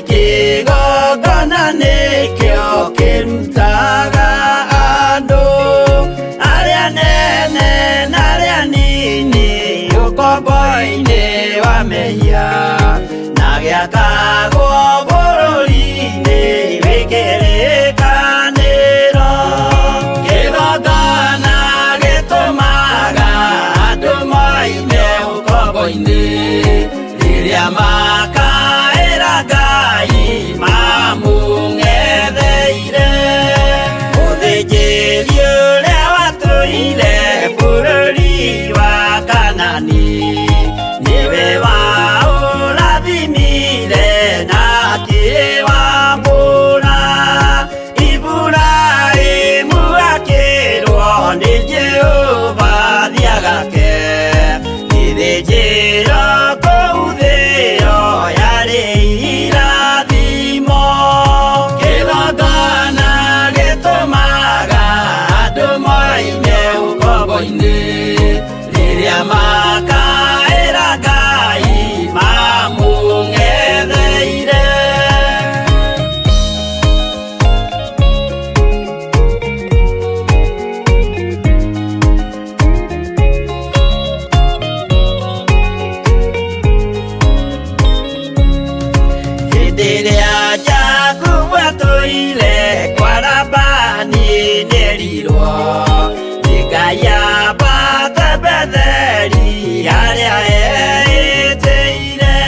kĩgongona nĩkĩo kĩrutaga andũ arĩa nene na arĩa nini ũkombo-inĩ wa mehia na gĩakagwo bũrũri-inĩ wĩkĩrĩkanĩro. Kĩgongona gĩtũmaga andũ moime ũkombo-inĩ rĩrĩa makaĩra Ngai mamũng'etheire. Mũthĩnjĩri ũrĩa watũire bũrũri wa Kanani nĩwe waũrathimire na akĩwambũra. Iburahĩmu akĩrwo nĩ Jehova thiagake gĩthĩnjĩro kũu thĩ ĩyo yarĩ irathimo. Kĩgongona gĩtũmaga andũ moime ũkombo-inĩ rĩrĩa makaĩra Ngai mamũng'etheire. Hĩndĩ ĩrĩa Jakubu atũire kwa Labani nĩerirwo nĩ Ngai ambate Betheli harĩa eĩtĩire.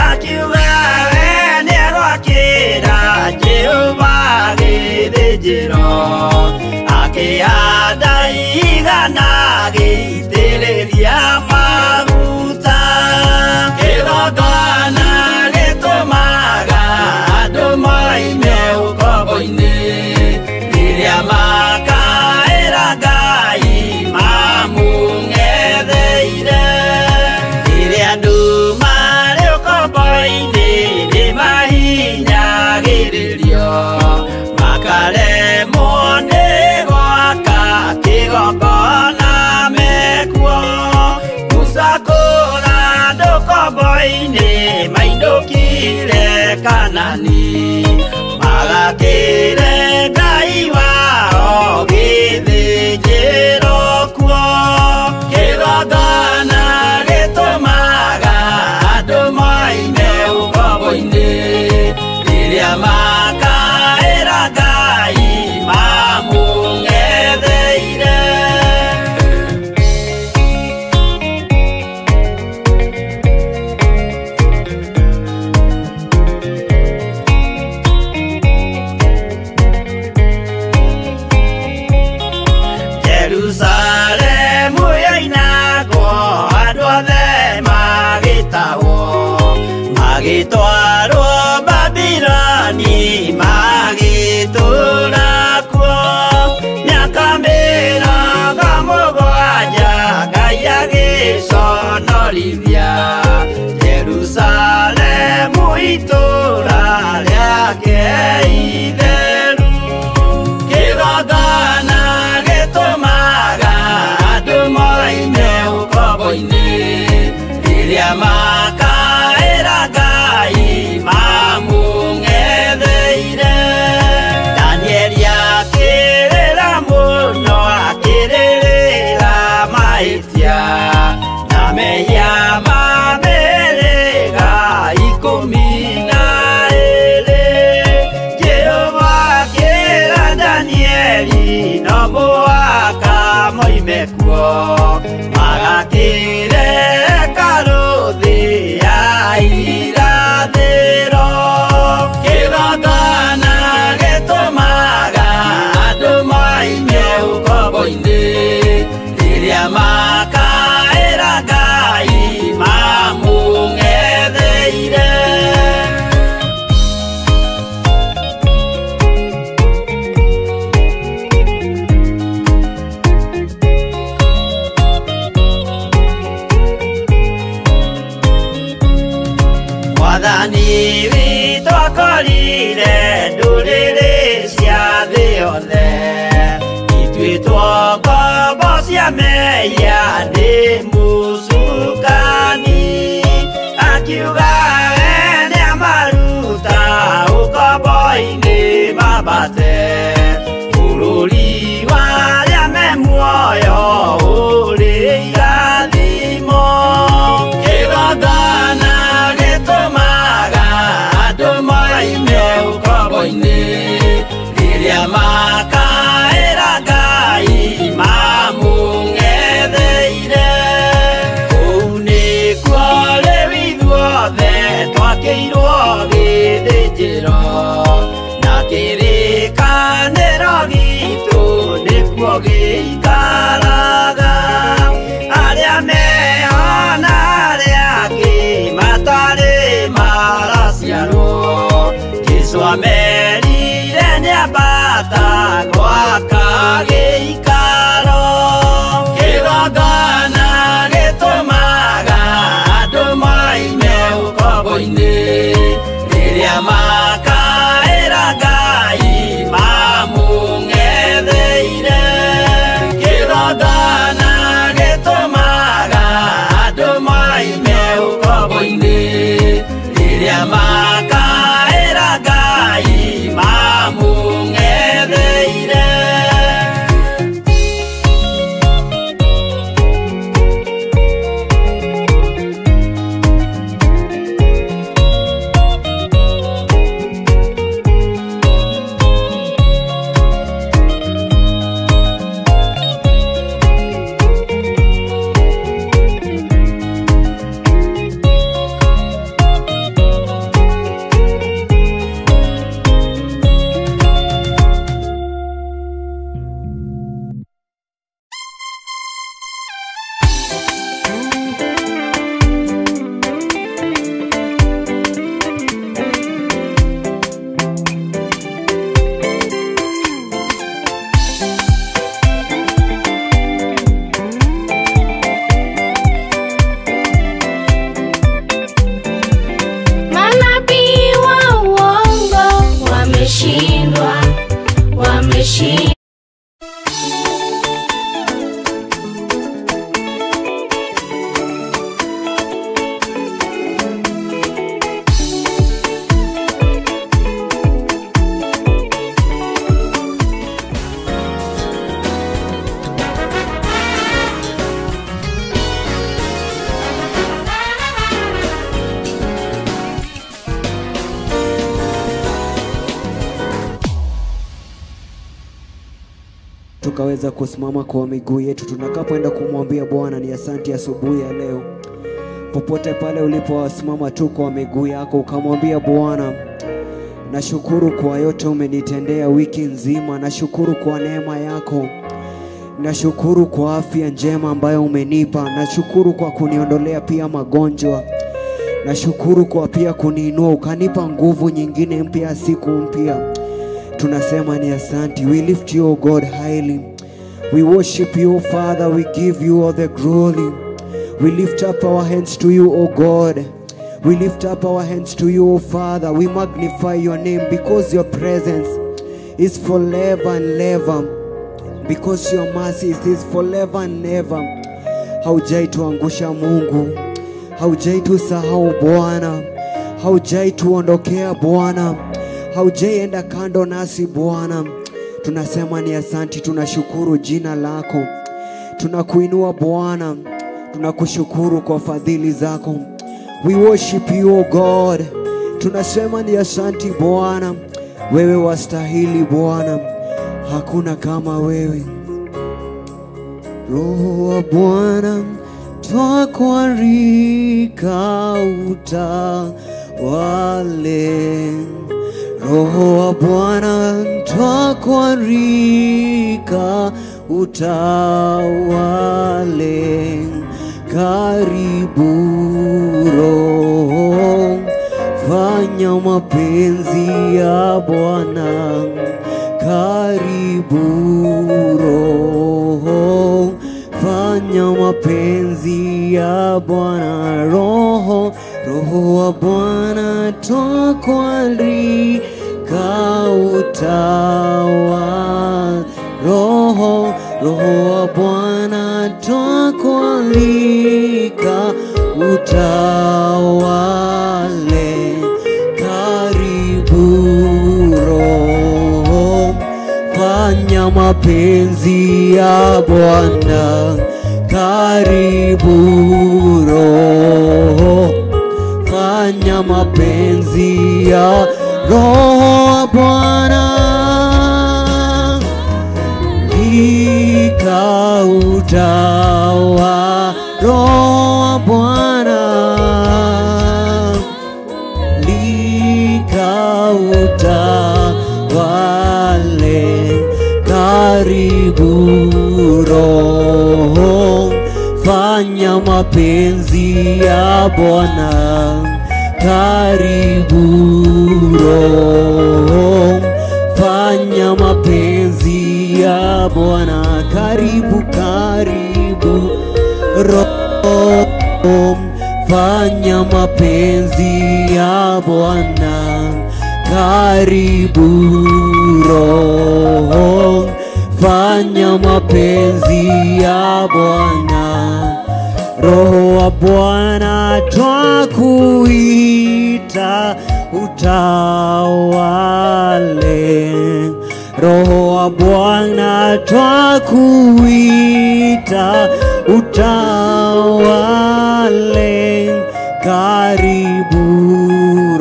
Akiuga we nĩegwakĩra Jehova gĩthĩnjĩro, akĩhanda igana gĩitĩrĩria maguta. Kĩgongona gĩtũmaga andũ moime ũkombo-inĩ rĩrĩa makaĩra Ngai mamũng'etheire. Rĩrĩa andũ marĩ ũkombo-inĩ nĩmahinyagĩrĩrio makaremwo nĩ gwaka kĩgongona mekuo. Gũcakũra andũ ũkombo-inĩ mainũkire Kanani magakĩre Ngai wao gĩthĩnjĩro kuo. Kĩgongona gĩtũmaga andũ moime ũkombo-inĩ rĩrĩa makaĩra Ngai mamũng'etheire. Jerusalemu yainagwo andũ othe magĩtahwo magĩtwarwo Babuloni magĩtũũra kuo. Mĩaka mĩrongo mũgwanja Ngai agĩconorithia Jerusalemu itũũra rĩake itheru. Kĩgongona gĩtũmaga andũ moime ũkombo-inĩ rĩrĩa makaĩra Ngai mamũng'etheire. Danieli akĩrĩra mũno akĩrĩrĩra mahĩtia na mehia ma mĩhĩrĩga 12. Jehova akĩra Danieli no mũhaka moime kuo magakĩre hekarũ thĩ ya irathĩro. Kĩgongona gĩtũmaga andũ moime ũkombo-inĩ rĩrĩa makaĩra Ngai mamũng'etheire. mate bururi waria me muoyo uri irathimo kĩgongona gĩtũmaga andũ maime ũkombo-inĩ rĩrĩa makaĩra Ngai mamũng'etheire kũu nĩkuo rĩu ithuothe twakĩirwo gĩthĩnjĩro na kĩrĩkanĩro gitũ nĩkuo gĩikaraga arĩa meho na arĩa angĩ matarĩ maraciarwo Jesũ amerire nĩambata gwaka gĩikaro kĩgongona gĩtũmaga andũ maime ũkombo-inĩ rĩrĩa makaĩra Ngai mamũng'etheire kĩgongona gĩtũmaga andũ maime ũkombo-inĩ rĩrĩa makaĩra Ngai mamũng'etheire tukaweza kusimama kwa miguu yetu tunakapoenda kumwambia Bwana ni asante asubuhi ya leo. Popote pale uliposimama tu kwa miguu yako ukamwambia Bwana, nashukuru kwa yote umenitendea wiki nzima, nashukuru kwa neema yako, nashukuru kwa afya njema ambayo umenipa, nashukuru kwa kuniondolea pia magonjwa, nashukuru kwa pia kuniinua ukanipa nguvu nyingine mpya siku mpya. Tunasema ni asante. We lift you, O God, highly. We worship you, Father. We give you all the glory. We lift up our hands to you, O God. We lift up our hands to you, O Father. We magnify your name because your presence is forever and ever. Because your mercy is forever and ever. Haujai tuangusha Mungu. Haujai tusahau Bwana. Haujai tuondokea Bwana. Haujaenda kando nasi Bwana. Tunasema ni asante, tunashukuru jina lako. Tunakuinua Bwana. Tunakushukuru kwa fadhili zako. We worship you, O God. Tunasema ni asante Bwana. Wewe wastahili Bwana. Hakuna kama wewe. Roho wa Bwana twakualika utawale. Roho wa Bwana twakualika utawale. Karibu Roho, fanya mapenzi ya Bwana. Karibu Roho, fanya mapenzi ya Bwana. Roho wa Bwana twakualika utawale. Roho wa Bwana twakualika utawale. Karibu Roho, fanya mapenzi ya Bwana. Karibu Roho, fanya mapenzi ya Roho Bwana. Lika utawa Roho Bwana, lika utawale. Karibu Roho, fanya mapenzi ya Bwana. Karibu Roho, fanya mapenzi ya Bwana. Karibu, karibu Roho, fanya mapenzi ya Bwana. Karibu Roho, fanya mapenzi ya Bwana. Roho wa Bwana twakuita utawale. Roho wa Bwana twakuita utawale. Karibu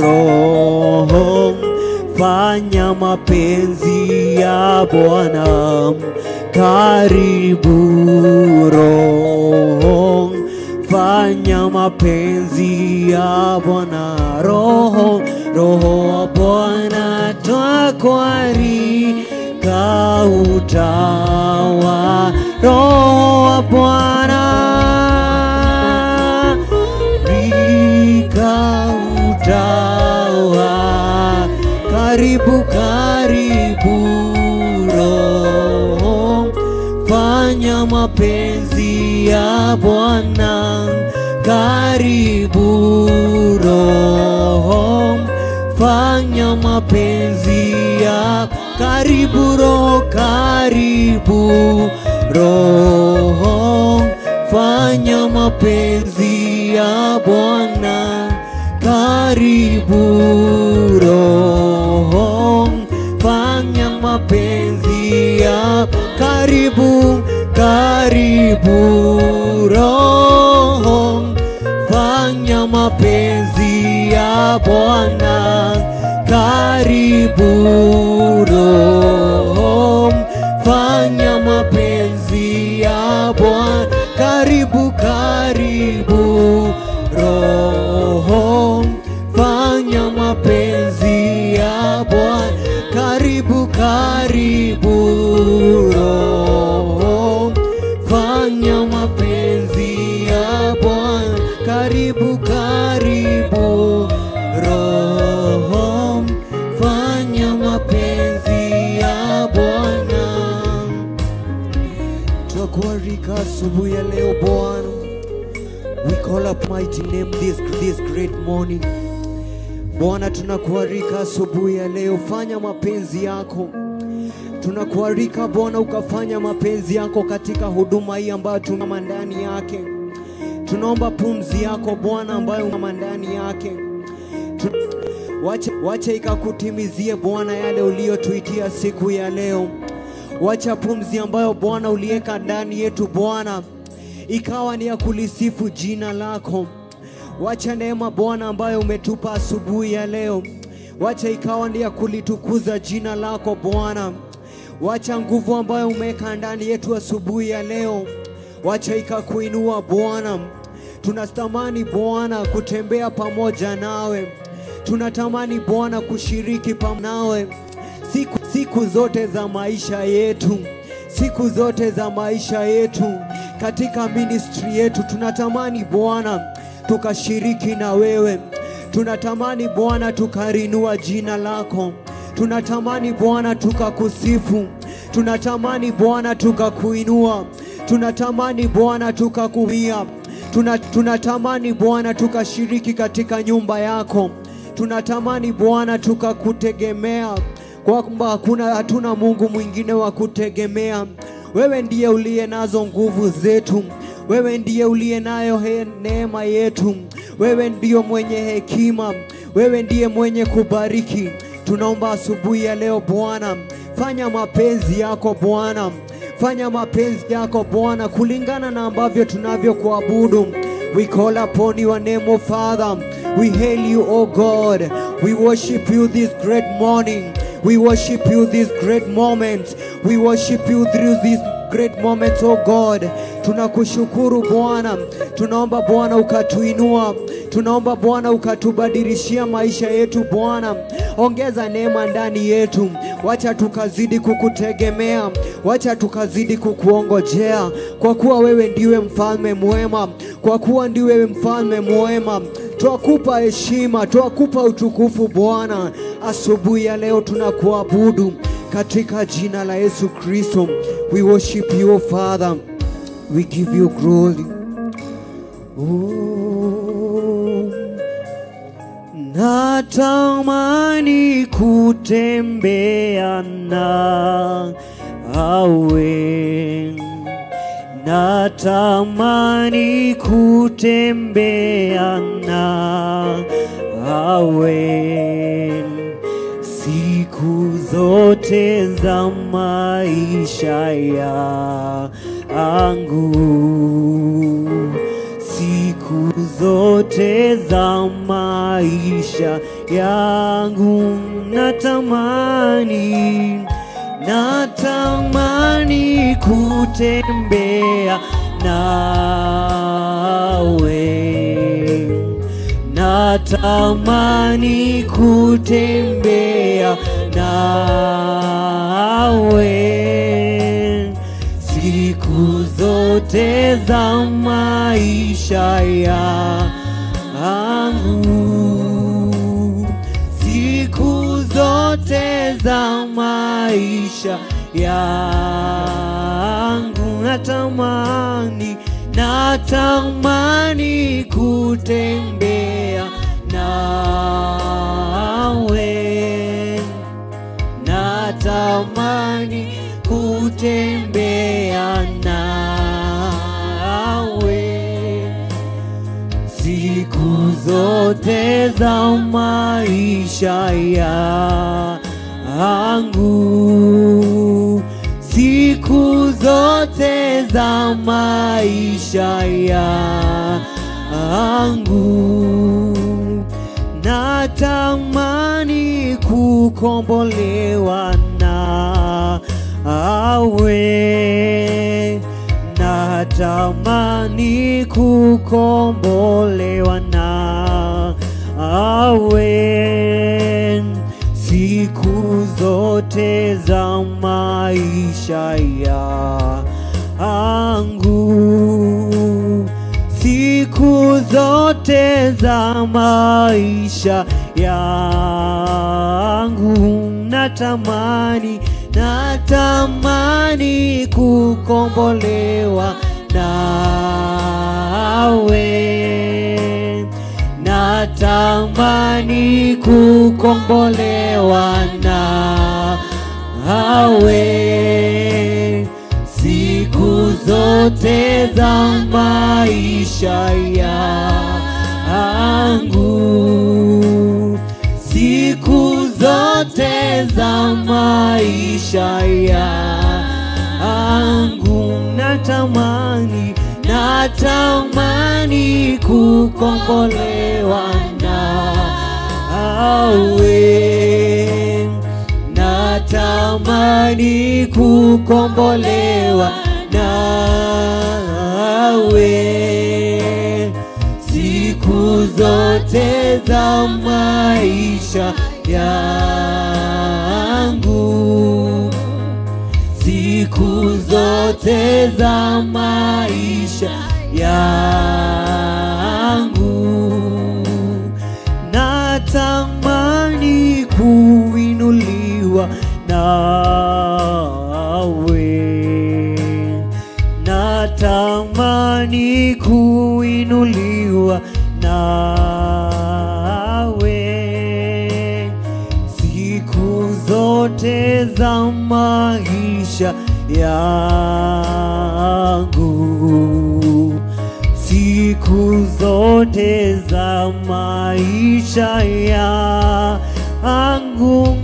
Roho, fanya mapenzi ya Bwana. Karibu Roho, fanya mapenzi ya Bwana. Roho, Roho wa Bwana twakualika utawa. Roho wa Bwana rika utawa. Karibu, karibu Roho, fanya mapenzi ya Bwana. Karibu Roho, fanya mapenzi ya. Karibu Roho, karibu Roho, fanya mapenzi ya Bwana. Karibu Roho, fanya mapenzi ya. Karibu, karibu Roho, fanya mapenzi ya Bwana. Karibu Roho, fanya mapenzi ya Bwana. Karibu, karibu Roho, fanya mapenzi ya Bwana. Karibu, karibu Roho, fanya mapenzi ya Bwana. Karibu, karibu Roho, fanya mapenzi ya Bwana. Twakualika asubuhi ya leo Bwana. We call up mighty name this great morning. Bwana, tunakualika asubuhi ya leo, fanya mapenzi yako. Tunakualika Bwana ukafanya mapenzi yako katika huduma hii ambayo tuna ndani yake. Tunaomba pumzi yako Bwana ambayo una ndani yake. Wacha ikakutimizie Bwana yale uliyotuitia siku ya leo. Wacha pumzi ambayo Bwana uliweka ndani yetu Bwana ikawa ni ya kulisifu jina lako. Wacha neema Bwana ambayo umetupa asubuhi ya leo, wacha ikawa ni ya kulitukuza jina lako Bwana. Wacha nguvu ambayo umeweka ndani yetu asubuhi ya leo, wacha ikakuinua Bwana. Tunatamani Bwana kutembea pamoja nawe. Tunatamani Bwana kushiriki pamoja nawe siku zote za maisha yetu. Siku zote za maisha yetu katika ministry yetu tunatamani Bwana tukashiriki na wewe. Tunatamani Bwana tukarinua jina lako. Tunatamani Bwana tukakusifu. Tunatamani Bwana tukakuinua. Tunatamani Bwana tukakuhia. Tunatamani Bwana tukashiriki katika nyumba yako. Tunatamani Bwana tukakutegemea, kwa kwamba hatuna Mungu mwingine wa kutegemea. Wewe ndiye uliye nazo nguvu zetu. Wewe ndiye uliye nayo neema yetu. Wewe ndiye mwenye hekima. Wewe ndiye mwenye kubariki. Tunaomba asubuhi ya leo Bwana, fanya mapenzi yako Bwana. Fanya mapenzi yako Bwana kulingana na ambavyo tunavyokuabudu. We call upon your name, O Father. We hail you, O God. We worship you this great morning. We worship you this great moment. We worship you through these great moments, O God. Tunakushukuru Bwana. Tunaomba Bwana ukatuinua. Tunaomba Bwana ukatubadilishia maisha yetu Bwana. Ongeza neema ndani yetu. Wacha tukazidi kukutegemea. Wacha tukazidi kukuongojea. Kwa kuwa wewe ndiwe mfalme mwema. Kwa kuwa ndiwe mfalme mwema. Twakupa heshima, twakupa utukufu Bwana. Asubuhi ya leo tunakuabudu katika jina la Yesu Kristo. We worship you, Father. We give you glory. Natamani kutembea nawe. Natamani kutembea nawe siku zote za maisha yangu, siku zote za maisha yangu. Natamani kutembea nawe. Natamani kutembea nawe siku zote za maisha yangu, siku zote za maisha yangu. Natamani kutembea nawe. Natamani kutembea nawe siku zote za maisha yangu, siku zote za maisha yangu. Natamani kukombolewa nawe. Natamani kukombolewa nawe siku zote za maisha yangu, siku zote za maisha yangu. Natamani kukombolewa nawe. Natamani kukombolewa nawe siku zote za maisha yangu, siku zote za maisha yangu. Natamani kukombolewa nawe. Natamani kukombolewa nawe siku zote za maisha yangu, siku zote za maisha yangu. Natamani kuinuliwa nawe. Natamani kuinuliwa nawe siku zote za maisha yangu, siku zote za maisha yangu. angu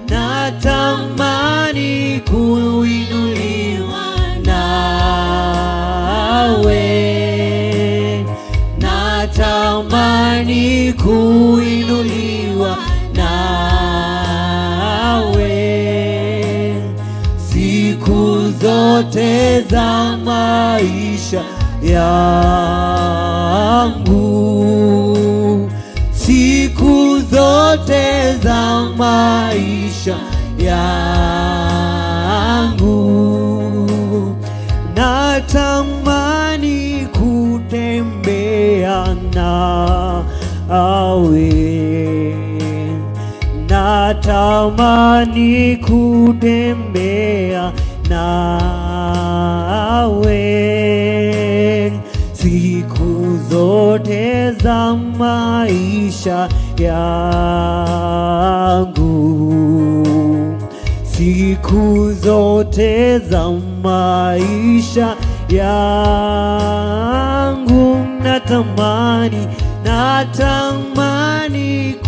natamani kuinuliwa nawe, natamani kuinuliwa nawe siku zote za maisha yangu, siku zote za maisha yangu. Natamani kutembea nawe, natamani kutembea nawe siku zote za maisha yangu, siku zote za maisha yangu. Natamani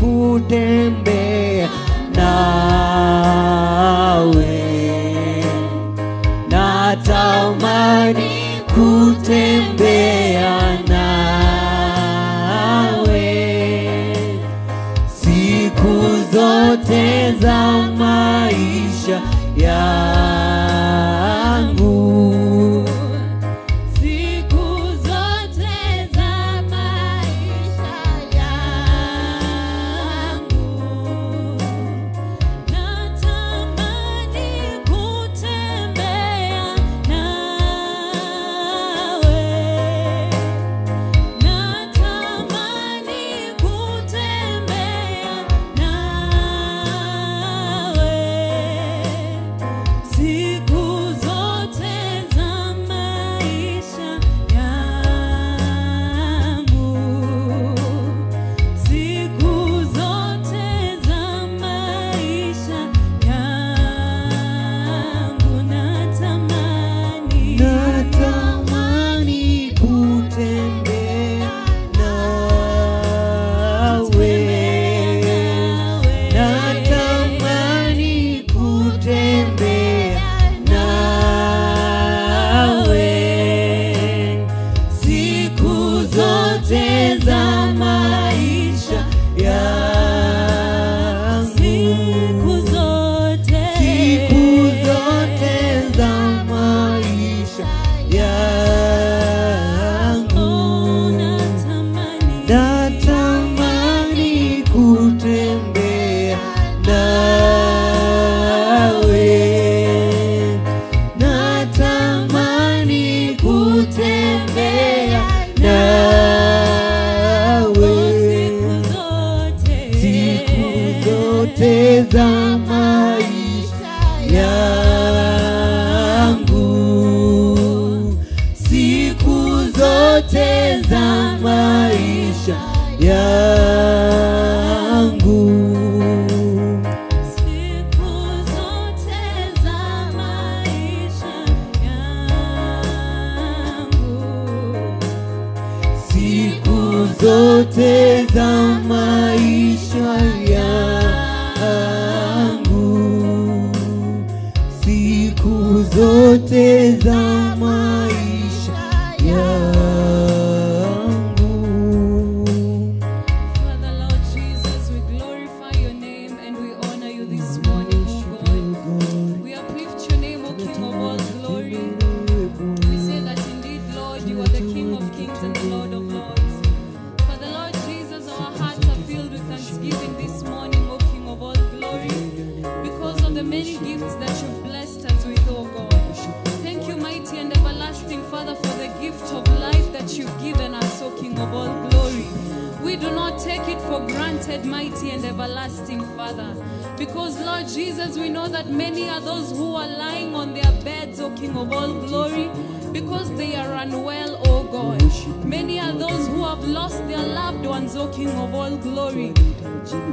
kutembea nawe, natamani kutembea nawe siku zote za maisha yangu, siku zote za maisha yangu. Natamani kutembea nawe, natamani kutembea nawe siku zote za maisha yangu, siku zote za maisha yangu. natamani kutembea nawe, natamani kutembea nawe siku zote za maisha yangu, Siku zote, siku zote za maisha yangu. Natamani kutembea nawe, natamani kutembea nawe siku zote za maisha yangu, siku zote za maisha yangu. siku zote za maisha yangu, Siku zote za maisha yangu, siku zote za maisha yangu. Father Lord Jesus, we glorify your name and we honor you this morning, O God. We uplift your name, O King of all glory. We say that indeed, Lord, you are the King of kings and the Lord of lords. Father Lord Jesus, our hearts are filled with thanksgiving this morning, O King of all glory, because of the many gifts that you've blessed us with, O God. Thank you, mighty and everlasting Father, for the gift of life that you've given us, O King of all glory. We do not take it for granted, mighty and everlasting Father, because Lord Jesus, we know that many are those who are lying on their beds, O King of all glory, because they are unwell, O God. Many are those who have lost their loved ones, O King of all glory.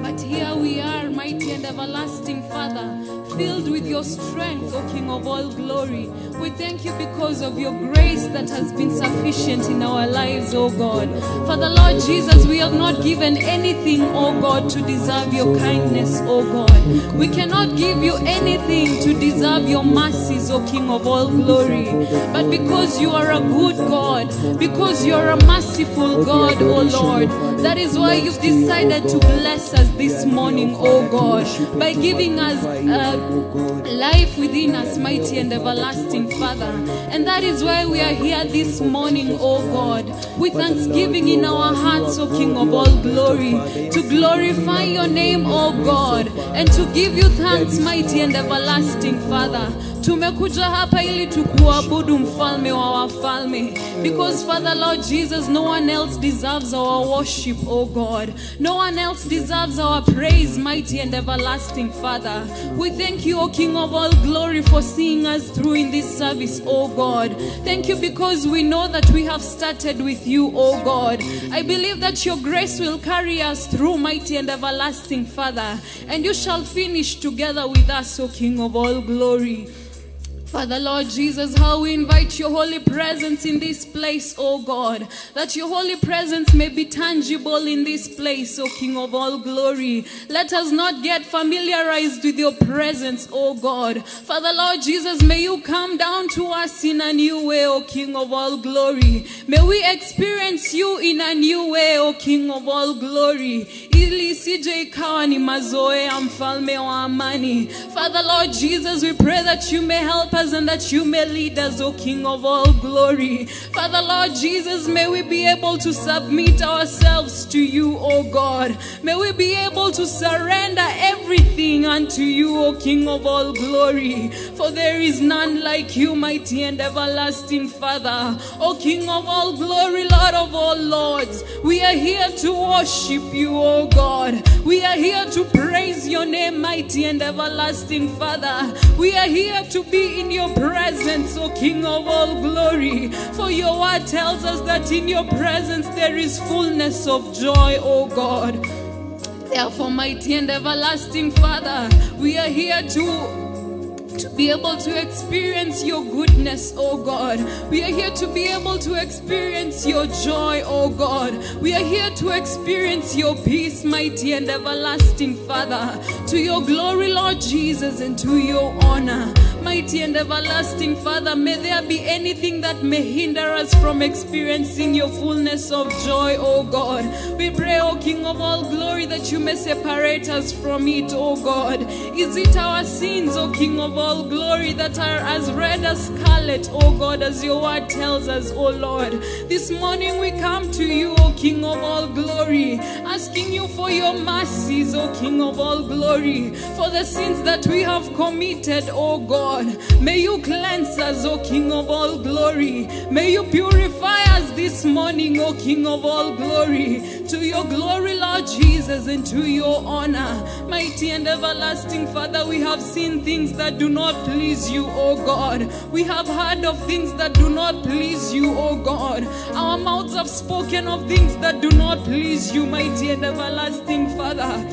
But here we are, mighty and everlasting Father, filled with your strength, O King of all glory. We thank you because of your grace that has been sufficient in our lives, O God. Father, Lord Jesus, we have not given anything, O God, to deserve your kindness, O God. We cannot give you anything to deserve your mercies, O King of all glory. But because you are a good God, because you are a merciful God, O Lord, that is why you've decided to bless us this morning, O God, by giving us life within us, mighty and everlasting Father. And that is why we are here this morning, O God, with thanksgiving in our hearts, O King of all glory, to glorify your name, O God, and to give you thanks, mighty and everlasting Father. Tumekuja hapa ili tukuabudu mfalme wa wafalme, because Father Lord Jesus, no one else deserves our worship, oh God. No one else deserves our praise, mighty and everlasting Father. We thank you, O King of all glory, for seeing us through in this service, oh God. Thank you because we know that we have started with you, oh God. I believe that your grace will carry us through, mighty and everlasting Father, and you shall finish together with us, O King of all glory. Father Lord Jesus, how we invite your holy presence in this place, oh God, that your holy presence may be tangible in this place, O King of all glory. Let us not get familiarized with your presence, oh God. Father Lord Jesus, may you come down to us in a new way, O King of all glory. May we experience you in a new way, O King of all glory. Ili sije ikawa ni mazoea, mfalme wa amani. Father Lord Jesus, we pray that you may help us and that you may lead us, O King of all glory. Father Lord Jesus, may we be able to submit ourselves to you, O God. May we be able to surrender everything unto you, O King of all glory. For there is none like you, mighty and everlasting Father. O King of all glory, Lord of all lords, we are here to worship you, O God. We are here to praise your name, mighty and everlasting Father. We are here to be in your presence, O King of all glory. For your word tells us that in your presence there is fullness of joy, O God. Therefore, mighty and everlasting Father, we are here to be able to experience your goodness, oh God. We are here to be able to experience your joy, oh God. We are here to experience your peace, mighty and everlasting Father. To your glory, Lord Jesus, and to your honor, mighty and everlasting Father, may there be anything that may hinder us from experiencing your fullness of joy, oh God. We pray, O King of all glory, that you may separate us from it, oh God. Is it our sins, O King of all glory, that are as red as scarlet, oh God, as your word tells us, oh Lord? This morning we come to you, O King of all glory, asking you for your mercies, O King of all glory, for the sins that we have committed, oh God. May you cleanse us, O King of all glory. May you purify us this morning, O King of all glory. To your glory, Lord Jesus, and to your honor, mighty and everlasting Father, we have seen things that do not please you, O God. We have heard of things that do not please you, O God. Our mouths have spoken of things that do not please you, mighty and everlasting Father.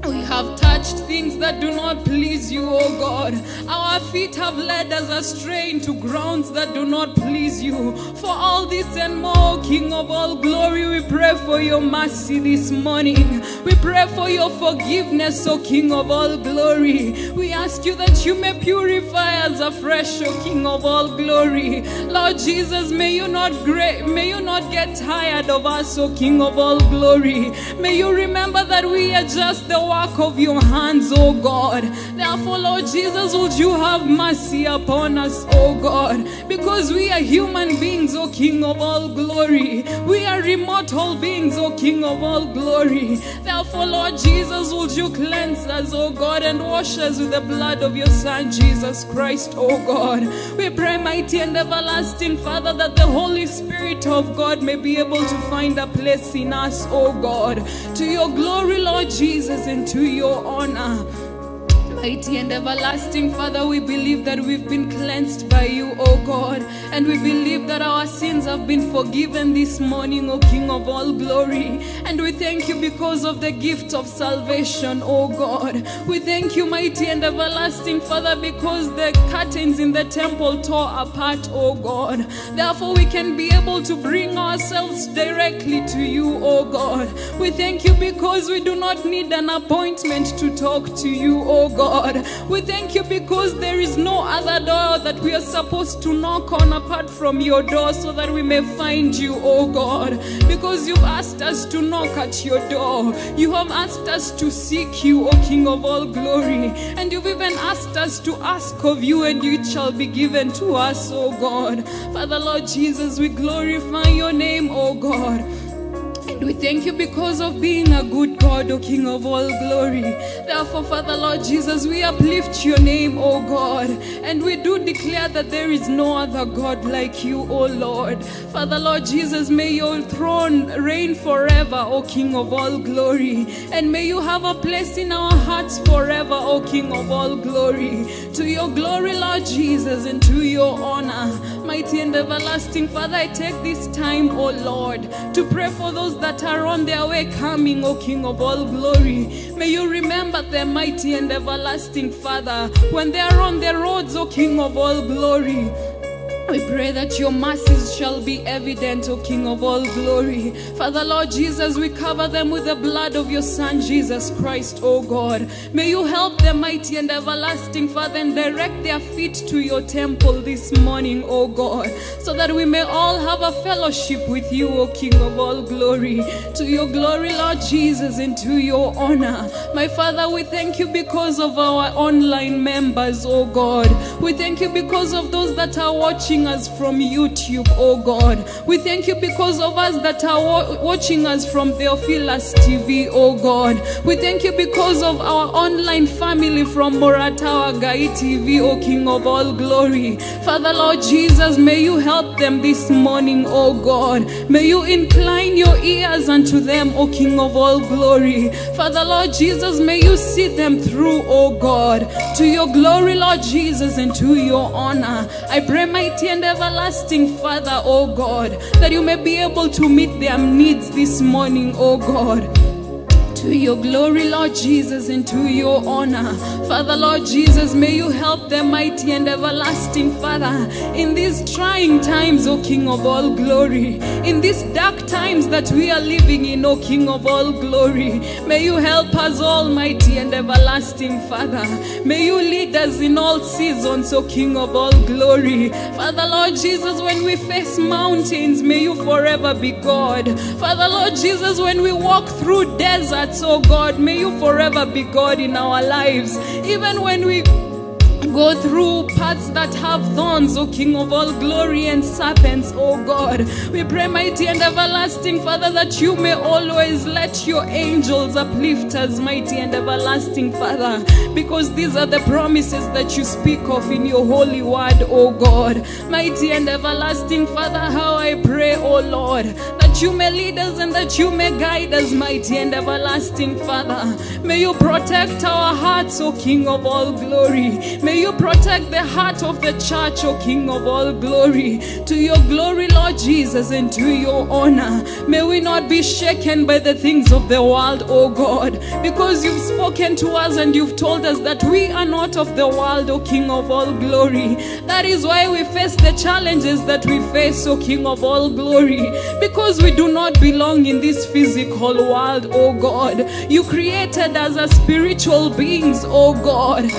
We have touched things that do not please you, O God. Our feet have led us astray into grounds that do not please you. For all this and more, King of all glory, we pray for your mercy this morning. We pray for your forgiveness, O King of all glory. We ask you that you may purify us afresh, O King of all glory. Lord Jesus, may you not get tired of us, O King of all glory. May you remember that we are just the work of your hands, O God. Therefore, Lord Jesus, would you have mercy upon us, O God, because we are human beings, O King of all glory. We are immortal beings, O King of all glory. Therefore, Lord Jesus, would you cleanse us, O God, and wash us with the blood of your Son, Jesus Christ, O God. We pray, mighty and everlasting Father, that the Holy Spirit of God may be able to find a place in us, O God. To your glory, Lord Jesus, and to your honor. Mighty and everlasting Father, we believe that we've been cleansed by you, O God. And we believe that our sins have been forgiven this morning, O King of all glory. And we thank you because of the gift of salvation, O God. We thank you, mighty and everlasting Father, because the curtains in the temple tore apart, O God. Therefore, we can be able to bring ourselves directly to you, O God. We thank you because we do not need an appointment to talk to you, O God. We thank you because there is no other door that we are supposed to knock on apart from your door so that we may find you, O God. Because you've asked us to knock at your door. You have asked us to seek you, O King of all glory. And you've even asked us to ask of you, and it shall be given to us, O God. Father, Lord Jesus, we glorify your name, O God. And we thank you because of being a good God, O King of all glory. Therefore, Father, Lord Jesus, we uplift your name, O God. And we do declare that there is no other God like you, O Lord. Father, Lord Jesus, may your throne reign forever, O King of all glory. And may you have a place in our hearts forever, O King of all glory. To your glory, Lord Jesus, and to your honor. Mighty and everlasting Father, I take this time, O Lord, to pray for those that are on their way coming, O King of all glory. May you remember them, mighty and everlasting Father, when they are on the roads, O King of all glory. We pray that your mercies shall be evident, O King of all glory. Father, Lord Jesus, we cover them with the blood of your Son, Jesus Christ, O God. May you help them, mighty and everlasting Father, and direct their feet to your temple this morning, O God, so that we may all have a fellowship with you, O King of all glory. To your glory, Lord Jesus, and to your honor. My Father, we thank you because of our online members, O God. We thank you because of those that are watching us from YouTube, oh God. We thank you because of us that are watching us from Theophilus TV, oh God. We thank you because of our online family from Moratawa Gai TV, oh King of all glory. Father, Lord Jesus, may you help them this morning, oh God. May you incline your ears unto them, oh King of all glory. Father, Lord Jesus, may you see them through, oh God, to your glory, Lord Jesus, and to your honor. I pray, mighty and everlasting Father, oh God, that you may be able to meet their needs this morning, oh God. To your glory, Lord Jesus, and to your honor. Father, Lord Jesus, may you help them, mighty and everlasting Father, in these trying times, O King of all glory. In these dark times that we are living in, O King of all glory. May you help us, almighty and everlasting Father. May you lead us in all seasons, O King of all glory. Father, Lord Jesus, when we face mountains, may you forever be God. Father, Lord Jesus, when we walk through deserts, oh God, may you forever be God in our lives. Even when we go through paths that have thorns, O King of all glory, and serpents, O God. We pray, mighty and everlasting Father, that you may always let your angels uplift us, mighty and everlasting Father, because these are the promises that you speak of in your holy word, O God. Mighty and everlasting Father, how I pray, O Lord, that you may lead us and that you may guide us, mighty and everlasting Father. May you protect our hearts, O King of all glory. May you protect the heart of the church, O King of all glory. To your glory, Lord Jesus, and to your honor. May we not be shaken by the things of the world, O God, because you've spoken to us and you've told us that we are not of the world, O King of all glory. That is why we face the challenges that we face, O King of all glory, because we do not belong in this physical world, O God. You created us as spiritual beings, O God,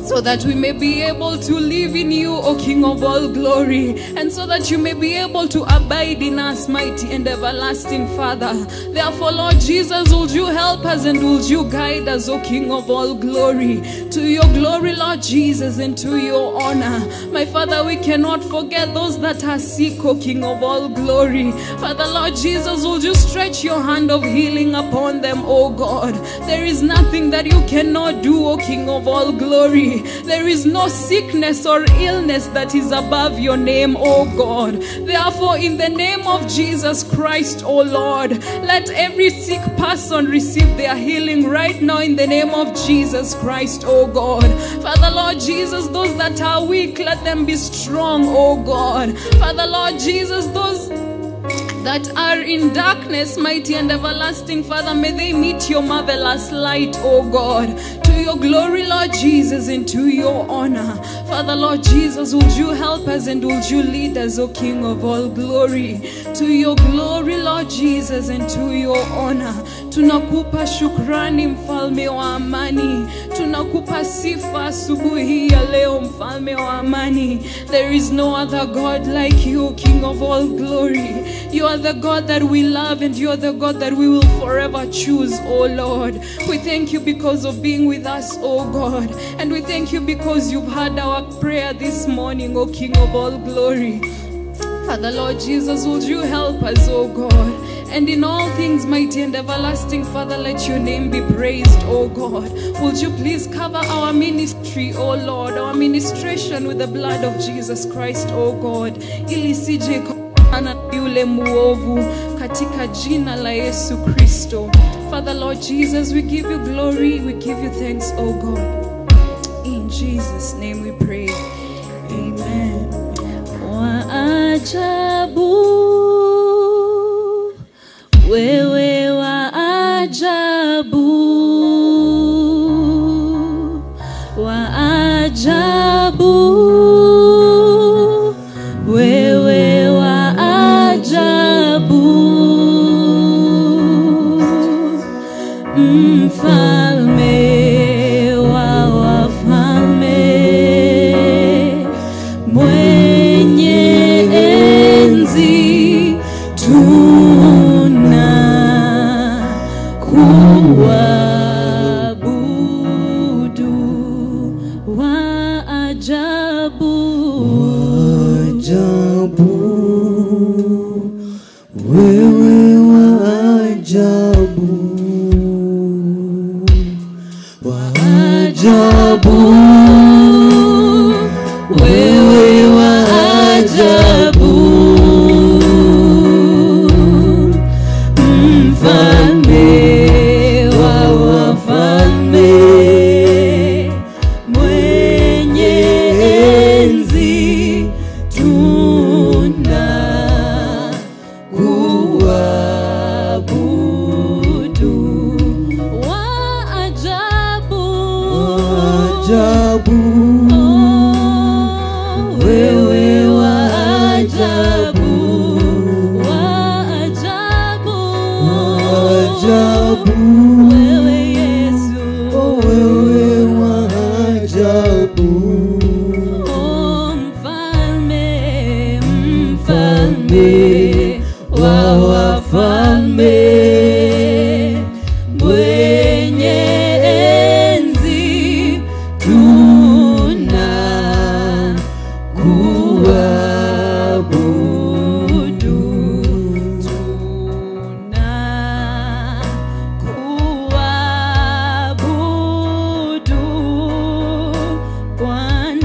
so that we may be able to live in you, O King of all glory, and so that you may be able to abide in us, mighty and everlasting Father. Therefore, Lord Jesus, will you help us and will you guide us, O King of all glory, to your glory, Lord Jesus, and to your honor. My Father, we cannot forget those that are sick, O King of all glory. Father, Lord Jesus, will you stretch your hand of healing upon them, O God. There is nothing that you cannot do, O King of all glory. glory. There is no sickness or illness that is above your name, O God. Therefore, in the name of Jesus Christ, O Lord, let every sick person receive their healing right now in the name of Jesus Christ, O God. Father, Lord Jesus, those that are weak, let them be strong, O God. Father, Lord Jesus, those that are in darkness, mighty and everlasting Father, may they meet your marvelous light, O God, to your glory, Lord Jesus, and to your honor. Father, Lord Jesus, would you help us and would you lead us, O King of all glory, to your glory, Lord Jesus, and to your honor. Tunakupa shukrani, mfalme wa amani. Tunakupa sifa asubuhi ya leo, mfalme wa amani. There is no other God like you, King of all glory. You are the God that we love and you are the God that we will forever choose, oh Lord. We thank you because of being with us, oh God. And we thank you because you've heard our prayer this morning, oh King of all glory. Father, Lord Jesus, would you help us, oh God? And in all things, mighty and everlasting Father, let your name be praised, oh God. Would you please cover our ministry, oh Lord, our ministration with the blood of Jesus Christ, oh God. Ili sije ana yule muovu katika jina la Yesu Kristo. Father, Lord Jesus, we give you glory, we give you thanks, oh God. In Jesus' name we pray. Amen. Wa ajabu, wewe wa ajabu, wa ajabu, wewe wa ajabu, mfalme wa wafalme, mwenye enzi, tuna kuabudu, wa ajabu, wewe wa ajabu, wa ajabu, wewe wa ajabu, mfalme wa wafalme, mwenye enzi, tuna kuabudu, wa ajabu, ajabu, wewe wa ajabu, wa ajabu, ajabu, wewe Yesu, wewe wa ajabu, mfalme, mfalme wa wafalme, mwenye enzi, tuna kuabudu, tuna kuabudu Bwana.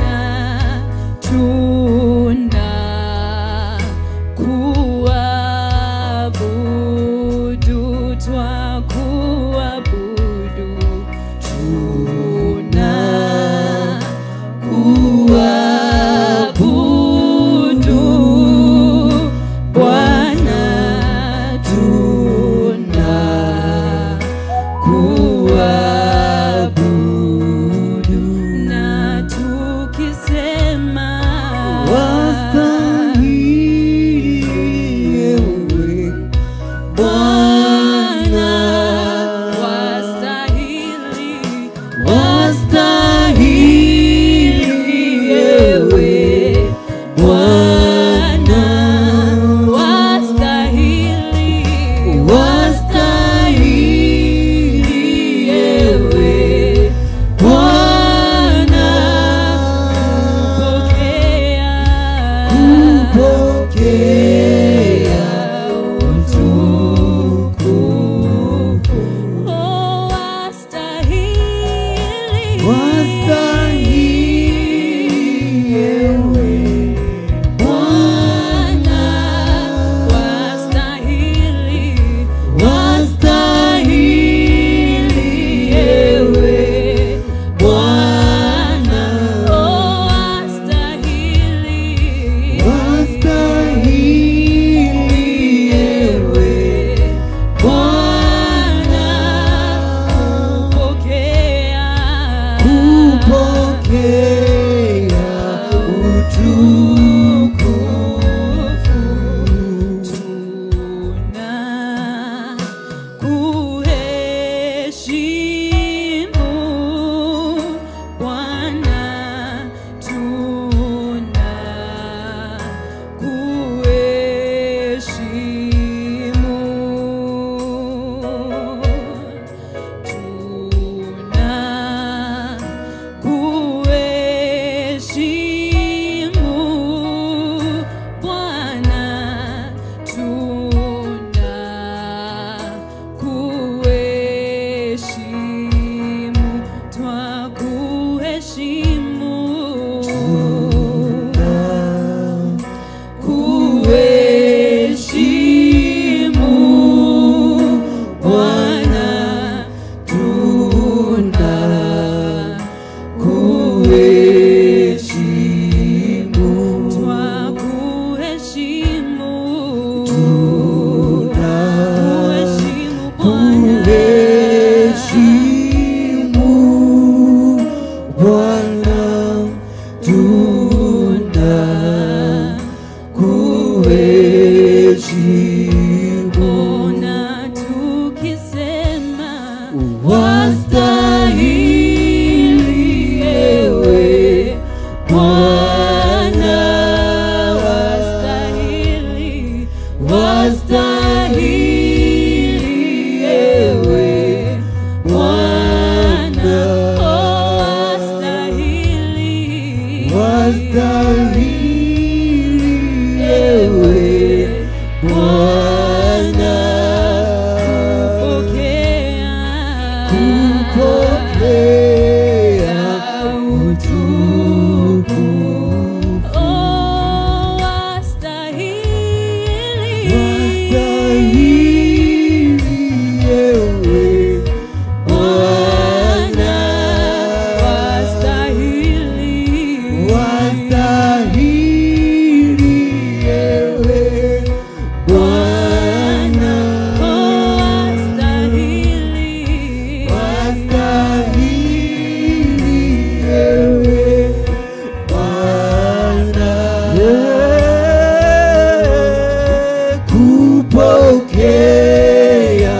Bwana tunakuheshimu. Ona tukisema Wastahili ewe Bwana, wastahili, wastahili ewe Bwana, wastahili, wastahili ewe Bwana, kupokea utukufu. Wastahili ewe Bwana, wastahili ewe Bwana, wastahili ewe Bwana, kupokea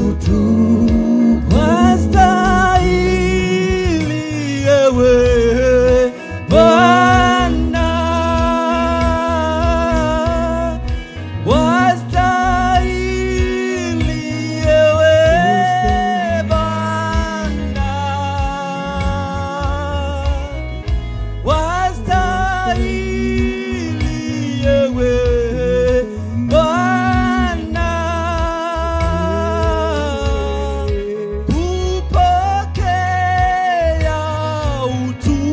utukufu. Wastahili ewe Bwana, wastahili ewe Bwana, wastahili ewe Bwana, kupokea utukufu.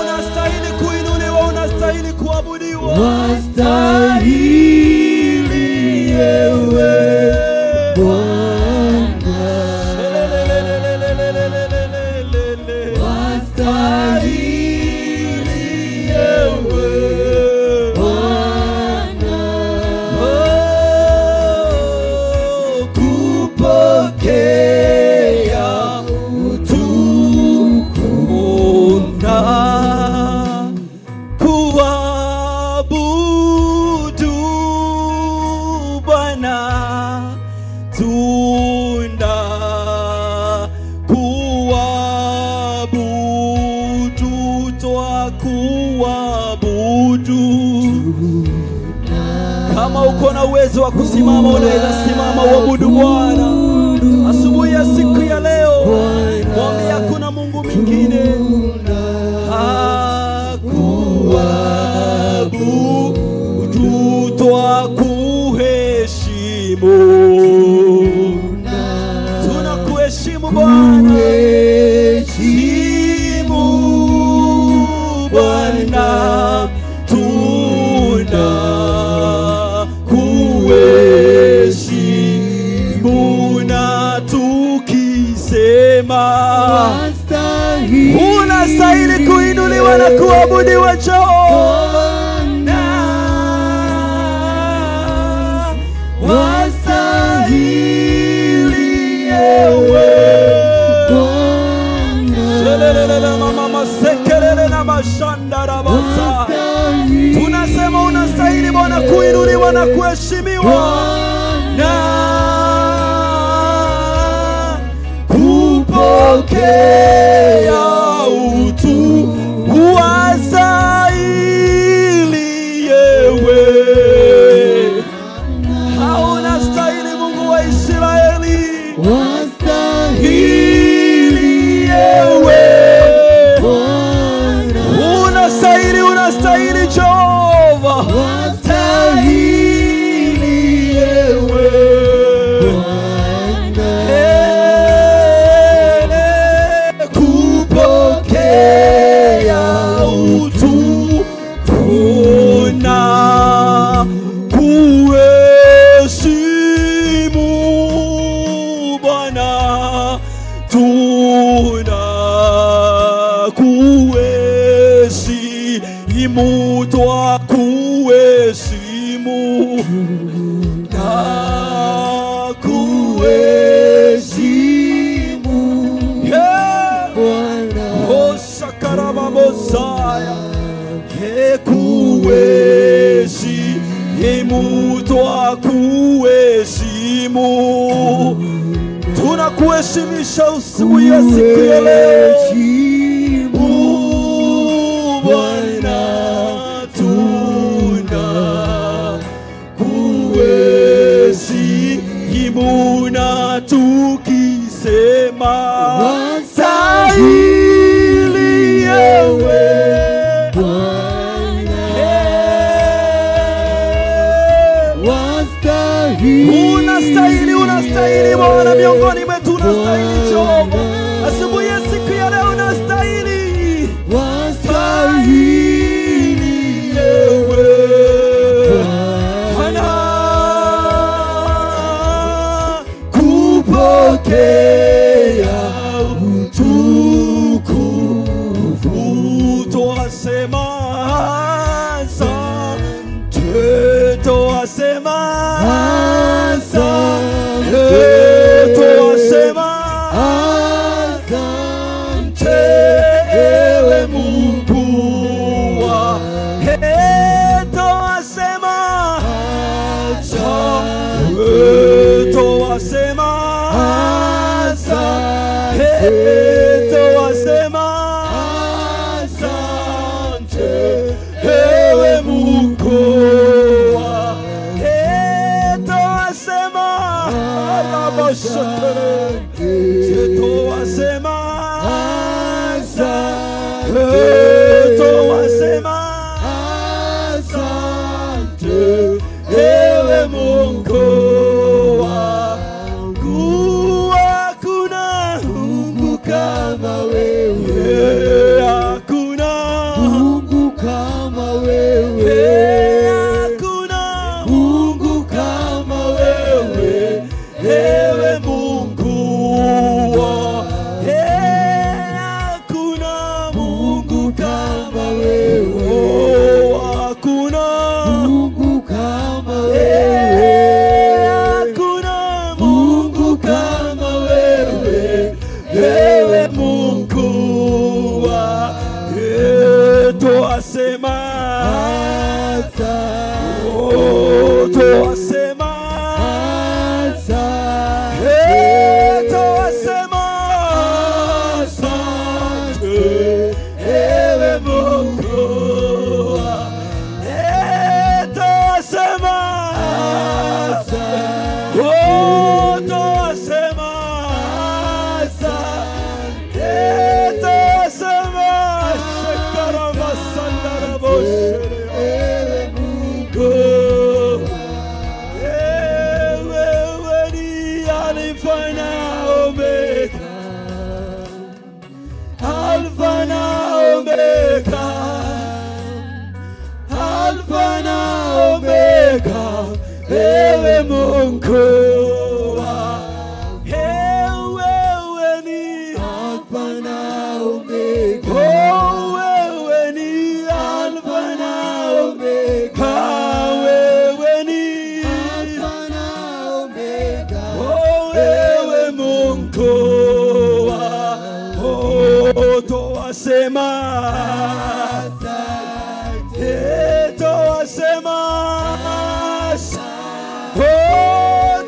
Unastahili kuinuliwa, unastahili kuabudiwa. Wastahili ewe Bwana, wastahili ewe Bwana, kupokea utukufu na kuabudu Bwana, tunda kuabudu, twakuabudu. Kama uko na uwezo wa kusimama, unaweza simama uabudu Bwana asubuhi ya siku ya leo. Mwambie hakuna Mungu mwingine. Hakuabudu, twakuheshimu. Tunakuheshimu Bwana, heshimu Bwana, tunakuheshimu na tukisema unastahili kuinuliwa na kuabudiwa Bwana, wastahili ewe Bwana. Shelelele mama masekelele na mashandara basa. Tunasema unastahili Bwana kuinuliwa na kuheshimiwa na kupokea utu. Wastahili ewe, hauna stahili Mungu wa Israeli. Wastahili ewe Bwana, unastahili Jehova. Wastahili ewe Bwana, mtu wa kuheshimu na kuheshimu Bwana. Oh shakaraba Mosaya, kuheshimu twa kuheshimu. Tunakuheshimisha usiku ya siku ya leo Bwana, tunakuheshimu na tukisema wastahili ewe Bwana, wastahili, unastahili Bwana, miongoni mwetu unastahili Jehova. Asubuhi ya siku ya leo unastahili, wastahili ewe Bwana, kupokea utukufu. Twasema asante, twasema asante, twasema asante ewe Mungu wa twasema asante, twasema asante, twasema asante ewe Mungu wa twasema asante, twasema asante, twasema asante ewe Mungu wangu. Hakuna Mungu kama wewe, hakuna Mungu kama wewe, hakuna Mungu kama wewe ewe Mungu wa hakuna Mungu kama wewe, hakuna Mungu kama wewe, hakuna Mungu kama wewe ewe Mungu wa twasema asante, twasema asante, twasema asante ewe Mungu wa twasema asante, twasema asante, twasema shakarama sandarabo ewe Mungu. Wewe ni Alfa na Omega, Alfa na Omega, Alfa na Omega ewe Mungu wa wewe ni Alfa na Omega, wewe ni Alfa na Omega, wewe ni Alfa na Omega ewe Mungu wa twasema asante, twasema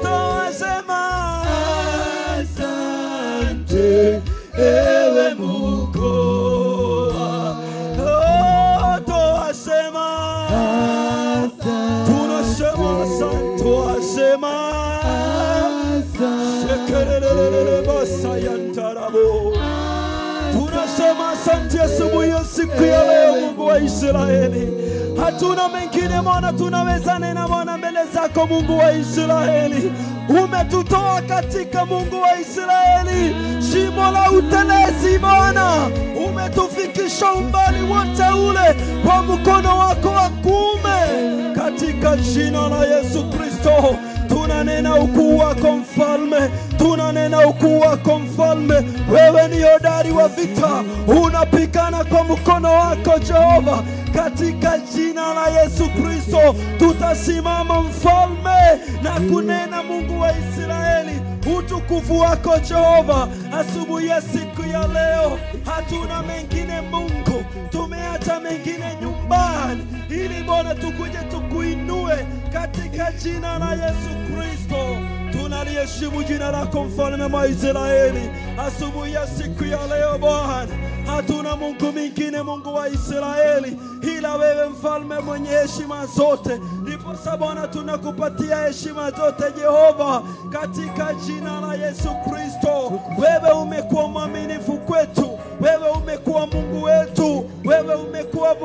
twasema asante ewe Mungu wa twasema asante, tunasema asante, twasema shekerere basayantarabo. Tunasema asante asubuhi ya siku ya leo Mungu wa Israeli. Hatuna mengine Bwana tunaweza nena Bwana mbele zako Mungu wa Israeli. Umetutoa katika Mungu wa Israeli shimo la utelezi Bwana. Umetufikisha umbali wote ule kwa mkono wako wa kuume. Katika jina la Yesu Kristo tunanena ukuu wako mfalme. tunanena ukuu wako mfalme. Wewe ni hodari wa vita, unapigana kwa mkono wako Jehova. Katika jina la Yesu Kristo tutasimama mfalme na kunena Mungu wa Israeli utukufu wako Jehova. Asubuhi ya siku ya leo hatuna mengine Mungu, tumeacha mengine nyumbani ili Bwana tukuje tukuinue katika jina la Yesu Kristo. Tunaliheshimu jina lako mfalme wa Israeli. Asubuhi ya siku ya leo Bwana hatuna Mungu mwingine, Mungu wa Israeli, ila wewe mfalme mwenye heshima zote. Ndipo Bwana tunakupatia heshima zote Jehova katika jina la Yesu Kristo. Wewe umekuwa mwaminifu kwetu, wewe umekuwa Mungu wetu, wewe umekuwa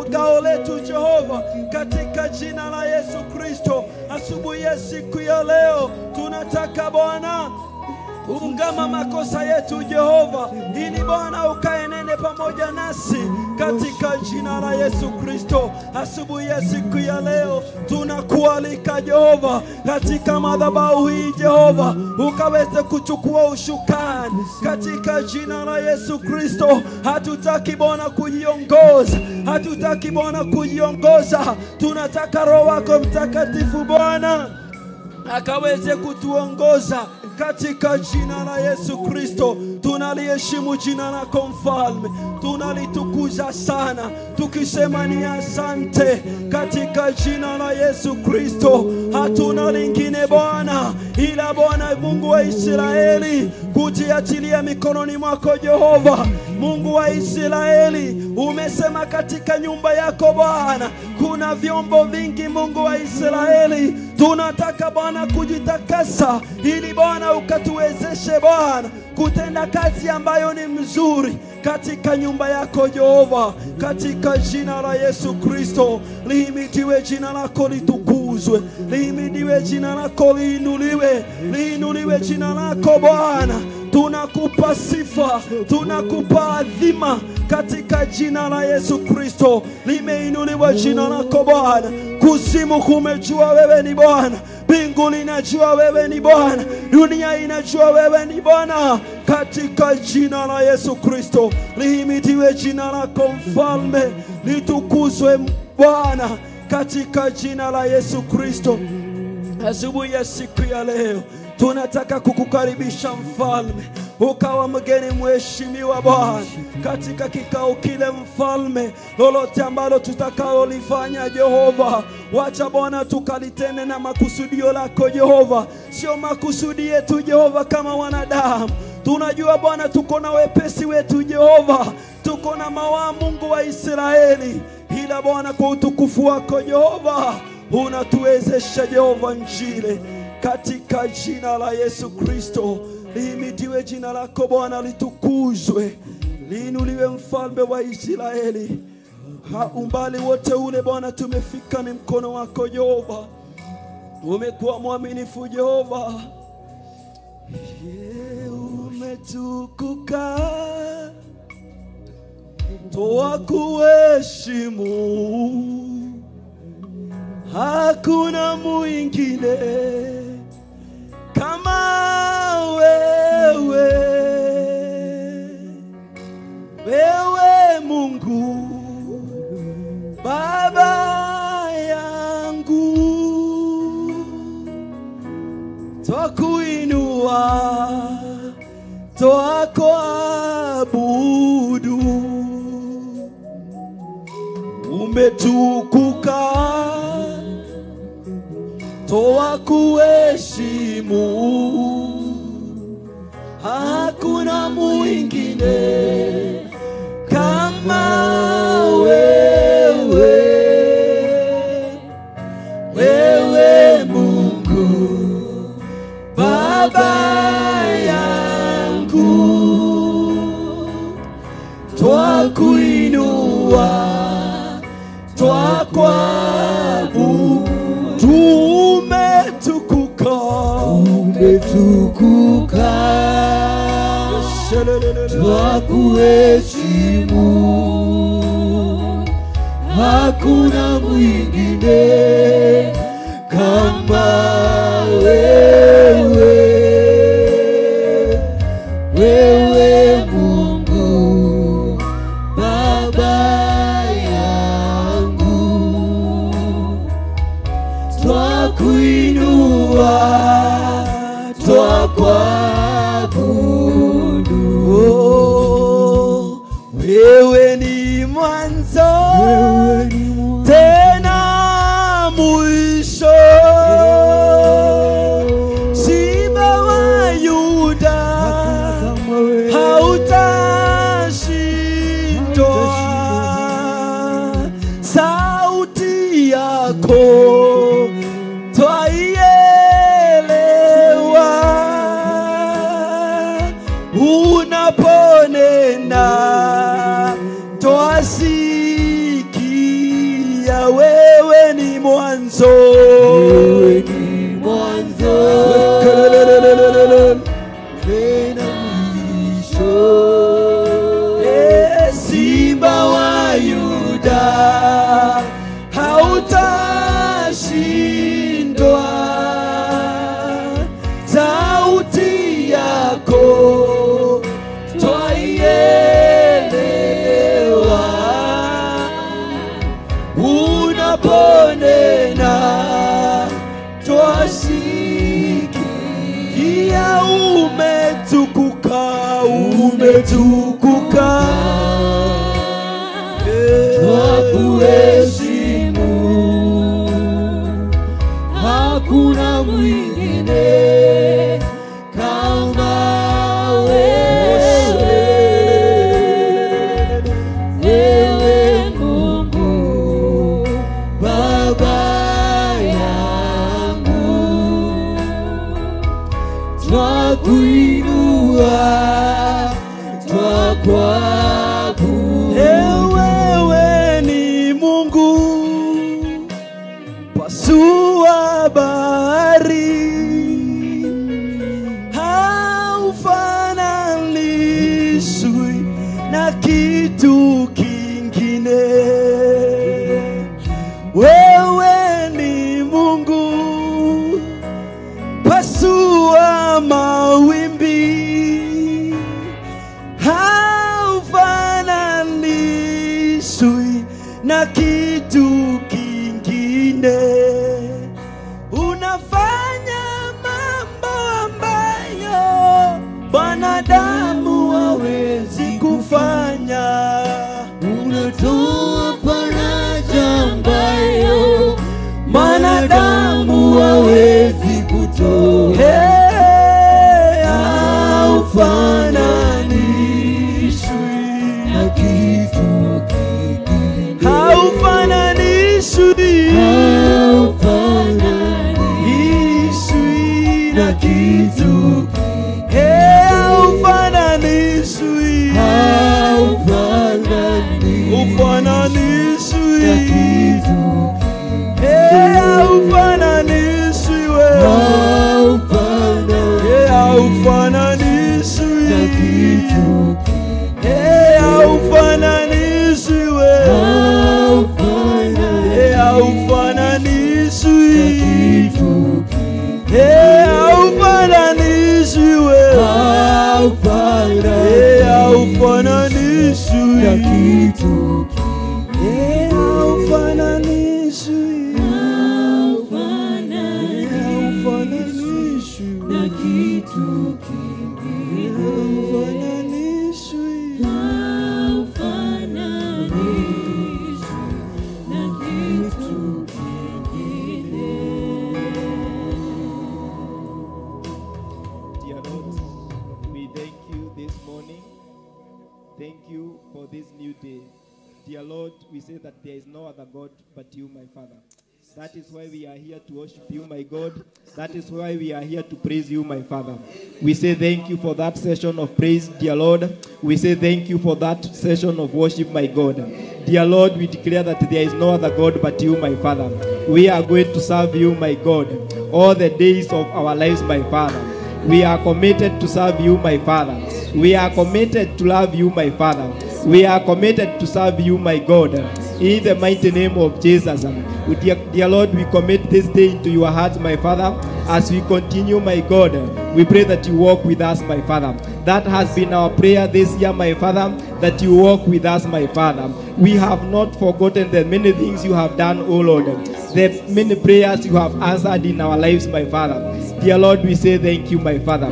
ngao letu Jehova katika jina la Yesu Kristo. Asubuhi ya siku ya leo tunataka Bwana ungama makosa yetu Jehova, ili Bwana ukaenene pamoja nasi katika jina la Yesu Kristo. Asubuhi ya siku ya leo tunakualika Jehova katika madhabahu hii Jehova, ukaweze kuchukua ushukani katika jina la Yesu Kristo. Hatutaki Bwana kujiongoza, hatutaki Bwana kujiongoza, tunataka Roho wako Mtakatifu Bwana akaweze kutuongoza katika jina la Yesu Kristo. Tunaliheshimu jina lako mfalme, tunalitukuza sana tukisema ni asante katika jina la Yesu Kristo. Hatuna lingine Bwana ila Bwana Mungu wa Israeli kujiachilia mikononi mwako Jehova. Mungu wa Israeli, umesema katika nyumba yako Bwana kuna vyombo vingi Mungu wa Israeli. Tunataka Bwana kujitakasa ili Bwana ukatuwezeshe Bwana kutenda kazi ambayo ni mzuri katika nyumba yako Jehova, katika jina la Yesu Kristo. Lihimidiwe jina lako, litukuzwe, lihimidiwe jina lako, liinuliwe jina lako Bwana. Tunakupa sifa, tunakupa adhima katika jina la Yesu Kristo. Limeinuliwa jina lako Bwana. Kuzimu kumejua wewe ni Bwana, mbingu linajua wewe ni Bwana, dunia inajua wewe ni Bwana, katika jina la Yesu Kristo. Lihimidiwe jina lako mfalme, litukuzwe Bwana katika jina la Yesu Kristo. Asubuhi ya siku ya leo tunataka kukukaribisha mfalme, ukawa mgeni mheshimiwa Bwana katika kikao kile mfalme. Lolote ambalo tutakaolifanya Jehova, wacha Bwana tukalitende na makusudio lako Jehova, sio makusudi yetu Jehova kama wanadamu. Tunajua Bwana tuko na wepesi wetu Jehova, tuko na mawaa Mungu wa Israeli, ila Bwana kwa utukufu wako Jehova unatuwezesha Jehova njile katika jina la Yesu Kristo. Lihimidiwe jina lako Bwana, litukuzwe, liinuliwe mfalme wa Israeli. Umbali wote ule Bwana tumefika ni mkono wako Jehova, umekuwa mwaminifu Jehova. Umetukuka, toa kuheshimu, hakuna mwingine kama wewe, wewe Mungu Baba yangu, twakuinua, twakuabudu. Umetukuka, toa kuheshimu, hakuna mwingine kama wewe, wewe Mungu Baba yangu, twakuinua, twakuabudu. Umetukuka, twakuheshimu, hakuna mwingine kama wewe, twakuabudu. Oh, wewe ni mwanzo tena mwisho, Simba wa Yuda hautashindwa. Sauti yako twaielewa, unaponena twasikia. Wewe ni mwanzo, wewe ni mwanzo tena mwisho, Simba wa Yuda hautashindwa. Sauti yako twaielewa, unaponena twasikia. Umetukuka, umetukuka, twakuheshimu, hakuna mwingine kama wewe. Ewe Mungu Baba yangu, twakuinua, twakuabudu. Wewe ni Mungu pasua bahari, haufananishwi na kitu kingine. Wewe ni Mungu pasua mawimbi, haufananishwi na kitu kingine. Unafanya mambo ambayo wanadamu hawezi kufanya. Unatoa faraja ambayo wanadamu hawezi kutoa. Haufananishwi na kitu kingine, haufananishwi na kitu, haufananishwi, haufananishwi na kitu, haufananishwi, haufananishwi na kitu, haufananishwi, haufananishwi na kitu, haufananishwi, haufananishwi na kitu, haufananishwi na kitu kingine, haufananishwi na kitu kingine. Dear Lord, we thank you this morning. Thank you for this new day. Dear Lord, we say that there is no other God but you, my Father. That is why we are here to worship you, my God. That is why we are here to praise you, my Father. We say thank you for that session of praise, dear Lord. We say thank you for that session of worship, my God. Dear Lord, we declare that there is no other God but you, my Father. We are going to serve you, my God, all the days of our lives, my Father. We are committed to serve you, my Father. We are committed to love you, my Father. We are committed to serve you, my God. In the mighty name of Jesus. Dear Lord, we commit this day into your hands, my Father. As we continue, my God, we pray that you walk with us, my Father. That has been our prayer this year, my Father, that you walk with us, my Father. We have not forgotten the many things you have done, O Lord. The many prayers you have answered in our lives, my Father. Dear Lord, we say thank you, my Father.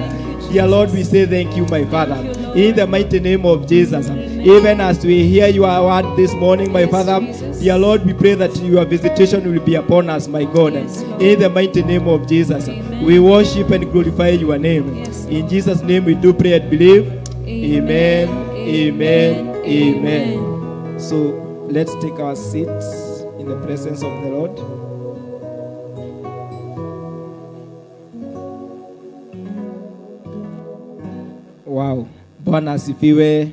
Dear Lord, we say thank you, my Father. In the mighty name of Jesus. Even as we hear your word this morning, my Father, dear Lord, we pray that your visitation will be upon us, my God. In the mighty name of Jesus. We worship and glorify your name. In Jesus' name we do pray and believe. Amen. Amen. Amen. So let's take our seats in the presence of the Lord. Wow. Bwana asifiwe.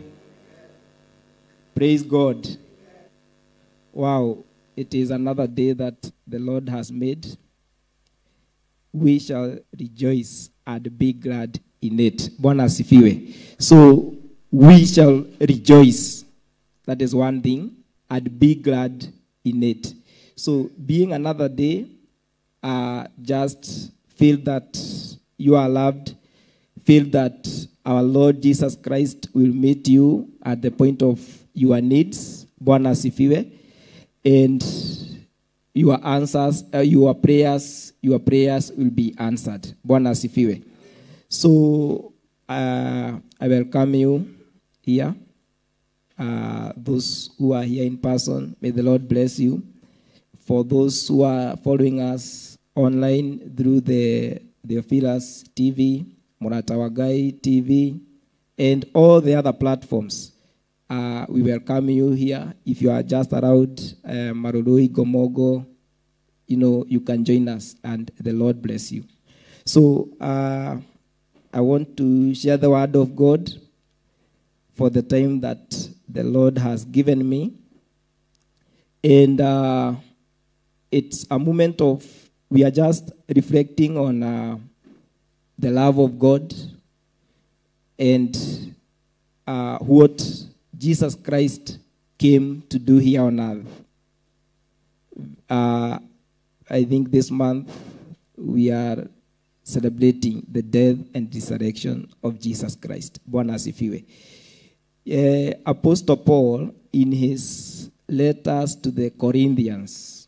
Praise God. Wow. It is another day that the Lord has made. We shall rejoice and be glad in it. Bwana asifiwe. So we shall rejoice. That is one thing. And be glad in it. So being another day, just feel that you are loved. Feel that our Lord Jesus Christ will meet you at the point of your needs. Bwana asifiwe. And your answers, your prayers will be answered. Bwana asifiwe. So I welcome you here. Those who are here in person, may the Lord bless you. For those who are following us online through the Theophilus TV, Muratawagai TV, and all the other platforms, we welcome you here. If you are just around Marurui, Gomogo, you can join us, and the Lord bless you. So I want to share the word of God for the time that the Lord has given me. And it's a moment of, we are just reflecting on the love of God and what Jesus Christ came to do here on earth. I think this month we are celebrating the death and resurrection of Jesus Christ. Bwana asifiwe. Apostle Paul, in his letters to the Corinthians,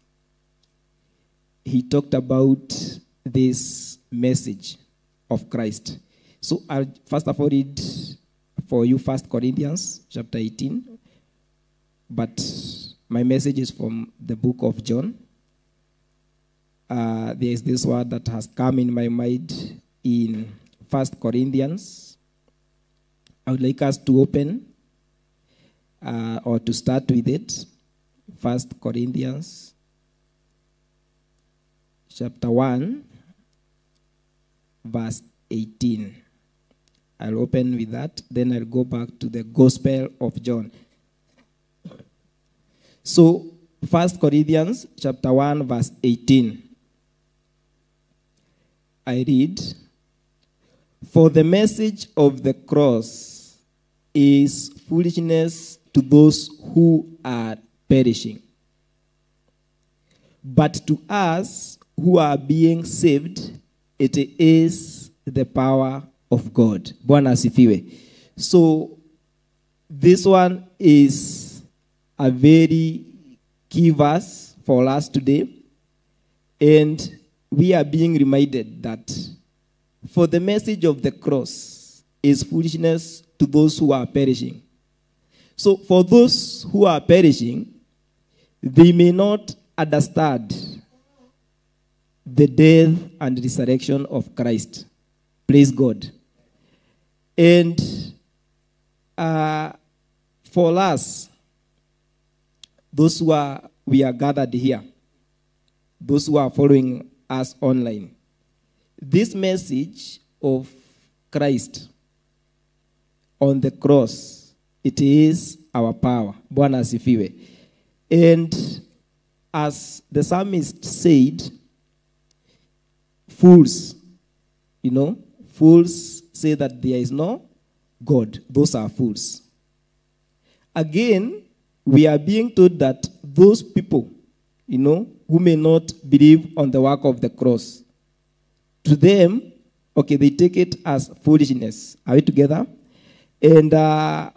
he talked about this message of Christ. So I'll first of all read for you 1 Corinthians chapter 18. But my message is from the book of John. There is this word that has come in my mind in 1 Corinthians. I would like us to open or to start with it. 1 Corinthians chapter 1, verse 18. I'll open with that. Then I'll go back to the Gospel of John. So, 1 Corinthians chapter 1, verse 18. I read, "For the message of the cross is foolishness to those who are perishing. But to us who are being saved, it is the power of God." Bwana asifiwe. So this one is a very key verse for us today. And we are being reminded that for the message of the cross is foolishness to those who are perishing. So for those who are perishing, they may not understand the death and resurrection of Christ. Praise God. And for us, those who we are gathered here, those who are following us online, this message of Christ on the cross, it is our power. Bwana asifiwe. And as the psalmist said, fools, fools say that there is no God. Those are fools. Again, we are being told that those people, who may not believe on the work of the cross, to them, okay, they take it as foolishness. Are we together? And I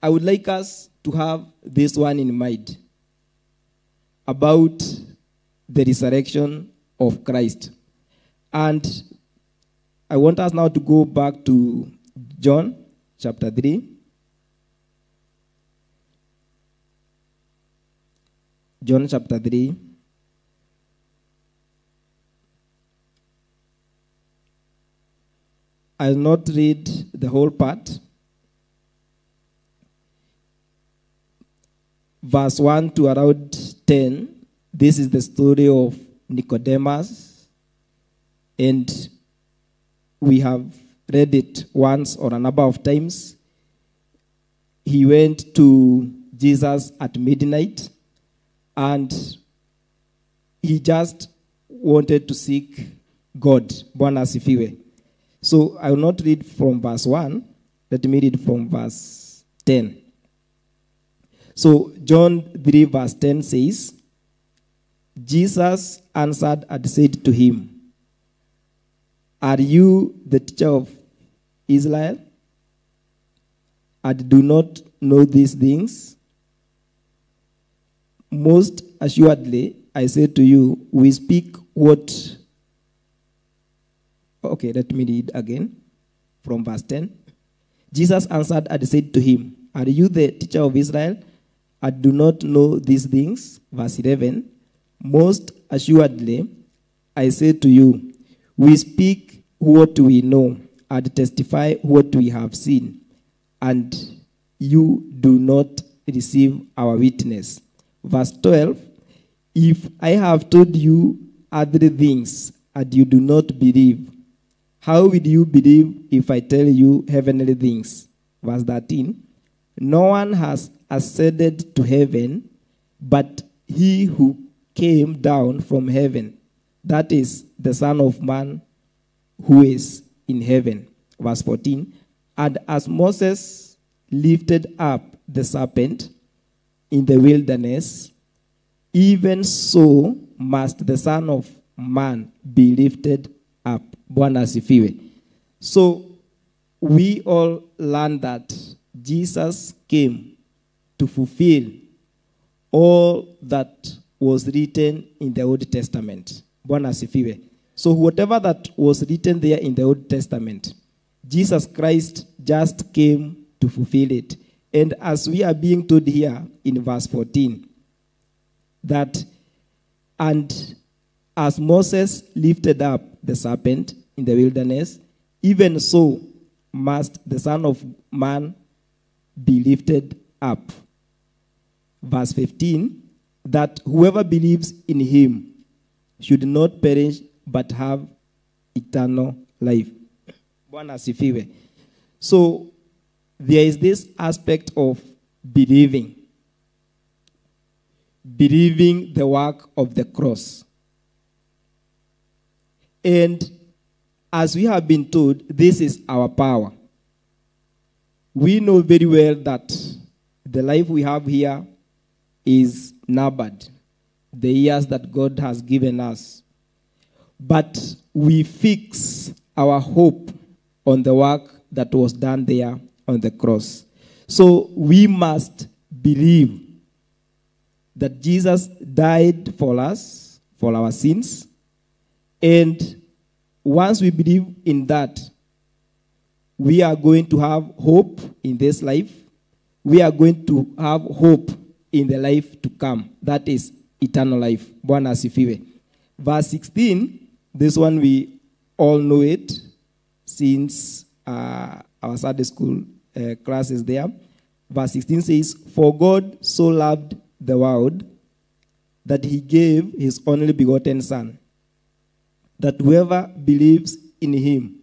would like us to have this one in mind about the resurrection of Christ. And I want us now to go back to John chapter 3. John chapter 3. I'll not read the whole part. Verse 1 to around 10, this is the story of Nicodemus, and we have read it once or a number of times. He went to Jesus at midnight, and he just wanted to seek God. Bwana asifiwe. So I will not read from verse 1. Let me read from verse 10. So John 3 verse 10 says, Jesus answered and said to him, are you the teacher of Israel, and do not know these things? Most assuredly, I say to you, we speak what... Okay, let me read again from verse 10. Jesus answered and said to him, are you the teacher of Israel, and do not know these things? Verse 11. Most assuredly, I say to you, we speak what we know and testify what we have seen, and you do not receive our witness. Verse 12. If I have told you other things and you do not believe, how will you believe if I tell you heavenly things? Verse 13. No one has ascended to heaven but he who came down from heaven, that is the Son of Man who is in heaven. Verse 14. And as Moses lifted up the serpent in the wilderness, even so must the Son of Man be lifted up. Bwana asifiwe. So we all learn that Jesus came to fulfill all that was written in the Old Testament. Bwana asifiwe. So whatever that was written there in the Old Testament, Jesus Christ just came to fulfill it. And as we are being told here in verse 14, that, and as Moses lifted up the serpent in the wilderness, even so must the Son of Man be lifted up. Verse 15, that whoever believes in him should not perish but have eternal life. Bwana asifiwe. So there is this aspect of believing. Believing the work of the cross. And as we have been told, this is our power. We know very well that the life we have here is numbered, the years that God has given us. But we fix our hope on the work that was done there on the cross. So we must believe that Jesus died for us, for our sins. And once we believe in that, we are going to have hope in this life. We are going to have hope in the life to come. That is eternal life. Bwana asifiwe. Verse 16, this one we all know it since our Sunday school class is there. Verse 16 says, for God so loved the world that he gave his only begotten Son, that whoever believes in him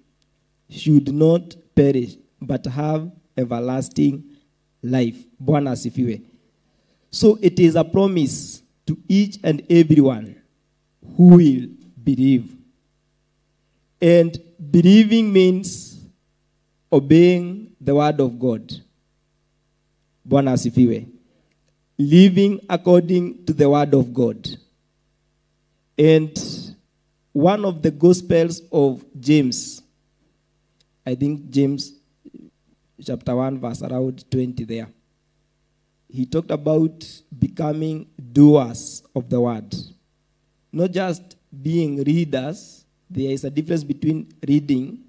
should not perish, but have everlasting life. Bwana asifiwe. So it is a promise to each and everyone who will believe. And believing means obeying the word of God. Bwana asifiwe. Living according to the word of God. And one of the Gospels of James, I think James chapter 1 verse around 20 there, he talked about becoming doers of the word. Not just being readers. There is a difference between reading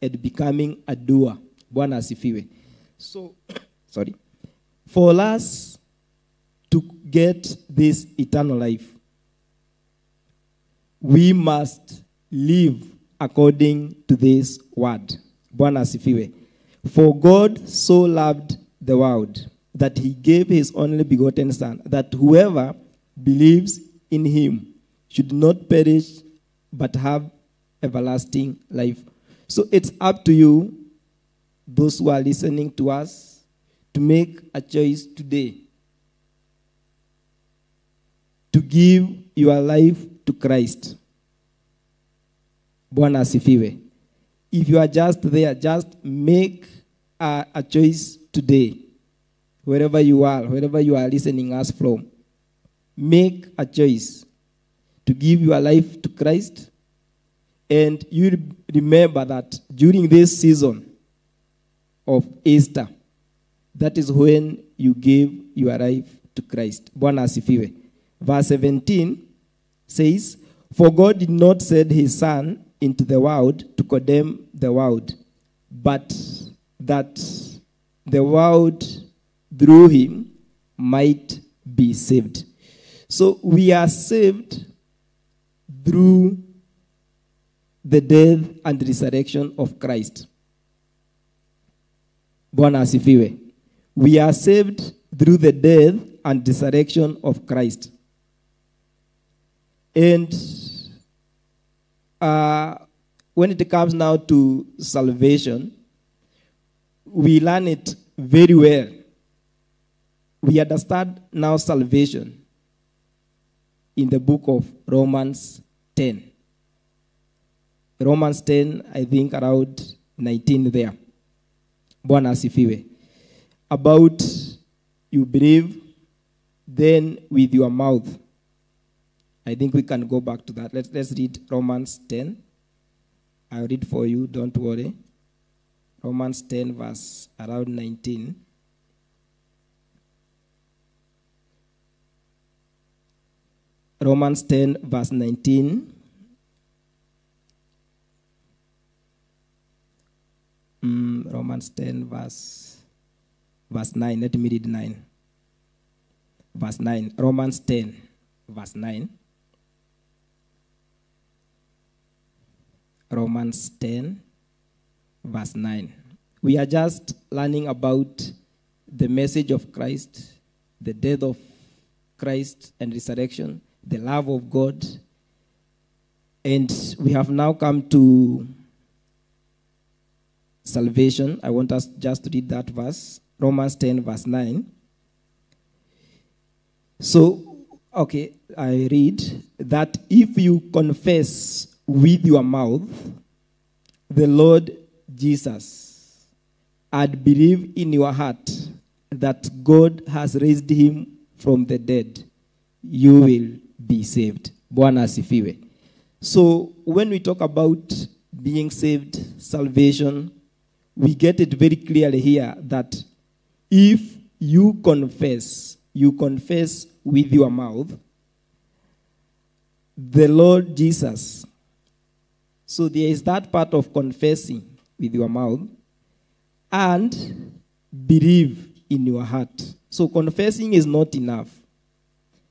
and becoming a doer. Bwana asifiwe. So, sorry. For us to get this eternal life, we must live according to this word. Bwana asifiwe. For God so loved the world that he gave his only begotten Son, that whoever believes in him should not perish but have everlasting life. So it's up to you, those who are listening to us, to make a choice today to give your life to Christ. Bwana asifiwe. If you are just there, just make a choice today. Wherever you are listening us from, make a choice to give your life to Christ. And you remember that during this season of Easter, that is when you gave your life to Christ. Bwana asifiwe. Verse 17 says, for God did not send his Son into the world to condemn the world, but that the world through him might be saved. So we are saved through the death and resurrection of Christ. Bwana asifiwe. We are saved through the death and resurrection of Christ. And when it comes now to salvation, we learn it very well. We understand now salvation in the book of Romans 10. Romans 10, I think around 19 there. Bwana asifiwe. About you believe, then with your mouth. I think we can go back to that. Let's read Romans 10. I'll read for you, don't worry. Romans 10, verse around 19. Romans 10, verse 19. Romans 10, verse 9. Let me read 9. Verse 9. Romans 10, verse 9. Romans 10, verse 9. We are just learning about the message of Christ, the death of Christ and resurrection, the love of God. And we have now come to salvation. I want us just to read that verse, Romans 10, verse 9. So, okay, I read that if you confess with your mouth the Lord Jesus and believe in your heart that God has raised him from the dead, you will be saved. Bwana asifiwe. So when we talk about being saved, salvation, we get it very clearly here that if you confess with your mouth the Lord Jesus. So there is that part of confessing with your mouth and believe in your heart. So confessing is not enough.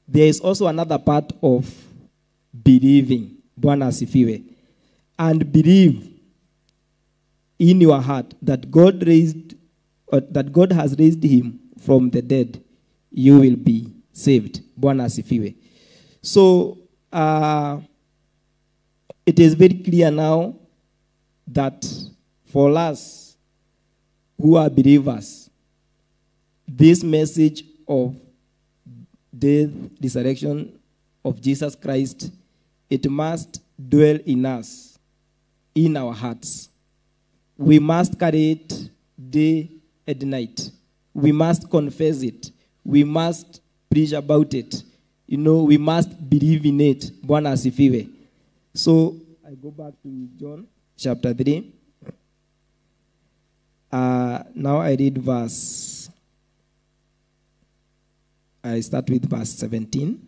There is also another part of believing. Bwana asifiwe. And believe in your heart that God has raised him from the dead, you will be saved. Bwana asifiwe. So it is very clear now that for us who are believers, this message of death, resurrection of Jesus Christ, it must dwell in us, in our hearts. We must carry it day and night. We must confess it. We must preach about it. You know, we must believe in it. Bwana asifiwe. So, I go back to John chapter 3. Now I read I start with verse 17.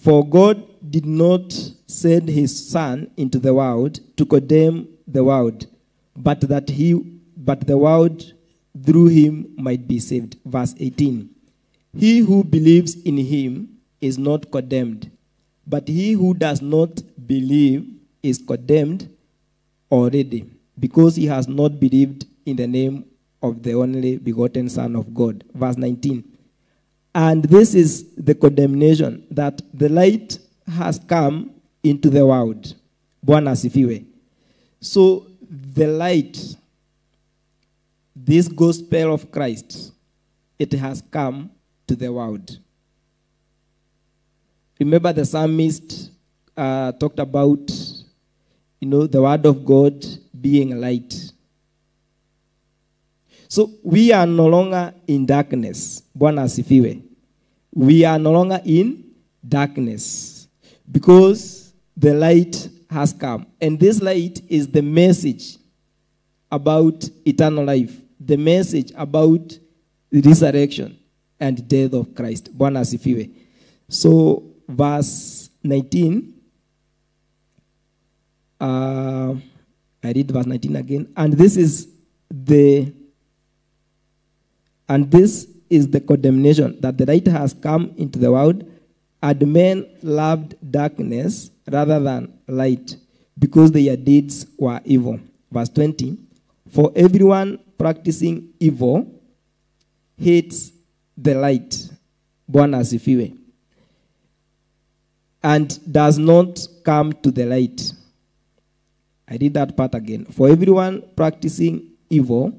For God did not send his Son into the world to condemn the world, but the world through him might be saved. Verse 18. He who believes in him is not condemned, but he who does not believe is condemned already, because he has not believed in the name of the only begotten Son of God. Verse 19. And this is the condemnation, that the light has come into the world. Bwana asifiwe. So the light, this gospel of Christ, it has come to the world. Remember the psalmist talked about, the word of God being light. So we are no longer in darkness. Bwana asifiwe. We are no longer in darkness because the light has come. And this light is the message about eternal life, the message about the resurrection and death of Christ. Bwana asifiwe. So verse 19, I read verse 19 again. And this is the condemnation, that the light has come into the world, and men loved darkness rather than light, because their deeds were evil. Verse 20, for everyone practicing evil hates the light, Bwana asifiwe, and does not come to the light. I read that part again. For everyone practicing evil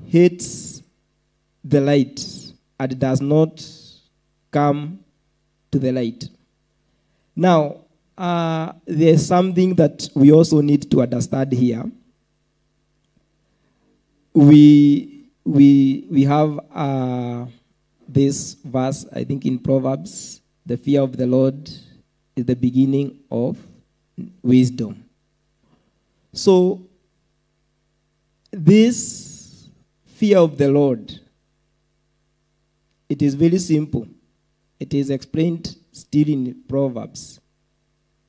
hates the light and does not come to the light. Now, there's something that we also need to understand here. We have this verse, I think in Proverbs, the fear of the Lord is the beginning of wisdom. So, this fear of the Lord, it is very simple. It is explained still in Proverbs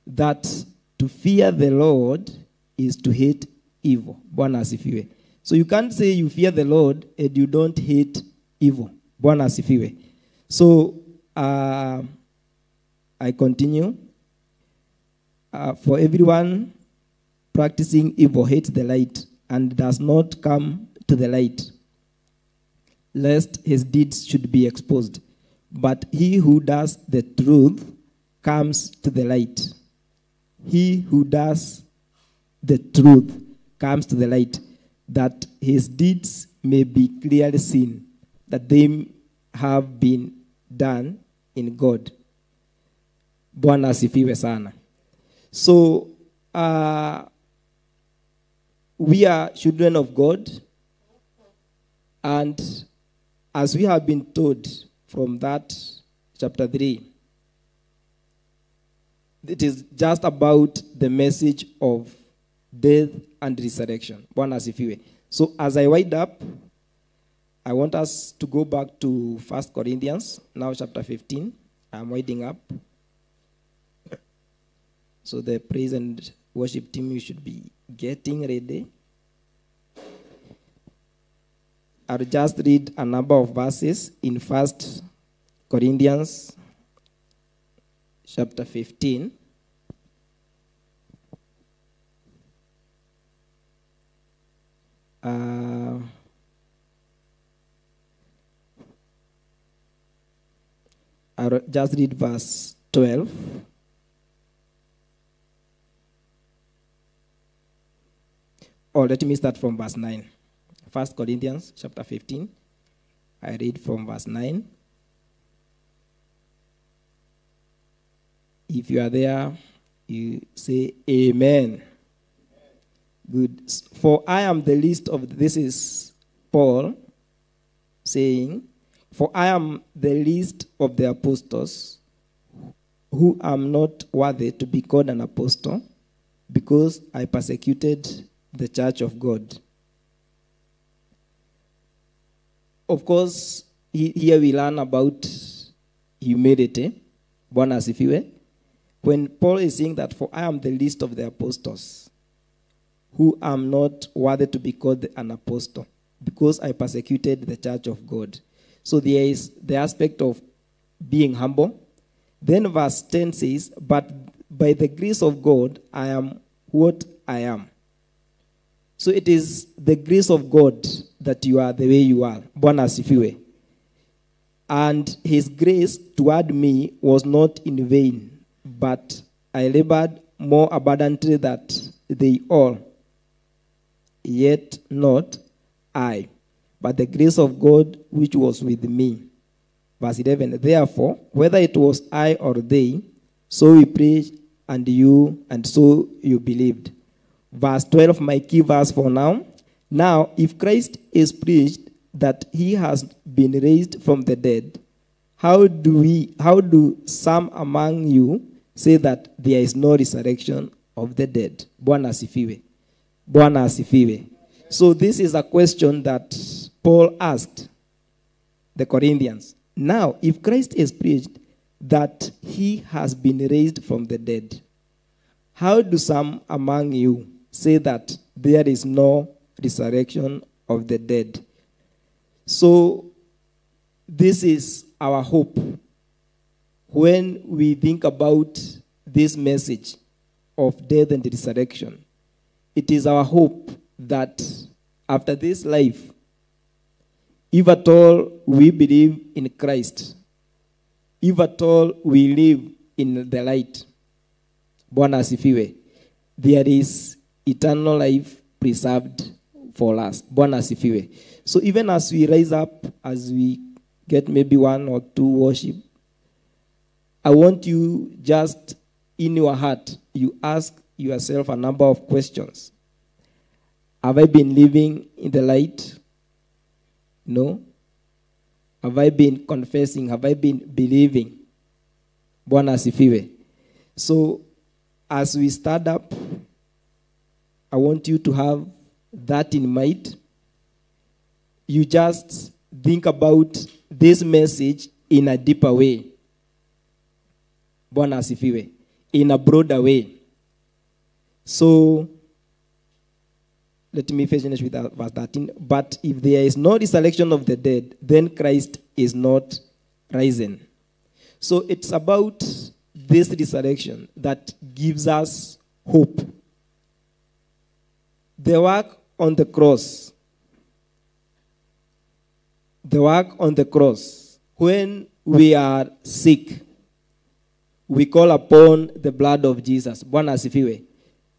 that to fear the Lord is to hate evil. Bwana asifiwe. So you can't say you fear the Lord and you don't hate evil. Bwana asifiwe. So I continue. For everyone practicing evil hates the light and does not come to the light, lest his deeds should be exposed. But he who does the truth comes to the light. He who does the truth comes to the light, that his deeds may be clearly seen, that they have been done in God. Bwana asifiwe sana. So, we are children of God, and as we have been told from that chapter 3, it is just about the message of death and resurrection. Bwana asifiwe. So as I wind up, I want us to go back to 1 Corinthians, now chapter 15. I'm winding up. So the praise and worship team, you should be getting ready. I'll just read a number of verses in 1 Corinthians chapter 15. I'll just read verse 12. Or let me start from verse 9. 1 Corinthians chapter 15. I read from verse 9. If you are there, you say amen. Good. For I am the least of, this is Paul saying, for I am the least of the apostles, who am not worthy to be called an apostle, because I persecuted the church of God. Of course, here we learn about humility. Bwana asifiwe. When Paul is saying that, for I am the least of the apostles, who am not worthy to be called an apostle, because I persecuted the church of God. So there is the aspect of being humble. Then verse 10 says, but by the grace of God, I am what I am. So it is the grace of God that you are the way you are. Bwana asifiwe. And his grace toward me was not in vain, but I labored more abundantly than they all. Yet not I, but the grace of God which was with me. Verse 11, therefore, whether it was I or they, so we preached, and so you believed. Verse 12, my key verse for now. Now, if Christ is preached that he has been raised from the dead, how do some among you say that there is no resurrection of the dead? Bwana asifiwe. Bwana asifiwe. So this is a question that Paul asked the Corinthians. Now, if Christ is preached that he has been raised from the dead, how do some among you say that there is no resurrection of the dead? So this is our hope when we think about this message of death and resurrection. It is our hope that after this life, if at all we believe in Christ, if at all we live in the light, Bwana asifiwe, there is eternal life preserved for us. Bwana asifiwe. So even as we rise up, as we get maybe one or two worship, I want you just in your heart, you ask yourself a number of questions. Have I been living in the light? No. Have I been confessing? Have I been believing? Bwana asifiwe. So as we start up, I want you to have that in mind. You just think about this message in a deeper way. Bwana asifiwe. In a broader way. So let me finish with verse 13. But if there is no resurrection of the dead, then Christ is not risen. So it's about this resurrection that gives us hope. The work on the cross. The work on the cross. When we are sick, we call upon the blood of Jesus, Bwana asifiwe,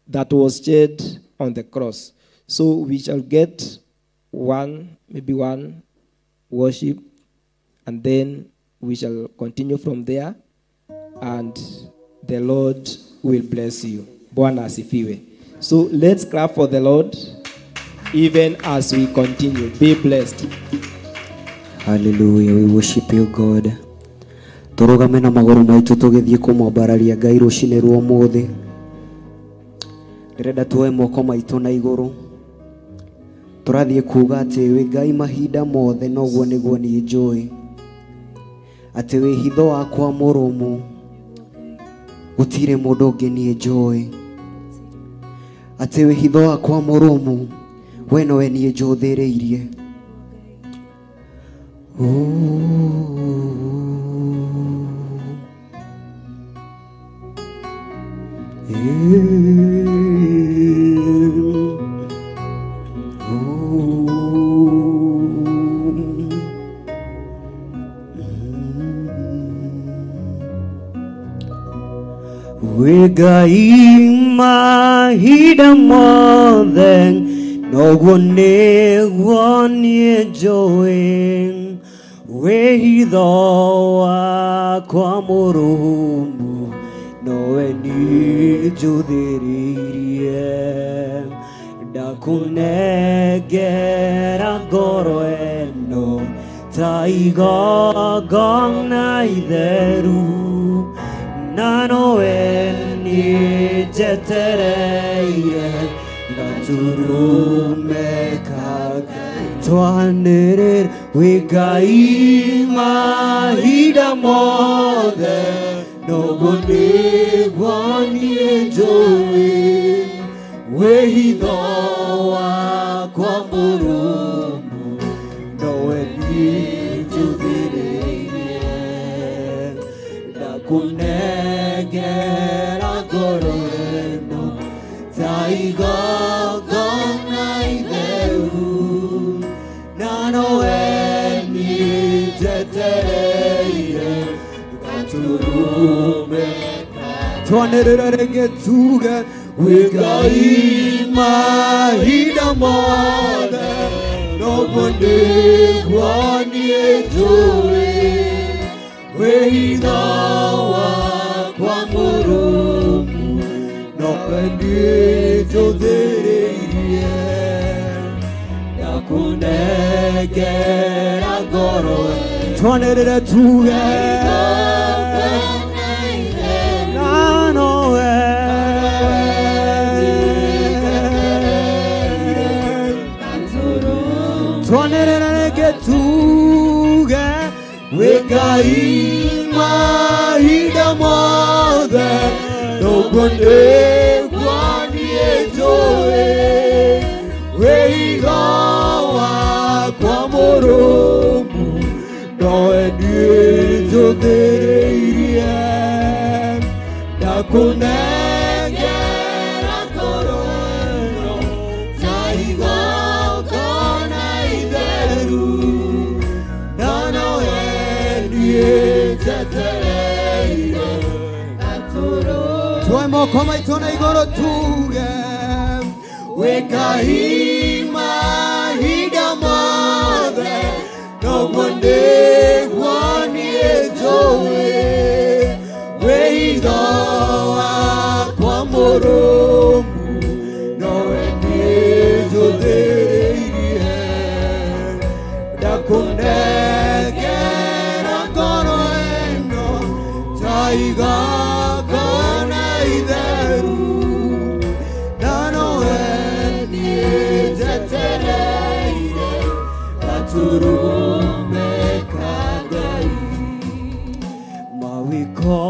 that was shed on the cross. So we shall get maybe one worship, and then we shall continue from there, and the Lord will bless you. Bwana asifiwe. So let's clap for the Lord, even as we continue. Be blessed. Hallelujah. We worship you, God. Turugame na maguru maitu tugithie kumwambararia Ngai rucini rwa muthi. Ndirenda tuoe moko maitu na iguru. Turathie kuga ati wi Ngai mahinda mothe noguo niguo ni njui. Ati wi hitho wakwa murumu. Gutire mundu ungi ni njui. Ati wi hitho wakwa murumu. We nowe ni njuthiriirie. Ngai mahinda mothe noguo niguo niĩ njũĩ wĩ hitho wakwa mũrũmu nowe niĩ njũthĩrĩirie ndakunengera ngoro ĩno ta igongona itheru na nowe niĩ njetereire gaturume twanĩrĩra wĩ Ngai mahinda mothe njũĩ wĩhithoa kwa Mũrungu nowe nĩnjũthĩrĩirie ndakũnengera ngoro ĩno ta igongona itheru na nowe nĩnjetereire gaturume twanĩrĩre rĩngĩ tuge wĩ Ngai mahinda mothe noguo nĩguo niĩ njũĩ wĩhithoa kwa Mũrungu nowe nĩnjũthĩrĩirie ndakũnengera ngoro twanĩrĩre tuge tuge wĩ Ngai mahinda mothe noguo nĩguo niĩ njũĩ wĩhithoa kwa Mũrungu nowe nĩnjũthĩrĩirie ndakũnengera ngoro ĩno ta igongona itheru na nowe nĩnjetereire tuoe moko maitũ na igũrũ tuge wĩ Ngai mahinda mothe noguo nĩguo niĩ njũĩ wĩhithoa kwa Mũrungu nowe nĩnjũthĩrĩirie ndakũnengera ngoro ĩno ta igongona itheru na nowe nĩnjetereire gaturume ka Ngai mawĩko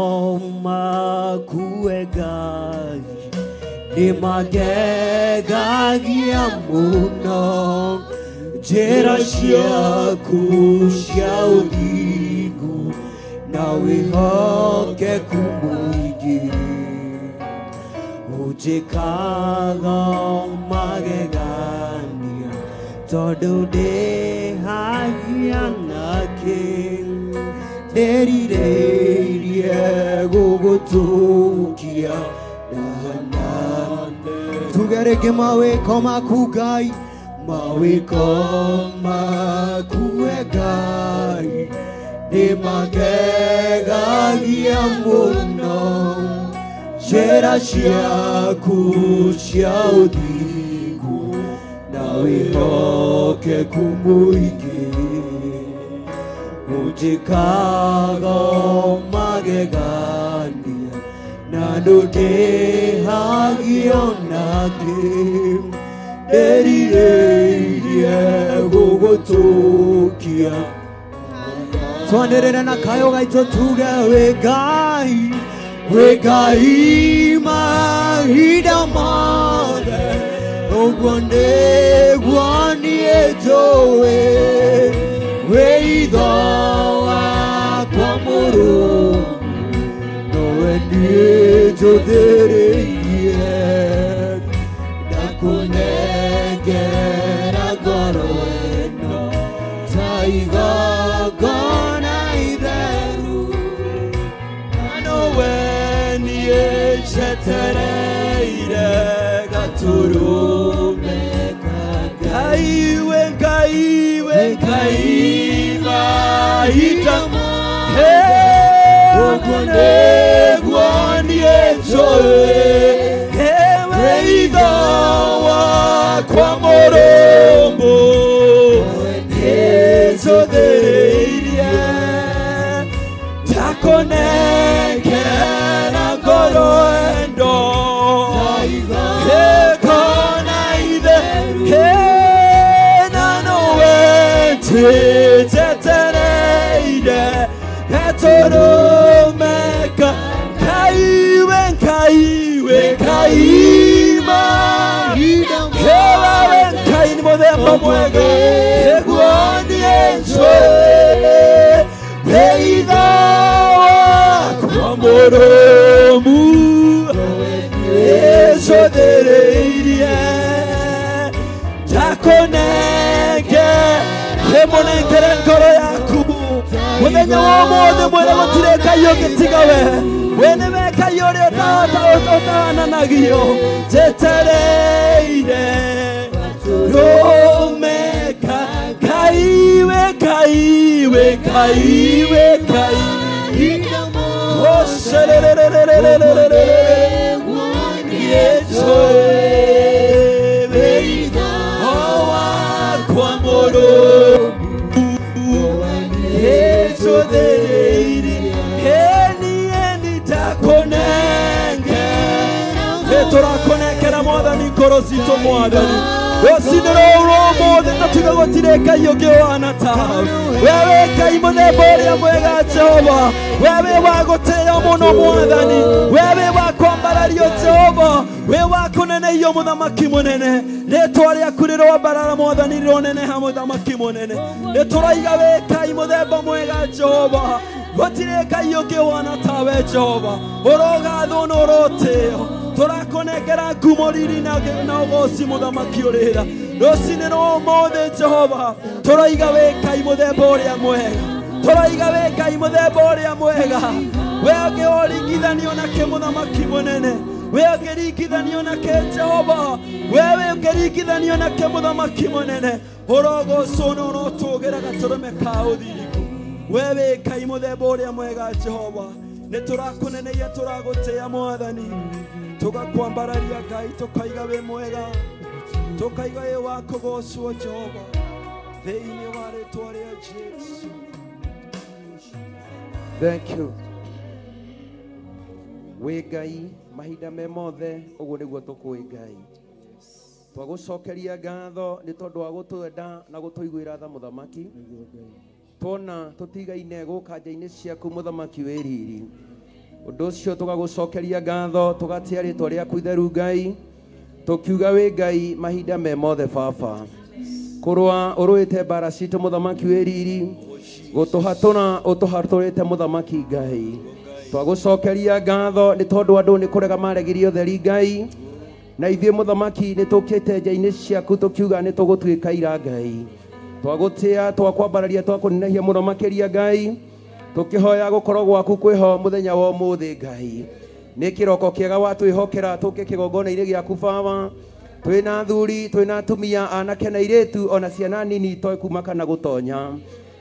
maku we Ngai nĩmangegagia mũno njĩra ciaku cia ũthingu na wĩhokeku mũingĩ ũnjĩkaga magegania tondũ ndĩhagia nake ndĩrirĩirie gũgũtũkia tuge rĩngĩ mawĩko maku Ngai mawĩko maku we Ngai nĩmangegagia mũno njĩra ciaku cia ũthingu na wĩhokeku mũingĩ ũnjĩkaga magegania na ndũndĩhagia onakĩ ndĩrirĩirie gũgũtũkia twanĩrĩre na kayo gaitũ tuge wĩ Ngai mahinda mothe ũguo nĩguo niĩ njũĩ wĩhithoa kwa Mũrungu nowe nĩnjũthĩrĩirie ndakũnengera ngoro ĩno ta igongona itheru na nowe nĩnjetereire gaturume ka Ngai we Ngai mahinda mothe ũguo nĩguo niĩ njũĩ wĩhithoa kwa Mũrungu nĩnjũthĩrĩirie ndakũnengera ngoro ĩno igongona itheru na nowe nĩnjetereire gaturume ka Ngai we mũthemba mwega eguoni enjoe weitha wakwa mũrũmu ecothereirie ndakonenge emonengere ngoro yaku muthenya wa ũmũthĩ mwĩre gũtirĩ Ngai ũngĩ tiga we nĩwe Ngai ũrĩa ũtahananagio njetereire Romeka kaiwe tũrakonekera Mwathani ngoro citũ Mwathani rũcinĩ rũrũ ũmũthĩ tũtiga gũtirĩ Ngai ũngĩ ũhana tawe wewe Ngai mũthemba ũrĩa mwega Jehova wewe wa gũtĩĩa mũno Mwathani wewe wa kwambarario Jehova wewe wa kũneneio mũthamaki mũnene rĩĩtwa rĩaku rĩrombarara Mwathani rĩroneneha mũthamaki mũnene nĩtũraiga we Ngai mũthemba mwega Jehova gũtirĩ Ngai ũngĩ ũhana tawe Jehova ũrogathwo na ũrotĩĩo tũrakonengera ngumo riri na ũgooci mũthamaki ũrĩra rũcinĩ rwa ũmũthĩ Jehova tũraiga wĩ Ngai mũthemba ũrĩa mwega tũraiga wĩ Ngai mũthemba ũrĩa mwega we ũngĩ ũringithanio nake mũthamaki mũnene we ũngĩringithanio nake Jehova wewe ũngĩringithanio nake mũthamaki mũnene ũrogocwo na ũrotũgĩra gatũrũme ka ũthingu we wĩ Ngai mũthemba ũrĩa mwega Jehova nĩtũrakũneneia tũragũtĩĩa Mwathani tugakwambararia Ngai tukaiga we mwega tukaiga we wa kũgocwo Jehova thĩinĩ wa rĩĩtwa rĩa Jesu. Thank you. We Ngai mahinda me mothe ũguo nĩguo tũkũĩ Ngai twagũcokeria ngatho nĩ tondũ wa gũtwenda na gũtũiguĩra tha mũthamaki tona tũtigaine gũka nja-inĩ ciaku mũthamaki wĩ riri ũndũ ũcio tũgagũcokeria ngatho tũgatia rĩĩtwa rĩaku itheru Ngai tũkiuga wĩ Ngai mahinda me mothe Baba kũrũa ũrũĩte mbara citũ mũthamaki wĩ riri gũtũhatũra ũtũhatũrĩte mũthamaki Ngai twagũcokeria ngatho nĩ tondũ andũ nĩ kũrega maregirie ũtheri Ngai na ithuĩ mũthamaki nĩ tũkĩte nja-inĩ ciaku tũkiuga nĩ tũgũtuĩka ira Ngai twagũtĩa twakwambararia twakũnenehia mũno makĩria Ngai tũkĩhoya gũkorwo gwaku kwĩho mũthenya wa ũmũthĩ Ngai nĩ kĩroko kĩega watwĩhokera tũke kĩgongona-inĩ gĩaku Baba twĩna athuri twĩna atumia anake na airĩtu ona ciana nini itoĩ kuma kana gũtonya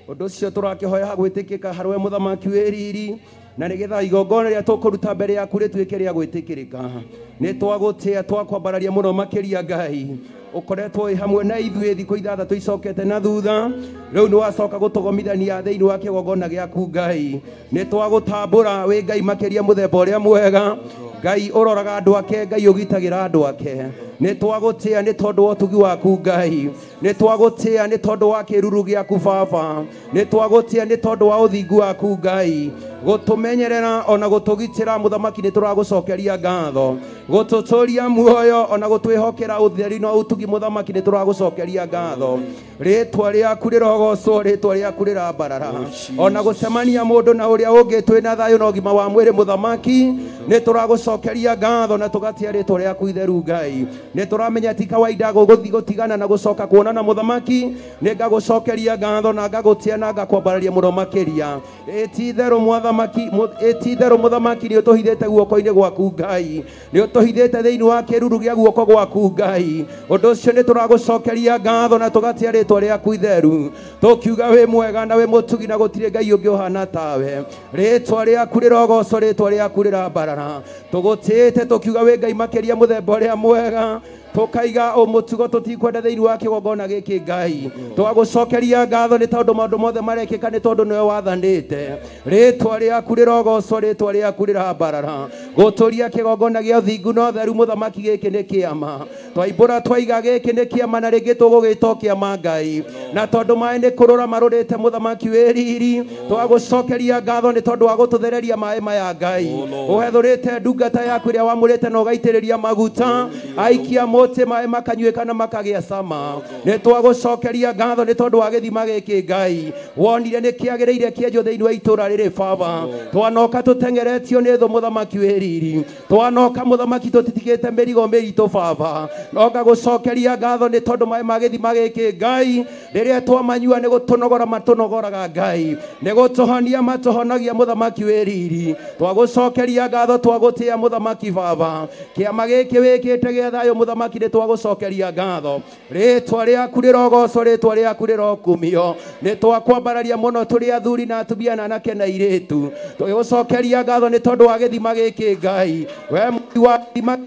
ũndũ ũcio tũrakĩhoya gwĩtĩkĩka harĩ we mũthamaki wĩ riri na nĩgetha igongona rĩrĩa tũkũruta mbere yaku rĩtuĩke rĩa gwĩtĩkĩrĩka nĩ twagũtĩa twakwambararia mũno makĩria Ngai ukoretwo hamwe na ithuĩ thikũ ithathatũ icokete na thutha rĩu nĩ wacoka gũtũgomithania thĩinĩ wa kĩgongona gĩaku Ngai nĩ twagũtambũra wĩ Ngai makĩria mũthemba ũrĩa mwega Ngai ũroraga andũ ake Ngai ũgitagĩra andũ ake nĩ twagũtĩa nĩ tondũ wa ũtugi waku Ngai nĩ twagũtĩa nĩ tondũ wa kĩruru gĩaku Baba nĩ twagũtĩa nĩ tondũ wa ũthingu waku Ngai gũtũmenyerera ona gũtũgitĩra mũthamaki nĩ tũragũcokeria ngatho gũtũtũria muoyo ona gũtwĩhokera ũtheri na ũtugi mũthamaki nĩ tũragũcokeria ngatho rĩĩtwa rĩaku rĩrogocwo rĩĩtwa rĩaku rĩrambarara ona gũcemania mũndũ na ũrĩa ũngĩ twĩna thayũ na ũgima wa mwĩrĩ mũthamaki nĩ tũragũcokeria ngatho na tũgatia rĩĩtwa rĩaku itheru Ngai nĩ tũramenya ti kawaida gũgũthiĩ gũtigana na gũcoka kuonana mũthamaki nĩ ngagũcokeria ngatho na ngagũtia na ngakwambararia mũno makĩria ĩti-itherũ mũthamaki nĩ ũtũhithĩte guoko-inĩ gwaku Ngai nĩ ũtũhithĩte thĩinĩ wa kĩruru gĩa guoko gwaku Ngai ũndũ ũcio nĩ tũragũcokeria ngatho na tũgatia rĩĩtwa rĩaku itheru tũkiuga wĩ mwega na wĩ mũtugi na gũtirĩ Ngai ũngĩ ũhana tawe rĩĩtwa rĩaku rĩrogocwo rĩĩtwa rĩaku rĩrambarara tũgũtĩte tũkiuga wĩ Ngai makĩria mũthemba ũrĩa mwega tukaiga umutugo tutikwenda thĩinĩ wa kĩgongona gĩkĩ Ngai twagũcokeria ngatho nĩ tondũ maũndũ mothe marekĩka nĩ tondũ nĩwe wathanĩte rĩĩtwa rĩaku rĩrogocwo rĩĩtwa rĩaku rĩrambarara gũtũria kĩgongona gĩa ũthingu na ũtheru mũthamaki gĩkĩ nĩ kĩama twaibura twaiga giki ni kiama na ringi tugugitokia mangai na tondu mai ni kurura marurite muthamaki wiriri twagucokeria ngatho ni tondu wa gututhereria mai maya ngai uhethurite ndungata yaku ria wamurite na ugaitiriria maguta aikia mote mai makanyuika na makagia sama ni twagucokeria ngatho ni tondu wa githima giki ngai wonire ni kiagiriire kienjo thiini wa itura riri baba twanoka tutengeretio ni thu muthamaki wiriri twanoka muthamaki tutitigite mirigo miritu baba noga gucokeria ngatho ni tondu mai magithima giki ngai riria twamanyua ni gutunogora matunogoraga ngai ni gutuhonia matuhonagia muthamaki wiriri twagucokeria ngatho twagutia muthamaki baba kiama giki wikite gia thayo muthamaki ni twagucokeria ngatho ritwa riaku rirogoco ritwa riaku rirokumio ni twakwambararia muno turi athuri na atumia na anake na iritu twagucokeria ngatho ni tondu wa githima giki ngai we wa githima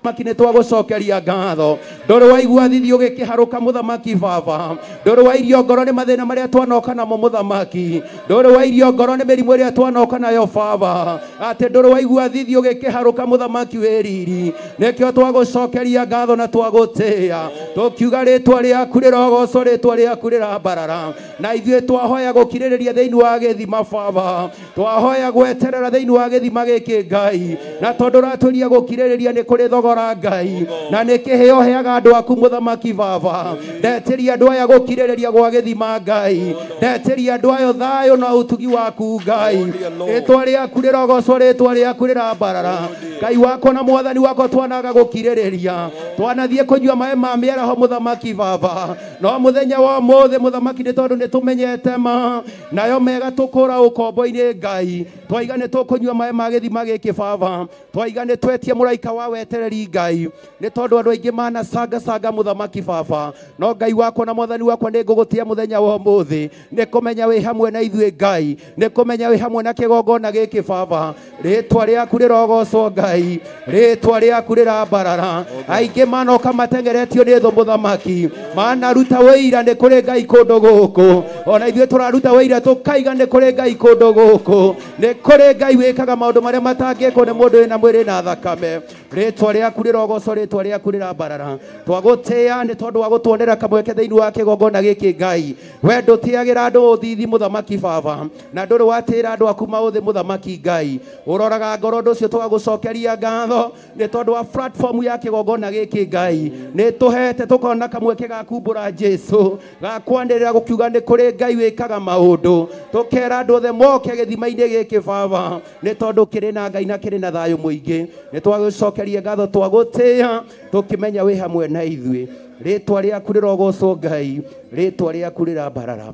makine twagucokeria ngatho nduri waigua thithi ugikiharuka muthamaki baba nduri wairio ngoro ni mathina maria twanoka namo muthamaki nduri wairio ngoro ni mirimu iria twanoka nayo baba ati nduri waigua thithi ugikiharuka muthamaki wiriri nikio twagucokeria ngatho na twagutia tukiuga ritwa riaku rirogoco ritwa riaku rirambarara na ithuĩ twahoya gukirĩrĩria thiini wa gĩthima baba twahoya gweterera thiini wa gĩthima gĩkĩ ngai na tondu ratũria gukirĩrĩria ni kuri thogora ngai na nĩ kĩheo heaga andũ aku muthamaki baba ndetiria andũ aya gukirĩrĩria gwa gĩthima ngai ndetiria andũ ayo thayũ na ũtugi waku ngai rĩtwa rĩaku rĩrogoco rĩtwa rĩaku rĩrambarara ngai wako na mwathani wako twanaga gukirĩrĩria twanathiĩ kũnyua maĩ ma mĩaraho muthamaki baba no mũthenya wa ũmũthĩ muthamaki nĩ tondũ nĩ tũmenyete ma nayo mega tũkũra ũkombo-inĩ ngai twaiga nĩ tũkũnyua maĩ ma gĩthima gĩkĩ baba twaiga nĩ twetie mũraika wa wetereri ngai nĩ tondũ andũ aingĩ manacanga muthamaki baba no ngai wako na mwathani wakwa nĩ ngũgũtia mũthenya wa ũmũthĩ nĩ kũmenya wĩ hamwe na ithuĩ ngai nĩ kũmenya wĩ hamwe na kĩgongona gĩkĩ baba rĩtwa rĩaku rĩrogocwo ngai rĩtwa rĩaku rĩrambarara aingĩ manoka matengeretio nĩ thũ muthamaki manaruta wĩira nĩ kũrĩ ngai kũndũ gũkũ ona ithuĩ tũraruta wĩira tũkaiga nĩ kũrĩ ngai kũndũ gũkũ nĩ kũrĩ ngai wĩkaga maũndũ marĩa matangĩkwo nĩ mũndũ wĩna mwĩrĩ na thakame rĩtwa rĩaku rĩrogoco rĩtwa rĩaku rĩrambarara twagũtĩa nĩ tondũ wa gũtuonera kamweke thĩinĩ wa kĩgongona gĩkĩ ngai we ndũtĩagĩra andũ ũthithi muthamaki baba na ndũrĩ watĩra andũ aku maũthĩ muthamaki ngai ũroraga ngoro ũndũ ũcio twagũcokeria ngatho nĩ tondũ wa platform ya kĩgongona gĩkĩ ngai nĩ tũhete tũkona kamweke ga kumbũra Jesu ga kwanĩrĩra gũkiuga nĩ kũrĩ ngai wĩkaga maũndũ tũkera andũ othe moke gĩthima-inĩ gĩkĩ baba nĩ tondũ kĩrĩ na ngai na kĩrĩ na thayũ mũingĩ nĩ twagũcokeria ngatho twagũtĩa tũkĩmenya wĩ hamwe na ithuĩ rĩtwa rĩaku rĩrogocwo ngai rĩtwa rĩaku rĩrambarara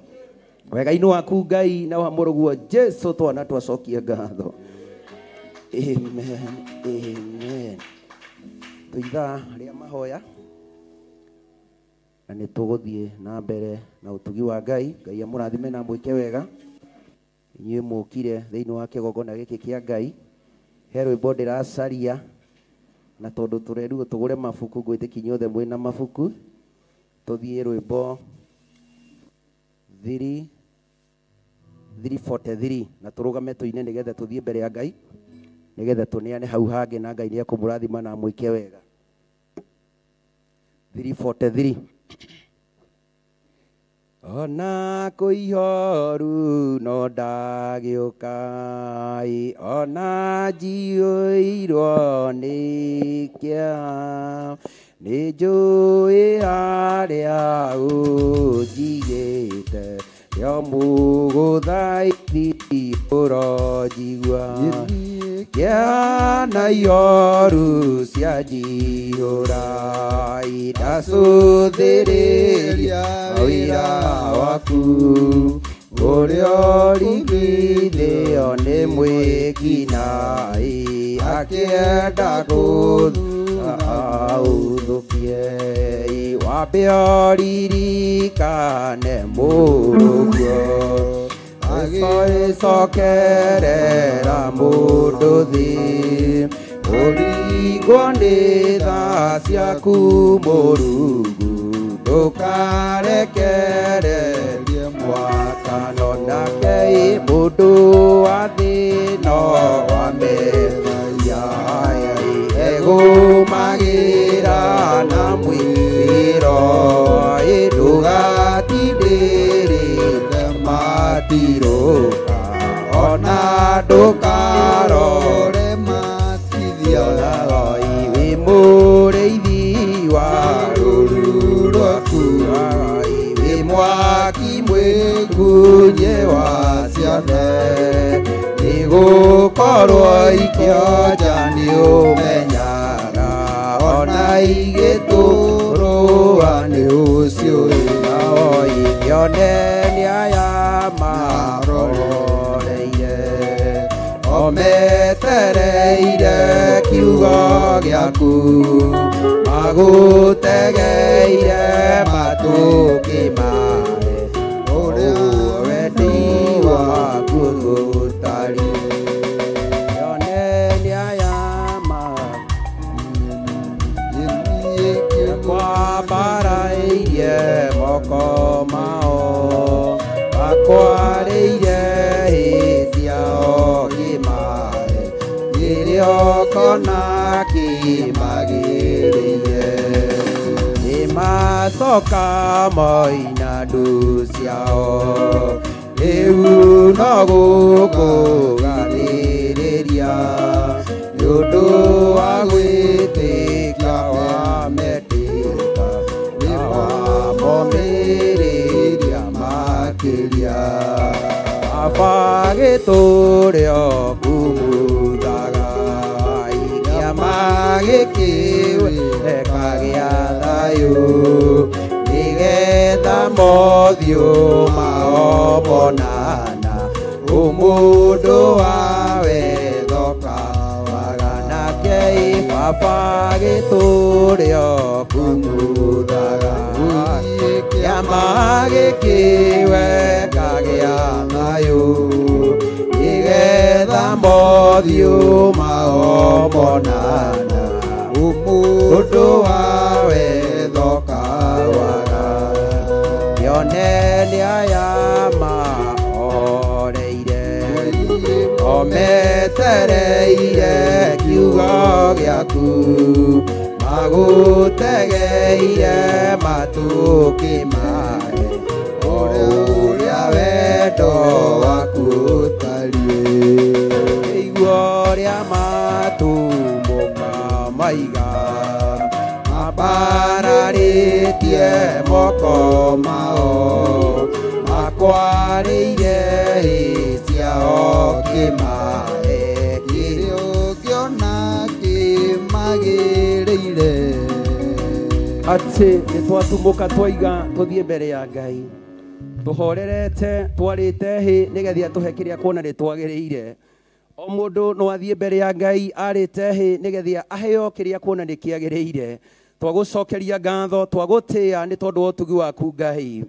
wega-inĩ waku ngai na wa mũrũguo Jesu twana twacokia ngatho amen amen tuitha rĩa mahoya na nĩ tũgũthiĩ na mbere na ũtugi wa ngai ngai amũrathime na mwĩke wega inyuĩ mũkire thĩinĩ wa kĩgongona gĩkĩ kĩa ngai he rwĩmbo ndĩracaria na tondũ tũrerirwo tũgũre mabuku ngwĩtĩkia inyuothe mwĩna mabuku tũthiĩ rwĩmbo 343 na tũrũgame tũine nĩgetha tũthiĩ mbere ya ngai nĩgetha tũneane hau hangĩ na ngai nĩekũmũrathima na mwĩke wega 343 ona kũihoru no ndagĩũkai ona njiyũirwo nĩ kĩeha nĩ njũĩ harĩa ũnjigĩte rĩo mũgũthaithia ũronjigua kĩeha na ihoru cia njihũra ndacũthĩrĩria wĩra waku ũrĩa ũrigithĩo nĩ mwĩkinaĩ akĩenda gũthũkie wambe ũririkane mũrũguo agĩcokerera mũndũ thĩ ũringwo nĩ tha ciaku mũrungu ndũkarekererie mwakano nake mũndũ wa thĩno wamenya egũmagĩra na metereire kiugo gĩaku magutegeire matuki mae ũrĩa wendi waku gũtari yoneni aya kwambaraire moko mao makwarĩire hĩciao kĩmae kĩrĩokona kĩmagĩrĩire nĩmacoka moina ndũ ciao rĩu no gũkũganĩrĩria nĩũndũ wa gwĩtĩkia wametĩka na wamomĩrĩria makĩria abagĩtũrĩo kumuthaga kĩama gĩkĩwe ekagĩa thayũ nĩgetha mothiũ mao monana ũmũndũ wa wethoka waganake ibaba gĩtũrĩo kumuthaga kĩama gĩkĩwe ekagĩa thayũ nĩgetha mothiũ mao monana ũmũndũ wa wethoka waga yoneni aya mahoreire ometereire kiugo gĩaku magutegeire matuki mae ũrĩa wendo waku ũtariĩ iguo rĩa matumũka maiga mabararĩtie moko mao makwarĩire hĩciao kĩmae kĩrĩokĩona kĩmagĩrĩire atĩ nĩtwatumũka twaiga tũthiĩ mbere ya Ngai tuhorerete twarĩte hĩ nĩgetha tũhe kĩrĩa kuona nĩ twagĩrĩire o mũndũ no athiĩ mbere ya Ngai arĩte hĩ nĩgetha aheo kĩrĩa kuona nĩ kĩagĩrĩire twagũcokeria ngatho twagũtĩĩa nĩ tondũ wa ũtugi waku Ngai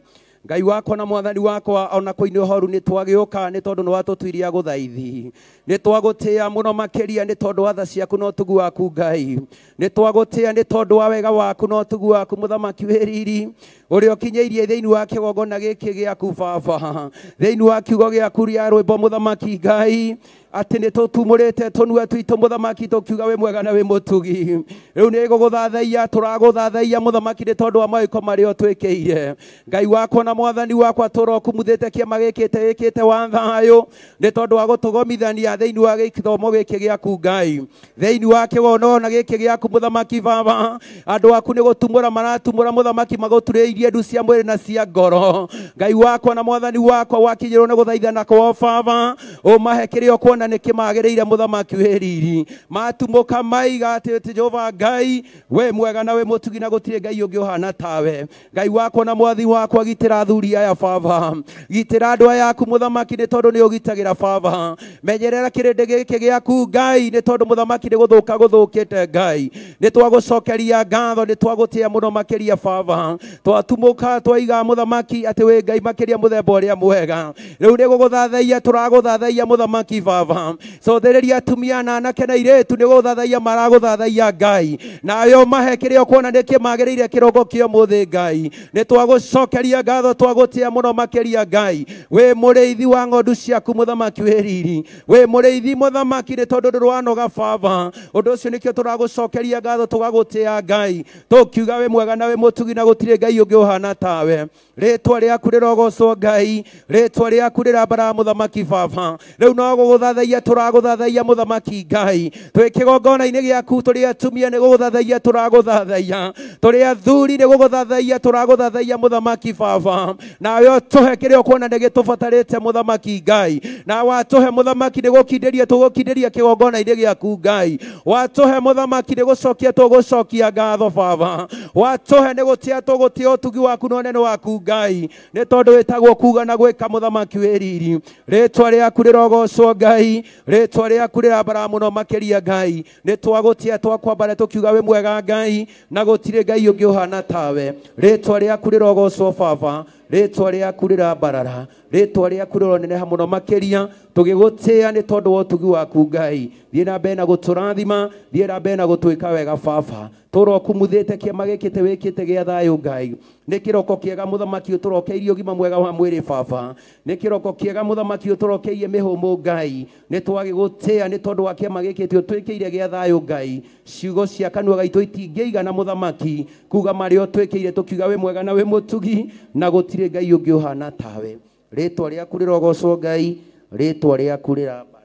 Ngai wakwa na mwathani wakwa ona kũinĩ ũhoru nĩ twagĩũka nĩ tondũ nĩ watũtuiria gũthaithi nĩ twagũtĩĩa mũno makĩria nĩ tondũ wa tha ciaku na ũtugi waku Ngai nĩ twagũtĩĩa nĩ tondũ wa wega waku na ũtugi waku mũthamaki wĩ riri ũrĩa ũkinyĩirie thĩinĩ wa kĩgongona gĩkĩ gĩaku Baba thĩinĩ wa kiugo gĩaku rĩa rwĩmbo mũthamaki Ngai atĩ nĩ tũtumũrĩte tũnua twitũ mũthamaki tũkiuga wĩ mwega na wĩ mũtugi rĩu nĩ gũgũthathaiya tũragũthathaiya mũthamaki nĩ tondũ wa mawĩko marĩa ũtwĩkĩire Ngai wakwa na mwathani wakwa tũrokumuthĩte kĩama gĩkĩte wa thayũ nĩ tondũ wa gũtũgomithania thĩinĩ wa gĩthomo gĩkĩ gĩaku Ngai thĩinĩ wa kĩgongona gĩkĩ gĩaku mũthamaki Baba andũ aku nĩ gũtumũra maratumũra mũthamaki magũturĩirie ndu cia mwĩrĩ na cia ngoro Ngai wakwa na mwathani wakwa wakinyĩrwo nĩ gũthaithana kwa Baba ũmahe kĩrĩa kuona nĩ kĩmagĩrĩire mũthamaki wĩ riri matumuka maiga atĩ Jehova Ngai we mwega na we mũtugi na gũtirĩ Ngai ũngĩ ũhana tawe Ngai wakwa na mwathani wakwa gitĩra athuri aya Baba gitĩra andũ aya aku mũthamaki nĩ tondũ nĩ ũgitagĩra Baba menyerera kĩrĩndĩ gĩkĩ gĩaku Ngai nĩ tondũ mũthamaki nĩ gũthũka gũthũkĩte Ngai nĩ twagũcokeria ngatho nĩ twagũtĩĩa mũno makĩria Baba twatumuka twaiga mũthamaki atĩ wĩ Ngai makĩria mũthemba ũrĩa mwega rĩu nĩ gũgũthathaiya tũragũthathaiya mũthamaki Baba cothereria atumia na anake na airĩtu nĩ gũthathaiya maragũthathaiya Ngai nayo mahe kĩrĩa kuona nĩ kĩmagĩrĩire kĩroko kĩa mũthĩ Ngai nĩ twagũcokeria ngatho twagũtĩĩa mũno makĩria Ngai we mũrĩithi wa ng'ondu ciaku mũthamaki wĩ riri we mũrĩithi mũthamaki nĩ tondũ ndũrwanoga Baba ũndũ ũcio nĩkĩo tũragũcokeria ngatho tũgagũtĩĩa Ngai tũkiuga we mwega na we mũtugi na gũtirĩ Ngai ũngĩ ũhana tawe rĩtwa rĩaku rĩrogocwo Ngai rĩtwa rĩaku rĩrambara mũthamaki Baba rĩu no gũgũthathaiya tũragũthathaiya mũthamaki Ngai twĩ kĩgongona-inĩ gĩaku tũrĩ atumia nĩ gũgũthathaiya tũragũthathaiya tũrĩ athuri nĩ gũgũthathaiya tũragũthathaiya mũthamaki Baba nawe ũtũhe kĩrĩa kuona nĩ gĩtũbatarĩte mũthamaki Ngai na watũhe mũthamaki nĩ gũkindĩria tũgũkindĩria kĩgongona-inĩ gĩaku Ngai watũhe mũthamaki nĩ gũcokia tũgũcokia ngatho Baba watũhe nĩ gũtĩa tũgũtĩa ũtugi waku na ũnene waku Ngai nĩ tondũ wĩtagwo kuga na gwĩka mũthamaki wĩ riri rĩtwa rĩaku rĩrogocwo Ngai Ngai ritwa riaku rirambara muno makiria Ngai ni twagutia twakwambara tukiuga we mwega Ngai na gutire Ngai ungi uhana tawe ritwa riaku rirogocwo Baba ritwa riaku rirambarara ritwa riaku rironeneha muno makiria tugigutia ni tondu wa utugi waku Ngai thie na mbere na guturathima thie na mbere na gutwika wega Baba turokumuthite kiama gikite wikite gia thayu Ngai ni kiroko kiega muthamaki uturokeirie ugima mwega wa mwiri Baba ni kiroko kiega muthamaki uturokeirie mihumu Ngai ni twagigutia ni tondu wa kiama gikite utwikiire gia thayu Ngai ciugo cia kanua gaitu itingeiga na muthamaki kuga mari utwikiire tukiuga we mwega na we mutugi na gutire Ngai ungi uhana tawe ritwa riaku rirogocwo Ngai ritwa riaku rirambarara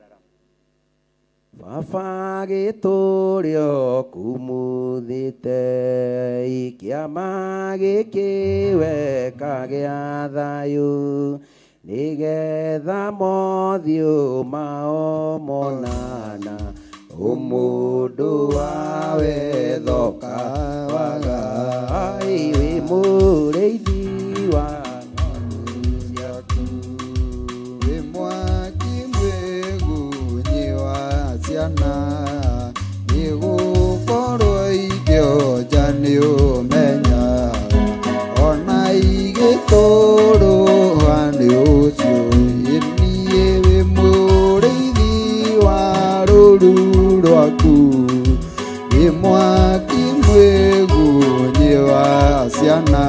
Baba giturio kumuthite ikiama gikiweka gia thayu nigetha mothiũ mao monana umundu wa wethoka wagai wi mũrĩithi wa ciana nigukorwo ingĩonja nĩ ũmenyaga ona igĩtũrũha nĩ ũcio niĩ wĩ mũrĩithi wa rũru rwaku wĩ mwaki mwĩgunyi wa ciana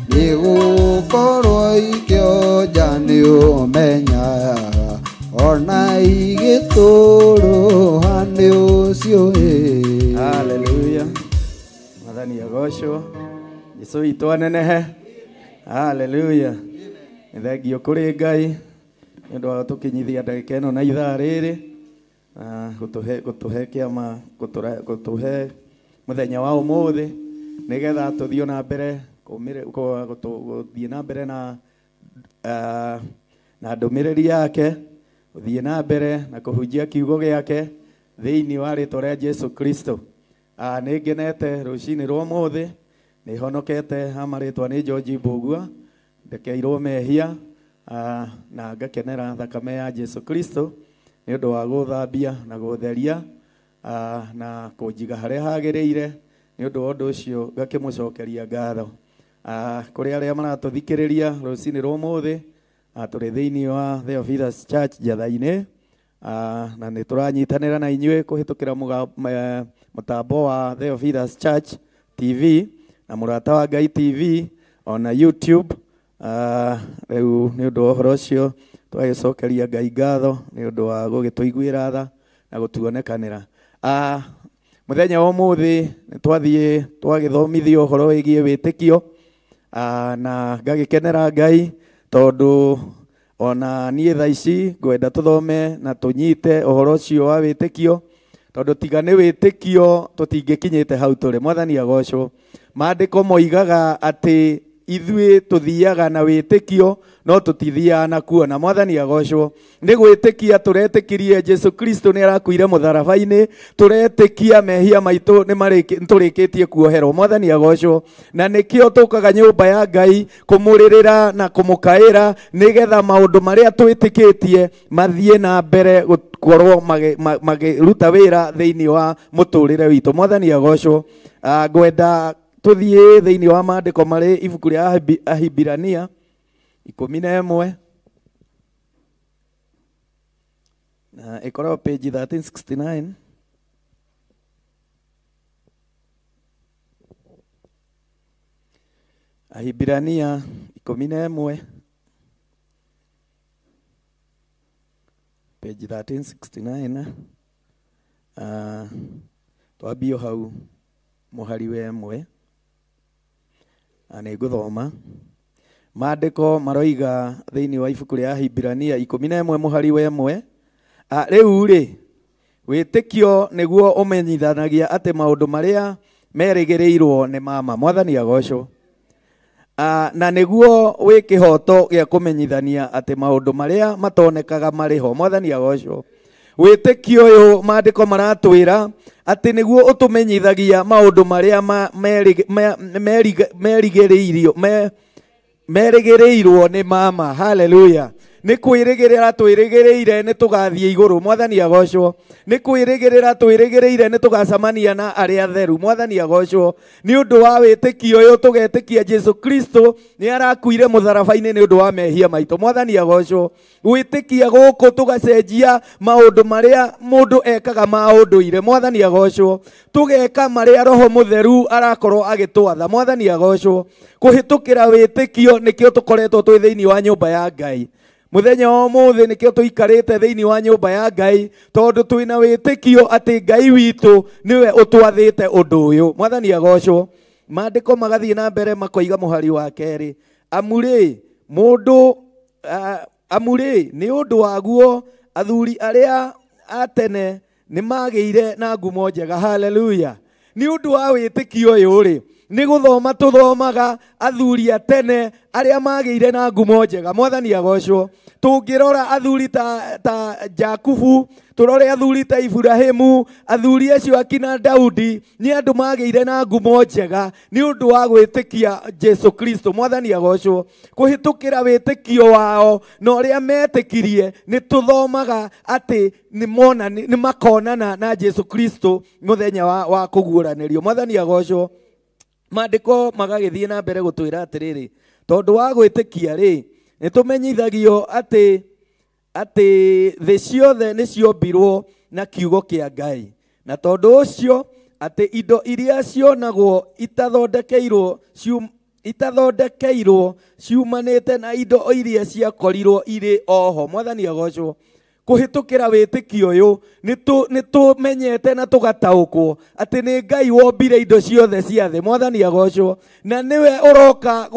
nigukorwo ingĩonja nĩ ũmenyaga ona igĩtũrũha nĩ ũcio Hallelujah. Mwathani agocwo Jesũ witũ anenehe. Hallelujah. Nĩ thengio kũrĩ Ngai nĩ ũndũ wa gũtũkinyithia ndagĩka ĩno na ithaa rĩrĩ gũtũhe kĩama gũtũhe mũthenya wa ũmũthĩ nĩgetha tũthiĩ na mbere gũthiĩ na mbere na ndũmĩrĩri yake gũthiĩ na mbere na kũhunjia kiugo gĩake thĩinĩ wa rĩtwa rĩa Jesũ Kristo. Nĩ ngenete rũcinĩ rwa ũmũthĩ nĩ honokete amarĩtwa nĩ George Mbũgua ndekeirwo mehia na ngakenera thakame ya Jesũ Kristo nĩ ũndũ wa gũthambia na gũtheria na kũnjiga harĩa hagĩrĩire nĩ ũndũ wa ũndũ ũcio ngakĩmũcokeria ngatho. Kũrĩ arĩa maratũthikĩrĩria rũcinĩ rwa ũmũthĩ tũrĩ thĩinĩ wa Theophilus Church Njatha-inĩ na nĩ tũranyitanĩra na inyuĩ kũhĩtũkĩra mũtambo wa Theophilus Church TV na mũrata wa Ngai TV ona YouTube. Rĩu nĩ ũndũ wa ũhoro ũcio twagĩcokeria Ngai ngatho nĩ ũndũ wa gũgĩtũiguĩra tha na gũtuonekanĩra. Mũthenya wa ũmũthĩ nĩ twathiĩ twagĩthomithio ũhoro wĩgiĩ wĩtĩkio na ngagĩkenera Ngai tondu ona niĩ thaa ici ngwenda tũthome na tũnyite ũhoro ũcio wa wĩtĩkio tondu tiga nĩ wĩtĩkio tũtingĩkinyĩte hau tũrĩ. Mwathani agocwo. Maandĩko moigaga atĩ ithuĩ tũthiaga na wĩtĩkio no tũtithiaga na kuona. Mwathani agocwo. Nĩ gwĩtĩkia tũretĩkirie Jesũ Kristo nĩ arakuire mũtharaba-inĩ, tũretĩkia mehia maitũ nĩ tũrĩkĩtie kuoherwo. Mwathani agocwo. Na nĩkĩo tũkaga nyũmba ya Ngai kũmũrĩrĩra na kũmũkaĩra nĩgetha maũndũ marĩa twĩtĩkĩtie mathiĩ na mbere gũkorwo magĩruta wĩra thĩinĩ wa mũtũrĩre witũ. Mwathani agocwo. Ngwenda tuthiĩ thĩinĩ wa maandĩko marĩ ibuku rĩa Ahibirania 11 na ĩkoragwo page 1369. Ahibirania 11 page 1369 twambio hau mũhari wa ĩmwe. Nĩ ngũthoma maandĩko maroiga thĩinĩ wa ibuku rĩa Ahibirania 11 mũhari wa ĩmwe. Rĩu rĩ wĩtĩkio nĩguo ũmenyithanagia atĩ maũndũ marĩa merĩgĩrĩirwo nĩ mama. Mwathani agocwo. Na nĩguo wĩ kĩhoto gĩa kũmenyithania atĩ maũndũ marĩa matonekaga marĩ ho. Mwathani agocwo. Wĩtĩkio ũyũ maandĩko maratwĩra atĩ nĩguo ũtũmenyithagia maũndũ marĩa merĩgĩrĩirwo nĩ mama. Hallelujah. nĩ kwĩrĩgĩrĩra twĩrĩgĩrĩire nĩ tũgathiĩ igũrũ. Mwathani agocwo. Nĩ kwĩrĩgĩrĩra twĩrĩgĩrĩire nĩ tũgacemania na arĩa atheru. Mwathani agocwo. Nĩ ũndũ wa wĩtĩkio ũyũ tũgetĩkia Jesu Kristo nĩ arakuire mũtharaba-inĩ nĩ ũndũ wa mehia maitũ. Mwathani agocwo. Gwĩtĩkia gũkũ tũgacenjia maũndũ marĩa mũndũ ekaga ma ũndũire. Mwathani agocwo. Tũgeka marĩa Roho Mũtheru arakorwo agĩtwatha. Mwathani agocwo. Kũhĩtũkĩra wĩtĩkio nĩkĩo tũkoretwo twĩ thĩinĩ wa nyũmba ya Ngai. Mũthenya wa ũmũthĩ nĩkĩo tũikarĩte thĩinĩ wa nyũmba ya Ngai, tondũ twĩna wĩtĩkio atĩ Ngai witũ nĩwe ũtwathĩte ũndũ ũyũ. Mwathani agocwo. Maandĩko magathiĩ na mbere makoiga mũhari wa kerĩ. Amurĩ nĩ ũndũ waguo athuri arĩa a tene nĩ magĩire na ngumo njega. Haleluya. Nĩ ũndũ wa wĩtĩkio ũyũ rĩ, nĩ gũthoma tũthomaga athuri a tene arĩa magĩire na ngumo njega. Mwathani agocwo. Tũngĩrora athuri ta Jakubu, tũrore athuri ta Ibrahimu, athuri acio akina Daudi, nĩ andũ magĩire na ngumo njega nĩ ũndũ wa gwĩtĩkia Jesu Kristo. Mwathani agocwo. Kũhĩtũkĩra wĩtĩkio wao na ũrĩa metĩkirie nĩ tũthomaga atĩ nĩ makonana na Jesu Kristo mũthenya wa kũguũranĩrio. Mwathani agocwo. Maandĩko magagĩthiĩ na mbere gũtwĩra atĩrĩrĩ, tondũ wa gwĩtĩkia rĩ, nĩ tũmenyithagio atĩ thĩ ciothe nĩ ciombirwo na kiugo kĩa Ngai, na tondũ ũcio atĩ indo iria cionagwo itathondekeirwo ciumanĩte na indo iria ciakorirwo irĩ oho. Mwathani agocwo. Kũhĩtũkĩra wĩtĩkio ũyũ nĩ tũmenyete na tũgataũkwo atĩ nĩ Ngai wombire indo ciothe cia thĩ. Mwathani agocwo. Na nĩwe ũroka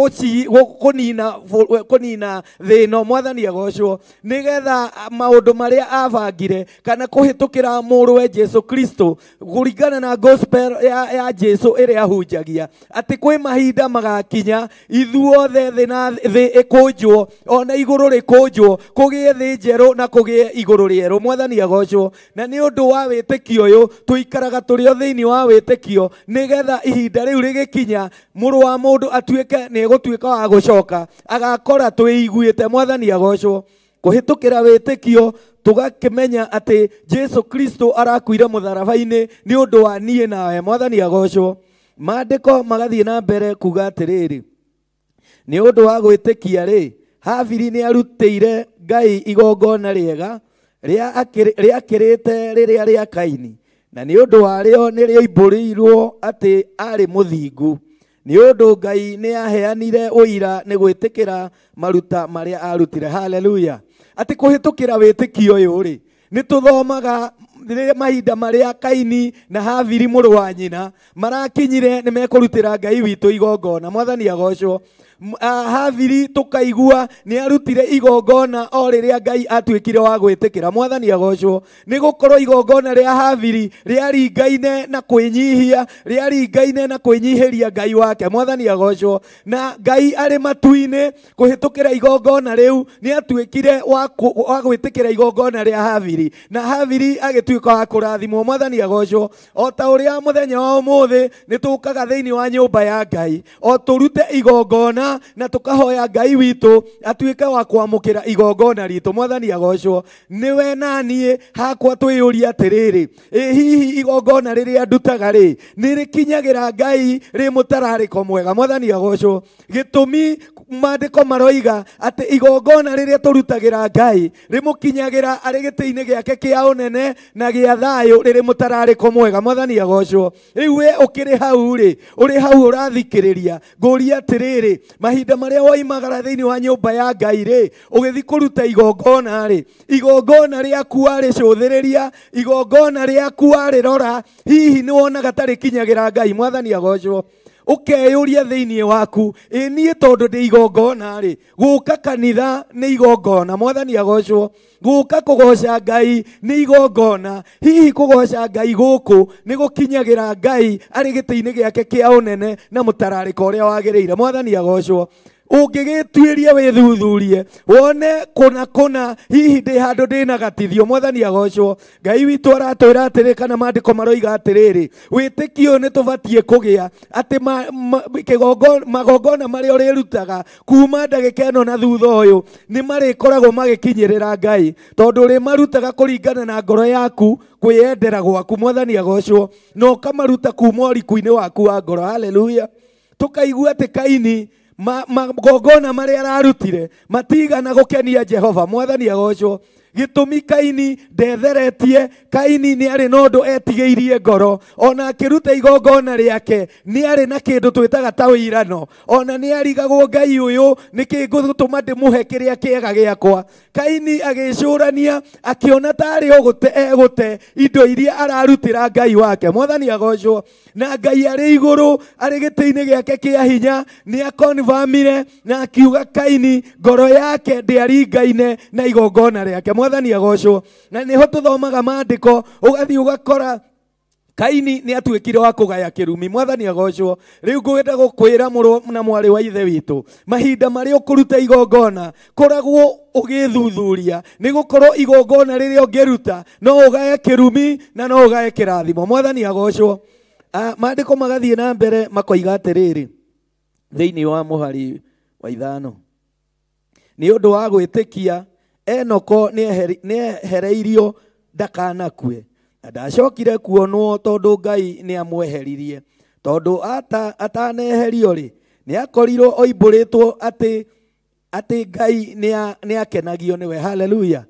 kũnina thĩ ĩno. Mwathani agocwo. Nĩgetha maũndũ marĩa abangire kana kũhĩtũkĩra mũrũwe Jesu Kristo kũringana na gospel ya Jesu ĩrĩa ahunjagia atĩ kwĩ mahinda magakinya ithuothe thĩ ĩkũnjwo ona igũrũ rĩkũnjwo, kũgĩe thĩ njerũ na kũgĩe igũrũ rĩerũ. Mwathani agocwo. Na nĩ ũndũ wa wĩtĩkio ũyũ tũikaraga tũrĩ o thĩinĩ wa wĩtĩkio nĩgetha ihinda rĩu rĩgĩkinya mũrũ wa mũndũ atuĩke nĩ egũtuĩka wa gũcoka agakora twĩiguĩte. Mwathani agocwo. Kũhĩtũkĩra wĩtĩkio tũgakĩmenya atĩ Jesu Kristo arakuire mũtharaba-inĩ nĩ ũndũ wa niĩ nawe. Mwathani agocwo. Maandĩko magathiĩ na mbere kuga atĩrĩrĩ, nĩ ũndũ wa gwĩtĩkia rĩ, Habili nĩ arutĩire Ngai igongona rĩega rĩakĩrĩte rĩrĩa rĩa Kaini, na nĩ ũndũ warĩo nĩ rĩoimbũrĩirwo atĩ arĩ mũthingu. Nĩ ũndũ Ngai nĩ aheanire ũira nĩ gwĩtĩkĩra maruta marĩa arutire. Haleluya. Atĩ kũhĩtũkĩra wĩtĩkio ũyũ rĩ, nĩ tũthomaga mahinda marĩa Kaini na Habili mũrũ wa nyina marakinyire nĩ mekũrutĩra Ngai witũ igongona. Mwathani agocwo. Habili tukaigua nĩ arutire igongona o rĩrĩa Ngai atuĩkire wa gwĩtĩkĩra. Mwathani agocwo. Nĩ gũkorwo igongona rĩa Habili rĩaringaine na kwĩnyihia, rĩaringaine na kwĩnyihĩria Ngai wake. Mwathani agocwo. Na Ngai arĩ matu-inĩ kũhĩtũkĩra igongona rĩu nĩ atuĩkire wa gwĩtĩkĩra igongona rĩa Habili, na Habili agĩtuĩka wa kũrathimwo. Mwathani agocwo. O ta ũrĩa mũthenya wa ũmũthĩ nĩ tũkaga thĩinĩ wa nyũmba ya Ngai o tũrute igongona na tukahoya Ngai witũ atuĩke wa kwamũkĩra igongona ritũ. Mwathani agocwo. Nĩwe na niĩ hakwa twĩyũria atĩrĩrĩ, hihi igongona rĩrĩa ndutaga rĩ nĩ rĩkinyagĩra Ngai rĩ mũtararĩko mwega? Mwathani agocwo. Gĩtũmi maandĩko maroiga atĩ igongona rĩrĩa tũrutagĩra Ngai rĩmũkinyagĩra arĩ gĩtĩ-inĩ gĩake kĩa ũnene na gĩa thayũ rĩrĩ mũtararĩko mwega. Mwathani agocwo. Rĩu we ũkĩrĩ hau rĩ, ũrĩ hau ũrathikĩrĩria, ngũria atĩrĩrĩ, mahinda marĩa woimagara thĩinĩ wa nyũmba ya Ngai rĩ, ũgĩthiĩ kũruta igongona rĩ, igongona rĩaku warĩcũthĩrĩria, igongona rĩaku warĩrora, hihi nĩ wonaga tarĩkinyagĩra Ngai? Mwathani agocwo. Ũkeyũria thĩinĩ waku, niĩ tondũ ndĩ igongona rĩ, gũka kanitha nĩ igongona. Mwathani agocwo. Gũka kũgoca Ngai nĩ igongona. Hihi kũgoca Ngai gũkũ nĩ gũkinyagĩra Ngai arĩ gĩtĩ-inĩ gĩake kĩa ũnene na mũtararĩko ũrĩa wagĩrĩire. Mwathani agocwo. ũngĩgĩtuĩria wĩthuthurie wone kũna hihi ndĩ handũ ndĩna gatithio. Mwathani agocwo. Ngai witũ aratwĩra atĩrĩ, kana maandĩko maroiga atĩrĩrĩ, wĩtĩkio nĩ tũbatiĩ kũgĩa atĩ magongona marĩa ũrĩrutaga kuma ndagĩka ĩno na thutha ũyũ nĩ marĩkoragwo magĩkinyĩrĩra Ngai, tondũ ũrĩmarutaga kũringana na ngoro yaku kwĩyendera gwaku. Mwathani agocwo. Na ũkamaruta kuma ũriku-inĩ waku wa ngoro. Haleluya. Tukaigua atĩ Kaini magongona marĩa ararutire matigana gũkenia Jehova. Mwathani agocwo. Gĩtũmi Kaini ndetheretie, Kaini nĩ arĩ na ũndũ etigĩirie ngoro, ona akĩruta igongona rĩake nĩ arĩ na kĩndũ twĩtaga ta ũirano, ona nĩ arigagwo Ngai ũyũ nĩkĩ ngũtũma ndĩmũhe kĩrĩa kĩega gĩakwa. Kaini agĩcũrania akĩona tarĩ egũte indo iria ararutĩra Ngai wake. Mwathani agocwo. Na Ngai arĩ igũrũ arĩ gĩtĩ-inĩ gĩake kĩa hinya nĩ akonfamire na akiuga Kaini ngoro yake ndĩaringaine na igongona rĩake. Mwathani agocwo. Na nĩho tũthomaga maandĩko ũgathiĩ ũgakora Kaini nĩ atuĩkire wa kũgaya kĩrumi. Mwathani agocwo. Rĩu ngwenda gũkwĩra mũrũ na mwarĩ wa ithe witũ, mahinda marĩa ũkũruta igongona koragwo ũgĩthuthuria, nĩ gũkorwo igongona rĩrĩa ũngĩruta no ũgaye kĩrumi na no ũgaye kĩrathimo. Mwathani agocwo. Maandĩko magathiĩ na mbere makoiga atĩrĩrĩ thĩinĩ wa mũhari wa 5, nĩ ũndũ wa gwĩtĩkia Enoko nĩehereirio ndakanakue, na ndacokire kuonwo tondũ Ngai nĩamweheririe. Tondũ ataneherio rĩ, nĩakorirwo oimbũrĩtwo atĩ Ngai nĩakenagio nĩwe. Haleluya.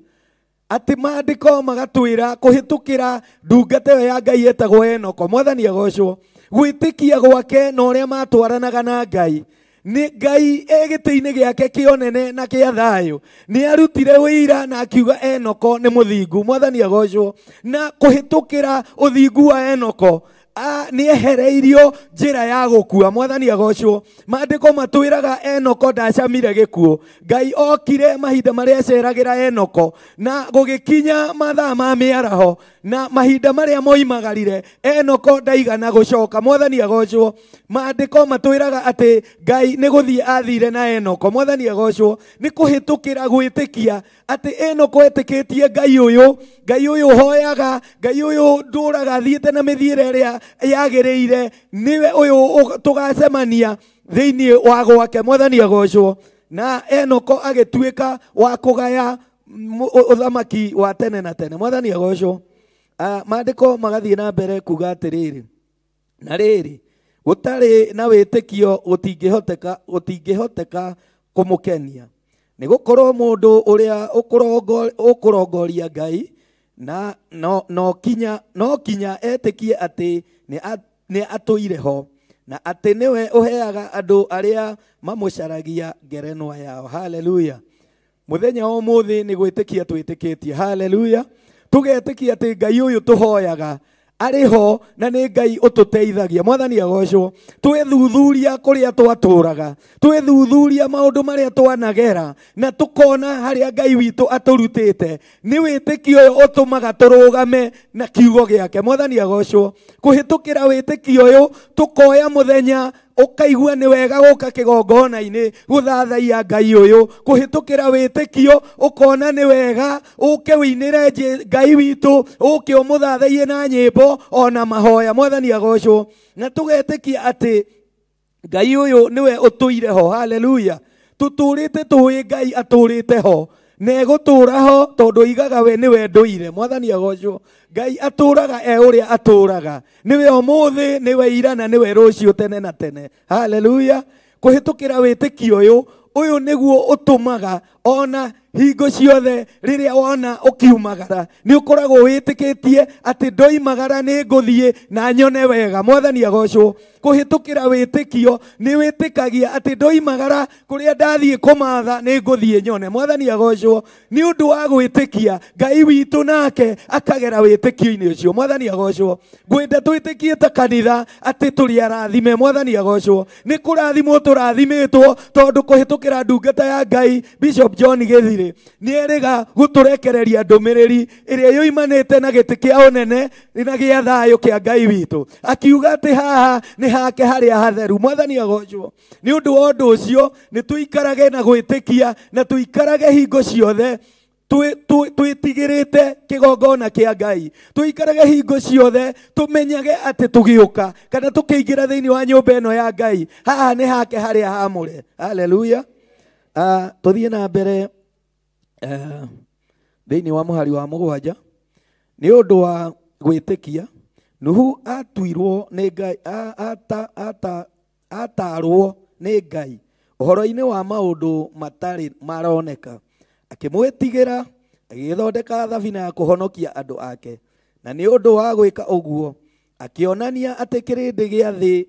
Atĩ maandĩko magatwĩra kũhĩtũkĩra ndungata ĩyo ya Ngai etagwo Enoko. Mwathani agocwo. Gwĩtĩkia gwake na ũrĩa matwaranaga na Ngai, nĩ Ngai gĩtĩ-inĩ gĩake kĩonene na kĩa thayũ nĩ arutire wĩira na akiuga Enoko nĩ mũthingu. Mwathani agocwo. Na kũhĩtũkĩra ũthingu wa Enoko nĩ ehereirio njĩra ya gũkua. Mwathani agocwo. Maandĩko matwĩraga Enoko ndacamire gĩkuũ. Ngai okire mahinda marĩa aceragĩra Enoko na gũgĩkinya mathaa ma mĩaraho na mahinda marĩa moimagarire Enoko ndaigana gũcoka. Mwathani agocwo. Maandĩko matwĩraga atĩ Ngai nĩ gũthiĩ athire na Enoko. Mwathani agocwo. Nĩ kũhĩtũkĩra gwĩtĩkia atĩ Enoko etĩkĩtie Ngai ũyũ hoyaga, Ngai ũyũ ndũraga thiĩte na mĩthiĩre ĩrĩa yagĩrĩire, niwe ũyũ tũgacemania thĩinĩ wa gwake. Mwathani agocwo. Na Enoko agĩtuĩka wa kũgaya ũthamaki wa tene na tene. Mwathani agocwo. Maandĩko magathiĩ na mbere kuga atĩrĩrĩ, na rĩrĩ gũtarĩ na wĩtĩkio gũtingĩhoteka kũmũkenia, nĩ gũkorwo mũndũ ũrĩa ũkũrongoria Ngai na no kinya etĩkie atĩ nĩ atũire ho, na atĩ nĩwe ũheaga andũ arĩa mamũcaragia ngerenwa yao. Haleluya. Mũthenya wa ũmũthĩ nĩ gwĩtĩkia twĩtĩkĩtie. Haleluya. Tũgetĩkia atĩ Ngai ũyũ tũhoyaga arĩ ho na nĩ Ngai ũtũteithagia. Mwathani agocwo. Twĩthuthuria kũrĩa twatũraga, twĩthuthuria maũndũ marĩa twanagera na tũkona harĩa Ngai witũ atũrutĩte, nĩ wĩtĩkio ũyũ ũtũmaga tũrũgame na kiugo gĩake. Mwathani agocwo. Kũhĩtũkĩra wĩtĩkio ũyũ tũkoya mũthenya ũkaigua nĩ wega gũka kĩgongona-inĩ gũthathaiya Ngai ũyũ. Kũhĩtũkĩra wĩtĩkio ũkona nĩ wega ũke wĩinĩre Ngai witũ, ũke ũmũthathaiye na nyĩmbo ona mahoya. Mwathani agocwo. Na tũgetĩkia atĩ Ngai ũyũ nĩwe ũtũire ho. Haleluya. Tũtũrĩte tũĩ Ngai atũrĩte ho na egũtũra ho tondũ igaga we nĩwe ndũire. Mwathani agocwo. Ngai atũraga ũrĩa atũraga, nĩwe ũmũthĩ, nĩwe ira na nĩwe rũciũ tene na tene. Haleluya. Kũhĩtũkĩra wĩtĩkio ũyũ nĩguo ũtũmaga ona hingo ciothe rĩrĩa wona ũkiumagara nĩ ũkoragwo wĩtĩkĩtie atĩ ndoimagara nĩ ngũthiĩ na nyone wega. Mwathani agocwo. Kũhĩtũkĩra wĩtĩkio nĩ wĩtĩkagia atĩ ndoimagara kũrĩa ndathiĩ kũmatha nĩ ngũthiĩ nyone. Mwathani agocwo. Nĩ ũndũ wa gwĩtĩkia Ngai witũ nake akagera wĩtĩkio-inĩ ũcio. Mwathani agocwo. Ngwenda twĩtĩkie ta kanitha atĩ tũrĩ arathime. Mwathani agocwo. Nĩ kũrathimwo tũrathimĩtwo tondũ kũhĩtũkĩra ndungata ya Ngai Bishop John Gĩthirĩ rĩ nĩerĩga gũtũrekereria ndũmĩrĩri ĩrĩa yoimanĩte na gĩtĩ kĩa ũnene na gĩa thayũ kĩa Ngai witũ, akiuga atĩ haha nĩ hake harĩa hatheru. Mwathani agocwo. Nĩ ũndũ wa ũndũ ũcio nĩ tũikarage na gwĩtĩkia na tũikarage hingo ciothe twĩtigĩrĩte kĩgongona kĩa Ngai, tũikarage hingo ciothe tũmenyage atĩ tũgĩũka kana tũkĩingĩra thĩinĩ wa nyũmba ĩno ya Ngai haha nĩ hake harĩa hamũre. Haleluya. Tũthiĩ na mbere thĩinĩ wa mũhari wa mũgwanja. Nĩ ũndũ wa gwĩtĩkia Nuhu atuirwo nĩ Ngai, atarwo nĩ Ngai ũhoro-inĩ wa maũndũ matarĩ maroneka, akĩmwĩtigĩra agĩthondeka thabina ya kũhonokia andũ ake. Na nĩ ũndũ wa gwĩka ũguo akĩonania atĩ kĩrĩndĩ gĩa thĩ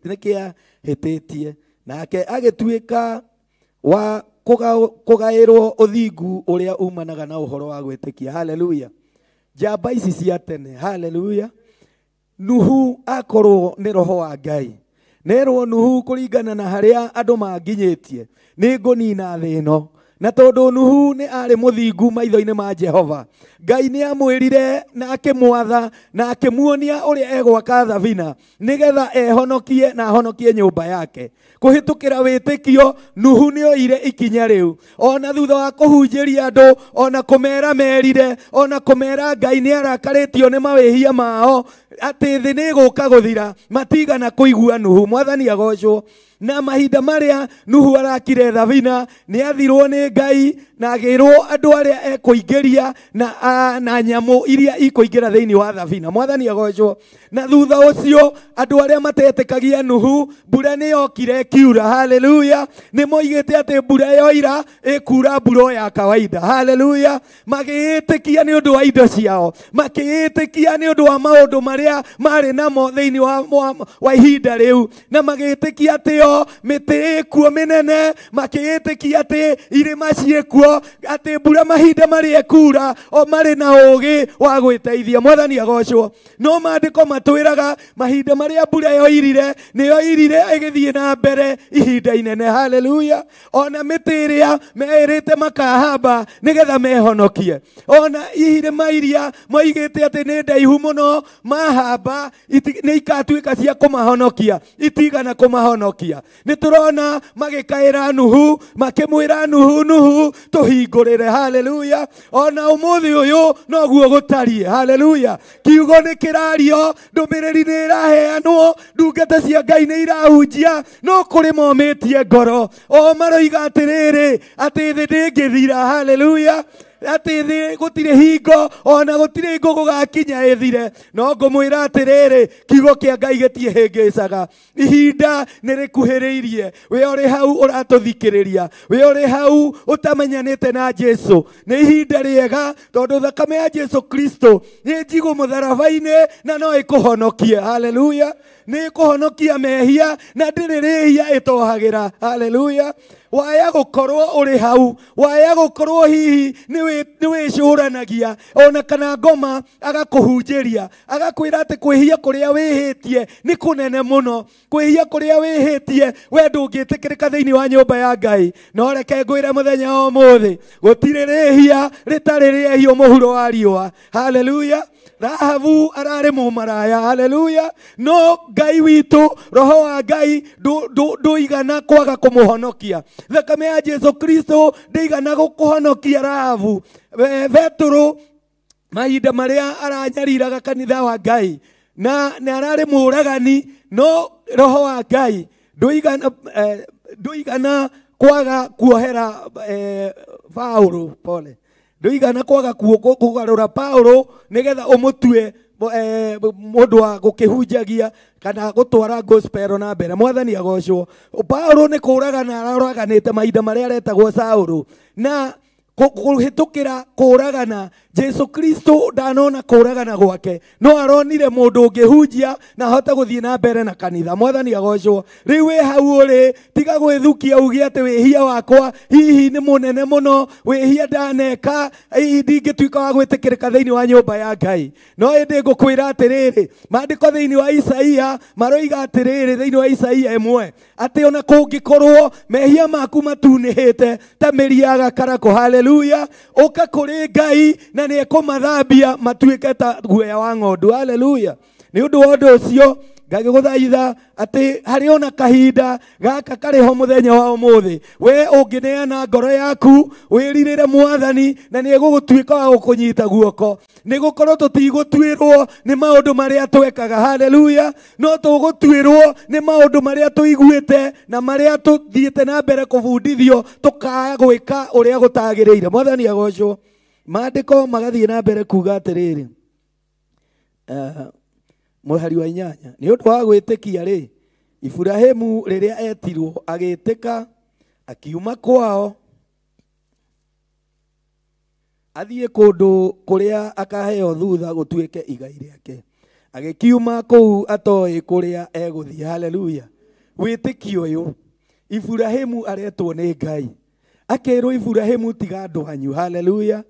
nĩkĩahĩtĩtie, nake agĩtuĩka wa kũgaĩrwo ũthingu ũrĩa umanaga na ũhoro wa gwĩtĩkia. Haleluya. Njamba ici cia tene. Haleluya. Nuhu akorwo nĩ roho wa Ngai. Nerwo Nuhu kũringana na harĩa andũ manginyĩtie nĩ ngũnina thĩ ĩno, na tondũ Nuhu nĩ arĩ mũthingu maitho-inĩ ma Jehova, Ngai nĩ amwĩrire na akĩmwatha na akĩmuonia ũrĩa egwaka thabina nĩgetha ehonokie na ahonokie nyũmba yake. Kũhĩtũkĩra wĩtĩkio Nuhu nĩ oire ikinya rĩu, ona thutha wa kũhunjĩria andũ, ona kũmera merire, ona kũmera Ngai nĩ arakarĩtio nĩ mawĩhia mao atĩ thĩ nĩ ĩgũka gũthira, matigana kũigua Nuhu. Mwathani agocwo. Na mahinda marĩa Nuhu arakire thabina nĩ athirwo nĩ Ngai na agĩrwo andũ arĩa ekũingĩria na nyamũ iria ikũingĩra thĩinĩ wa thabina. Mwathani agocwo. Na thutha ũcio andũ arĩa matetĩkagia Nuhu, mbura nĩ yokire ĩkiura. Haleluya. Nĩ moigĩte atĩ mbura yoira ĩkura mbura ya kawaida. Haleluya. Magĩĩtĩkia nĩ ũndũ wa indo ciao, makĩĩtĩkia nĩ ũndũ wa maũndũ marĩa marĩ namo thĩinĩ wa ihinda rĩu, na magĩĩtĩkia atĩ mĩtĩ ĩkuo mĩnene, makĩĩtĩkia atĩ irĩma ciĩkuo, atĩ mbura mahinda marĩa ĩkura o marĩ na ũũgĩ wa gwĩteithia. Mwathani agocwo. No maandĩko matwĩraga mahinda marĩa mbura yoirire nĩ yoirire ĩgĩthiĩ na mbere ihinda inene. Haleluya. Ona mĩtĩ ĩrĩa merĩte makahamba nĩgetha mehonokie, ona irĩma iria moigĩte atĩ nĩ ndaihu mũno mahamba nĩ ikatuĩka cia kũmahonokia, itigana kũmahonokia. Nĩ tũrona magĩkaĩra Nuhu, makĩmwĩra Nuhu, Nuhu tũhingũrĩre. Haleluya. Ona ũmũthĩ ũyũ noguo gũtariĩ. Haleluya. Kiugo nĩ kĩrario, ndũmĩrĩri nĩ ĩraheanwo, ndungata cia Ngai nĩ irahunjia, no kũrĩ momĩtie ngoro, o maroiga atĩrĩrĩ atĩ thĩ ndĩngĩthira. Haleluya. Atĩ thĩ gũtirĩ hingo, ona gũtirĩ hingo gũgakinya ĩthire. No ngũmwĩra atĩrĩrĩ, kiugo kĩa Ngai gĩtiĩhĩngĩcaga. Ihinda nĩ rĩkuhĩrĩirie. We ũrĩ hau ũratũthikĩrĩria, we ũrĩ hau ũtamenyanĩte na Jesu, nĩ ihinda rĩega, tondũ thakame ya Jesu Kristo nĩ njigũ mũtharaba-inĩ na no ĩkũhonokie. Haleluya. Nĩ ĩkũhonokia mehia na ndĩrĩ rĩhia ĩtohagĩra. Haleluya. Waya gũkorwo ũrĩ hau, waya gũkorwo hihi nĩ wĩcũranagia, ona kana ngoma agakũhunjĩria, agakwĩra atĩ kwĩhia kũrĩa wĩhĩtie nĩ kũnene mũno, kwĩhia kũrĩa wĩhĩtie we ndũngĩtĩkĩrĩka thĩinĩ wa nyũmba ya Ngai. No reke ngwĩre mũthenya wa ũmũthĩ, gũtirĩ rĩhia rĩtarĩ rĩehio mũhuro wa riũa. Haleluya. Rahabu ararĩ mũmaraya. Haleluya. No Ngai witũ, roho wa Ngai ndũigana kwaga kũmũhonokia. Thakame ya Jesu Kristo ndĩigana gũkũhonokia Rahabu. Petero mahinda marĩa aranyariraga kanitha wa Ngai na ararĩ mũragani, no roho wa Ngai ndũigana kwaga kuohera Paulo. Pole. Ndũigana kwaga kũgarũra Paulo nĩgetha ũmũtue mũndũ wa gũkĩhunjagia kana gũtwara gospel na mbere. Mwathani agocwo. Paulo nĩ kũragana araganĩte mahinda marĩa aretagwo Saũlũ, na kũhĩtũkĩra kũragana Jesu Kristo ndanona kũragana gwake no aronire mũndũ ũngĩhunjia na ahote gũthiĩ na mbere na kanitha. Mwathani agocwo. Rĩu wĩ hau ũrĩ tiga gwĩthukia uge atĩ wĩhia wakwa hihi nĩ mũnene mũno, wĩhia ndaneka hihi ndingĩtuĩka wa gwĩtĩkĩrĩka thĩinĩ wa nyũmba ya Ngai. No ĩndĩ ngũkwĩra atĩrĩrĩ, maandĩko thĩinĩ wa Isaia maroiga atĩrĩrĩ thĩinĩ wa Isaia 1 atĩ ona kũngĩkorwo mehia maku matunĩhĩte ta mĩri ya gakarakũ, haleluya, ũka kũrĩ Ngai na nĩ ekũmathambia matuĩke ta guoya wa ng'ondu, haleluya. Nĩ ũndũ wa ũndũ ũcio ngagĩgũthaitha atĩ harĩ ona kahinda gaka karĩho mũthenya wa ũmũthĩ, we ũngĩneana ngoro yaku wĩrirĩre Mwathani na nĩ egũgũtuĩka wa gũkũnyita guoko. Nĩ gũkorwo tũtigũtuĩrwo nĩ maũndũ marĩa twekaga, haleluya, no tũgũtuĩrwo nĩ maũndũ marĩa tũiguĩte na marĩa tũthiĩte na mbere kũbundithio tũkaga gwĩka ũrĩa gũtagĩrĩire. Mwathani agocwo. Maandĩko magathiĩ na mbere kuga atĩrĩrĩ, mũhari wa 8, nĩ ũndũ wa gwĩtĩkia rĩ, Iburahĩmu rĩrĩa etirwo agĩtĩka akiuma kwao athiĩ kũndũ kũrĩa akaheo thutha gũtuĩke igai rĩake, agĩkiuma kũu atoĩ kũrĩa egũthiĩ, haleluya. Wĩtĩkio ũyũ Iburahĩmu aretwo nĩ Ngai, akerwo Iburahĩmu tiga andũ anyu, haleluya,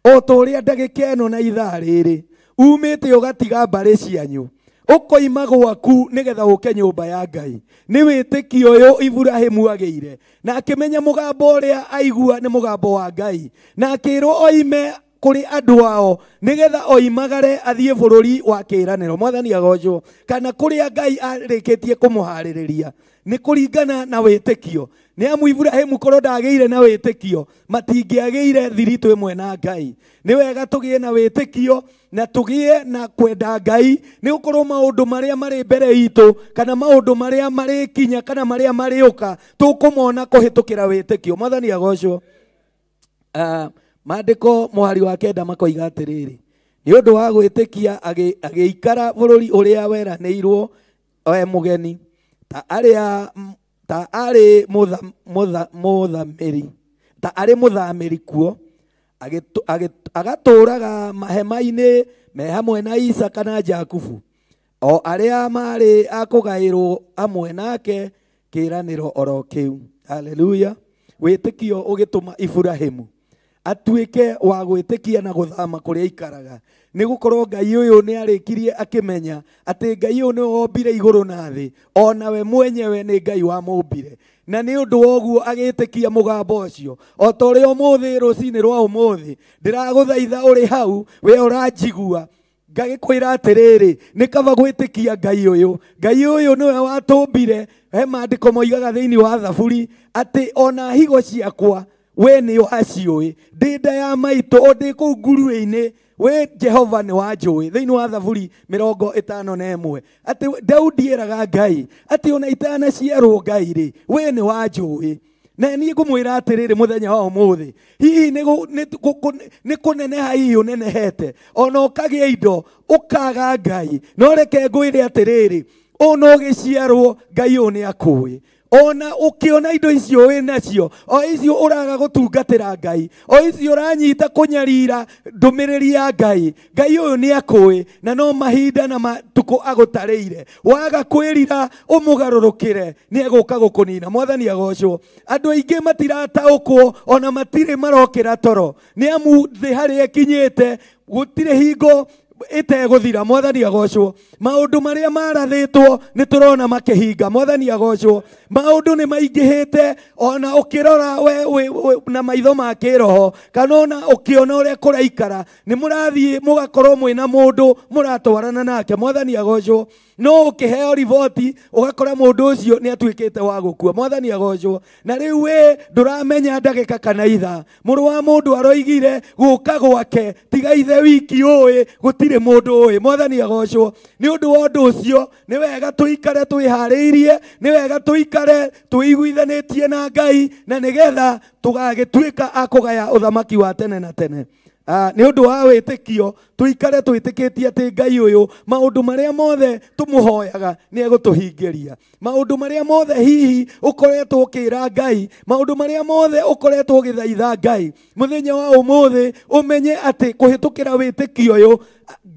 o ta ũrĩa ndagĩka ĩno na ithaa rĩrĩ umĩte ũgatiga mbarĩ cianyu ũkoima gwaku nĩgetha ũke nyũmba ya Ngai. Nĩ wĩtĩkio ũyũ Iburahĩmu agĩire na akĩmenya mũgambo ũrĩa aigua nĩ mũgambo wa Ngai, na akĩrwo oime kũrĩ andũ ao nĩgetha oimagare athiĩ bũrũri wa kĩĩranĩro. Mwathani agocwo. Kana kũrĩa Ngai arĩkĩtie kũmũharĩrĩria nĩ kũringana na wĩtĩkio. Nĩ amu Iburahĩmu korwo ndagĩire na wĩtĩkio matingĩagĩire thiritũ ĩmwe na Ngai. Nĩ wega tũgĩe na wĩtĩkio na tũgĩe na kwenda Ngai, nĩ gũkorwo maũndũ marĩa marĩ mbere itũ kana maũndũ marĩa marĩ kinya kana marĩa marĩ ũka tũkũmona kũhĩtũkĩra wĩtĩkio. Mwathani agocwo. Maandĩko mũhari wa 9 makoiga atĩrĩrĩ, nĩ ũndũ wa gwĩtĩkia agĩikara bũrũri ũrĩa weranĩirwo we mũgeni ta arĩ mũthamĩri kuo, agatũũraga mahema-inĩ me hamwe na Isaka na Jakubu, o arĩa marĩ a kũgaĩrwo hamwe nake kĩĩranĩro oro kĩu, haleluya. Wĩtĩkio ũgĩtũma Iburahĩmu atuĩke wa gwĩtĩkia na gũthama kũrĩa aikaraga, nĩ gũkorwo Ngai ũyũ nĩ arĩkirie akĩmenya atĩ Ngai ũyũ nĩ wombire igũrũ na thĩ, ona we mwenyewe nĩ Ngai wa mũmbire, na nĩ ũndũ wa ũguo agĩtĩkia mũgambo ũcio. O ta ũrĩa ũmũthĩ rũcinĩ rwa ũmũthĩ ndĩragũthaitha ũrĩ hau we ũranjigua ngagĩkwĩra atĩrĩrĩ, nĩ kaba gwĩtĩkia Ngai ũyũ. Ngai ũyũ nĩwe watũmbire. He maandĩko moigaga thĩinĩ wa Thaburi atĩ ona higo ciakwa we nĩ waciũĩ, ndĩ nda ya maitũ o ndĩ kũu nguruwe-inĩ we Jehova nĩ wanjũĩ. Thĩinĩ wa Thaburi 51 atĩ Daudi eraga Ngai atĩ ona itanaciarwo Ngai rĩ we nĩ wanjũĩ. Na niĩ ngũmwĩra atĩrĩrĩ mũthenya wa ũmũthĩ, hihi nĩ kũneneha hihi ũnenehete ona ũkagĩa indo ũkaga Ngai, no reke ngwĩre atĩrĩrĩ, ona ũgĩciarwo Ngai ũyũ nĩ akũĩ. Ona ũkĩona indo icio wĩ nacio, o icio ũraga gũtungatĩra Ngai, o icio ũranyita kũnyarira ndũmĩrĩri ya Ngai, Ngai ũyũ nĩ akũĩ na no mahinda na matukũ agũtarĩire. Waga kwĩrira ũmũgarũrũkĩre nĩ egũka gũkũnina. Mwathani agocwo. Andũ aingĩ matirataũkwo ona matirĩ marokĩra toro, nĩ amu thĩ harĩa ĩkinyĩte gũtirĩ hingo itegũthira. Mwathani agocwo. Maũndũ marĩa marathĩtwo nĩ tũrona makĩhinga. Mwathani agocwo. Maũndũ nĩ maingĩhĩte ona ũkĩrora we na maitho ma kĩroho kana ona ũkĩona ũrĩa kũraikara nĩ mũrathiĩ mũgakorwo mwĩna mũndũ mũratwarana nake. Mwathani agocwo. No ũkĩheo riboti ũgakora mũndũ ũcio nĩ atuĩkĩte wa gũkua. Mwathani agocwo. Na rĩu we ndũramenya ndagĩka kana ithaa. Mũrũ wa mũndũ aroigire gũka gwake tiga ithe wiki ũĩ gũtirĩ mũndũ ũĩ. Mwathani agocwo. Nĩ ũndũ wa ũndũ ũcio nĩ wega tũikare twĩharĩirie, nĩ wega tũikare twĩiguithanĩtie na Ngai na nĩgetha tũgagĩtuĩka a kũgaya ũthamaki wa tene na tene. nĩ ũndũ wa wĩtĩkio tũikare twĩtĩkĩtie atĩ Ngai ũyũ maũndũ marĩa mothe tũmũhoyaga nĩ egũtũhingĩria. Maũndũ marĩa mothe hihi ũkoretwo ũkĩra Ngai, maũndũ marĩa mothe ũkoretwo ũgĩthaitha Ngai, mũthenya wa ũmũthĩ ũmenye atĩ kũhĩtũkĩra wĩtĩkio ũyũ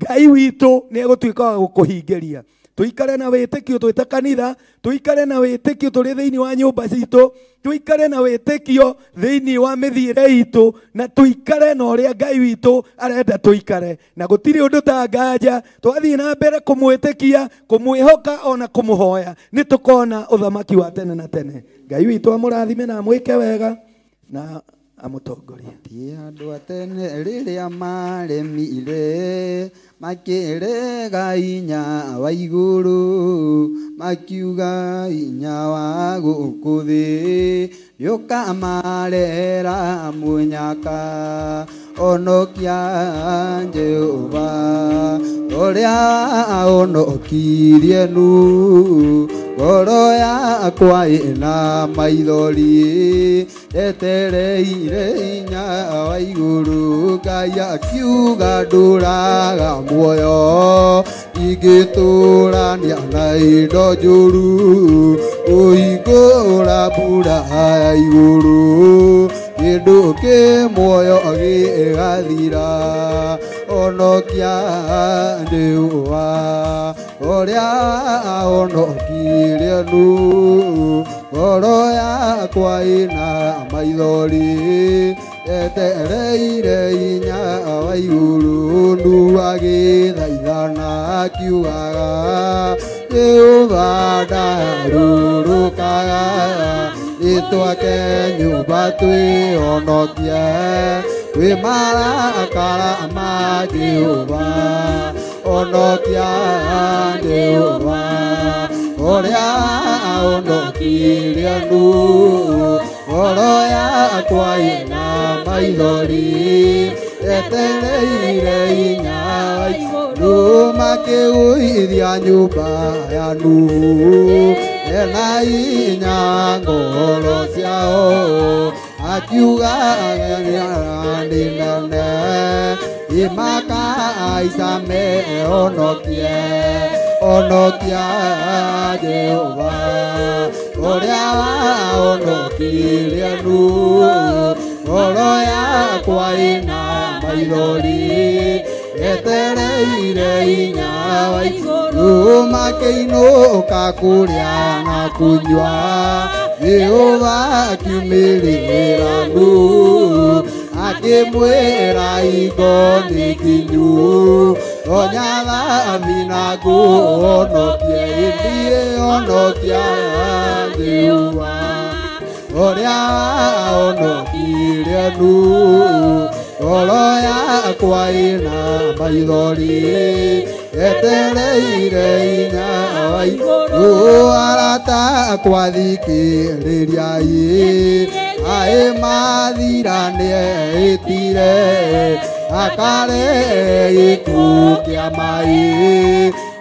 Ngai witũ nĩ egũtuĩka wa gũkũhingĩria. Tuikare na wĩtĩkio twĩ ta kanitha, tuikare na wĩtĩkio tũrĩ thĩinĩ wa nyũmba citũ, tuikare na wĩtĩkio thĩinĩ wa mĩthiĩre itũ, na tuikare na ũrĩa Ngai witũ arenda tuikare. Na gũtirĩ ũndũ ta nganja, twathiĩ na mbere kũmwĩtĩkia, kũmwĩhoka ona kũmũhoya, nĩ tũkona ũthamaki wa tene na tene. Ngai witũ amũrathime na amwĩke wega na amũtongorie. Ti andũ a tene rĩrĩa maremire makĩrega hinya wa igũrũ, makiuga hinya wa gũkũ thĩ nĩũkamarehera mũnyaka. Onokia Jehova ũrĩa onokirie nu, ngoro yakwa ĩna maithori etereire hinya wa igũrũ. Ngai akiuga ndũraga muoyo, ingĩtũrania na indo njũru, ũhingũra mbura ya igũrũ, kĩndũ kĩ muoyo gĩgathira. Onokia Jehova ũrĩa onokirie nu, ngoro yakwa ĩna maithori etereire hinya wa igũrũ. Ndu agĩthaithana akiugaga Jehova ndarũrũkaga, nĩtwake nyũmba twĩhonokie kwĩ marakara ma Jehova. Onokia Jehova ũrĩa onokirie nu, ngoro yakwa ĩna maithori etereire hinya wa igũrũ. Makĩgũithia nyũmba ya Nuhu ena hinya ngoro ciao, akiuga nĩ nene imakaica mehonokie. Onokia Jehova ũrĩa onokirie nu, ngoro yakwa ĩna maithori etereire hinya wa igũrũ. Makĩinũka kũrĩa na kũnyua, Jehova akiumĩrĩra nu, akĩmwĩra hingo nĩ nginyu, tonya thabinagu onokie. Ĩthiĩ onokia Jehova ũrĩa onokirie nu, ngoro yakwa ĩna maithori etereire hinya wa igũrũ. Arata akwa thikĩrĩriai, aĩ mathira nĩetire akarehe gĩkuũ kĩa maĩ,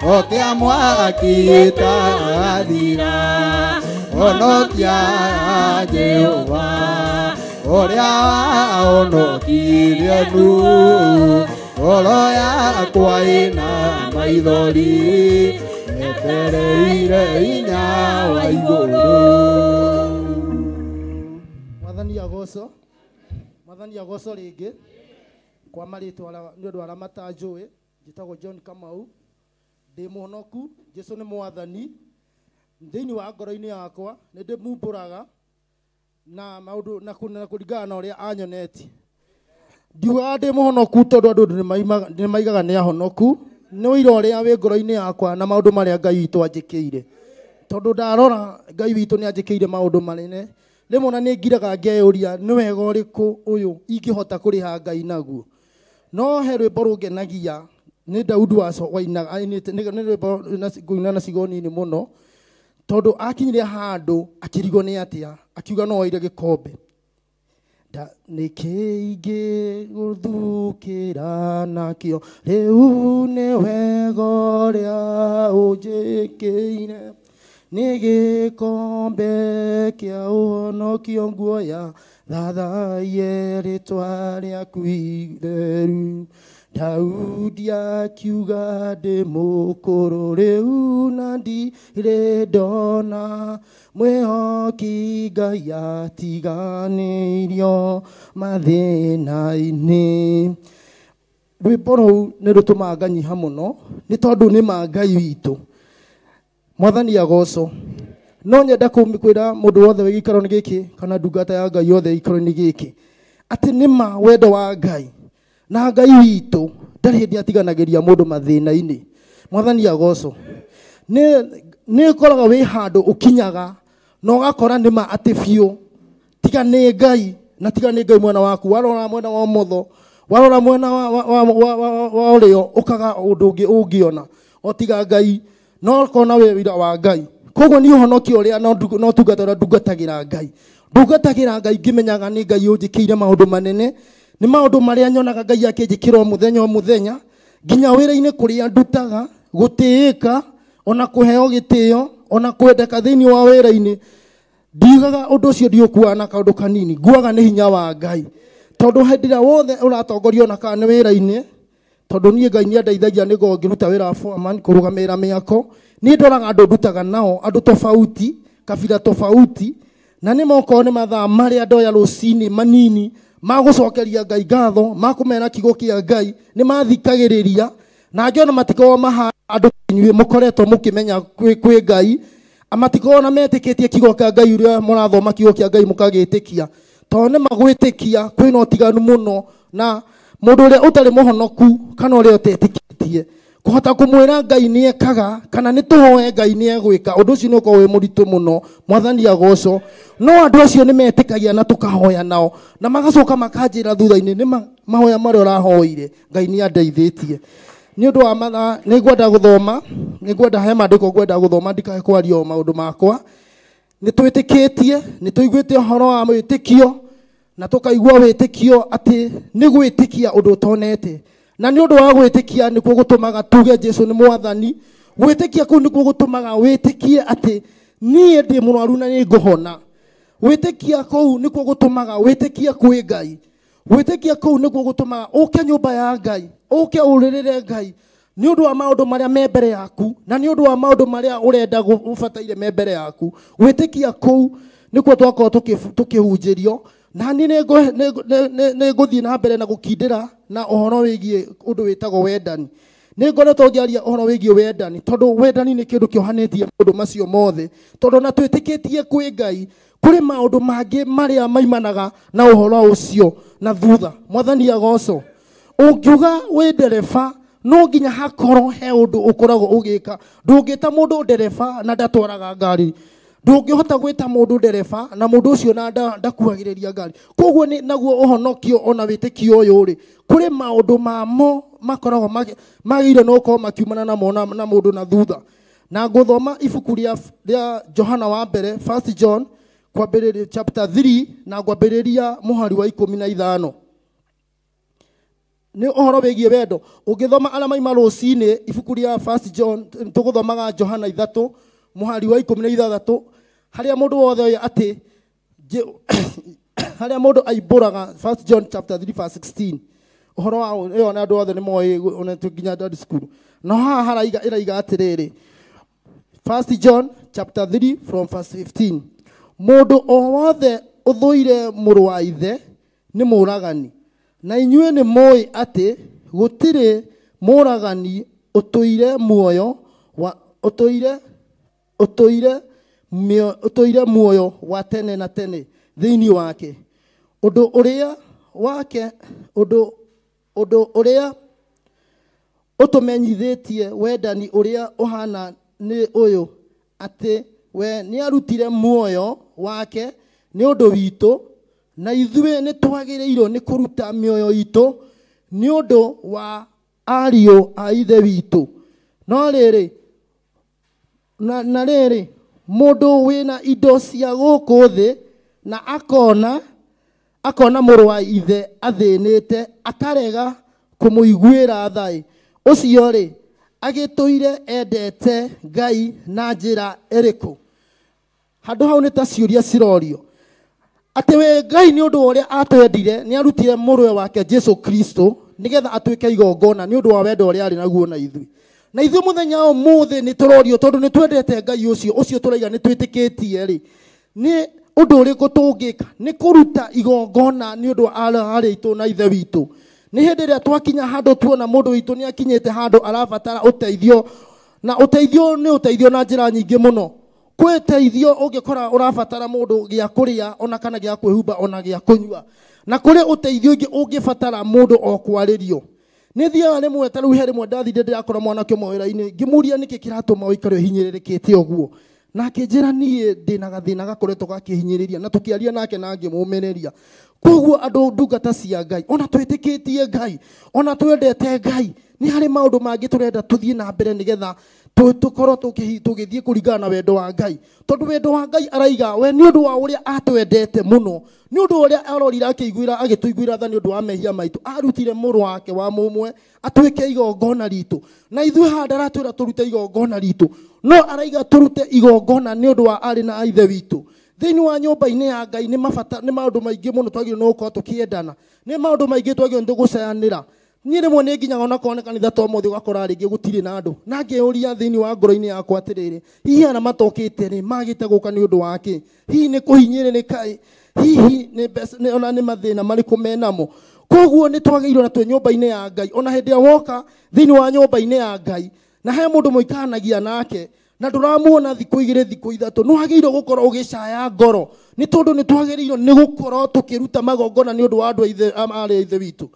o kĩa mwaki gĩtathira. Onokia Jehova ũrĩa onokirie nu, ngoro yakwa ĩna maithori etereire hinya wa igũrũ. Mwathani agoco rĩngĩ kwa marĩtwa nĩ ũndũ arĩa matanjũĩ. Njĩtagwo John Kamau, ndĩ mũhonoku. Jesũ nĩ mwathani thĩinĩ wa ngoro-inĩ yakwa, nĩ ndĩmumbũraga na maũndũ na kũringana na ũrĩa anyonetie. Ndiugaga ndĩ mũhonoku tondũ andũ nĩ maigaga nĩ ahonoku, nĩ ũira ũrĩa wĩ ngoro-inĩ yakwa na maũndũ marĩa Ngai witũ anjĩkĩire. Tondũ ndarora Ngai witũ nĩ anjĩkĩire maũndũ manene, rĩmwe na nĩ ngiraga ngeyũria nĩ wega ũrĩkũ ũyũ ingĩhota kũrĩha Ngai naguo. No he rwĩmbo rũngenagia, nĩ Daudi wainaga, nĩ rwĩmbo ngũina na cigo nini mũno, tondũ akinyire handũ akĩrigwo nĩ atĩa, akiuga no oire gĩkombe. Nĩkĩ ingĩgũthukĩra nakĩo, rĩu nĩ wega ũrĩa ũnjĩkĩire, nĩ gĩkombe kĩa ũhonokio nguoya, thathaie rĩtwa rĩaku itheru. Daudi akiuga ndĩ mũkũrũ rĩu na ndirĩ ndona mwĩhoki Ngai atiganĩirio mathĩna-inĩ. Rwĩmbo rũu nĩ rũtũmaga nganyiha mũno nĩ tondũ nĩ ma Ngai witũ. Mwathani agocwo. No nyenda kwĩra mũndũ wothe wĩ gĩikaro-inĩ gĩkĩ kana ndungata ya Ngai yothe gĩikaro-inĩ gĩkĩ atĩ nĩ ma wendo wa Ngai na Ngai witũ ndarĩ hĩndĩ atiganagĩria mũndũ mathĩna-inĩ. Mwathani agocwo. Nĩ ũkoraga wĩ handũ ũkinyaga na ũgakora nĩ ma atĩ biũ tiga nĩ Ngai na tiga nĩ Ngai mwena waku. Warora mwena wa ũmotho, warora mwena wa ũrĩo ũkaga ũndũ ũngĩ ũngĩona o tiga Ngai no ũkona wĩ wĩra wa Ngai. Koguo nĩ ũhonokio ũrĩa no tungata ũrĩa ndungatagĩra Ngai. Ndungatagĩra Ngai ngĩmenyaga nĩ Ngai ũnjĩkĩire maũndũ manene. Nĩ maũndũ marĩa nyonaga Ngai akĩnjĩkĩra o mũthenya nginya wĩra-inĩ kũrĩa ndutaga gũtĩĩka ona kũheo gĩtĩo ona kwendeka thĩinĩ wa wĩra-inĩ. Ndiugaga ũndũ ũcio ndiũkuaga na kaũndũ kanini, nguaga nĩ hinya wa Ngai. Tondũ hĩndĩ ĩrĩa wothe ũratongorio na kana nĩ wĩra-inĩ, tondũ niĩ Ngai nĩ andeithagia nĩguo ngĩruta wĩra wa foreman kũrũgamĩrĩra mĩako, niĩ ndoraga andũ ndutaga nao, andũ tofauti, kabira tofauti, na nĩ mokorwo nĩ mathaa marĩa ndoya rũcinĩ manini magũcokeria Ngai ngatho, makũmera kiugo kĩa Ngai, nĩ mathikagĩrĩria na ngĩona matikorwo mahana andũ inyuĩ mũkoretwo mũkĩmenya kwĩ Ngai, amatikorwo na metĩkĩtie kiugo kĩa Ngai ũrĩa mũrathoma kiugo kĩa Ngai mũkagĩtĩkia. Tondũ nĩ magwĩtĩkia kwĩna ũtiganu mũno na mũndũ ũrĩa ũtarĩ mũhonoku kana ũrĩa ũtetĩkĩtie. Kũhota kũmwĩra Ngai nĩ ekaga kana nĩ tũhoe Ngai nĩ egwĩka, ũndũ ũcio nĩ ũkoragwo wĩ mũritũ mũno. Mwathani agocwo. No andũ acio nĩ metĩkagia na tũkahoya nao na magacoka makanjĩra thutha-inĩ nĩ mahoya marĩa ũrahoire Ngai nĩ andeithĩtie. Nĩ ũndũ wa mathaa nĩ ngwenda gũthoma, nĩ ngwenda he maandĩko ngwenda gũthoma ndikae kwaria maũndũ makwa. Nĩ twĩtĩkĩtie, nĩ tũiguĩte ũhoro wa wĩtĩkio na tũkaigua wĩtĩkio atĩ nĩ gwĩtĩkia ũndũ ũtonete. Na nĩ ũndũ wa gwĩtĩkia nĩkuo gũtũmaga tuge Jesũ nĩ mwathani. Gwĩtĩkia kũu nĩkuo gũtũmaga wĩtĩkie atĩ niĩ ndĩ mũrwaru na nĩ ngũhona. Gwĩtĩkia kũu nĩkuo gũtũmaga wĩtĩkie kwĩ Ngai. Gwĩtĩkia kũu nĩkuo gũtũmaga ũke nyũmba ya Ngai, ũke ũrĩrĩre Ngai nĩ ũndũ wa maũndũ marĩa me mbere yaku na nĩ ũndũ wa maũndũ marĩa ũrenda ũbataire me mbere yaku. Gwĩtĩkia kũu nĩkuo twakorwo tũkĩhunjĩrio na nĩ ngũthiĩ na mbere na gũkindĩra na ũhoro wĩgiĩ ũndũ wĩtagwo wendani. Nĩ ngoretwo ngĩaria ũhoro wĩgiĩ wendani tondũ wendani nĩ kĩndũ kĩohanĩtie maũndũ macio mothe. Tondũ na twĩtĩkĩtie kwĩ Ngai kũrĩ maũndũ mangĩ marĩa maimanaga na ũhoro ũcio na thutha. Mwathani agocwo. Ũngiuga wĩ ndereba no nginya hakorwo he ũndũ ũkoragwo ũgĩka. Ndũngĩta mũndũ ndereba na ndatwaraga ngari. Ndũngĩhota gwĩta mũndũ ndereba na mũndũ ũcio na ndakuagĩrĩria ngari. Koguo naguo ũhonokio ona wĩtĩkio ũyũ rĩ, kũrĩ maũndũ mamo makoragwo magĩrĩire no gũkorwo makiumana namo na mũndũ na thutha. Na ngũthoma ibuku rĩa Johana wa mbere 1 John kwambĩrĩria chapter 3 na kwambĩrĩria mũhari wa 15. Nĩ ũhoro wĩgiĩ wendo. Ũngĩthoma arĩa maima rũcinĩ ibuku rĩa 1 John tũgũthomaga Johana 3 mũhari wa 16 harĩa mũndũ wothe oĩ atĩ harĩa mũndũ aimbũraga 1 John chapter 3 verse 16. Ũhoro wa ĩyo na andũ othe nĩ moĩ ona nginya dad school. No haha ĩraiga atĩrĩrĩ 1 John chapter 3 from verse 15. Mũndũ o wothe ũthũire mũrũ wa ithe nĩ mũragani. Na inyuĩ nĩ moĩ atĩ gũtirĩ mũragani ũtũire muoyo wa tene na tene thĩinĩ wake. Ũndũ ũrĩa ũtũmenyithĩtie wendani ũrĩa ũhana nĩ ũyũ atĩ we nĩ arutire muoyo wake nĩ ũndũ witũ na ithuĩ nĩ twagĩrĩirwo nĩ kũruta mĩoyo itũ nĩ ũndũ wa ariũ a ithe witũ. No rĩrĩ na rĩrĩ mũndũ wĩna indo cia gũkũ thĩ na akona mũrũ wa ithe athĩnĩte akarega kũmũiguĩra tha, ũcio rĩ agĩtũire endete Ngai na njĩra ĩrĩkũ? Handũ hau nĩ ta ciũria cirorio. atĩ we Ngai nĩ ũndũ ũrĩa atwendire nĩ arutire mũrwe wake Jesu Kristo nigetha atuĩke igongona nĩ ũndũ wa wendo ũrĩa arĩ naguo na ithuĩ. Na ithuĩ mũthenya ũmũthĩ nĩ tũrorio tondũ nĩ twendete Ngai ũcio tũraiga nĩ twĩtĩkĩtie rĩ, nĩ ũndũ ũrĩkũ tũngĩka? Nĩ kũruta igongona nĩ ũndũ wa arĩ aitũ na ithe witũ. Nĩ hĩndĩ ĩrĩa twakinya handũ tuona mũndũ witũ nĩ akinyĩte handũ arabatara ũteithio, na ũteithio nĩ ũteithio na njĩra nyingĩ mũno. Kwĩ teithio ũngĩkora ũrabatara mũndũ gĩa kũrĩa ona kana gĩa kwĩhumba ona gĩa kũnyua, na kũrĩ ũteithio ũngĩ ũngĩbatara mũndũ o kwarĩrio. Nĩ thiaga rĩmwe ta rĩu he rĩmwe ndathire ndĩrakora mwanake ũmwe wĩra-inĩ ngĩmũria nĩkĩ kĩratũma ũikare ũhinyĩrĩrĩkĩte ũguo, na akĩnjĩra niĩ ndĩna gathĩna gakoretwo gakĩhinyĩrĩria, na tũkĩaria nake na ngĩmũmĩrĩria. Koguo andũ ndungata cia Ngai, ona twĩtĩkĩtie Ngai, ona twendete Ngai, nĩ harĩ maũndũ mangĩ tũrenda tũthiĩ na mbere nĩgetha tũkorwo tũgĩthiĩ kũringana na wendo wa Ngai. Tondũ wendo wa Ngai araiga we nĩ ũndũ wa ũrĩa atwendete mũno, nĩ ũndũ ũrĩa arorire agĩtũiguĩra tha nĩ ũndũ wa mehia maitũ, arutire mũrũ wake wa mũmwe atuĩke igongona ritũ. Na ithuĩ haha ndaratwĩra tũrute igongona ritũ, no araiga tũrute igongona nĩ ũndũ wa arĩ na ithe witũ. Thĩinĩ wa nyũmba-inĩ ya Ngai nĩ maũndũ maingĩ mũno twagĩrĩirwo nĩ gũkorwo tũkĩendana, nĩ maũndũ maingĩ twagĩrĩirwo nĩ gũcayanĩra. Niĩ rĩmwe nĩ nginyaga ona korwo nĩ kanitha ta ũmũthĩ ũgakora rĩngĩ gũtirĩ na andũ, na ngĩũria thĩinĩ wa ngoro-inĩ yakwa atĩrĩrĩ, hihi ana matokĩte rĩ magĩte gũka nĩ ũndũ wake? Hihi nĩ kũhinyĩrĩrĩka? Hihi ona nĩ mathĩna marĩkũ menamo? Koguo nĩ twagĩrĩirwo na twĩ nyũmba-inĩ ya Ngai, ona hĩndĩ ĩrĩa woka thĩinĩ wa nyũmba-inĩ ya Ngai na he mũndũ mũikaranagia nake na ndũramuona thikũ igĩrĩ thikũ ithatũ, nĩ wagĩrĩirwo gũkorwo ũgĩcaya ngoro, nĩ tondũ nĩ twagĩrĩirwo nĩ gũkorwo tũkĩruta magongona nĩ ũndũ wa andũ arĩ ithe witũ.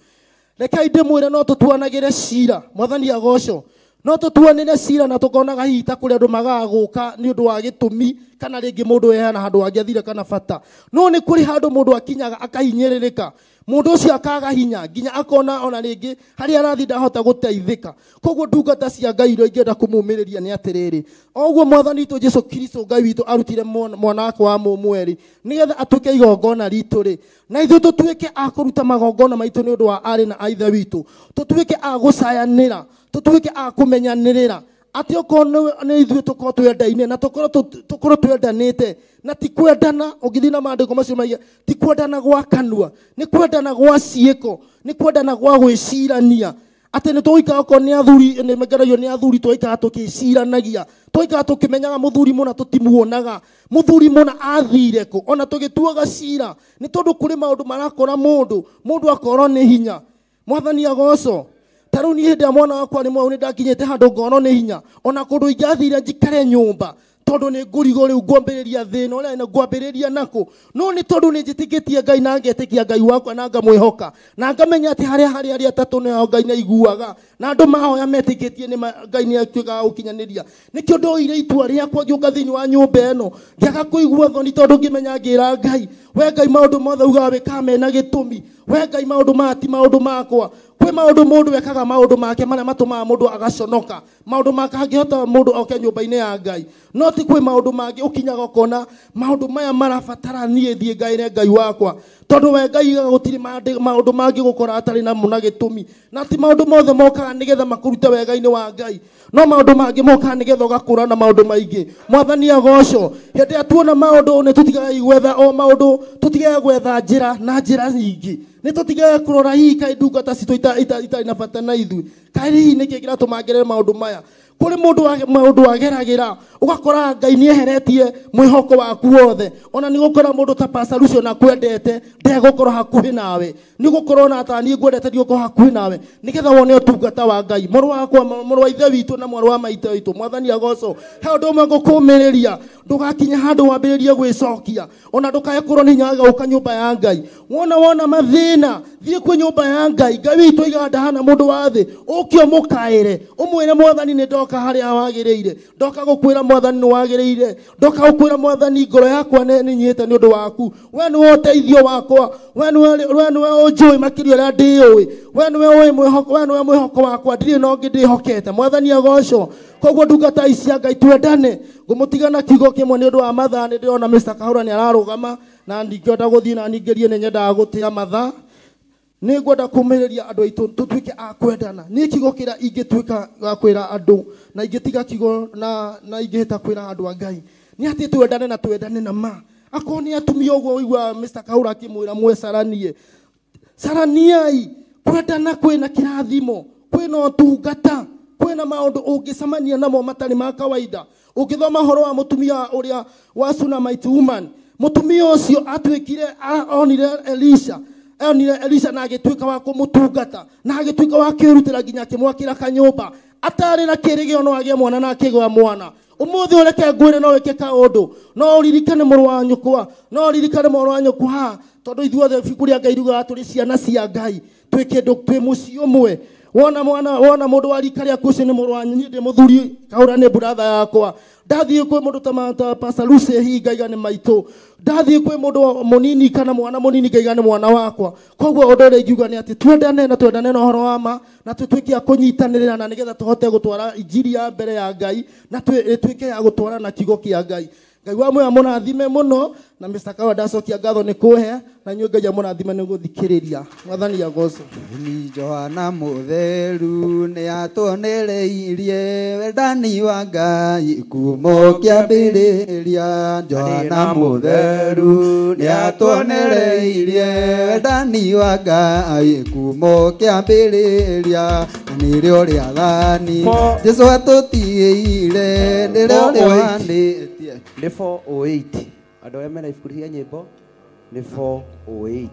Rekei ndĩmwĩre no tũtuanagĩre cira, Mwathani agocwo, no tũtuanĩre cira na tũkonaga hihi ta kũrĩ andũ magaga gũka nĩ ũndũ wa gĩtũmi kana rĩngĩ mũndũ ehana handũ hangĩ athire kana bata. No nĩ kũrĩ handũ mũndũ akinyaga akahinyĩrĩrĩka, mũndũ ũcio akaga hinya nginya akona ona rĩngĩ harĩa arathi ndahota gũteithĩka. Koguo ndungata cia Ngai iria ingĩenda kũmũmĩrĩria nĩ atĩrĩrĩ, oguo Mwathani witũ Jesu Kristo Ngai witũ arutire mwana wake wa mũmwe rĩ, nĩgetha atuĩke igongona ritũ rĩ, na ithuĩ tũtuĩke a kũruta magongona maitũ nĩ ũndũ wa arĩ na ithe witũ, tũtuĩke a gũcayanĩra, tũtuĩke a kũmenyanĩrĩra atĩ okorwo nĩ ithuĩ tũkorwo twendaine na tũkorwo twendanĩte, na ti kwendana ũngĩthiĩ na maandĩko macio maigĩ, ti kwendana gwa kanua, nĩ kwendana gwa ciĩko, nĩ kwendana gwa gwĩcirania. Atĩ nĩ tũgũikara okorwo nĩ athuri, nĩ mengeragio nĩ athuri tũgũikara tũkĩciranagia, tũgũikara tũkĩmenyaga mũthuri mũna tũtimuonaga, mũthuri mũna athire kũ, ona tũgĩtuaga cira nĩ tondũ kũrĩ maũndũ marakora mũndũ akorwo nĩ hinya. Mwathani agocwo. Ta rĩu niĩ hĩndĩ ya mwana wakwa rĩmwe nĩ ndakinyĩte handũ ngorwo nĩ hinya ona kũndũ ingĩathire njikare nyũmba tondũ nĩ ngũrigo rĩu ngwambĩrĩria thĩna ũrĩa ngwambĩrĩria nako, no nĩ tondũ nĩ njĩtĩkĩtie Ngai na ngetĩkia Ngai wakwa na ngamwĩhoka na ngamenya atĩ harĩa atatũ nĩho Ngai nĩaiguaga na andũ mahoya metĩkĩtie nĩ Ngai nĩatuĩkaga gũkinyanĩria. Nĩkĩo ndoire itua rĩakwa ngĩũka thĩinĩ wa nyũmba ĩno ngĩaga kũigua thoni tondũ ngĩmenya ngĩra Ngai, we Ngai maũndũ mothe ugaga wĩkaga mena gĩtũmi, we Ngai maũndũ maya ti maũndũ makwa. Kwĩ maũndũ mũndũ ekaga maũndũ make marĩa matũmaga mũndũ agaconoka, maũndũ make angĩhota mũndũ oke nyũmba-inĩ ya Ngai, no ti kwĩ maũndũ mangĩ ũkinyaga ũkona maũndũ maya marabatara niĩ thiĩ ngaĩre Ngai wakwa, tondũ we Ngai gũtirĩ maũndũ mangĩ gũkora atarĩ namo na gĩtũmi, na ti maũndũ mothe mokaga nĩgetha makũrute wega-inĩ wa Ngai, no maũndũ mangĩ mokaga nĩgetha ũgakũra na maũndũ maingĩ. Mwathani agocwo. Hĩndĩ ĩrĩa tuona maũndũ nĩ tũtigaga gwetha o maũndũ, tũtigaga gwetha njĩra na njĩra nyingĩ, nĩ tũtigaga kũrora hihi kaĩ ndungata citũ itarĩ na bata na ithuĩ, kaĩ hihi nĩkĩ kĩratũma ngerere maũndũ maya. Kũrĩ mũndũ ageragĩra ũgakora Ngai nĩeheretie mwĩhoko waku wothe, ona nĩ gũkora mũndũ ta Pastor Lucio na kwendete ndegũkorwo hakuhĩ nawe, nĩ gũkorwo na ta niĩ ngwendete ndigũkorwo hakuhĩ nawe nĩgetha wone ũtungata wa Ngai. Mũrũ wa ithe witũ na mwarũ wa maithe witũ, Mwathani agocwo. He ũndũ ũmwe ngũkũmĩrĩria, ndũgakinye handũ wambĩrĩrie gwĩcokia, ona ndũkae kũrwo nĩ hinya wa gũka nyũmba ya Ngai. Wona mathĩna thiĩ kwĩ nyũmba ya Ngai. Ngai witũ aigaga ndahana mũndũ wa thĩ, ũkĩo mũkaĩre ũmwĩre Mwathani nĩ ndoka harĩa wagĩrĩire, ndoka gũkwĩra Mwathani nĩ wagĩrĩire, ndoka gũkwĩra Mwathani ngoro yakwa nĩ nyihĩte nĩ ũndũ waku, we nĩwe ũteithio wakwa, we nĩwe ũnjũĩ makĩria ũrĩa ndĩũĩ, we nĩwe mwĩhoko wakwa, ndirĩ na ũngĩ ndĩhokete. Mwathani agocwo. Koguo ndungata ici cia Ngai twendane, ngũmũtiga na kiugo kĩmwe nĩ ũndũ wa mathaa. Nĩ ndĩrona Mr. Kahũra nĩ ararũgama na ndingĩenda gũthiĩ na ningĩrie nĩ nyendaga gũtĩa mathaa. Nĩ ngwenda kũmĩrĩria andũ aitũ tũtuĩke a kwendana. Nĩ kiugo kĩrĩa ingĩtuĩka ga kwĩra andũ na ingĩtiga kiugo na ingĩhĩta kwĩra andũ a Ngai nĩ atĩ twendane na twendane na ma. akoni atumia ugo igwa Mr. Kaura akimwira mwe saranie saraniai kwendana kwina kirathimo kwina utungata kwina maundu ungicamania namo matari ma kawaida ukithoma horo wa mutumia uria wa Shunammite woman mutumia ucio atwikire onire Elisha na agituika wa kumutungata na agituika wa kirutira ginya kimwakira kanyumba atari na kirigio no agie mwana na akigwa mwana umuthi ureke ngwire no weke kaundu no uririkane muru wa nyukwa no uririkane muru wa nyukwa tondu ithuothe bikuria Ngai ruga turi ciana cia Ngai twi kindu twi muci umwe wona mundu wa rika ria kuci ni muru wa nyini ndi muthuri Kaura ni brother yakwa ndathie kwi mundu ta Pastor Lucy hi ngaiga ni maitu ndathie kwi mundu munini kana mwana munini ngaiga ni mwana wakwa koguo undu uri ngiuga ni ati twendane na horo wa ma na twitwike a kunyitanirira na nigetha tuhote gutwara injiri ya mbere ya Ngai na twitwike ya gutwara na kigo kia Ngai Ngai wa moya munathime muno na Mr. Kaura ndacokia ngatho ni kuhe na nyue Ngai munathime ni guthikiriria mwathani agoco ni Johana mutheru ni atuonereirie wendani wa Ngai kumo kiambiriria Johana mutheru ni atuonereirie wendani wa Ngai kumo kiambiriria ni rio ria thani Jesu atutiire ni rio ria Ni 408 andå arä mena ibuku cia nyĩmbo nĩ 408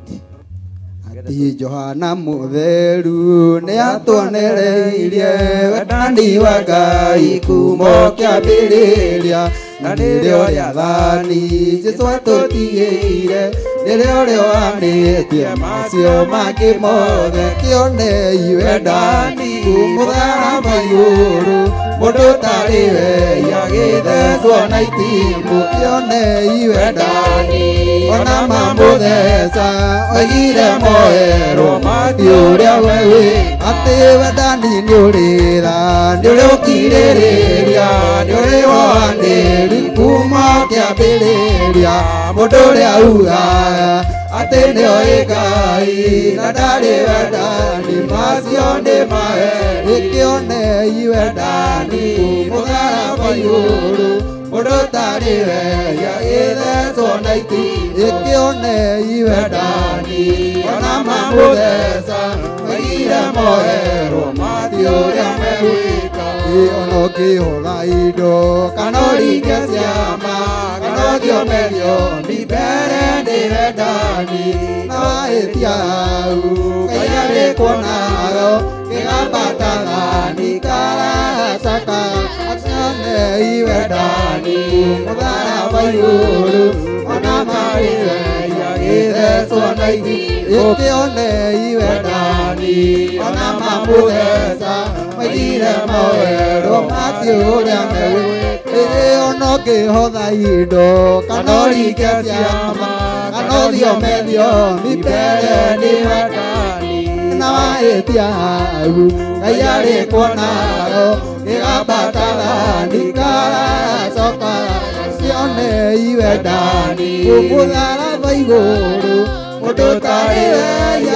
ati Johana mutheru nĩ atuonereirie wendani wa Ngai kumo kĩambĩrĩria na nĩrĩo rĩathani Jesu atũtigĩire nĩrĩo rĩoanĩtie macio mangĩ mothe kĩonei wendani kumũtharaba igũrũ mũndũ tarĩ we agĩthecwo na itimũ kĩonei wendani ona mamũtheca oigire moerwo mati ũrĩa we wĩ atĩ wendani nĩ ũrĩ tha nĩ ũrĩ ũkirĩrĩria nĩ ũrĩ woanĩri kuma kĩambĩrĩria mũndũ ũrĩa ugaga atĩ nĩoĩ Ngai na ndarĩ wendani macio nĩ maheni kĩonei wendani mũtharaba igũrũ mũndũ tarĩ we agĩthecwo na itimũ kĩonei wendani ona mamũtheca oigire moerwo mati ũrĩa megwĩka ona ũkĩhũra indo kana ũringe ciama kana ũthiomerio mbere nĩ wendani na wahĩtia hau Ngai arĩkuonago kĩgambatathani karacaka akĩonei wendani mũtharaba igũrũ ona marĩ we agĩthecwo na itimũ kĩonei wendani ona mamũtheca maigire moerwo mati ũrĩa megwĩka ona ũkĩhotha indo kana ũringe ciama kana ũthiomerio mbere nĩ wendani na wahĩtia hau Ngai arĩkuonago gĩgambatathani karacoka kĩonei wendani mũtharaba igũrũ mũndũ tarĩ we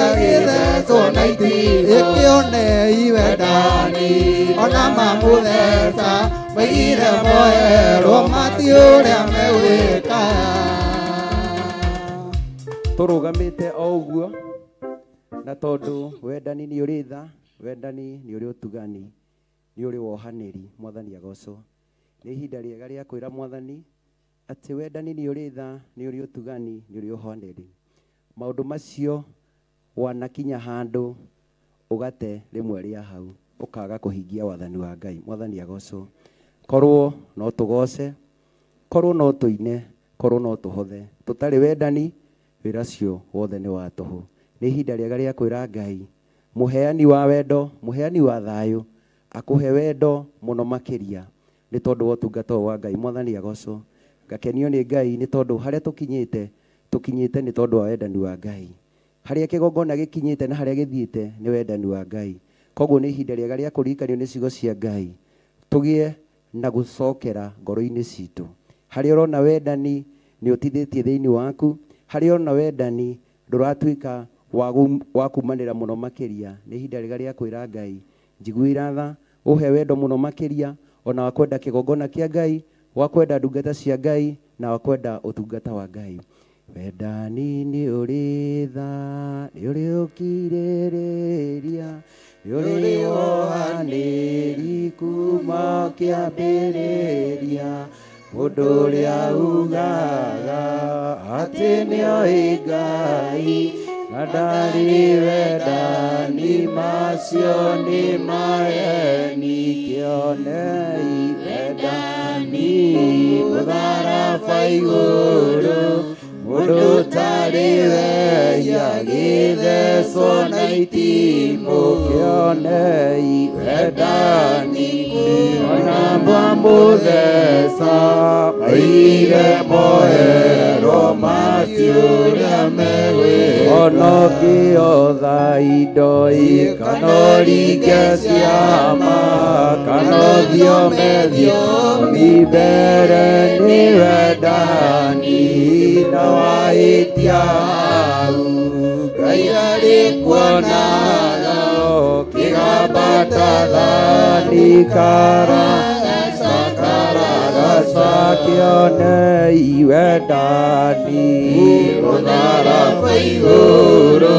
agĩthecwo na itimũ kĩonei wendani ona mamũtheca maigire moerwo mati ũrĩa megwĩka tũrũgamĩte o ũguo na tondũ wendani nĩ ũrĩ tha wendani nĩ ũrĩ ũtugani nĩ ũrĩ wohanĩri mwathani agocwo nĩ ihinda rĩega rĩa kwĩra mwathani atĩ wendani nĩ ũrĩ tha nĩ ũrĩ ũtugani nĩ ũrĩ wohanĩri maũndũ macio wanakinya handũ ũgate rĩmwe rĩa hau ũkaga kũhingia wathani wa Ngai mwathani agocwo korwo no tũgoce korwo no tũine korwo no tũhothe tũtarĩ wendani wĩra cio wothe nĩ wa tũhũ nĩ ihinda rĩega rĩa kwĩra Ngai mũheani wa wendo mũheani wa thayũ akũhe wendo mũno makĩria nĩ tondũ wa ũtungata wa Ngai mwathani agocwo ngakenio nĩ Ngai nĩ tondũ harĩa tũkinyĩte nĩ tondũ wa wendani wa Ngai harĩa kĩgongona gĩkinyĩte na harĩa gĩthiĩte nĩ wendani wa Ngai koguo nĩ ihinda rĩega rĩa kũririkanio nĩ ciugo cia Ngai tũgĩe na gũcokera ngoro-inĩ citũ harĩa ũrona wendani nĩ ũtithĩtie thĩinĩ waku harĩa ũrona wendani ndũratuĩka wa kumanĩra mũno makĩria nĩ ihinda rĩega rĩa kwĩra Ngai njiguĩra tha ũhe wendo mũno makĩria ona wakwenda kĩgongona kĩa Ngai wakwenda ndungata cia Ngai na wakwenda utungata wa Ngai. Wendani nĩ ũrĩ tha, nĩ ũrĩ ũkirĩrĩria, nĩ ũrĩ wohanĩri kuma kĩambĩrĩria. Mũndũ ũrĩa ugaga atĩ nĩoĩ Ngai na ndarĩ wendani, macio nĩ maheni. Kĩonei wendani mũtharaba igũrũ, mũndũ ũtarĩ wehia gĩthecwo na itimũ. Kĩonei wendani ona mwamũtheca, maigire moero matiũrĩa megwĩka. Ona ũngĩotha indo kana ũringe ciama kana ũthiomethio mbere nĩ wendani na wahĩtia hau, Ngai arĩ kuonaga ũkĩgambata thani karagaca. Kĩonei wendani mũtharaba igũrũ,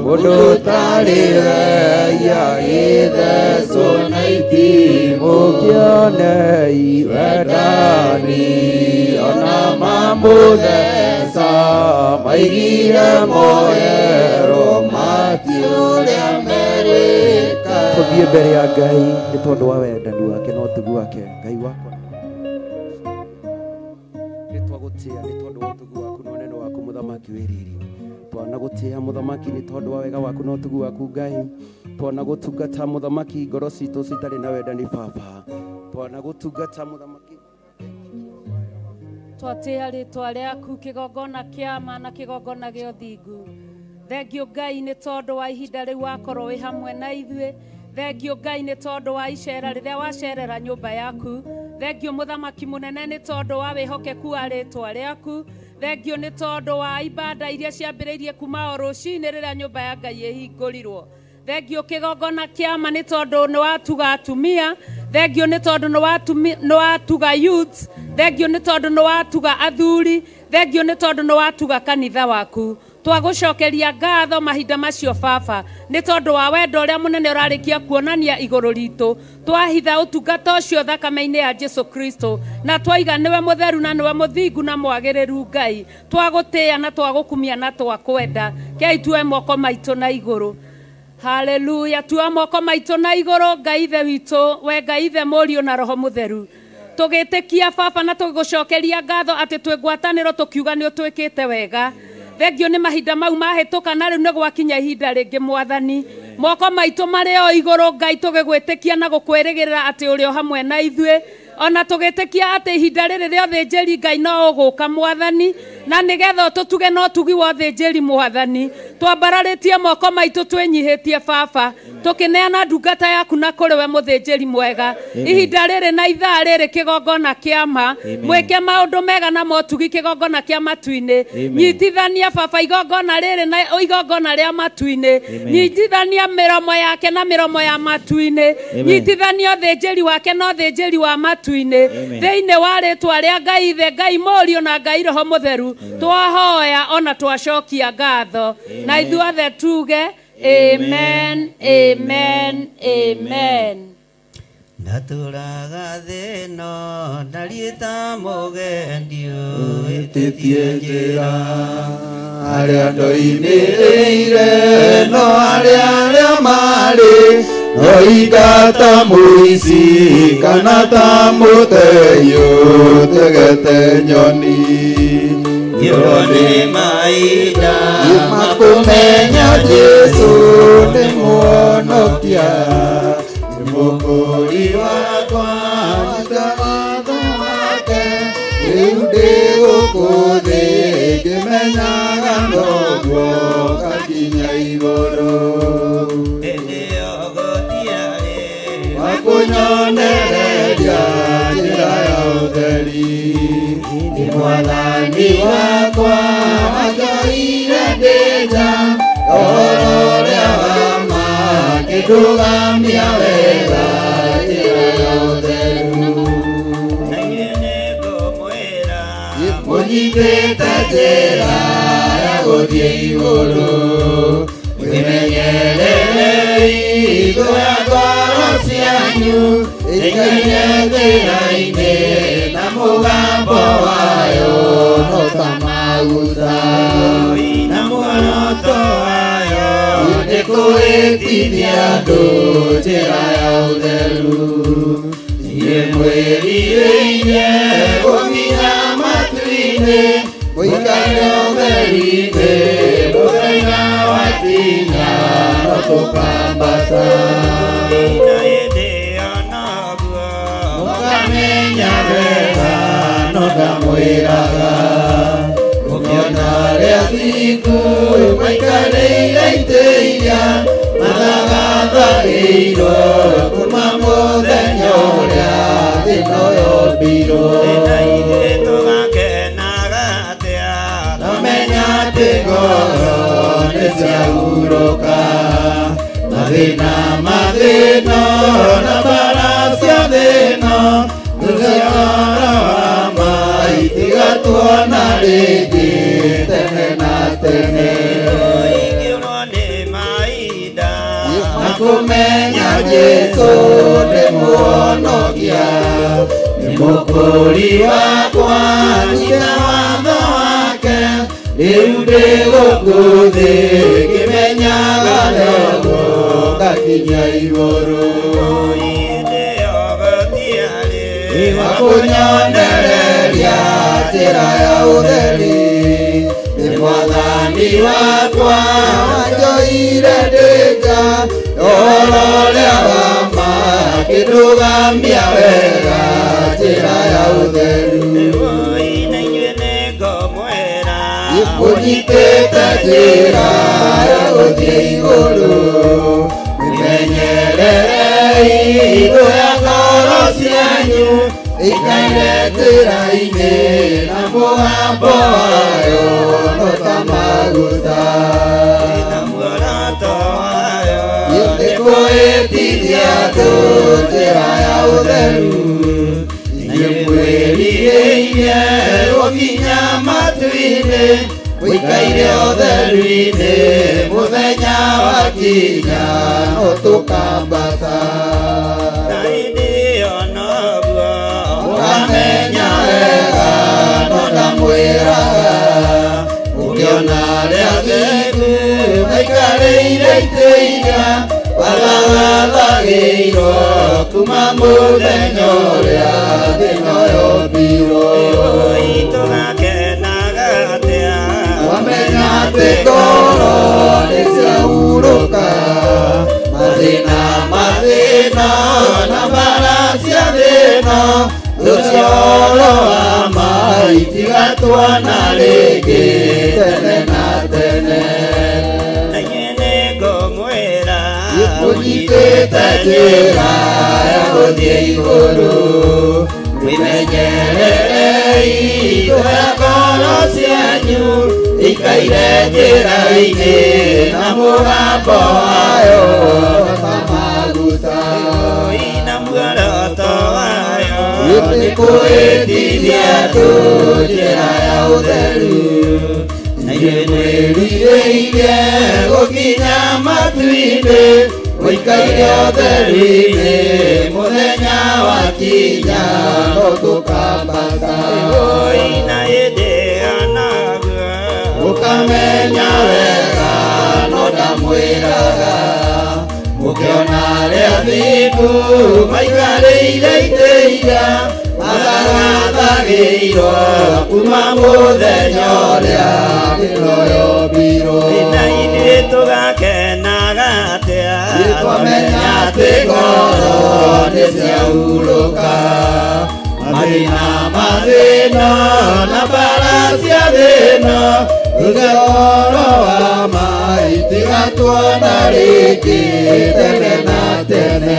mũndũ ũtarĩ wehia gĩthecwo na itimũ. Kĩonei wendani ona mamũtheca, maigire moero matiũrĩa megwĩka. Tũthiĩ mbere ya Ngai nĩ tondũ wa wendani wake na ũtugi wake. Ngai wakwa nĩ twagũtĩĩa nĩ tondũ wa ũtugi waku na ũnene waku mũthamaki wĩriri. Twanagũtĩĩa mũthamaki nĩ tondũ wa wega waku na ũtugi waku Ngai. Twanagũtungata mũthamaki ngoro citũ citarĩ na wendani Baba. Twanagũtungata mũthamaki twatĩa rĩtwa rĩaku kĩgongona kĩa ma na kĩgongona gĩa ũthingu. Thengio Ngai nĩ tondũ wa ihinda rĩu wakorwo wĩ hamwe na ithuĩ. Thengio Ngai nĩ tondũ wa icera rĩrĩa wacerera nyũmba yaku. Thengio mũthamaki mũnene nĩ tondũ wa wĩhokeku wa rĩtwa rĩaku. Thengio nĩ tondũ wa ibada iria ciambĩrĩirie kuma o rũcinĩ rĩrĩa nyũmba ya Ngai ĩhingũrirwo. Thengio kĩgongona kĩa ma nĩ tondũ nĩ watuga atumia. Thengio nĩ tondũ nĩ watuga youths. Thengio nĩ tondũ nĩ watuga athuri. Thengio nĩ tondũ nĩ watuga kanitha waku. Twagũcokeria ngatho mahinda macio Baba nĩ tondũ wa wendo ũrĩa mũnene ũrarĩkia kuonania igũrũ ritũ. Twahitha ũtungata ũcio thakame-inĩ ya Jesu Kristo na twaiga nĩwe mũtheru na nĩwe mũthingu na mwagĩrĩru Ngai. Twagũtĩĩa na twagũkumia na twakwenda. Kei tuoe moko maitũ na igũrũ. Haleluya. Tua moko maitũ na igũrũ. Ngai ithe witũ, we Ngai ithe Mũriũ na Roho Mũtheru, tũgĩtĩkia Baba na tũgũcokeria ngatho atĩ twĩ ngwatanĩro tũkiuga nĩ ũtwĩkĩte wega. Thengio nĩ mahinda mau mahĩtũka na rĩu nĩ gwakinya ihinda rĩngĩ Mwathani. Moko maitũ marĩ o igũrũ Ngai, tũgĩgwĩtĩkia na gũkwĩrĩgĩrĩra atĩ ũrĩ o hamwe na ithuĩ. Ona tũgĩtĩkia atĩ ihinda rĩrĩ rĩa ũthĩnjĩri Ngai no ũgũka Mwathani, na nĩgetha tũtuge no tugi wa ũthĩnjĩri Mwathani. Twambararĩtie moko maitũ twĩnyihĩtie Baba, tũkĩneana ndungata yaku na kũrĩ we mũthĩnjĩri mwega. Ihinda rĩrĩ na ithaa rĩrĩ kĩgongona kĩa ma, mwĩke maũndũ mega na motugi kĩgongona kĩa matu-inĩ. Nyitithania Baba igongona rĩrĩ na igongona rĩa matu-inĩ. Nyitithania mĩromo yake na mĩromo ya matu-inĩ. Nyitithania ũthĩnjĩri wake na ũthĩnjĩri wa matu-inĩ. Thĩinĩ wa rĩtwa rĩa Ngai ithe, Ngai Mũriũ na Ngai Roho Mũtheru, twahoya ona twacokia ngatho. Na ithuothe tuge amen, amen, amen. Naturaga thĩno ndariĩta mũgendio ĩtĩtie njĩra arĩa ndoinĩrĩire no arĩa marĩ no ingata mũici kana ta mũteyo tegete nyoni. Yone maida makũmenya Jesu nĩ mũhonokia, nĩ mũkũri wakwa nĩngatho wake. Rĩu ndĩ gũkũ thĩ ngĩmenyaga noguo ngakinya igũrũ. hĩndĩ ĩyo gũtiarĩ wakũnyonereria njĩra ya ũtheri. Nĩ Mwathani wakwa wanjoire ndĩ nja, ũhoro ũrĩa wa ma ngĩndũgamia wega njĩra ya ũtheru. na inyuĩ nĩngũmwĩra Ũnyitĩte njĩra ya gũthiĩ igũrũ, mwĩmenyerere itho ya ngoro cianyu, ĩikaire njĩra-inĩ na mũgambo wayo no ta maguta, na muoroto wayo nĩ kũhĩtithia andũ njĩra ya ũtheru. Niĩ mwĩrirĩirie gũkinya matu-inĩ, mũikaire ũtheri-inĩ, mũthenya wakinya no tũkambata. Na hĩndĩ ĩyo noguo mũkamenya wega no ndamwĩraga, mũkĩona arĩa athingu maikarĩire itĩ iria mathagatharĩirwo kuma mũthenya ũrĩa thĩ ĩno yombirwo. Na ithuĩ tũgakenaga atĩa twamenya atĩ ngoro nĩciahurũka, mathĩna mathĩno na mbara cia thĩno nĩciahora wa mai tigatuona rĩngĩ tene na tene. Ingĩũrwo nĩ mahinda na kũmenya Jesũ nĩ mũhonokia, nĩ mũkũri wakwa nyita watho wake, rĩu ndĩ gũkũ thĩ ngĩmenyaga nĩguo ngakinya igũrũ. Wakũnyonereria njĩra ya ũtheri, nĩ Mwathani wakwa wanjoire ndĩ nja, ũhoro ũrĩa wa ma akĩndũgamia wega njĩra ya ũtheru. Na inyuĩ nĩngũmwĩra ũnyitĩte njĩra ya gũthiĩ igũrũ, mwĩmenyerere itho ya ngoro cianyu, ĩikaire njĩra-inĩ na mũgambo wayo no ta maguta, na muoroto wayo nĩ kũhĩtithia andũ njĩra ya ũtheru. Niĩ mwĩrirĩirie gũkinya matu-inĩ, mũikaire ũtheru-inĩ, mũthenya wakinya no tũkambata. Na hĩndĩ ĩyo noguo mũkamenya wega no ndamwĩraga, mũkĩona arĩa athingu maikarĩire itĩ iria mathagatharĩirwo kuma mũthenya ũrĩa thĩ ĩno yombirwo. Tũgakenaga atĩa twamenya atĩ ngoro nĩciahurũka, mathĩna mathĩno na mbara cia thĩno rũciaro wa mai tigatuona rĩngĩ tene na tene. Na inyuĩ nĩngũmwĩra ũnyitĩte njĩra ya gũthiĩ igũrũ, mwĩmenyerere itho ya ngoro cianyu, ĩikaire njĩra-inĩ na mũgambo wayo ta maguta, na muoroto wayo nĩ kũhĩtithia andũ njĩra ya ũtheru. Na inyuĩ mwĩrirĩirie gũkinya matu-inĩ, mũikaire ũtheru-inĩ, mũthenya wakinya no tũkambata. Na hĩndĩ ĩyo noguo mũkamenya wega no ndamwĩraga, mũkĩona arĩa athingu maikarĩire itĩ iria mathagatharĩirwo kuma mũthenya ũrĩa thĩ ĩno yombirwo. Na ithuĩ tũgakenaga atĩa twamenya atĩ ngoro nĩciahurũka, mathĩna mathĩno na mbara cia thĩno rũciaro wa mai tigatuona rĩngĩ tene na tene.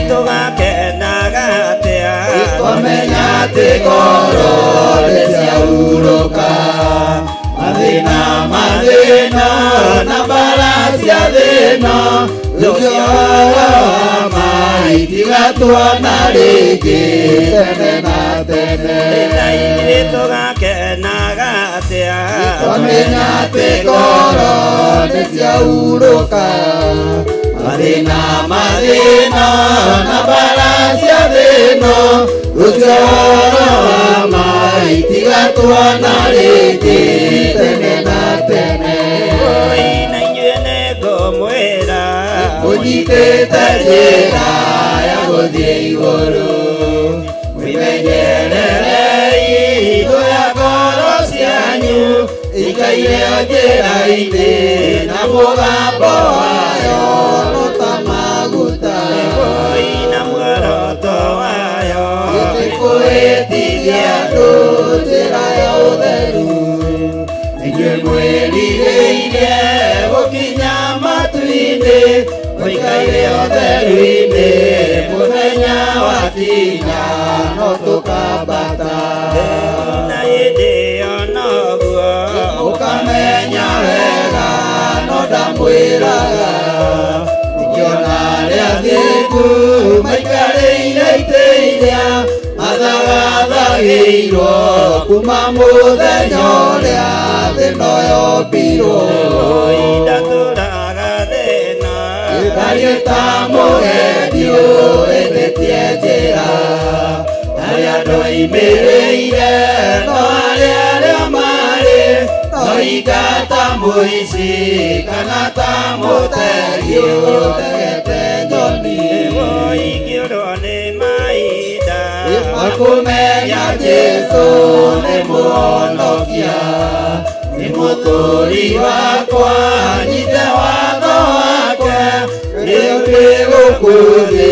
Tũgakenaga atĩa twamenya atĩ ngoro nĩciahurũka, mathĩna mathĩno na mbara cia thĩno rũciaro wa mai tigatuona rĩngĩ tene na tene. Na ithuĩ tũgakena twamenya atĩ ngoro nĩciaurũka mathĩna na mbara cia thĩno ũcio ũhoro wa mai tiga tuona rĩngĩ tene na tene na inyuĩ nĩngũmwĩra mũnyitĩte njĩra ya gũthiĩ igũrũ mwĩmenyererei indo ya ngoro cianyu ikaire o njĩra-inĩ na mũgambo wayo no ta maguta na muoroto wayo gĩtĩkũhĩtithia andũ njĩra ya ũtheru inyuĩ mwĩrirĩire gũkinya matu-inĩ mũikaire ũtheru-inĩ mũthenya wakinya no tũkambata na hĩndĩ ĩyo noguo ũkamenya wega no ndamwĩraga ingĩona arĩa athingu maikarĩire itĩ iria mathagathagĩirwo kuma mũthenya ũrĩa thĩno yombirwo ndatũraga thĩna Gĩtariĩ ta mũgendi ũhĩtĩtie njĩra arĩa andũ oimĩrĩire no arĩa marĩ no ingata mũici kana ta mũtegi ũtegete nyoni ingĩũrwo nĩ mahinda akũmenya Jesũ nĩ mũhonokia nĩ mũtũũri wakwa nyite watho wake rĩu ndĩ gũkũ thĩ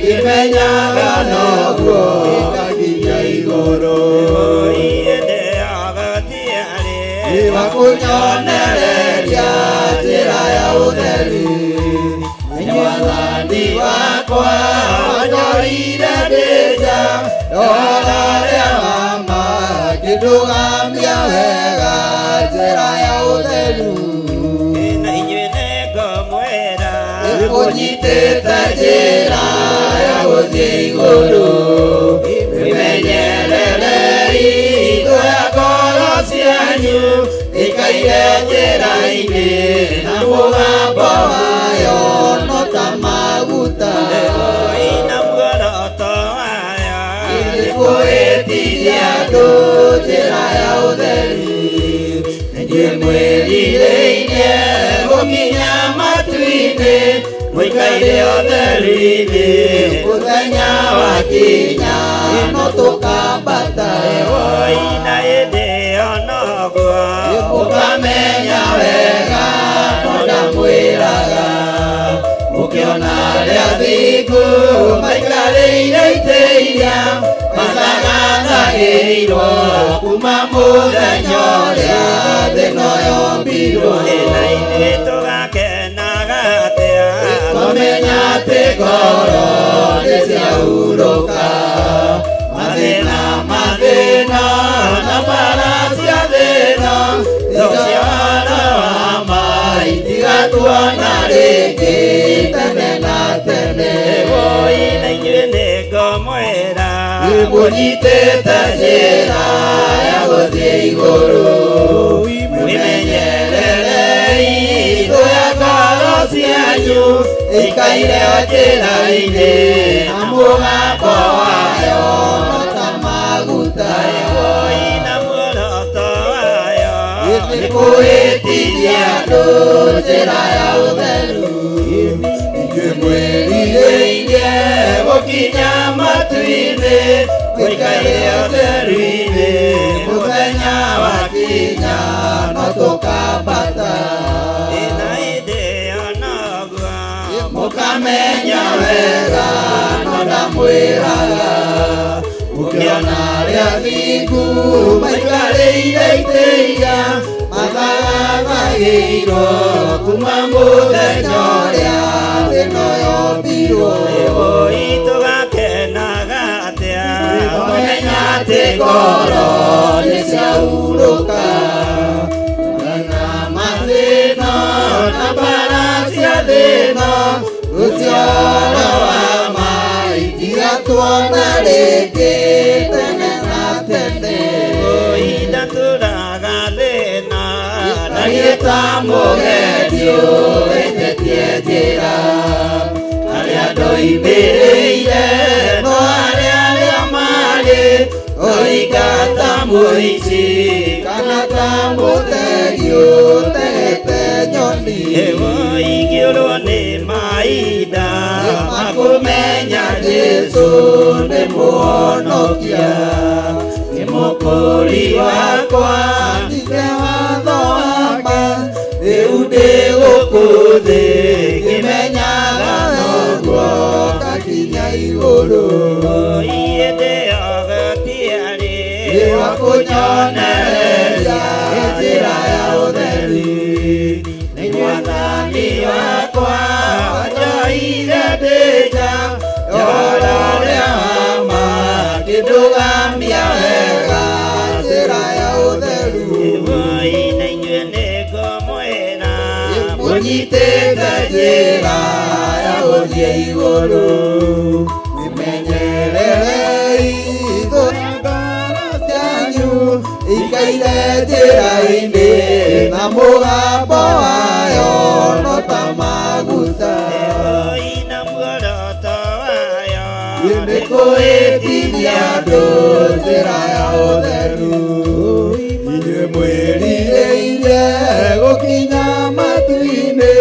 ngĩmenyaga noguo gĩkagiria igũrũ wakũnyonereria njĩra ya ũtheri nĩ mwathani wakwa wanyorire ndĩnja ndora rĩa wama ngĩndũgamia wega njĩra ya ũtheru na inyuĩ nĩngũmwĩra ũnyitĩte njĩra ya gũthiĩ igũrũ mwĩmenyererei indo ya ngoro cianyu ikaire njĩra-inĩ na mũgambo wayo no ta maguta na muoroto wayo ĩkũhĩtithia andũ njĩra ya ũtheri inyuĩ mwĩrirĩirie gũkinya matu-inĩ mũikaire ũtheri-inĩ mũthenya wakinya no tũkambata na hĩndĩ ĩyo noguo ũkamenya wega no ndamwĩraga ũkĩona arĩa athingu maikarĩire itĩ iria mathagathagĩirwo kuma mũthenya ũrĩa thĩno yombirwo na ithuĩ tũgakenaga atĩa twamenya atĩ ngoro nĩciaurũka mathĩna na mbara cia thĩno ũcio ũhoro wa mai tiga tuona rĩngĩ tene na tene na inyuĩ nĩngũmwĩra mũnyitĩte njĩra ya gũthiĩ igũrũ mwĩmenyererei indo ya ngoro cianyu ikaire o njĩra-inĩ na mũgambo wayo no ta maguta na muoroto wayo ĩkũhĩtithia andũ njĩra ya ũtheru inyuĩ mwĩrirĩirie gũkinya matu-inĩ mũikaire ũtheru-inĩ mũthenya wakinya no tũkambata na hĩndĩ ĩyo noguo mũkamenya wega no ndamwĩraga ũkĩona arĩa athingu maikarĩire itĩ iria mathagathagĩirwo kuma mũthenya ũrĩa thĩno yombirwo tũgakenaga atĩa twamenya atĩ ngoro nĩciaurũka na mathĩna na mbara cia thĩno ũcio ũhoro wa mai tiga tuona rĩngĩ tene na tene ndatũraga thĩna tamugerio etetie njira aria ndoimĩrĩire no arĩa marĩ oigata mũici kana tamũtegi ũtegete nyoni Igĩrwo nĩ mahinda makũmenya Jesũ nĩ mũhonokia nĩ mũkũri wakwa ndite watho wake rĩu ndĩ gũkũ thĩ ngĩmenyaga noguo ngakinya igũrũ Iende agatiarĩ wa kũnyonereria njĩra ya ũtheri nĩ mwathani wakwa wanjoire ndĩ nja yora ũrĩa wama ngĩndũgamia wega njĩra ya ũtheru na inyuĩ nĩ ngũmwĩra mũnyitĩte njĩra ya gũthiĩ igũrũ mwĩmenyererei ngoro cianyu ikaire njĩra-inĩ na mũgambo wayo no ta maguta na muoroto wayo nĩ kũhĩtithia andũ njĩra ya ũtheru inyuĩ mwĩrirĩire gũkinya matu-inĩ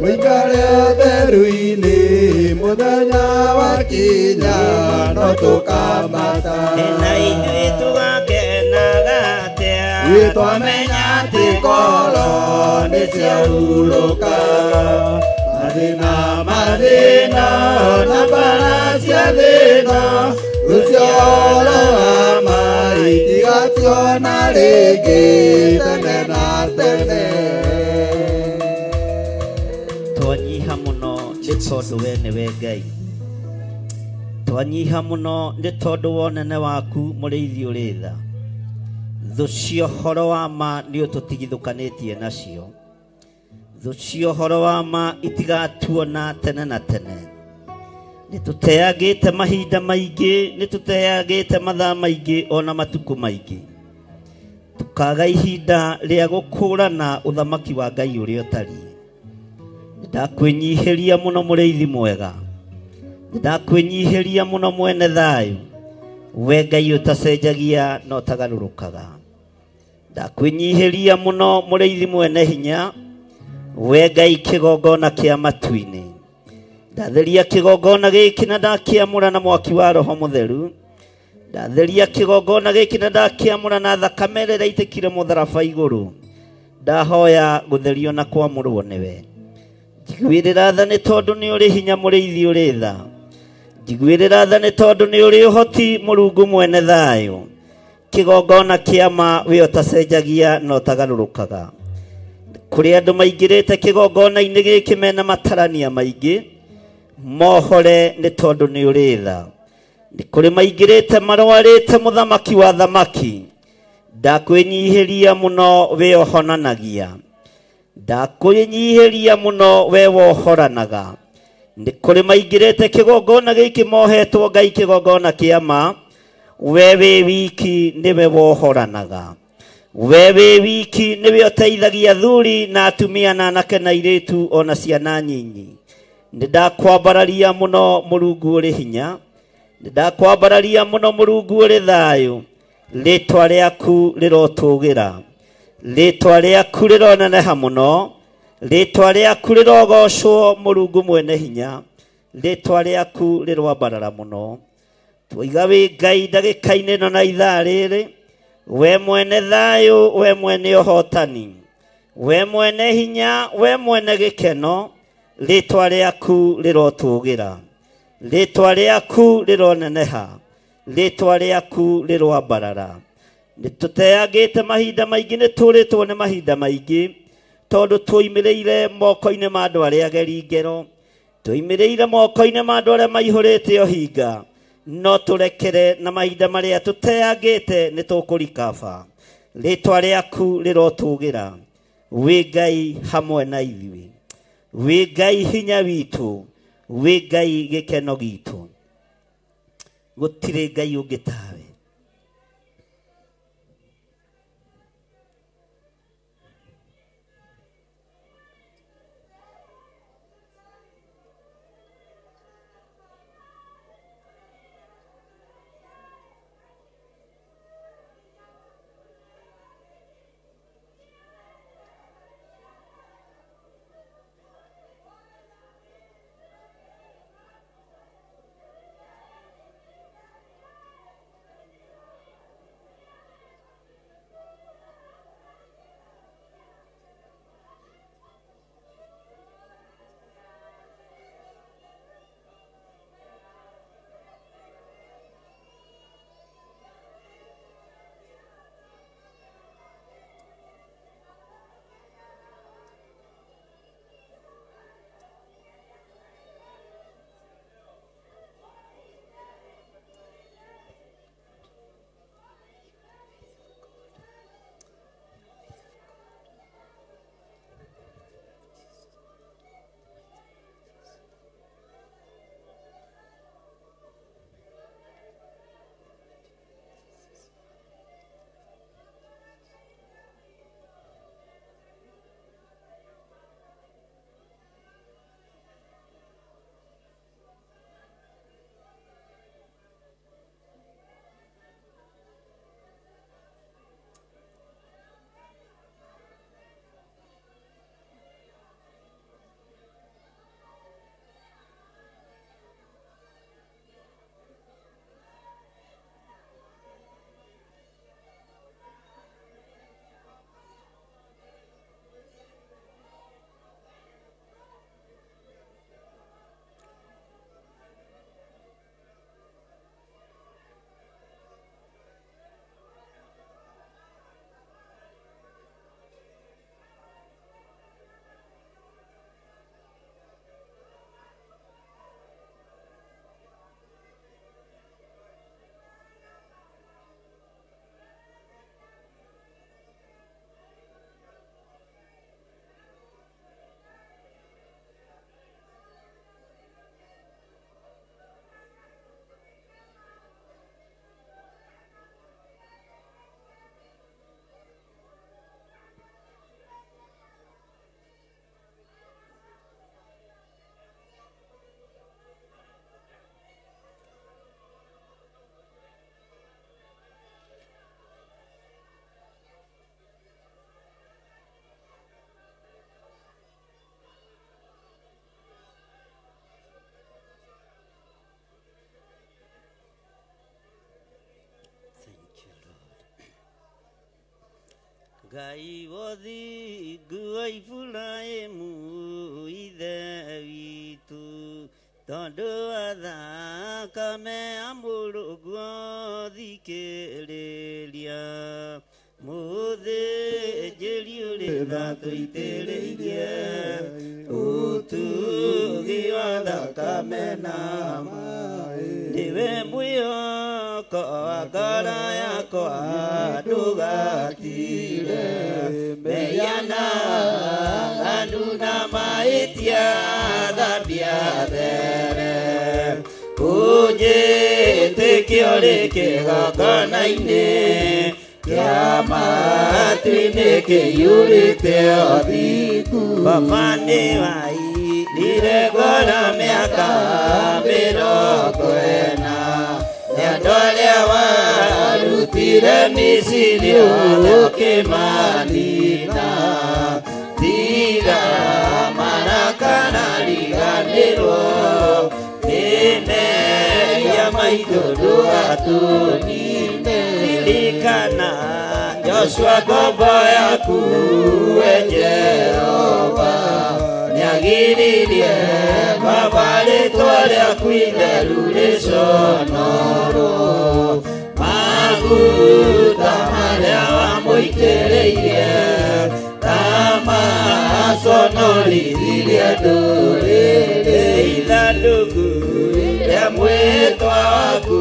mũikare ũtheru-inĩ mũthenya wakinya no tũkamata na inyuĩ tũgakenaga atĩa twamenya atĩ ngoro nĩ ciahurũka mathĩna na mbara cia thĩna rũcio ũhoro wa mai tigationa rĩngĩ tene na tene twanyiha mũno nĩ tondũ we nĩwe Ngai twanyiha mũno nĩ tondũ wa ũnene waku mũrĩithi ũrĩ tha thũ cia ũhoro wa ma nĩ ũtũtigithũkanĩtie nacio thũ cia ũhoro wa ma itigatuona tene na tene nĩ tũteangĩte mahinda maingĩ nĩ tũteangĩte mathaa maingĩ ona matukũ maingĩ tũkaga ihinda rĩa gũkũrana ũthamaki wa Ngai ũrĩa ũtariĩ ndakwĩnyihĩria mũno mũrĩithi mwega ndakwĩnyihĩria mũno mwene thayũ we Ngai ũtacenjagia na ũtagarũrũkaga ndakwĩnyihĩria mũno mũrĩithi mwene hinya we Ngai kĩgongona kĩa matu-inĩ ndatheria kĩgongona gĩkĩ na ndakĩamũra na mwaki wa Roho Mũtheru ndatheria kĩgongona gĩkĩ na ndakĩamũra na thakame ĩrĩa ĩitĩkire mũtharaba igũrũ ndahoya gũtherio na kwamũrwo nĩwe njiguĩrĩra tha nĩ tondũ nĩ ũrĩ hinya mũrĩithi ũrĩ tha njiguĩrĩra tha nĩ tondũ nĩ ũrĩ ũhoti Mũrungu mwene thayũ kĩgongona kĩa ma we ũtacenjagia na ũtagarũrũkaga kũrĩ andũ maingĩrĩte kĩgongona-inĩ gĩkĩ mena matarania maingĩ mohore nĩ tondũ nĩ ũrĩ tha nĩ kũrĩ maingĩrĩte marwarĩte mũthamaki wa thamaki ndakwĩnyihĩria mũno we ũhonanagia ndakwĩnyihĩria mũno we wohoranaga nĩ kũrĩ maingĩrĩte kĩgongona gĩkĩ mohetwo Ngai kĩgongona kĩa ma we wĩ wiki nĩwe wohoranaga we wĩ wiki nĩwe ũteithagia athuri na atumia na anake na airĩtu ona ciana nyinyi nĩ ndakwambararia mũno Mũrungu ũrĩ hinya nĩ ndakwambararia mũno Mũrungu ũrĩ thayũ rĩtwa rĩaku rĩrotũgĩra rĩtwa rĩaku rĩroneneha mũno rĩtwa rĩaku rĩrogocwo Mũrungu mwene hinya rĩtwa rĩaku rĩrwambarara mũno twoiga wĩ Ngai ndagĩka-inĩ ĩno na ithaa rĩrĩ we mwene thayũ we mwene ũhotani we mwene hinya we mwene gĩkeno rĩtwa rĩaku rĩrotũgĩra rĩtwa rĩaku rĩroneneha rĩtwa rĩaku rĩrwambarara nĩ tũteangĩte mahinda maingĩ nĩ tũrĩtwo nĩ mahinda maingĩ tondũ twoimĩrĩire moko-inĩ ma andũ arĩa ageri ngero twoimĩrĩire moko-inĩ ma andũ arĩa maihũrĩte ũhinga no tũrekere na mahinda marĩa tũteangĩte nĩ tũkũrikaba rĩtwa rĩaku rĩrotũgĩra wĩ Ngai hamwe na ithuĩ wĩ Ngai hinya witũ wĩ Ngai gĩkeno gitũ gũtirĩ Ngai ũngĩ tawe Ngai wothingu wa Iburahĩmu ithe witũ, tondũ wa thakame ya mũrũguo thikĩrĩria, mũthĩnjĩri ũrĩ tha tũitĩrĩirie ũtugi wa thakame na maaĩ, ndiwe mwĩhoko wa ngoro yakwa ndũgatire, meyana ng'anu na mahĩtia thambia there, ũnjĩtĩkie ũrĩ kĩgongona-inĩ kĩa matu-inĩ kĩiyũrĩte ũthingu, baba nĩ wairire ngoro mĩaka 40, nĩ andũ arĩa warutire Misiri ũkĩmanina, tiga marakara riganĩrwo nĩ mehia maitũ ndũgatũnine, ririkana Joshua ngombo yaku we Jehova, nĩagiririe baba rĩtwa rĩaku itheru rĩconorwo, maguta marĩa wamũitĩrĩirie ta maconorithirie ndũrĩrĩ, ithandũkũ rĩa mwĩtwa waku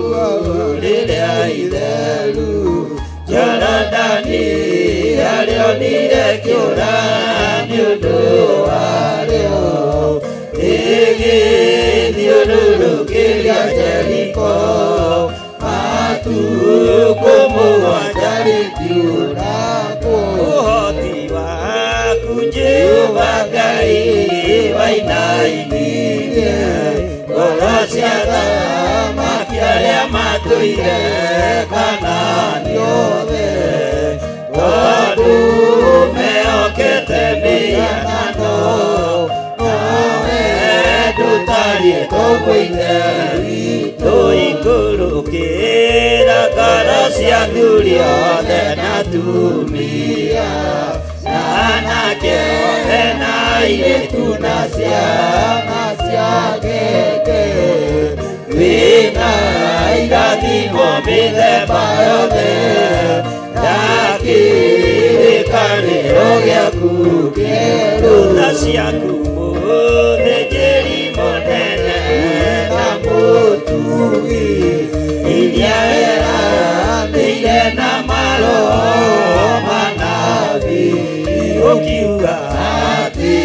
rĩrĩa itheru, Jorodani arĩonire kĩũra nĩ ũndũ warĩo, rĩgĩthiũrũrũkĩria Jeriko matukũ 7 rĩtiũragwo, ũhoti waku Jehova Ngai wainainirie ngoro cia thamaki arĩa matũire Kanaani othe, tondũ mehokete mĩhianano, nawe ndũtariĩ koguo ithe witũ, ikũrũkĩra ngoro cia athuri othe na atumia, na anake othe na airĩtu na ciana cia ngenge, wĩna irathimo mĩthemba yothe, na kĩrĩkanĩro gĩaku kĩerũ, tha ciaku mũthĩnjĩri mũnene na mũtugi, iria weranĩire na maroho manabii, ũkiuga atĩ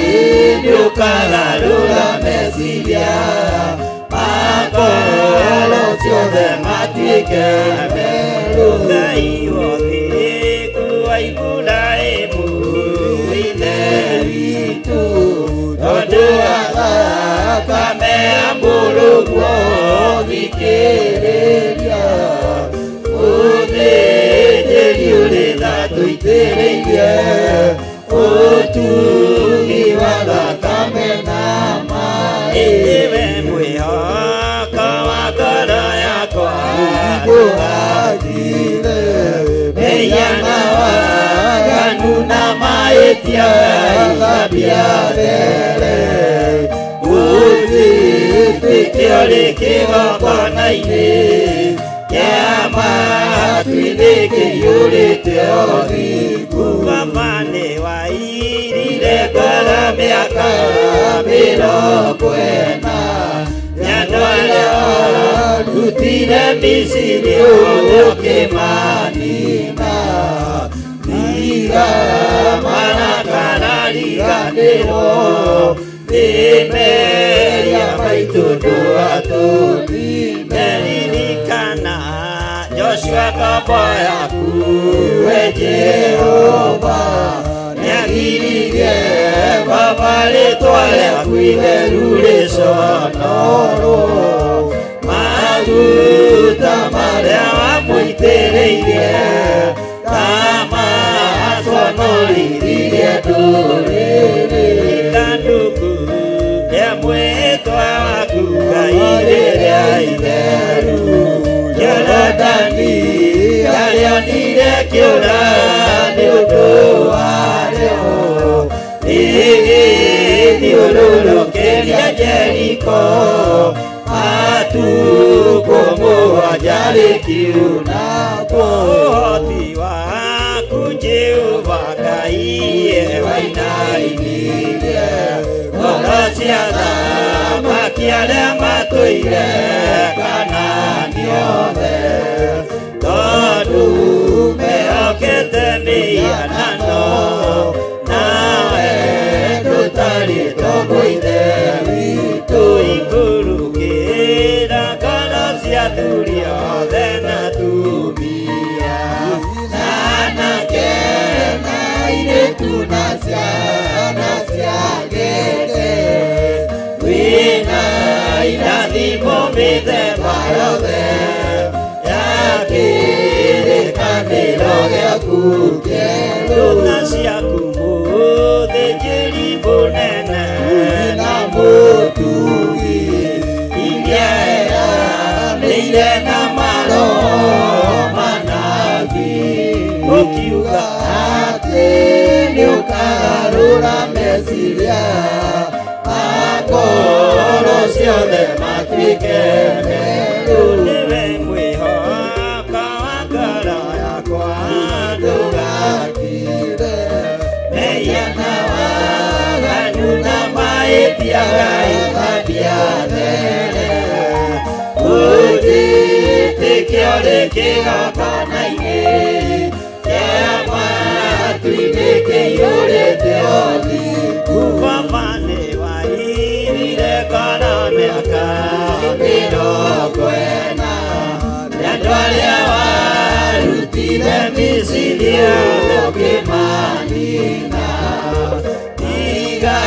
nĩũkagarũra meciria ngoro ciothe matuĩke merũ, Ngai wothingu wa Iburahĩmu ithe witũ, tondũ wa thakame ya mũrũguo thikĩrĩria, mũthĩnjĩri ũrĩ tha tũitĩrĩirie ũtugi wa thakame na maaĩ, ndiwe mwĩhoko wa ngoro yakwa ndũgatire, meyana waganu na mahĩtia thambia there, ũnjĩtĩkie ũrĩ kĩgongona-inĩ kĩa matu-inĩ kĩiyũrĩte ũthingu, baba nĩ wairire ngoro mĩaka 40, nĩ andũ arĩa warutire Misiri ũkĩmanina, tiga marakara riganĩrwo nĩ mehia maitũ ndũgatũnine, ririkana Joshua ngombo yaku we Jehova, nĩagiririe baba rĩtwa rĩaku itheru rĩconorwo, maguta marĩa wamũitĩrĩirie ta maconorithirie ndũrĩrĩ, ithandũkũ rĩa mwĩtwa waku Ngai rĩrĩa itheru, Jorodani arĩonire kĩũra nĩ ũndũ riko atukumuajari kiuna kuhoti waku Jehova Ngai wainainirie ngoro cia thamaki arĩa matũire Kanaani othe tondũ mehokete mĩhianano nawe ndũtarĩ toguo ithe witũ ikũrũkĩra ngoro cia athuri othe na atumia na anake na airĩtu na ciana cia ngenge wĩna irathimo mĩthemba yothe ya kĩrĩkanĩro gĩaku kĩerũ na ciaku mũthĩnjĩri mũnene na mũtugi iria eranĩire na maroho manabii ũkiuga atĩ nĩũkagarũra meciria ngoro ciothe matuĩke merũ nĩwe mwĩhoka wa ngoro yakwa ndũgakire mehia na waganu na mahĩtia Ngai mathiathere ũnjĩtĩkio rĩ kĩgongona-inĩ kĩa matu-inĩ kĩiyũrĩte ũthingu baba nĩ wairire ngoro mĩaka 40 na andũ arĩa warutire Misiri othe ũkĩmanina tiga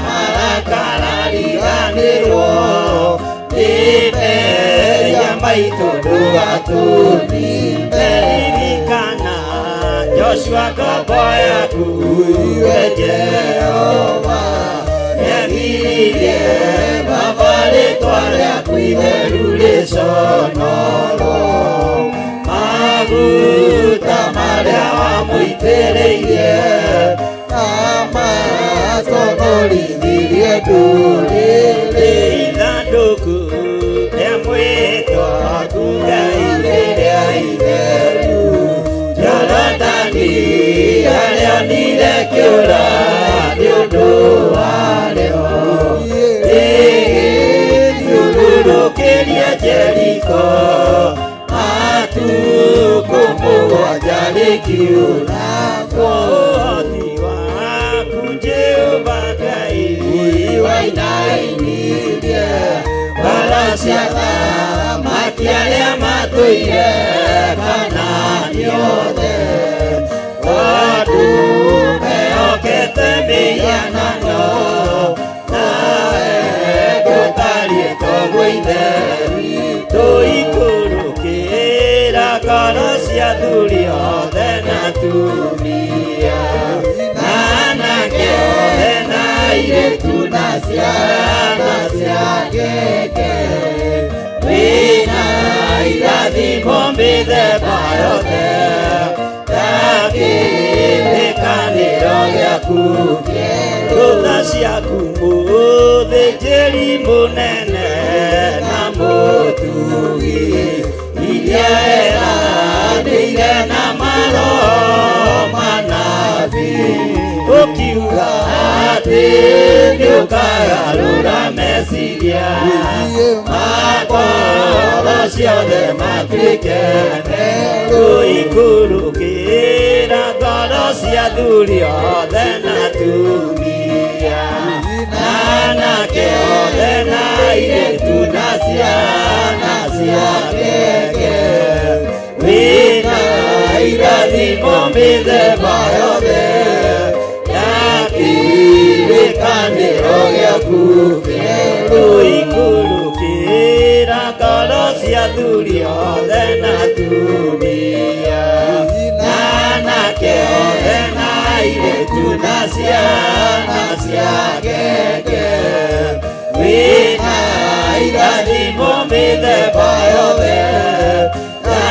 marakara riganĩrwo nĩ mehia maitũ ndũgatũnine ririkana Joshua ngombo yaku we Jehova nĩagiririe baba rĩtwa rĩaku itheru rĩconorwo maguta marĩa wamũitĩrĩirie amaconorithirie ndũrĩrĩ ithandũku rĩa mwĩhĩtwa waku Ngai rĩrĩa itheru Jorodani arĩonire kĩũra nĩ ũndũ warĩo rĩgĩthiũrũrũkĩria Jeriko matukũ 7 rĩkiura ũhoti waku Jehova Ngai wainainirie ngoro cia thamaki arĩa matũire Kanaani othe tondũ mehokete mĩhianano nawe ndũtariĩ toguo ithe witũ ikũrũkĩra ngoro cia athuri othe na atumia na anake othe na airĩtu na ciana cia ngenge wĩna irathimo mĩthemba yothe ya kĩrĩkanĩro gĩaku kĩerũ na ciaku mũthĩnjĩri mũnene na mũtugi iria eranĩire na maroho manabii ũkiuga atĩ nĩũkagarũra meciria ngoro ciothe matuĩke merũ ikũrũkĩra ngoro cia athuri othe na atumia na anake othe na airĩtu na ciana cia ngenge wĩna irathimo mĩthemba yothe ya kĩrĩkanĩro gĩaku kĩerũ ikũrũkĩra ngoro cia athuri othe na atumia na anake othe na airĩtu na ciana cia ngenge wĩna irathimo mĩthemba yothe ya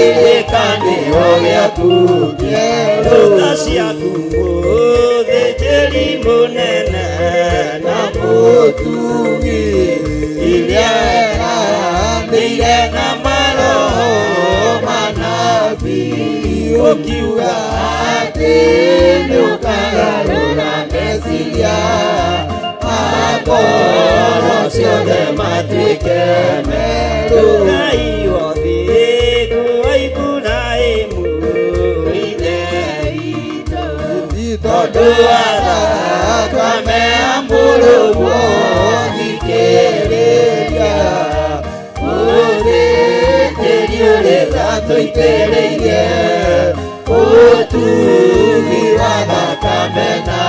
kĩrĩkanĩro gĩaku kĩerũ na ciaku mũthĩnjĩri mũnene na mũtugi iria eranĩire na maroho manabii ũkiuga atĩ nĩũkagarũra meciria ngoro ciothe matuĩke merũ Ngai wothiĩ wa Iburahĩmu ithe witũ tondũ athakame amũrũguo thikĩrĩria mũthĩnjĩri ũrĩa tũitĩrĩirie ũtugi wa thakame na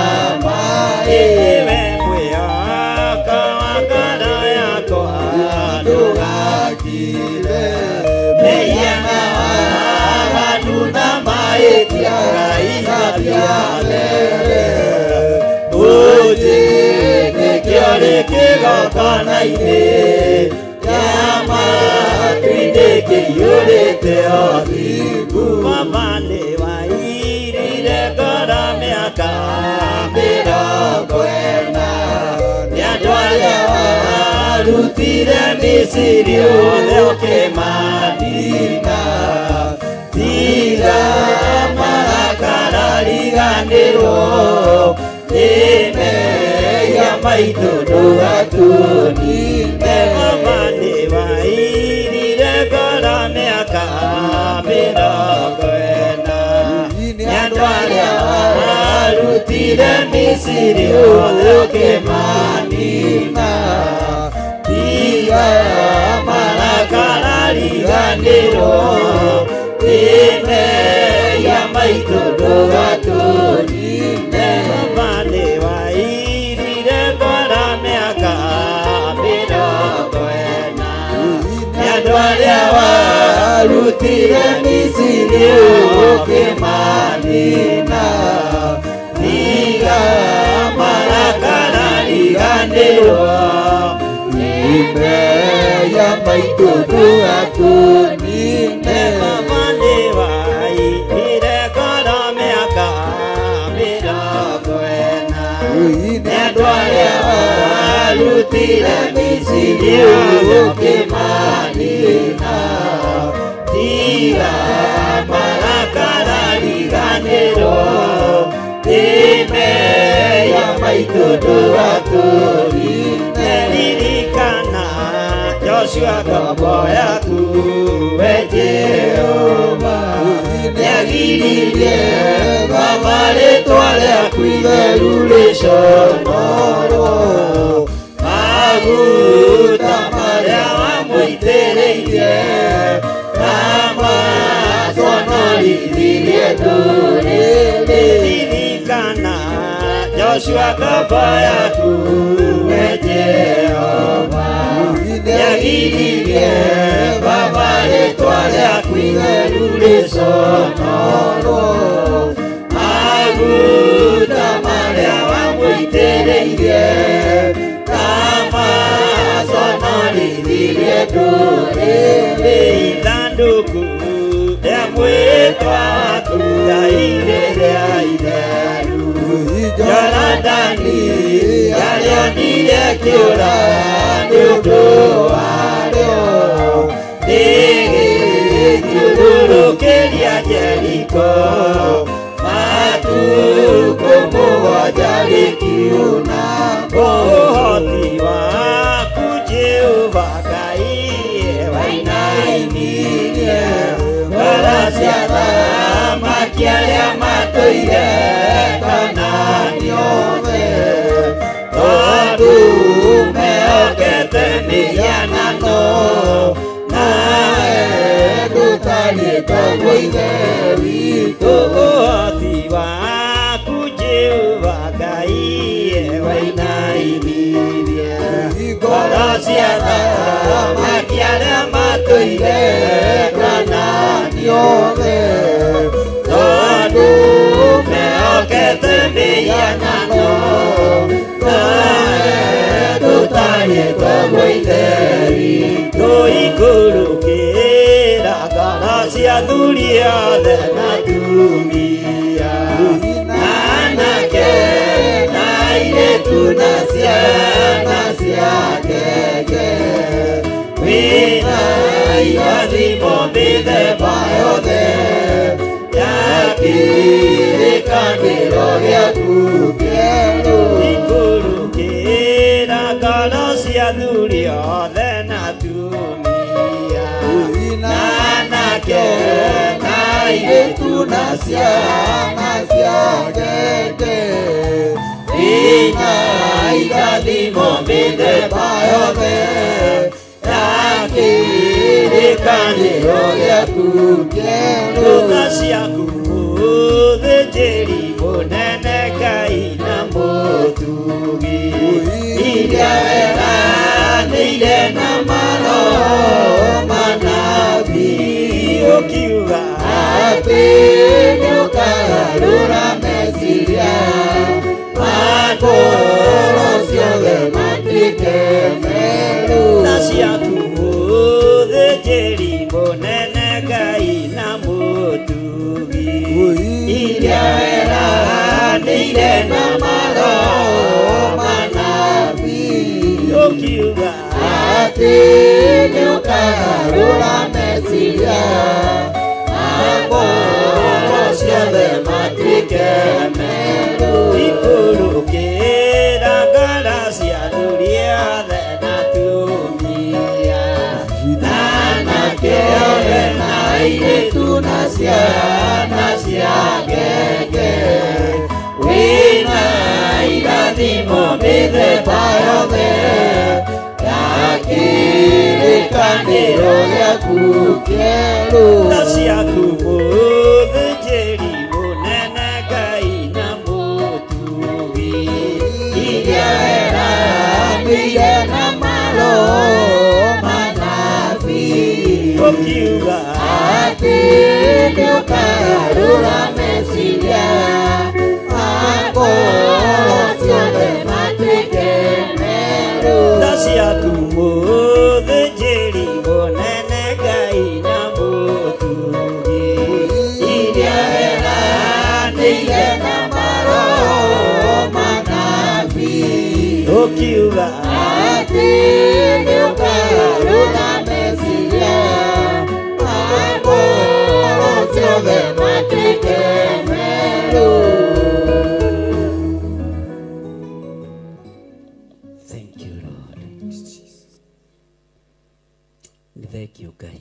maĩ we mwĩhaka wa ngoro yakwa ndũgakire mĩhiana waganu na mahĩtia ihathiathele ũnjĩtĩkio rĩ kĩgongona-inĩ kĩa matu-inĩ kĩiyũrĩte ũthingu Baba nĩ wairire ngoro mĩaka 40 nĩ andũ arĩa warutire Misiri othe ũkĩmanina tiga marakara riganĩrwo nĩ mehia maitũ ndũgatunine Baba nĩ wairire ngoro mĩaka 40 nĩ andũ arĩa warutire Misiri othe ũkĩmanina tiga marakara riganĩrwo nĩ mehia maitũ ndũgatunine Baba nĩ wairire ngoro mĩaka 40 nĩ andũ arĩa warutire Misiri ũkĩmanina tiga marakara riganĩrwo nĩ mehia maitũ ndũgatunine Baba nĩ wairire ngoro mĩaka 40 nĩ andũ arĩa warutire Misiri ũkĩmanina tiga marakara riganĩrwo nĩ mehia maitũ ndũgatunine ririkana Joshua ngombo yaku we Jehova nĩagiririe Baba rĩtwa rĩaku itheru rĩconorwo maguta marĩa wamũitĩrĩirie na maconorithirie ndũrĩrĩ ririkana Joshua ngombo yaku we Jehova nĩagiririe Baba rĩtwa rĩaku itheru rĩconorwo maguta marĩa wamũitĩrĩirie na maconorithirie ndũrĩrĩ ithandũkũ rĩa mwĩhĩtwa waku Ngai rĩrĩa itheru Jorodani yarĩonire kĩũra nĩ ũndũ warĩo rĩgĩthiũrũrũkĩria Jeriko matukũ 7 rĩkiuna ũhoti waku Jehova Ngai wainainirie ngoro cia thamaki arĩa matũire Kanaani othe tondũ mehokete mĩhianano nawe ndũtarĩtwo ithe witũ ũhoti waku Jehova Ngai wainainirie ngoro cia thamaki arĩa matũire Kanaani othe tondũ mehokete mĩhianano nawe ndũtarĩtwo ithe witũ ikũrũkĩra ngoro cia thuri othe na tumia anake na airĩtu na ciana ciake wĩna irathimo mĩthemba yothe ya kĩrĩkanĩro gĩaku kĩerũ ikũrũkĩra ngoro cia thuri othe na tumia na anake na airĩtu na ciana ciake wĩna irathimo mĩthemba yothe ya kĩrĩkanĩro gĩaku kĩerũ ndũka ciaku mũthĩnjĩri mũnene Ngai na mũtugi iria weranĩire na maroho manabii ũkiuga atĩ nĩũkagarũra meciria makoro ciothe matuĩke merũ na ciaku mũthĩnjĩri mũnene Ngai na mũtugi iria weranĩire na maroho manabii ũkiuga atĩ nĩũkagarũra meciria makoro ciothe matuĩke merũ ikũrũkĩra ngara cia thuri othe na tumia na anake othe na airĩtu na ciana ciake wĩna irathimo mĩthemba yothe ya kĩrĩkanĩro gĩaku kĩerũ na ciaku mũthĩnjĩri mũnene Ngai na mũtugi iria weranĩire na maroho manabii ũkiuga atĩ nĩũkagarũra meciria makoro ciothe matuĩke merũ na ciaku mũthĩnjĩri mũnene Ngai na mũtugi iria weranĩire na maroho manabii ũkiuga atĩ nĩũkagarũra meciria makoro ciothe matuĩke merũ. Thank you, Lord. Nĩ thengiũ Ngai,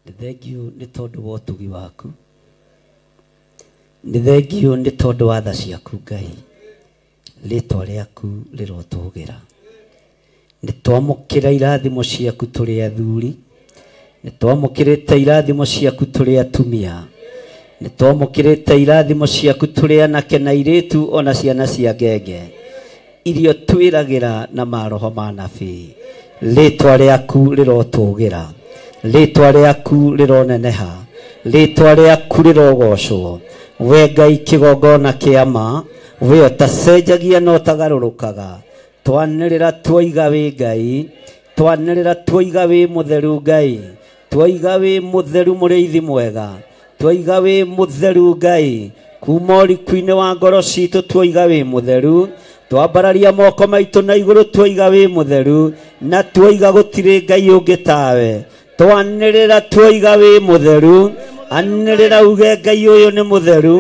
nĩ thengiũ nĩ tondũ wa ũtugi waku, nĩ thengiũ nĩ tondũ wa tha ciaku Ngai, rĩtwa rĩaku rĩrotũgĩra. Nĩ twamũkĩra irathimo ciaku tũrĩ athuri, nĩ twamũkĩrĩte irathimo ciaku tũrĩ atumia, nĩ twamũkĩrĩte irathimo ciaku tũrĩ anake na airĩtu ona ciana cia ngenge irio twĩragĩra na maroho ma nabii. Rĩtwa rĩaku rĩrotũgĩra, rĩtwa rĩaku rĩroneneha, rĩtwa rĩaku rĩrogocwo. We Ngai kĩgongona kĩa ma, we ũtacenjagia na ũtagarũrũkaga. Twanĩrĩra twoiga wĩ Ngai, twanĩrĩra twoiga wĩ mũtheru Ngai, twoiga wĩ mũtheru mũrĩithi mwega, twoiga wĩ mũtheru Ngai, kuma ũriku-inĩ wa ngoro citũ twoiga wĩ mũtheru, twambararia moko maitũ na igũrũ twoiga wĩ mũtheru, na twoiga gũtirĩ Ngai ũngĩ tawe. Twanĩrĩra twoiga wĩ mũtheru, anĩrĩra uge Ngai ũyũ nĩ mũtheru,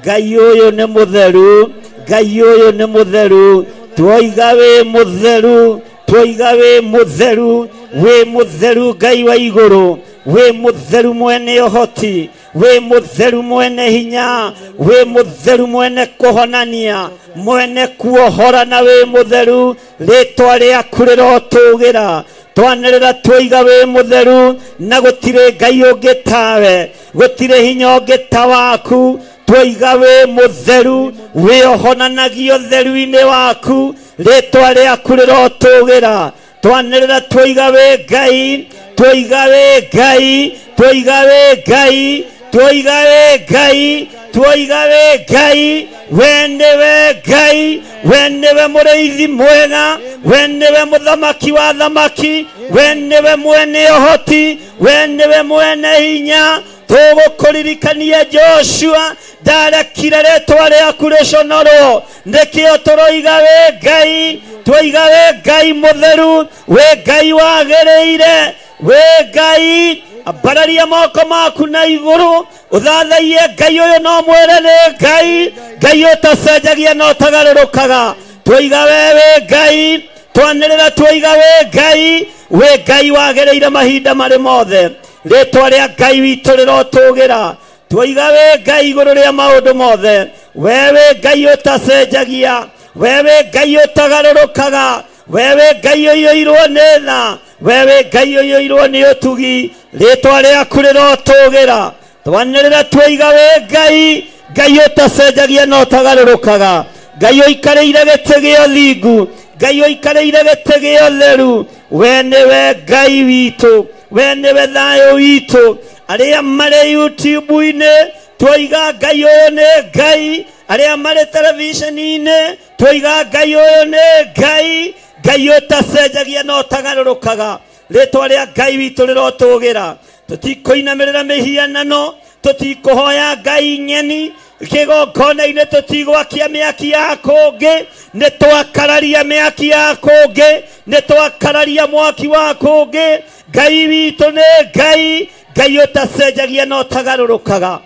Ngai ũyũ nĩ mũtheru, Ngai ũyũ nĩ mũtheru. Twoiga wĩ mũtheru, twoiga wĩ mũtheru, wĩ mũtheru Ngai wa igũrũ, wĩ mũtheru mwene ũhoti, wĩ mũtheru mwene hinya, wĩ mũtheru mwene kũhonania, mwene kuohora na wĩ mũtheru. Rĩtwa rĩaku rĩrotũgĩra, twanĩrĩra twoiga wĩ mũtheru, na gũtirĩ Ngai ũngĩ tawe, gũtirĩ hinya ũngĩ ta waku. Twoiga wĩ mũtheru, wĩohonanagia ũtheru-inĩ waku. Rĩtwa rĩaku rĩrotũgĩra, twanĩrĩra twoiga wĩ Ngai, twoiga wĩ Ngai, twoiga wĩ Ngai, twoigawe ngai twoigawe ngai wendewe ngai wendewe mũrĩithi mwega wendewe mũthamaki wa thamaki wendewe mwene ũhoti wendewe mwene hinya tũgũkũririkania Joshua ndarekire rĩtwa rĩaku rĩconorwo nĩkĩo tũroigawe ngai twoigawe ngai mũtheru we ngai wagĩrĩire we ngai ambararia moko maku na igũrũ ũthathaiye ngai ũyũ no mwĩre nĩ ngai ngai ũtacenjagia no tagarũrũkaga twoigawe we ngai twanĩrĩra twoigawe ngai we ngai wagĩrĩire mahinda marĩ mothe rĩtwa rĩa ngai witũ rĩrotũgĩra twoigawe ngai igũrũ rĩa maũndũ mothe wewe ngai ũtacenjagia wewe ngai ũtagarũrũkaga wewe ngai ũiyũirwo nĩ tha wewe ngai ũiyũirwo nĩ ũtugi rĩtwa rĩaku rĩrotũgĩra twanĩrĩra twoigawe ngai ngai ũtacenjagia no tagarũrũkaga ngai ũikarĩire gĩtĩ gĩa ũthingu ngai ũikarĩire gĩtĩ gĩa ũtheru we nĩwe ngai witũ we nĩwe thayũ witũ arĩa marĩ YouTube-inĩ twoiga ngai ũyũ nĩ ngai arĩa marĩ televisheni-inĩ twoiga ngai ũyũ nĩ ngai ngai ũtacenjagia no tagarũrũkaga rĩtwa rĩa ngai witũ rĩrotũgĩra tũtikũinamĩrĩra mĩhianano tũtikũhoya ngai nyeni kĩgongona-inĩ tũtigwakia mĩaki ya kũngĩ nĩ twakararia mĩaki ya kũngĩ nĩ twakararia mwaki wa kũngĩ ngai witũ nĩ ngai ngai ũtacenjagia no tagarũrũkaga.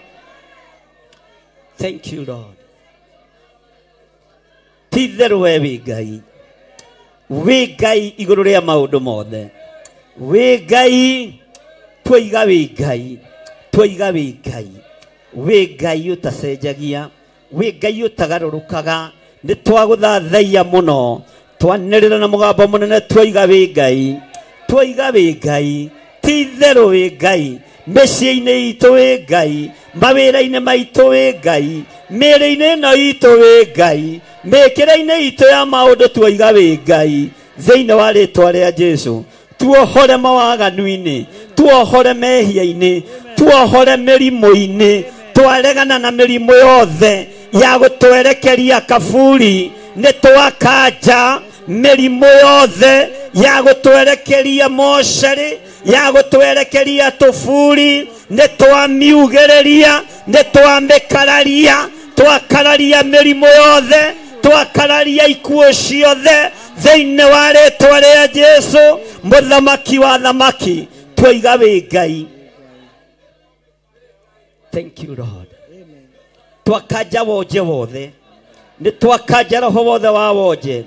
Thank you Lord. Ti-itherũ we wĩ ngai wĩ ngai igũrũ rĩa maũndũ mothe wĩ ngai twoiga wĩ ngai twoiga wĩ ngai wĩ ngai ũtacenjagia wĩ ngai ũtagarũrũkaga nĩ twagũthathaiya mũno twanĩrĩra na mũgambo mũnene twoiga wĩ ngai twoiga wĩ ngai ti-itherũ wĩ ngai mĩciĩ-inĩ itũ wĩ ngai mawĩra-inĩ maitũ wĩ ngai mĩĩrĩ-inĩ ĩno itũ wĩ ngai mĩĩkĩre-inĩ itũ ya maũndũ twoiga wĩ ngai thĩinĩ wa rĩtwa rĩa Jesũ tuohore mawaganu-inĩ tuohore mehia-inĩ tuohore mĩrimũ-inĩ twaregana na mĩrimũ yothe ya gũtwerekeria kaburi nĩ twakanja mĩrimũ yothe ya gũtwerekeria mocarĩ ya gũtwerekeria tũburi nĩ twamiugĩrĩria nĩ twamĩkararia twakararia mĩrimũ yothe twakararia ikuũ ciothe thĩinĩ wa rĩtwa rĩa Jesũ mũthamaki wa thamaki twoiga wĩ ngai. Thank you Lord. Twakanja wonje wothe nĩ twakanja roho wothe wa wonje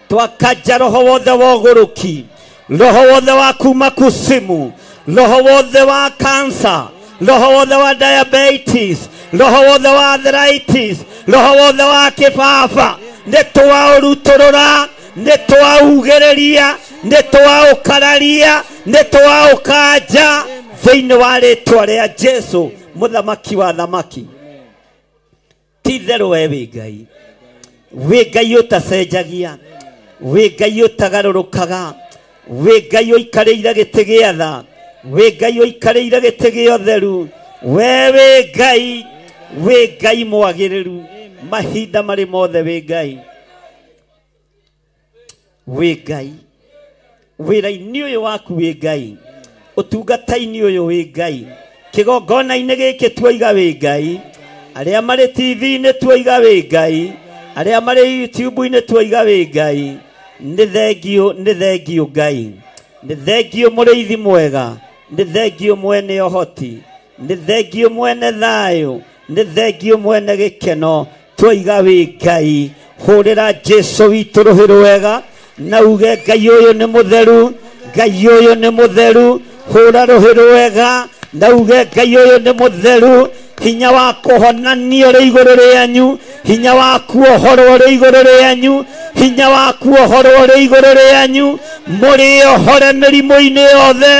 twakanja roho wothe wa ũgũrũki roho wothe wa kuma kusimu roho wothe wa cancer roho wothe wa diabetes roho wothe wa arthritis roho wothe wa kĩbaba nĩ twaũrutũrũra nĩ twaugĩrĩria nĩ twaũkararia nĩ twaũkanja thĩinĩ wa rĩtwa rĩa Jesũ mũthamaki wa thamaki. Ti-itherũ we wĩ ngai wĩ ngai ũtacenjagia wĩ ngai ũtagarũrũkaga wĩ ngai ũikarĩire gĩtĩ gĩa tha wĩ ngai ũikarĩire gĩtĩ gĩa ũtheru we wĩ ngai mwagĩrĩru mahinda marĩ mothe wĩ ngai wĩ ngai wĩra-inĩ ũyũ waku wĩ ngai ũtungata-inĩ ũyũ wĩ ngai kĩgongona-inĩ gĩkĩ twoiga wĩ ngai arĩa marĩ TV-inĩ twoiga wĩ ngai arĩa marĩ YouTube-inĩ twoiga wĩ ngai nĩ thengio ngai nĩ thengio mũrĩithi mwega nĩ thengio mwene ũhoti nĩ thengio mwene thayũ nĩ thengio mwene gĩkeno twoiga wĩ ngai hũrĩra Jesũ witũ rũhĩ rwega na uge ngai ũyũ nĩ mũtheru ngai ũyũ nĩ mũtheru hũra rũhĩ rwega na uge ngai ũyũ nĩ mũtheru hinya wa kũhonanio ũrĩ igũrũ rĩanyu hinya wa kuohorwo ũrĩ igũrũ rĩanyu hinya wa kuohorwo ũrĩ igũrũ rĩanyu mũrĩohore mĩrimũ-inĩ yothe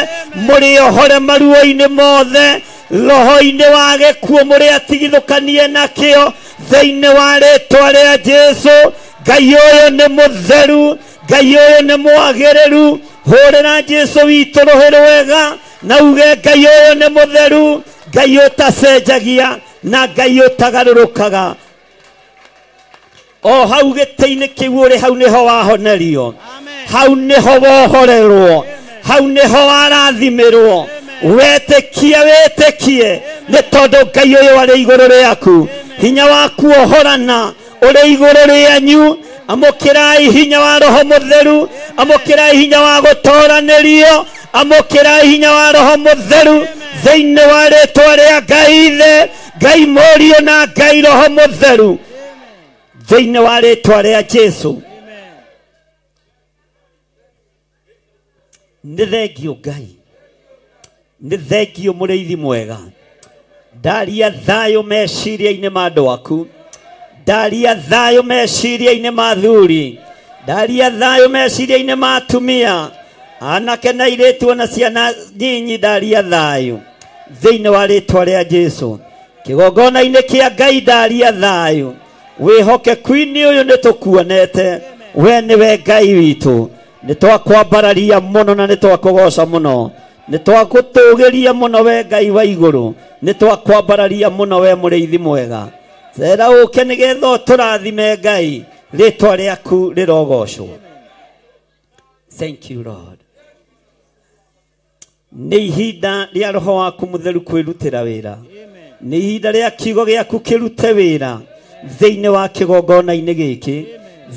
mũrĩohore maruo-inĩ mothe roho-inĩ wa gĩkuũ mũrĩatigithũkanie nakĩo thĩinĩ wa rĩtwa rĩa Jesũ ngai ũyũ nĩ mũtheru ngai ũyũ nĩ mwagĩrĩru hũrĩra Jesũ witũ rũhĩ rwega na uge ngai ũyũ nĩ mũtheru Ngai ũtacenjagia na Ngai ũtagarũrũkaga. O hau gĩtĩ-inĩ kĩu ũrĩ hau nĩho wahonerio, hau nĩho wohorerwo, hau nĩho warathimĩrwo. Wetĩkie wetĩkie, nĩ tondũ Ngai ũyũ arĩ igũrũ rĩaku. Hinya waku wohorana ũrĩ igũrũ rĩanyu. Amũkĩrai hinya wa Roho Mũtheru, amũkĩrai hinya wa gũtooranĩrio, amũkĩrai hinya wa Roho Mũtheru thĩinĩ wa rĩĩtwa rĩa Ngai Ithe, Ngai Mũriũ na Ngai Roho Mũtheru, thĩinĩ wa rĩĩtwa rĩa Jesũ. Nĩ thengio Ngai, nĩ thengio mũrĩithi mwega. Ndaria thayũ meciria-inĩ ma andũ aku, ndaria thayũ meciria-inĩ ma athuri, ndaria thayũ meciria-inĩ ma atumia, anake na airĩtu na ciana nyinyi, ndaria thayũ thĩinĩ wa rĩĩtwa rĩa Jesũ. Kĩgongona-inĩ kĩa Ngai ndaria thayũ. Wĩhokeku-inĩ ũyũ nĩ tũkuonete, we nĩwe Ngai witũ. Nĩ twakwambararia mũno na nĩ twakũgoca mũno, nĩ twagũtũũgĩria mũno we Ngai wa igũrũ, nĩ twakwambararia mũno we mũrĩithi mwega. Cera ũke nĩgetha ũtũrathime Ngai, rĩĩtwa rĩaku rĩrogocwo. Thank you Lord. Nĩ ihinda rĩa Roho waku Mũtheru kwĩrutĩra wĩra, nĩ ihinda rĩa kiugo gĩaku kĩrute wĩra thĩinĩ wa kĩgongona-inĩ gĩkĩ,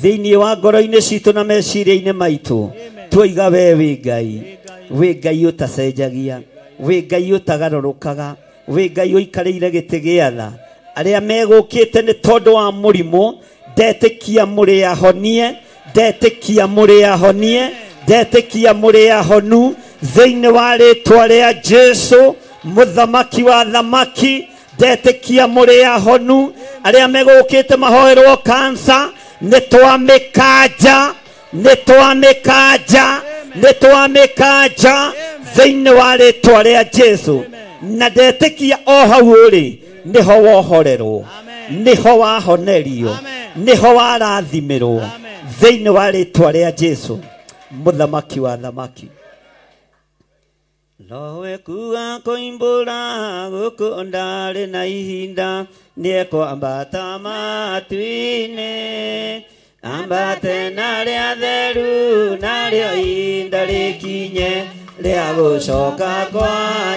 thĩinĩ wa ngoro-inĩ citũ na meciria-inĩ maitũ. Tuoiga we wĩ Ngai, wĩ Ngai ũtacenjagia, wĩ Ngai ũtagarũrũkaga, wĩ Ngai ũikarĩire gĩtĩ gĩa tha. Arĩa megũkĩte nĩ tondũ wa mũrimũ, ndetĩkia mũrĩ ahonie, ndetĩkia mũrĩ ahonie, ndetĩkia mũrĩ ahonu thĩinĩ wa rĩĩtwa rĩa Jesũ, mũthamaki wa thamaki. Ndetĩkia mũrĩ ahonu. Arĩa megũkĩte mahoerwo kansa, nĩ twamĩkanja, nĩ twamĩkanja, nĩ twamĩkanja thĩinĩ wa rĩĩtwa rĩa Jesũ. Na ndetĩkia o hau ũrĩ nĩho wohorerwo, nĩho wahonerio, nĩho warathimĩrwo thĩinĩ wa rĩĩtwa rĩa Jesũ, mũthamaki wa thamaki. Rowe kuga koimbũra gũkũ ndarĩ na ihinda, nĩekwambata matu-inĩ, ambate narĩa theru, narĩo ihinda rĩkinye rĩa gũcoka kwa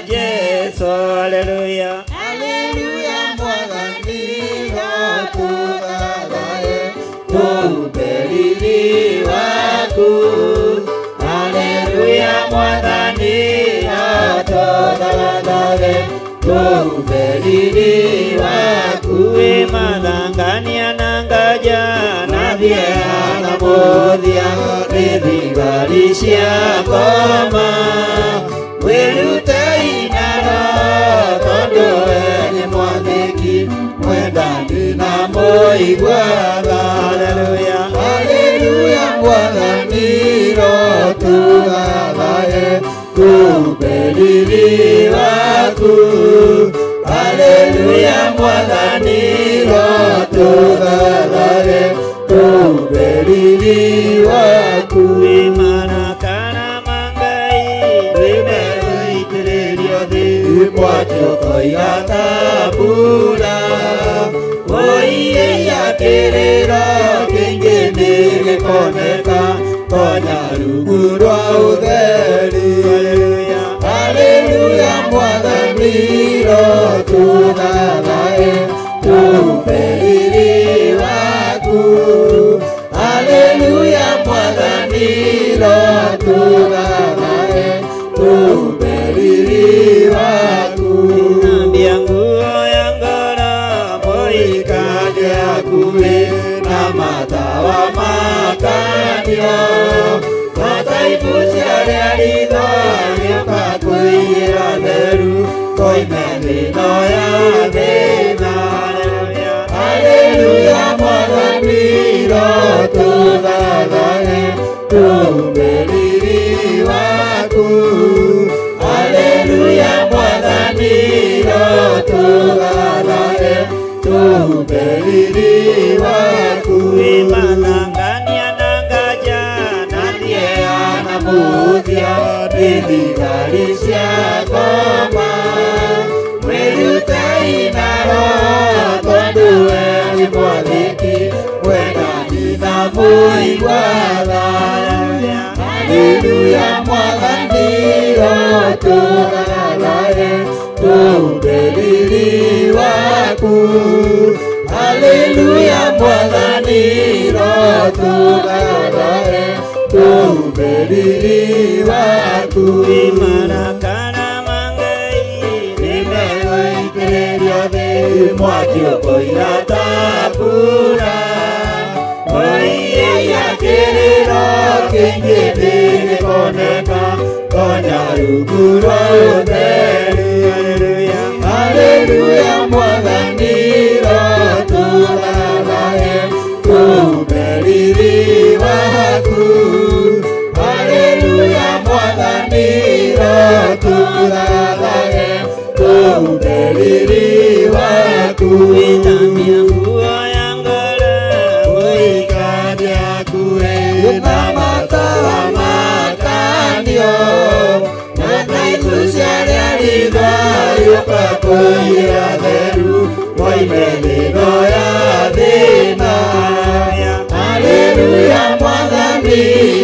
Jesũ. Haleluya, haleluya, Mwathani rotũgathae, tũmbe riiri waku. Haleluya, Mwathani rotũgathae, tũmbe riiri waku. Wĩ mathangania na ngaja na thia na mũthia, nĩ thigari cia ngoma. Wĩrute inara tondũ we nĩ mwathĩki, mwendani na mũiguaga. Haleluya, haleluya, Mwathani rotũgathae, tũmbe riiri waku. Haleluya, Mwathani rotũgathae, tũmbe riiri waku. Wĩmarakara mangai, wĩmeũitĩrĩrio thĩ, mwaki ũkoiga ta mbura. Woiya kĩrĩro kĩingĩ nĩ gĩkoneka, tonya rungu rwa ũtheri. Haleluya, Mwathani rotũgathae, tũmbe riiri waku. Haleluya, Mwathani rotũgathae, tũmbe riiri waku. Nambia nguo ya ngoro moikage hakuhĩ na matawa makanio, mataibu ciarĩa ritho gĩũka kwĩira theru, koime thĩno ya thĩna. Haleluya, Mwathani rotũgathae, tũmbe riiri waku. Haleluya, Mwathani rotũgathae, tũmbe riiri waku. Wĩmathangania na ngaja na thia na mũthia, nĩ thigari cia ngoma. Mwathani roturae Kuhubiri waku Imarakara mangai Nimegoitĩrĩrio thĩ mwaki ũkoira tabura Oiya kĩrĩro kĩingĩ gĩkoneka Konya rungu rwa ũtheri Haleluya Mwathani roturae Kuhubiri waku Haleluya Mwathani roturae Kuhubiri waku Wĩthambia nguo ya ngoro Ũikaria kuwe na matawa makanio Na thaitũ ciarĩa ritho yũka kũira theru Moime thĩno ya thĩna Haleluya Mwathani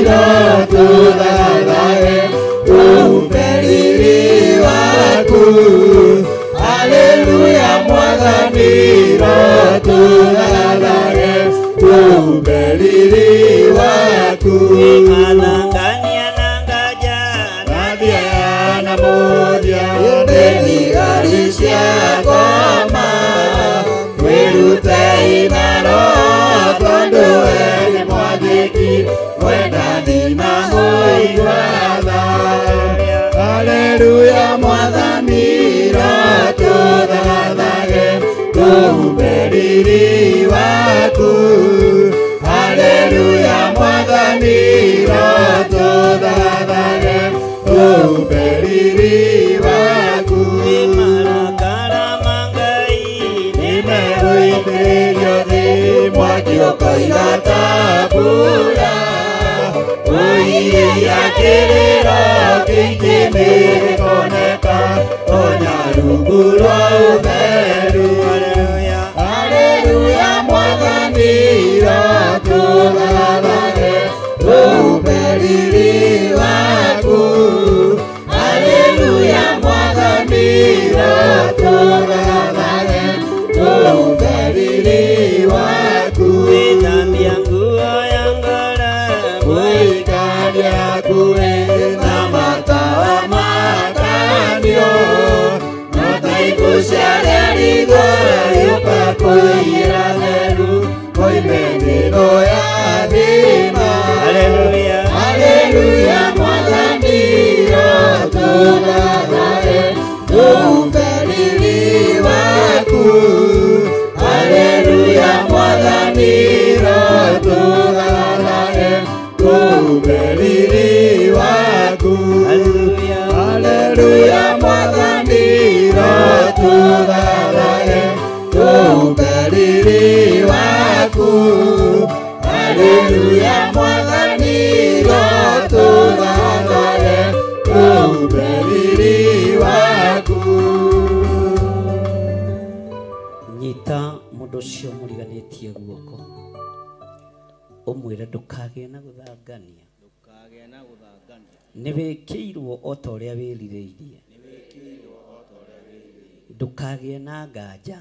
roturae Kuhubiri waku Haleluya Mwathani roturae Kuhubiri waku Imathangania na ngaja Nadia na moja Ndigari cia ngoma Wĩrute inaro Tondũ we nĩ mwathĩki Wendani na mũigua Haleluya Mwathani roturae Kuhubiri waku Haleluya Mwathani roturae Kuhubiri waku Imarakara mangai Nimegoitĩrĩrio thĩ mwaki ũkoira tabura Ũiya kĩrĩro kĩingĩ nĩgĩkoneka Konya rungu rwa ũtheru Haleluya Mwathani roturae Kuhubiri waku Haleluya Mwathani roturae Kuhubiri waku Wĩthambia nguo ya ngoro Ũikaria kuwe na matawa makanio Na thaitũ ciarĩa ritho yũka kũira theru Moime thĩno ya thĩna Haleluya Haleluya Mwathani roturae Kuhubiri waku Haleluya Mwathani roturae Kuhubiri waku Haleluya Mwathani roturae Kuhubiri waku Haleluya Mwathani roturae Kuhubiri waku Nyita mũndũ ũcio mũriganĩtie guoko ũmwĩre ndũkagĩe na gũthangania nĩ wĩkĩirwo o ta ũrĩa wĩrirĩirie ndũkagĩe na nganja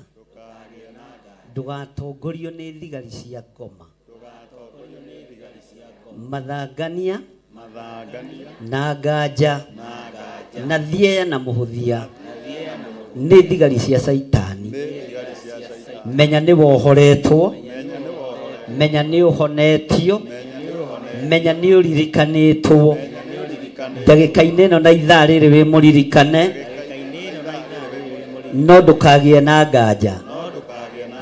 ndũgatongorio nĩ thigari cia ngoma mathangania na nganja na thiea na mũhũthia nĩ thigari cia Saitani menya nĩ wohoretwo menya nĩ ũhonetio menya nĩ ũririkanĩtwo ndagĩka-inĩ ĩno na ithaa rĩrĩ wĩ mũririkane no ndũkagĩe na nganja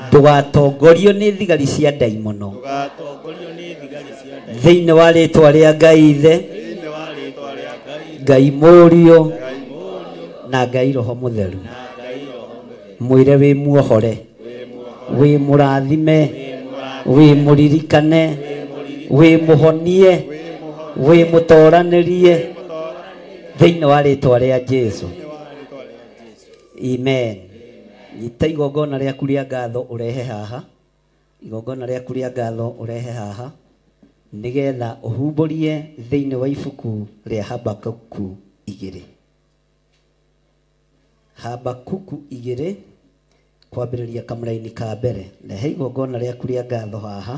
ndũgatongorio nĩ thigari cia ndaimono thĩinĩ wa rĩtwa rĩa Ngai Ithe Ngai Mũriũ na Ngai Roho Mũtheru mwĩre wĩ muohore wĩ mũrathime wĩ mũririkane wĩ mũhonie wĩ mũtoranĩrie thĩinĩ wa rĩtwa rĩa Jesũ amen. Nyita igongona rĩaku rĩa ngatho ũrehe haha igongona rĩaku rĩa ngatho ũrehe haha nĩgetha ũhumbũrie thĩinĩ wa ibuku rĩa Habakuku 2 Habakuku 2 kwambĩrĩria kamũra-inĩ ka mbere rehe igongona rĩaku rĩa ngatho haha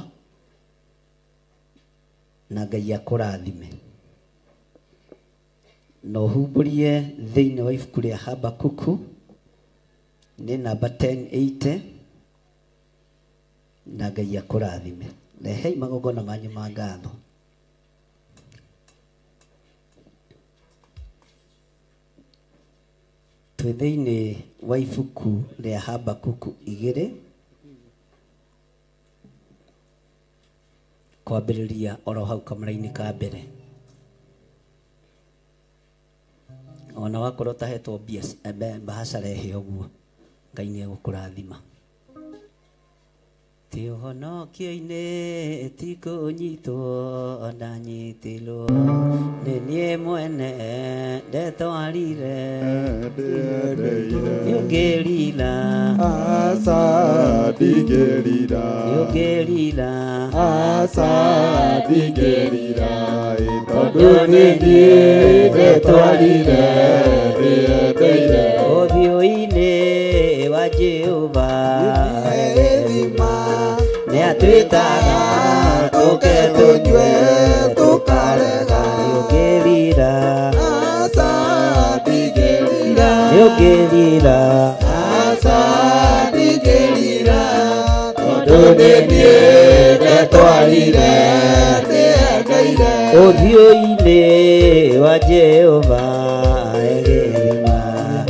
na Ngai akũrathime na ũhumbũrie thĩinĩ wa ibuku rĩa Habakuku nĩ namba 10:80 na Ngai akũrathime rehe magongona manyu ma ngatho twĩ thĩinĩ wa ibuku rĩa Habakuku 2 kwambĩrĩria oro hau kamũra-inĩ ka mbere ona wakorwo tahetwo mbahacara ehe ũguo Ngai nĩ egũkũrathima ti ũhonokio-inĩ ti kũnyitwo ndanyitĩrwo nĩ niĩ mwene ndetwarire nĩ ũngĩrira aca ndingĩrira nĩ ũngĩrira aca ndingĩrira tondũ nĩ niĩ ndetwarire ndĩendeire ũthiũ-inĩ wa Jehova nĩ atwĩtaga tũke tũnyue tũkarega nĩ ũngĩrira aca ndingĩrira nĩ ũngĩrira aca ndingĩrira tondũ nĩ niĩ ndetwarire ndĩendeire ũthiũ-inĩ wa Jehova egĩrima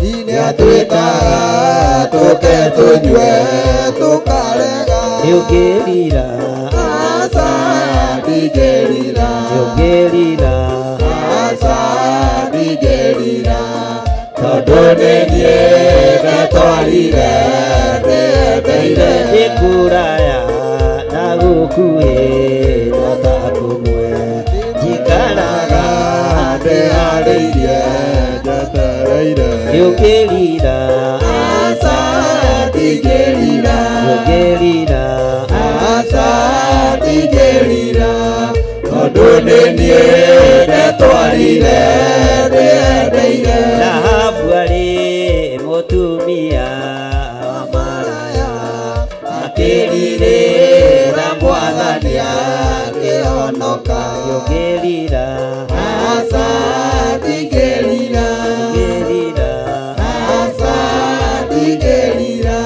nĩ atwĩtaga tũke tũnyue tũkarega nĩ ũngĩrira aca ndingĩrira nĩ ũngĩrira aca ndingĩrira tondũ nĩ niĩ ndetwarire ndĩendeire ndĩ kũraya na gũkuhĩ no ta kũmwe njikaraga ndĩharĩirie njetereire nĩ ũngĩrira aca ndingĩrira nĩ ũngĩrira aca ndingĩrira tondũ nĩ niĩ ndetwarire ndĩendeire Rahabu arĩ mũtumia wa maraya akĩrirĩra Mwathani akĩhonoka nĩ ũngĩrira aca ndingĩrira ũngĩrira aca ndingĩrira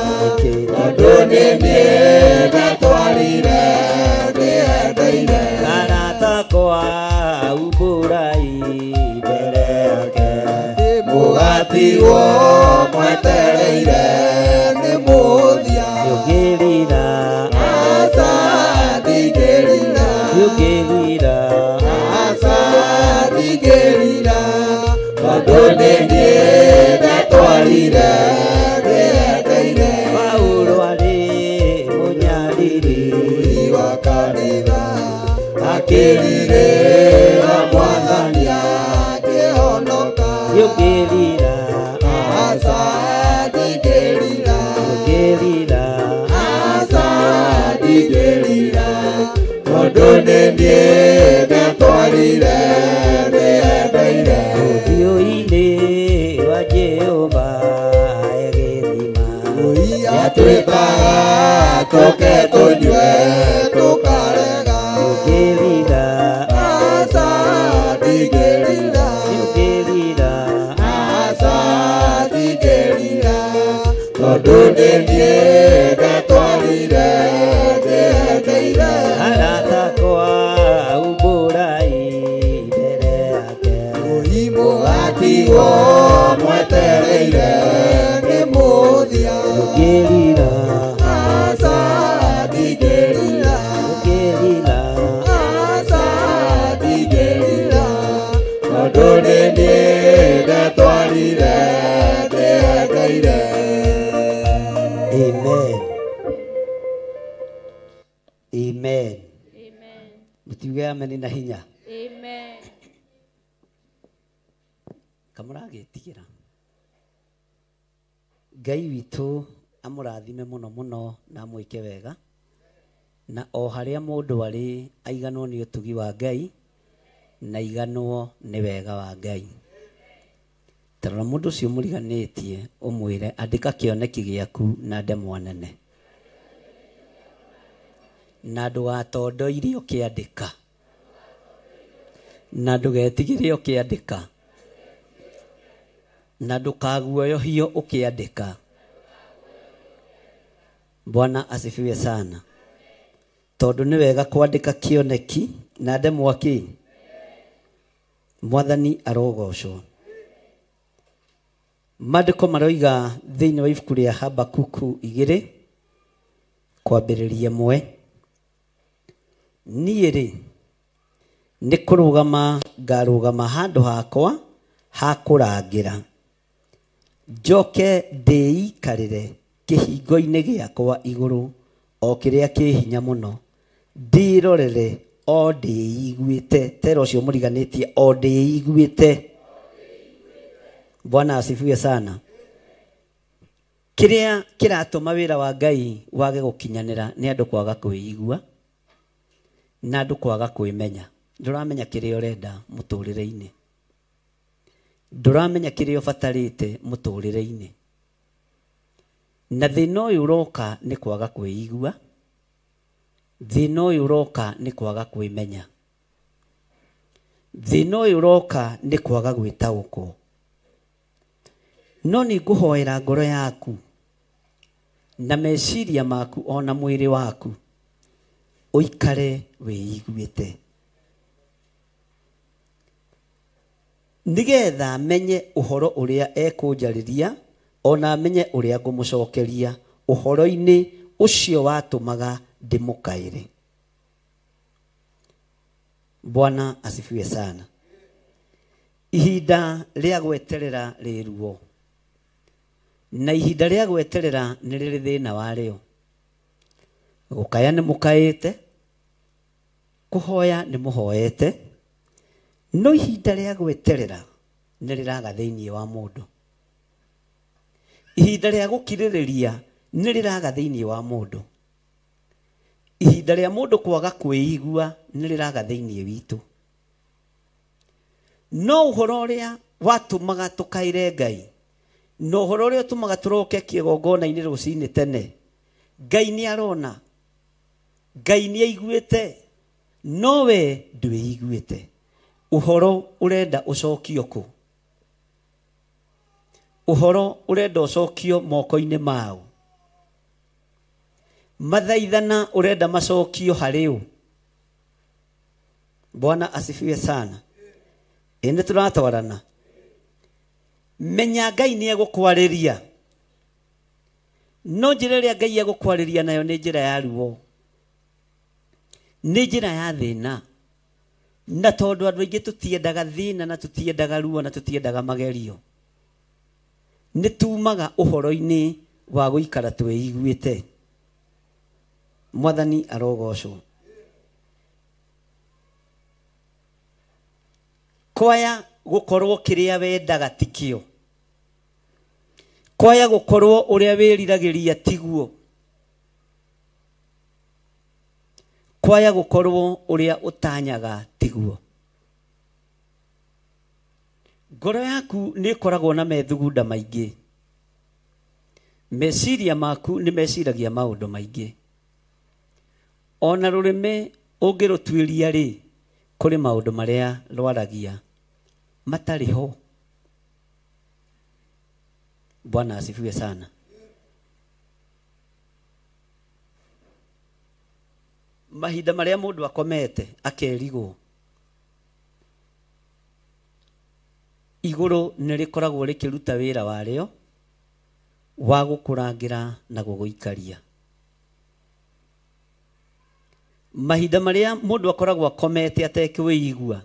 tondũ nĩ niĩ ndetwarire ndĩendeire karata kwa umbũrai mbere yake mũgatigwo mwetereire nĩ mũthia nĩ ũngĩrira aca ndingĩrira nĩ ũngĩrira aca ndingĩrira tondũ nĩ niĩ ndetwarire ndĩendeire Paulo arĩ mũnyariri wa kanitha akĩrirĩra Mwathani akĩhonoka nĩ ũngĩrira aca ndingĩrira ũngĩrira aca ndingĩrira tondũ nĩ niĩ ndetwarire ndĩendeire ũthiũ-inĩ wa Jehova egĩthima nĩ atwĩtaga tũke tũnyue tũkarega nĩ ũngĩrira aca ndingĩrira nĩ ũngĩrira aca ndingĩrira tondũ nĩ niĩ ndetwarire ndĩendeire arata kwa umbũrai mbere yake mũgatigwo mwetereire nĩ mũthia nĩ ũngĩrira aca ndingĩrira ũngĩrira aca ndingĩrira tondũ nĩ niĩ ndetwarire ndĩendeire Amen. Amen. Mutiuge amen na hinya. Amen. Kamũragĩtigĩra Ngai witũ amũrathime mũno mũno na amwĩke wega na o harĩa mũndũ arĩ aiganwo nĩ ũtugi wa Ngai na aiganwo nĩ wega wa Ngai. tarora mundu ucio muriganitie umwire andika kioneki giaku na ndemwa nene na ndugatondoirie ukiandika na ndugetigire ukiandika na ndukaguoyohio ukiandika. Bwana asifiwe sana. Tondu ni wega kwandika kioneki na ndemwa ki. Mwathani arogocwo. Maandiko maroiga thiini wa ibuku ria Habakuku 2 kwambiriria 1. Niĩ rĩ nĩ kũrũgama ngarũgama handũ hakwa ha kũrangĩra, njoke ndĩikarĩre kĩhingo-inĩ gĩakwa igũrũ o kĩrĩa kĩ hinya mũno, ndirorere o ndĩiguĩte. Tera ũcio mũriganĩtie o ndĩiguĩte. Bwana asifiwe sana. Kĩrĩa kĩratũma wĩra wa Ngai wage gũkinyanĩra nĩ andũ kwaga kwĩigua na andũ kwaga kwĩmenya. Ndũramenya kĩrĩa ũrenda mũtũrĩre-inĩ, ndũramenya kĩrĩa ũbatarĩte mũtũrĩre-inĩ, na thĩna ũyũ ũroka nĩ kwaga kwĩigua, thĩna ũyũ ũroka nĩ kwaga kwĩmenya, thĩna ũyũ ũroka nĩ kwaga gwĩtaũkwo. No nĩ ngũhoera ngoro yaku na meciria maku ona mwĩrĩ waku ũikare wĩiguĩte, nigetha menye ũhoro ũrĩa ekũnjarĩria ona menye ũrĩa ngũmũcokeria ũhoro-inĩ ũcio watũmaga ndĩmũkaĩre. Bwana asifiwe sana. Ihinda rĩa gweterera rĩruo na ihinda rĩa gweterera nĩ rĩrĩ thĩna warĩo. Gũkaya nĩ mũkaĩte, kũhoya nĩ mũhoete, no ihinda rĩa gweterera nĩ rĩraga thĩinĩ wa mũndũ. Ihinda rĩa gũkirĩrĩria nĩ rĩraga thĩinĩ wa mũndũ. Ihinda rĩa mũndũ kwaga kwĩigua nĩ rĩraga thĩinĩ witũ. No ũhoro ũrĩa watũmaga tũkaĩre Ngai, no ũhoro ũrĩa ũtũmaga tũroke kĩgongona-inĩ rũcinĩ tene, Ngai nĩ arona, Ngai nĩ aiguĩte, no we ndwĩiguĩte. Ũhoro ũrenda ũcokio kũ? Ũhoro ũrenda ũcokio moko-inĩ mao? Mathaithana ũrenda macokio harĩ ũ? Bwana asifiwe sana. Ĩnĩ tũratwarana. Menya Ngai nĩ egũkwarĩria, no njĩra ĩrĩa Ngai egũkwarĩria nayo nĩ njĩra ya ruo, nĩ njĩra ya thĩna. Na tondũ andũ aingĩ tũtiendaga thĩna na tũtiendaga ruo na tũtiendaga magerio, nĩ tumaga ũhoro-inĩ wa gũikara twĩiguĩte. Mwathani arogocwo. Kwaya gũkorwo kĩrĩa wendaga tikĩo, kwaya gũkorwo ũrĩa wĩriragĩria tiguo, kwaya gũkorwo ũrĩa ũtanyaga tiguo. Ngoro yaku nĩ ĩkoragwo na methugunda maingĩ, meciria maku nĩ meciragia maũndũ maingĩ, ona rũrĩmĩ ũngĩrũtuĩria rĩ, kũrĩ maũndũ marĩa rwaragia matarĩ ho. Bwana asifiwe sana. Mahinda marĩa mũndũ akomete akerigwo, igũrũ nĩ rĩkoragwo rĩkĩruta wĩra warĩo wa gũkũrangĩra na gũgũikaria. Mahinda marĩa mũndũ akoragwo akomete atekwĩigua,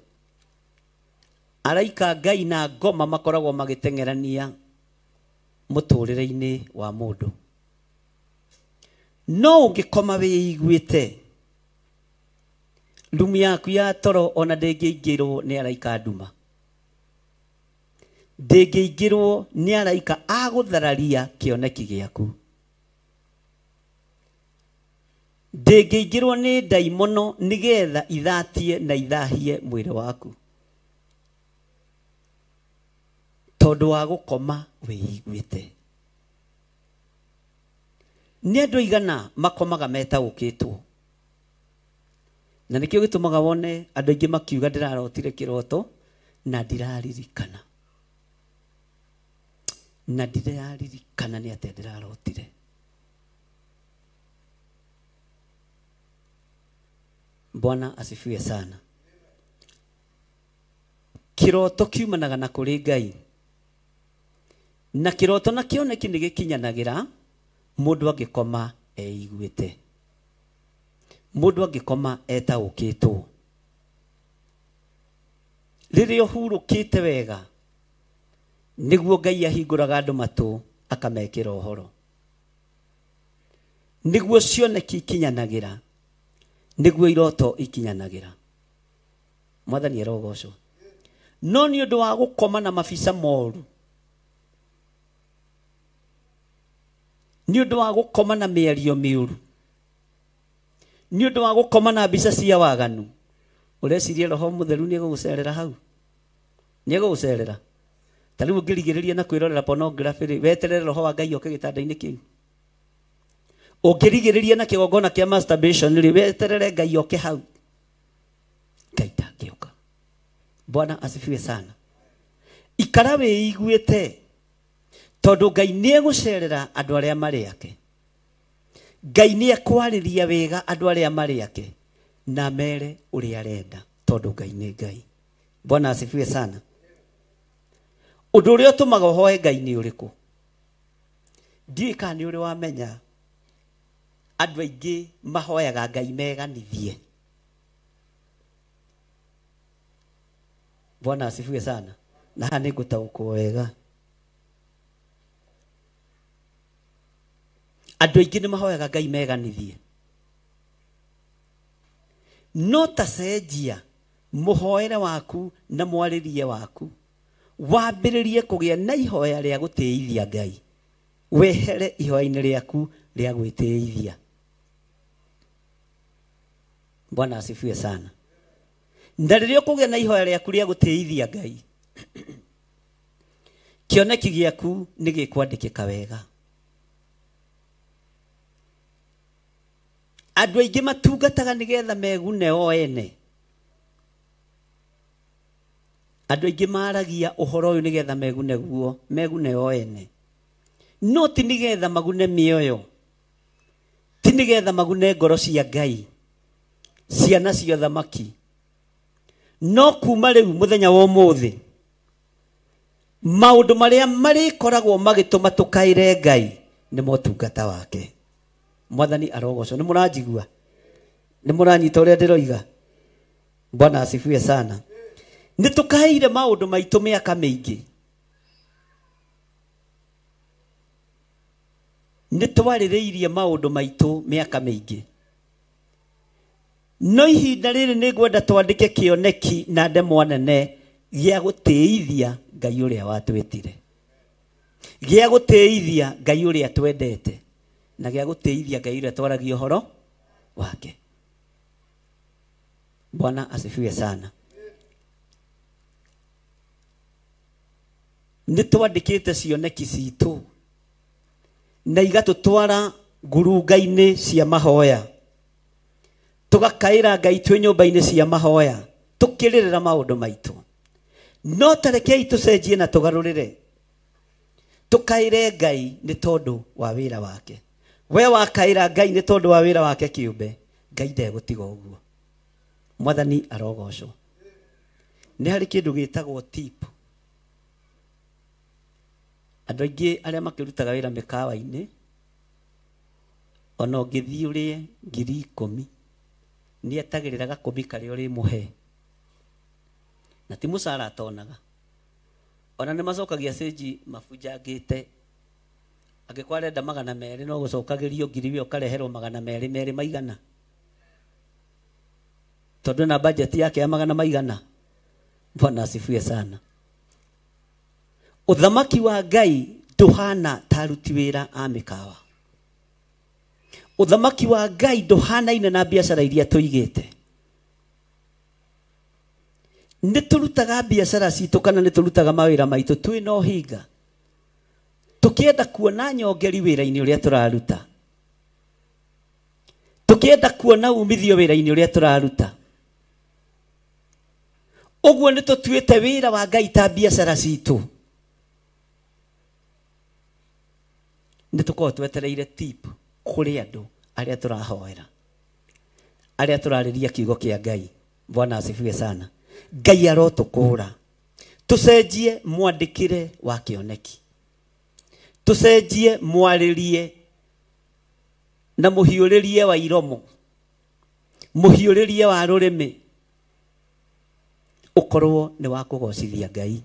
araika Ngai na ngoma makoragwo magĩteng'erania mũtũrĩre-inĩ wa mũndũ. No ũngĩkoma wĩiguĩte, rumu yaku ya toro ona ndĩngĩingĩrwo nĩ araika nduma, ndĩngĩingĩrwo nĩ araika agũthararia kĩoneki gĩaku, ndĩngĩingĩrwo nĩ ndaimono nĩgetha ithatie na ithahie mwĩrĩ waku. tondu wa gukoma wiiguite. Ni andu igana makomaga metaukitwo. Na nikio gitumaga wone andu aingi makiuga ndirarotire kiroto na ndiraririkana. Na ndiraririkana ni ate ndirarotire. Bwana asifiwe sana. Kiroto kiumanaga na kuri Ngai. Na kiroto na kioneki ni gikinyanagira mundu agikoma eiguite. Mundu agikoma etaukitwo. Riria uhurukite wega niguo Ngai ahinguraga andu matu akamekira uhoro. Niguo cioneki ikinyanagira. Niguo iroto ikinyanagira. Mwathani arogocwo. No ni undu wa gukoma na mabisa moru. Ni undu wa gukoma na mĩario mĩũru. Ni undu wa gukoma na mbica cia waganu. Ureciria Roho Mutheru ni egugucerera hau. Ni egugucerera. Tariu ungirigiriria na kwirorera pornography ri weterere Roho wa Ngai oke gitanda-ini kiu. Ungirigiriria na kigongona kia masturbation ri weterere Ngai oke hau. Ngai ndangĩũka. Bwana asifiwe sana. Ikara wĩiguĩte tondu Ngai nĩ egucerera andu aria mari ake. Ngai nĩ ekwarĩria wega andu aria mari ake na mere uria arenda tondu Ngai nĩ Ngai. Bwana asifiwe sana. Undu uria utumaga uhoe Ngai ni uriku? Ndiũĩ kana nĩ uri wamenya andu aingi mahoyaga Ngai meganithie. Bwana asifiwe sana. Na haha nĩ ngũtaũkwo wega. Andu aingi nĩ mahoyaga Ngai meganithie. No ta cenjia muhoere waku na mwarĩrie waku. Wambĩrĩrie kũgĩa na ihoya rĩa gũtĩithia Ngai. Wehere ihoya-inĩ rĩaku rĩa gwĩtĩithia. Bwana asifiwe sana. Na rĩrĩa ũkũgĩa na ihoya rĩaku rĩa gũtĩithia Ngai, kĩoneki gĩaku nĩ gĩkwandĩkĩka wega. Andu aingi matungataga nigetha megune o ene. Andu aingi maragia uhoro uyu nigetha megune o ene. No ti nigetha magune mioyo. Ti nigetha magune ngoro cia Ngai. Ciana cia thamaki. No kuma riu muthenya wa umuthi maundu maria marikoragwo magituma tukaire Ngai ni motungata wake. Mwathani arogocwo. Ni muranjigua? Ni muranyita uria ndiroiga? Bwana asifiwe sana. Ni tukaire maundu maitu miaka mingi. Ni twarĩrĩirie maundu maitu miaka mingi. No ihinda rĩrĩ nĩ ngwenda twandĩke kĩoneki na ndemwa nene gĩa gũtĩithia Ngai ũrĩa watwĩtire. Gĩa gũtĩithia Ngai ũrĩa twendete. Na gĩa gũtĩithia Ngai ũrĩa twaragia ũhoro wake. Bwana asifiwe sana. Nĩ twandĩkĩte cioneki citũ na igatũtwara ngurunga-inĩ cia mahoya. Tugakaĩra Ngai twĩ nyũmba-inĩ cia mahoya tukĩrĩrĩra maũndũ maitũ. No tarekei tũcenjie na tũgarũrĩre. Tukaĩre Ngai nĩ tondũ wa wĩra wake. We wakaĩra Ngai nĩ tondũ wa wĩra wake kĩũmbe, Ngai ndegũtiga ũguo. Mwathani arogocwo. Nĩ harĩ kĩndũ gĩtagwo tip. Andũ aingĩ arĩa makĩrutaga wĩra mĩkawa-inĩ ona ũngĩthiĩ ũrĩe 10,000 nĩ etagĩrĩra gakũmi karĩa ũrĩmũhe. Na ti mũcara atonaga. Ona nĩ macokagia stage mabunjangĩte. Angĩkorwo arenda 200 no gũcokagĩrio 1,000 ũkareherwo 200 maigana. Tondũ na budget yake ya 100 maigana. Bwana asifiwe sana. Uthamaki wa Ngai nduhana ta aruti wĩra a mĩkawa. Uthamaki wa Ngai nduhanaine na biacara iria tuigĩte. nĩ tũrutaga biacara citũ kana nĩ tũrutaga mawĩra maitũ twĩ na ũhinga tũkĩenda kuona nyongeri wĩra-inĩ ũrĩa tũraruta tũkĩenda kuona umithio wĩra-inĩ ũrĩa tũraruta ũguo nĩ tũtuĩte wĩra wa Ngai ta biacara citũ nĩ tũkorwo twetereire tip kũrĩ andũ arĩa tũrahoera arĩa tũrarĩria kiugo kĩa Ngai. Bwana asifiwe sana. Ngai arotũkũra tũcenjie mwandĩkĩre wa kĩoneki tũcenjie mwarĩrie na mũhiũrĩrie wa iromo mũhiũrĩrie wa rũrĩmĩ ũkorwo nĩ wa kũgocithia Ngai.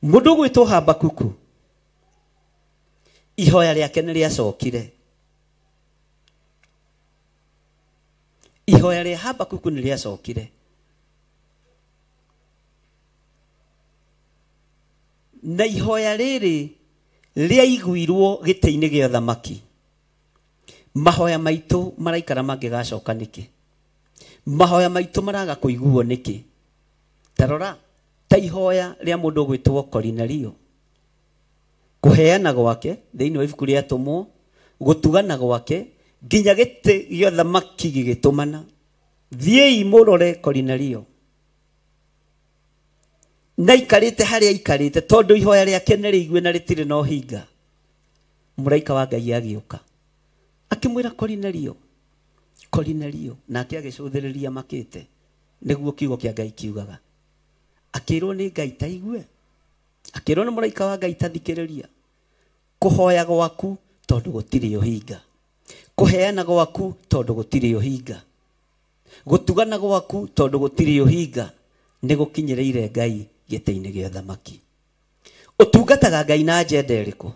Mũndũ gwĩtwo Habakuku ihoya rĩake nĩ rĩacokire. Ihoya rĩa Habakuku nĩ rĩacokire. Na ihoya rĩrĩ rĩaiguirwo gĩtĩ-inĩ gĩa ũthamaki. Mahoya maitũ maraikara mangĩgacoka nĩkĩ? Mahoya maitũ maraga kũiguo nĩkĩ? Tarora ta ihoya rĩa mũndũ gwĩtwo Korinelio. Kũheana gwake thĩinĩ wa ibuku rĩa Atũmwo, gũtugana gwake nginya gĩtĩ gĩa ũthamaki gĩgĩtũmana. Thiĩi mũrore Korinelio. Na ikarĩte harĩa ikarĩte tondũ ihoya rĩake nĩ rĩigue na rĩtirĩ na ũhinga. Mũraika wa Ngai agĩũka akĩmwĩra Korinelio, Korinelio, nake agĩcũthĩrĩria makĩte nĩguo kiugo kĩa Ngai kiugaga. Akĩrwo nĩ Ngai ta igue, akĩrwo nĩ mũraika wa Ngai ta thikĩrĩria. Kũhoya gwaku tondũ gũtirĩ ũhinga, kũheana gwaku tondũ gũtirĩ ũhinga, gũtugana gwaku tondũ gũtirĩ ũhinga nĩ gũkinyĩrĩire Ngai gĩtĩ-inĩ gĩa ũthamaki. Ũtungataga Ngai na njĩra ĩrĩkũ?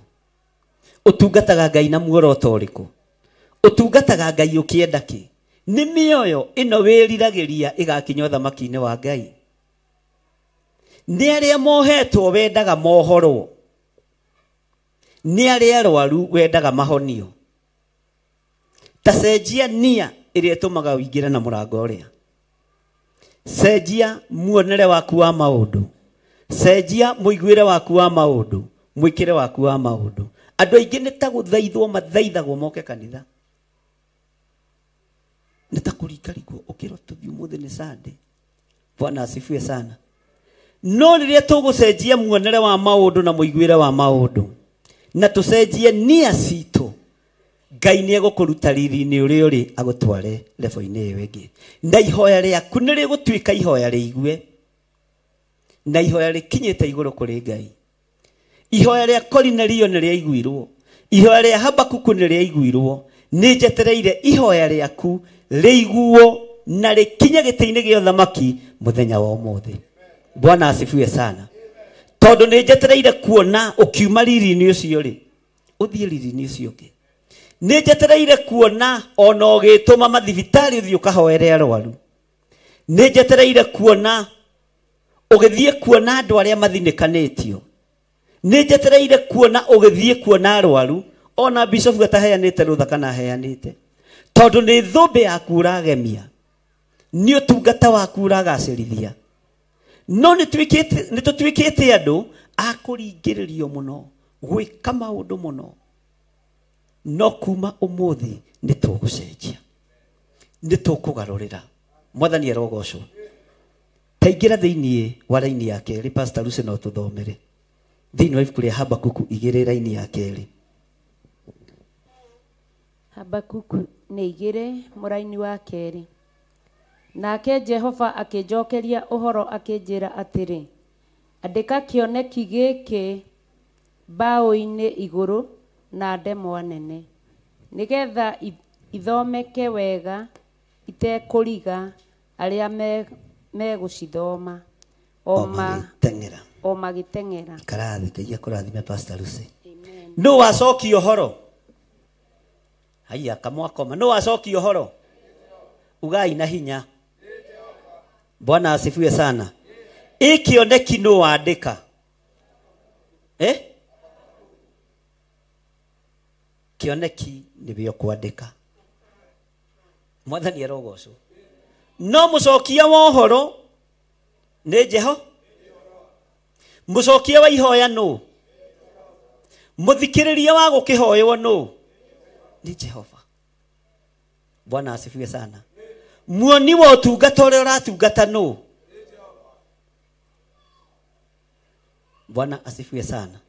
Ũtungataga Ngai na muoroto ũrĩkũ? Ũtungataga Ngai ũkĩenda kĩ? Nĩ mĩoyo ĩno wĩriragĩria ĩgakinya ũthamaki-inĩ wa Ngai? Nĩ arĩa mohetwo wendaga mohorwo? Nĩ arĩa arwaru wendaga mahonio? Ta cenjia nia ĩrĩa ĩtũmaga ũingĩre na mũrango ũrĩa. Cenjia muonere waku wa maũndũ. Cenjia mũiguĩre waku wa maũndũ, mwĩkĩre waku wa maũndũ. Andũ aingĩ nĩ ta gũthaithwo mathaithagwo moke kanitha. Nĩ ta kũrikarikwo ũkĩrwo tũthiĩ ũmũthĩ nĩ Sunday. Bwana asifiwe sana. No rĩrĩa tũgũcenjia muonere wa maũndũ na mũiguĩre wa maũndũ na tũcenjie nia citũ, Ngai nĩ egũkũruta riri-inĩ ũrĩa ũrĩ agũtware level-inĩ ĩyo ĩngĩ. Na ihoya rĩaku nĩ rĩgũtuĩka ihoya rĩigue na ihoya rĩkinyĩte igũrũ kũrĩ Ngai. Ihoya rĩa Korinelio nĩ rĩaiguirwo, ihoya rĩa Habakuku nĩ rĩaiguirwo. Nĩ njetereire ihoya rĩaku rĩiguo na rĩkinye gĩtĩ-inĩ gĩa ũthamaki mũthenya wa ũmũthĩ. Bwana asifiwe sana. Tondũ nĩ njetereire kuona ũkiuma riri-inĩ ũcio rĩ, ũthiĩ riri-inĩ ũcio ũngĩ. Nĩ njetereire kuona ona ũgĩtũma mathibitarĩ ũthiĩ ũkahoere arwaru. Nĩ njetereire kuona ũgĩthiĩ kuona andũ arĩa mathinĩkanĩtio. Nĩ njetereire kuona ũgĩthiĩ kuona arwaru ona bishofu ataheanĩte rũtha kana aheanĩte. Tondũ nĩ thũmbĩ yaku ũragemia, nĩ ũtungata waku ũragacĩrithia. No nĩ tũtuĩkĩte andũ a kũringĩrĩrio mũno, gwĩka maũndũ mũno. No kuma ũmũthĩ nĩ tũgũcenjia, nĩ tũkũgarũrĩra. Mwathani arogocwo. Ta ingĩra thĩinĩ wa raini ya kerĩ, Pastor Lucy no tũthomere thĩinĩ wa ibuku rĩa Habakuku 2 raini ya kerĩ. Habakuku nĩ 2 mũraini wa kerĩ. Nake Jehova akĩnjokeria ũhoro akĩnjĩra atĩrĩ, andĩka kĩoneki gĩkĩ mbaũ-inĩ igũrũ na ndemwa nene, nĩgetha ithomeke wega itekũriga arĩa megũcithoma o magĩteng'era. Karathikĩria kũrathime Pastor Lucy. Nũ wacokia ũhoro? Haya kamwakoma. Nũ wacokia ũhoro? Ugai na hinya. Bwana asifiwe sana. Ikioneki nũ wandĩka? Kĩoneki nĩwe ũkwandĩka. Mwathani arogocwo. No mũcokia wa ũhoro nĩ Jeho mũcokia wa ihoya nũ mũthikĩrĩria wa gũkĩhoywo nũ nĩ Jehova. Bwana asifiwe sana. Muoni wa ũtungata ũrĩa ũratungata nũ? Bwana asifiwe sana.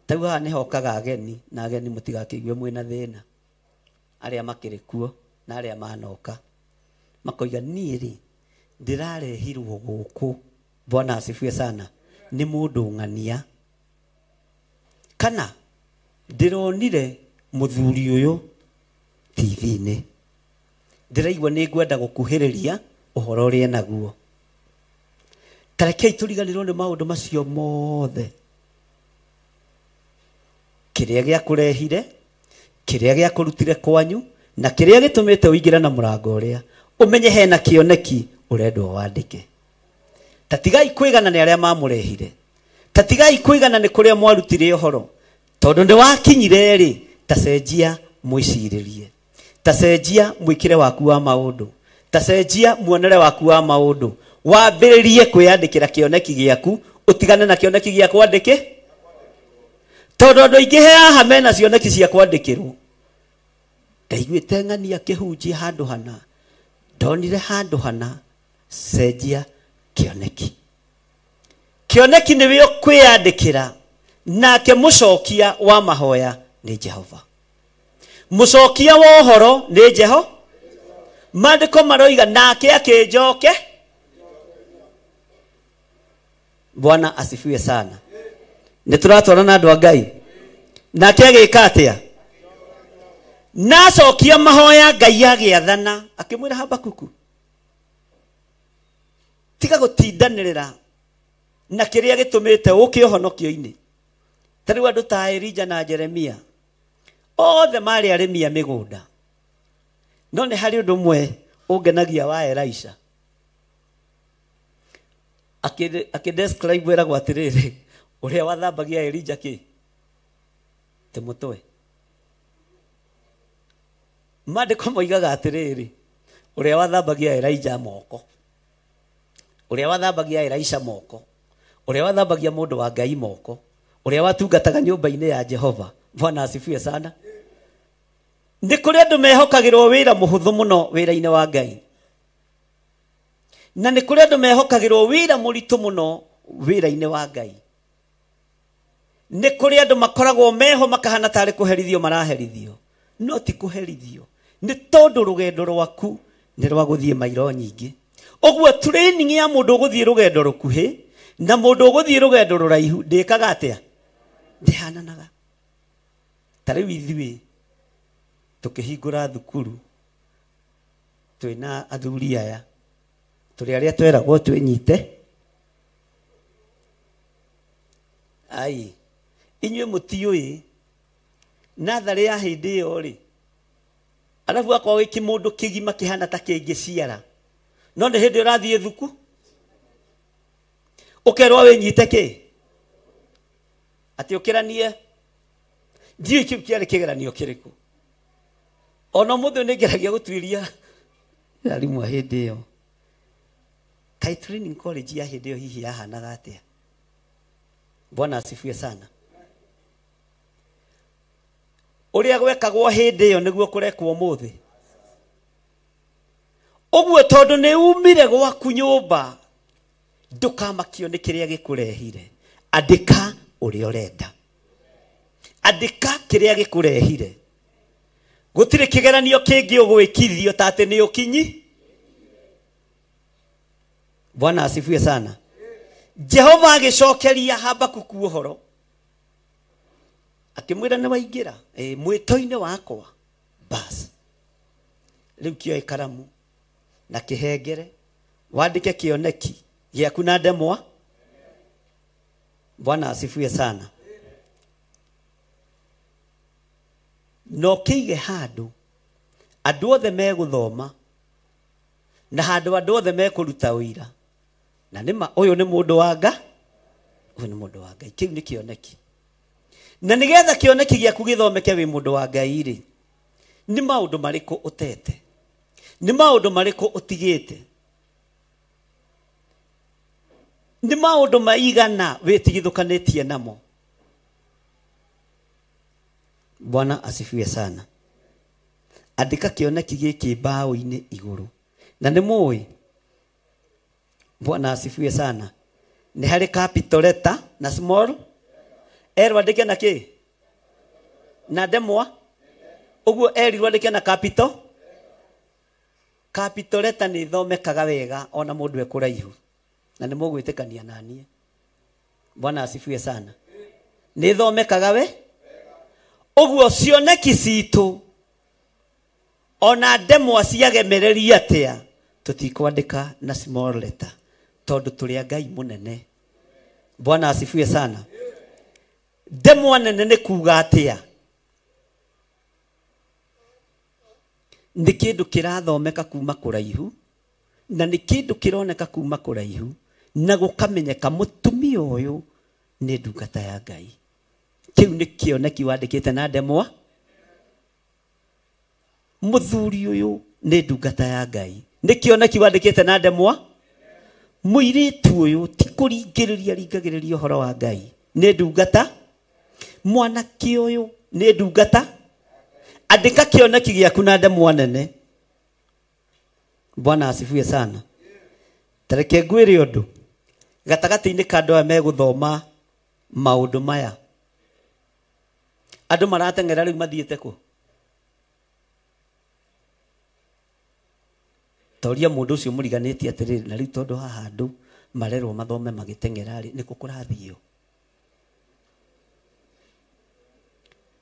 Tau haha nĩ hokaga ageni, na ageni mũtigakĩigue mwĩna thĩna, arĩa makĩrĩ kuo na arĩa manoka makoiga niĩ rĩ ndĩrarehirwo gũkũ. Bwana asifiwe sana. Nĩ mũndũ ng'ania, kana ndĩronire mũthuri ũyũ TV-inĩ, ndĩraigua nĩ ngwenda gũkuhĩrĩria ũhoro ũrĩa naguo. Tarekei tũriganĩrwo nĩ maũndũ macio mothe. Kĩrĩa gĩakũrehire, kĩrĩa gĩakũrutire kwanyu, na kĩrĩa gĩtũmĩte ũingĩre na mũrango ũrĩa, ũmenye hena kĩoneki ũrendwo wandĩke. Tatigai kwĩgana nĩ arĩa mamũrehire, tatigai kwĩgana nĩ kũrĩa mwarutire ũhoro, tondũ nĩ wakinyire rĩ, tacenjia mwĩcirĩrie, tacenjia mwĩkĩre waku wa maũndũ, tacenjia muonere waku wa maũndũ, wambĩrĩrie kwĩyandĩkĩra kĩoneki gĩaku, ũtigane na kĩoneki gĩa kwandĩke. Tondũ andũ aingĩ haha mena cioneki cia kwandĩkĩrwo. Ndaiguĩte ng'ania kĩhunjia handũ hana, ndonire handũ hana, cenjia kĩoneki. Kĩoneki nĩwe ũkwĩyandĩkĩra, nake mũcokia wa mahoya nĩ Jehova. Mũcokia wa ũhoro nĩ Jeho. Maandĩko maroiga nake akĩnjoke. Bwana asifiwe sana. Nĩtũratwarana andũ a Ngai. Nake agĩka atĩa? Nacokia mahoya Ngai agĩathana, akĩmwĩra Habakuku, tiga gũtindanĩrĩra na kĩrĩa gĩtũmĩte ũke ũhonokio-inĩ. Tarĩu andũ ta Elija na Jeremia othe marĩ arĩmi a mĩgũnda, no nĩ harĩ ũndũ ũmwe ũngenagia wa Elisha. Akĩdescribe wĩragwo atĩrĩrĩ, ũrĩa wathambagia Elija kĩ? Tĩ mũtwe. Maandĩko moigaga atĩrĩrĩ, ũrĩa wathambagia Elija moko, ũrĩa wathambagia Elisha moko, ũrĩa wathambagia mũndũ wa Ngai moko, ũrĩa watungataga nyũmba-inĩ ya Jehova. Bwana asifiwe sana. Nĩ kũrĩ andũ mehokagĩrwo wĩra mũhũthũ mũno wĩra-inĩ wa Ngai, na nĩ kũrĩ andũ mehokagĩrwo wĩra mũritũ mũno wĩra-inĩ wa Ngai. Nĩ kũrĩ andũ makoragwo meho makahana tarĩ kũherithio maraherithio, no ti kũherithio, nĩ tondũ rũgendo rwaku nĩ rwa gũthiĩ mairo nyingĩ. Ũguo training ya mũndũ ũgũthiĩ rũgendo rũkuhĩ na mũndũ ũgũthiĩ rũgendo rũraihu ndĩkaga atĩa? Ndĩhananaga. Tarĩu ithuĩ tũkĩhingũra thukuru twĩna athuri aya, tũrĩ arĩa tweragwo twĩnyite. Ai, inyuĩ mũtiũĩ natharĩ ya hĩndĩ ĩyo rĩ, arabu akorwo wĩ kĩmũndũ kĩgima kĩhana ta kĩngĩciara, no nĩ hĩndĩ ũrathiĩ thuku ũkerwo wĩnyite kĩ? Atĩ ũkĩranie. Ndiũĩ kĩu kĩarĩ kĩgeranio kĩrĩkũ. Ona mũthĩ nĩngeragia gũtuĩria arimũ a hĩndĩ ĩyo, kaĩ training college ya hĩndĩ ĩyo hihi yahanaga atĩa? Bwana asifiwe sana. Ũrĩa gwekagwo hĩndĩ ĩyo nĩguo kũrekwo ũmũthĩ. Ũguo tondũ nĩ umire gwaku nyũmba, ndũkamakio nĩ kĩrĩa gĩkũrehire. Andĩka ũrĩa ũrenda, andĩka kĩrĩa gĩkũrehire. Gũtirĩ kĩgeranio kĩngĩ ũgwĩkithio ta atĩ nĩ ũkinyi. Bwana asifiwe sana. Jehova agĩcokeria Habakuku ũhoro, akĩmwĩra nĩ waingĩra mwĩto-inĩ wakwa, basi rĩu kĩoe karamu na kĩhengere wandĩke kĩoneki gĩaku na ndemwa. Bwana asifiwe sana. No kĩige handũ andũ othe megũthoma, na handũ andũ othe mekũruta ũira, na nĩma ũyũ nĩ mũndũ wa Ngai, ũyũ nĩ mũndũ wa Ngai. Kĩu nĩ kĩoneki. Na nĩgetha kĩoneki gĩaku gĩthomeke wĩ mũndũ wa Ngai rĩ, nĩ maũndũ marĩkũ ũtete, nĩ maũndũ marĩkũ ũtigĩte, nĩ maũndũ maigana wĩtigithũkanĩtie namo. Bwana asifiwe sana. Andĩka kĩoneki gĩkĩ mbaũ-inĩ igũrũ. Na nĩ mũĩ, Bwana asifiwe sana, nĩ harĩ capital letter na small L wandĩke na kĩ na ndemwa. Ũguo L wandĩke na capital letter nĩ ĩthomekaga wega ona mũndũ ekũraihu, na nĩ mũgwĩtĩkania naniĩ. Bwana asifiwe sana. Nĩ ĩthomekaga we. Ũguo cioneki citũ ona ndemwa ciagemereria atĩa tũtikwandĩka na small letter tondũ tũrĩ a Ngai mũnene. Bwana asifiwe sana. Ndemwa nene nĩ kuuga atĩa? Nĩ kĩndũ kĩrathomeka kuma kũraihu, na nĩ kĩndũ kĩroneka kuma kũraihu, na gũkamenyeka mũtumia ũyũ nĩ ndungata ya Ngai. Kĩu nĩ kĩoneki wandĩkĩte na ndemwa. Mũthuri ũyũ nĩ ndungata ya Ngai. Nĩ kĩoneki wandĩkĩte na ndemwa. Mũirĩtu ũyũ ti kũringĩrĩria ringagĩrĩria ũhoro wa Ngai, nĩ ndungata. Mwanake ũyũ nĩ ndungata. Andĩka kĩoneki gĩaku na ndemwa nene. Bwana asifiwe sana. Tareke ngwĩre ũndũ gatagatĩ-inĩ ka andũ aya megũthoma maũndũ maya, andũ marateng'era rĩu mathiĩte kũ? Toria mũndũ ũcio mũriganĩtie atĩrĩrĩ, na rĩu tondũ haha andũ marerwo mathome magĩteng'era rĩ, nĩkũ kũrathiĩ?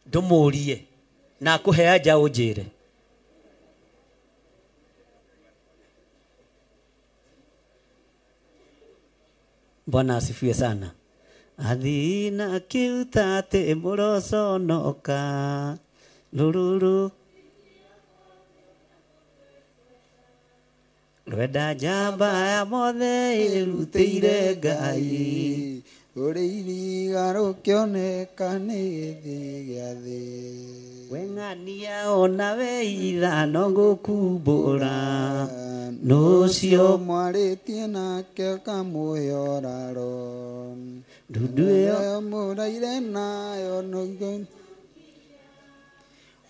Ndũmũrie na akũhea nja ũnjĩre. Bwana asifiwe sana. Athina kiuta te mũroconoka rũrũrũ rwenda njamba ya mothe ĩrutĩire Ngai ũrĩ iriga rũkĩoneka nĩ gĩthĩ gĩa thĩ weng'ania ona we ithano ngũkumbũra nũcio mwarĩtie nake kamũyoraro ndundu ĩyo mũraire nayo nogo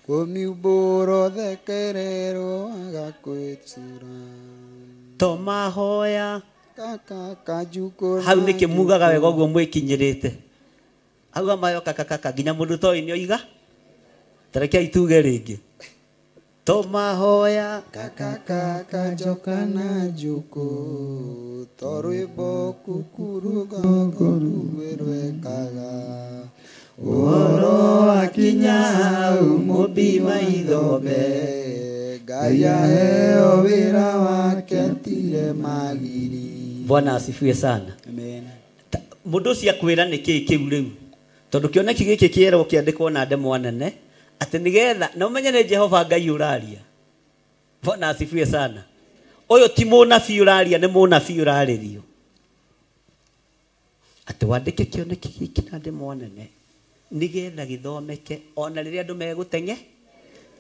kũmiumbũro thekerero agakwĩtura tomahoya kajuko hau nĩkĩ mugaga wega ũguo mwĩkinyĩrĩte auga mayo kaka nginya mũndũ toĩ nĩ oiga. Tareke ituge rĩngĩ tomahoya kajoka na juko torwĩmbo kukurugagorwekaga ũhoro wakinya hau mũmbi maithobe Ngai aheo wĩra wake tire magiri. Bwana asifiwe sana. Amen. Mũndũ ũcio akwĩra nĩkĩ kĩu rĩu, tondũ kĩoneki gĩkĩ kĩerwo kĩandĩkwo na ndemwa nene atĩ nĩgetha na ũmenye nĩ Jehova Ngai ũraria. Bwana asifiwe sana. Ũyũ ti mũnabii ũraria, nĩ mũnabii ũrarĩrio. Atĩ wandĩke kĩoneki gĩkĩ na ndemwa nene nĩgetha gĩthomeke ona rĩrĩa andũ megũteng'e.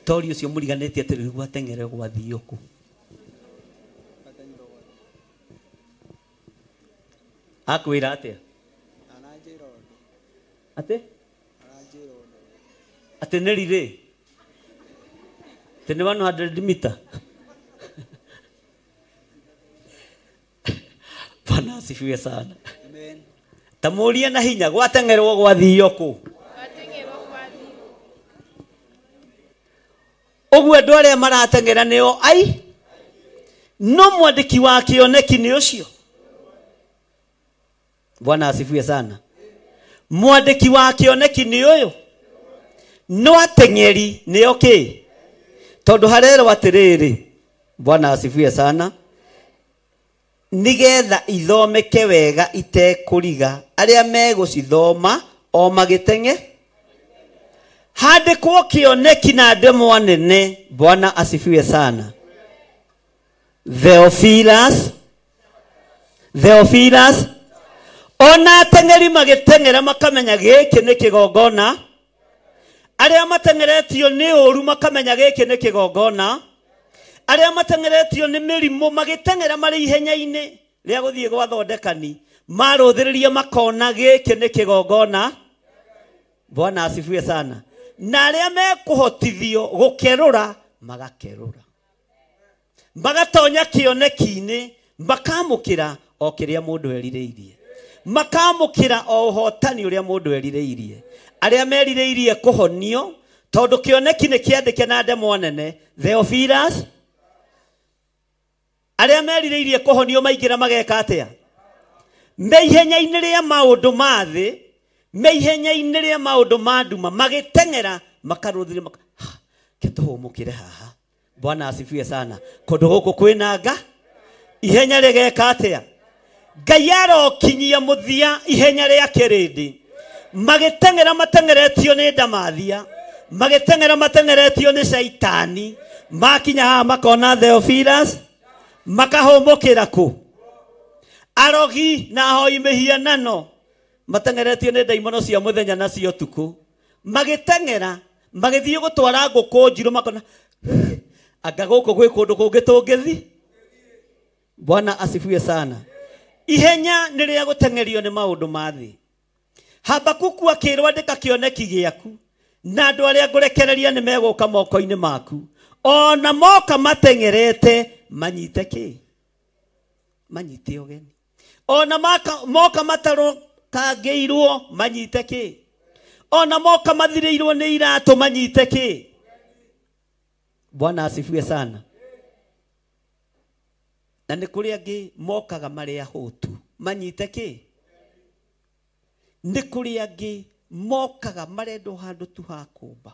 Tori ũcio mũriganĩtie atĩ rĩu gwateng'ere gwathiĩ kũ? Akwĩra atĩa? Atĩ nĩ rĩrĩ? Atĩ nĩ 100 mita? Bwana asifiwe sana. Ta mũrie na hinya gwateng'erwo gwathiĩ kũ? Ũguo andũ arĩa marateng'era nĩo ai, no mwandĩki wa kĩoneki nĩ ũcio. Bwana asifiwe sana. Mwandĩki wa kĩoneki nĩ ũyũ, no ateng'eri nĩo kĩ? Tondũ harerwo atĩrĩrĩ, Bwana asifiwe sana, nĩgetha ithomeke wega itekũriga arĩa megũcithoma o magĩteng'e. Handĩkwo kĩoneki na ndemwa nene. Bwana asifiwe sana. Theophilus ona ateng'eri magĩteng'era makamenya gĩkĩ nĩ kĩgongona. Arĩa mateng'eretio nĩ ũru makamenya gĩkĩ nĩ kĩgongona. Arĩa mateng'eretio nĩ mĩrimũ magĩteng'era marĩ ihenya-inĩ rĩa gũthiĩ gwathondekani marũthĩrĩria makona gĩkĩ nĩ kĩgongona. Bwana asifiwe sana. Na arĩa mekũhotithio gũkerũra magakerũra, magatonya kĩoneki-inĩ, makamũkĩra o kĩrĩa mũndũ erirĩirie, makamũkĩra o ũhotani ũrĩa mũndũ erirĩirie. Arĩa merirĩirie kũhonio, tondũ kĩoneki nĩ kĩandĩke na ndemwa nene, Theophilus. Arĩa merirĩirie kũhonio maingĩra mageka atĩa? Meihenyainĩ rĩa maũndũ ma thĩ, meihenyainĩ rĩa maũndũ ma nduma, magĩteng'era makarũthĩrĩria kĩtũhũmũkĩre haha. Bwana asifiwe sana. Kũndũ gũkũ kwĩnanga, ihenya rĩgeka atĩa? Ngai arokinyia mũthia ihenya rĩa kĩrĩndĩ, magĩteng'era mateng'eretio nĩ ndamathia, magĩteng'era mateng'eretio nĩ Saitani, makinya haha makona Theophilus, makahũmũkĩra kũ? Arogi na ahoi mĩhianano mateng'eretio nĩ ndaimono cia mũthenya na cia ũtukũ, magĩteng'era magĩthiĩ gũtwara ngũkũ njirũ, makona anga gũkũ gwĩ kũndũ kũngĩ tũngĩthi. Bwana asifiwe sana. Ihenya nĩ rĩa gũteng'erio nĩ maũndũ ma thĩ. Habakuku akĩrwo andĩka kĩoneki gĩaku, na andũ arĩa ngũrekereria nĩ megũka moko-inĩ maku, ona moka mateng'erete manyite kĩ? Manyite ũgeni. Ona moka matarũkangĩirwo manyite kĩ? Ona moka mathirĩirwo nĩ iratũ manyite kĩ? Bwana asifiwe sana. Na nĩ kũrĩ angĩ mokaga marĩa hũtu manyite kĩ? Nĩ kũrĩ angĩ mokaga marendwo handũ tu ha kũmba.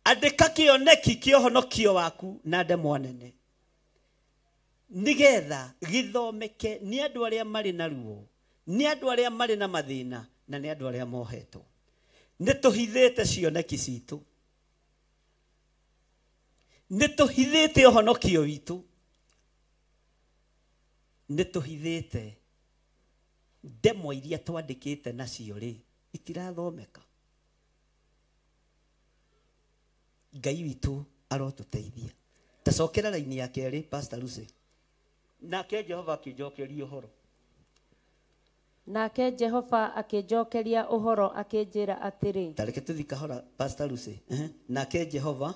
Andĩka kĩoneki kĩa ũhonokio waku na ndemwa nene, nĩgetha gĩthomeke nĩ andũ arĩa marĩ na ruo, nĩ andũ arĩa marĩ na mathĩna, na nĩ andũ arĩa mohetwo. Nĩ tũhithĩte cioneki citũ, nĩ tũhithĩte ũhonokio witũ, nĩ tũhithĩte ndemwa iria twandĩkĩte nacio rĩ, itirathomeka. Ngai witũ arotũteithia. Tacokera raini ya kerĩ, Pastor Lucy. Nake Jehova akĩnjokeria ũhoro. Nake Jehova akĩnjokeria ũhoro akĩnjĩra atĩrĩ. Tareke tũthi kahora, Pastor Lucy. Nake Jehova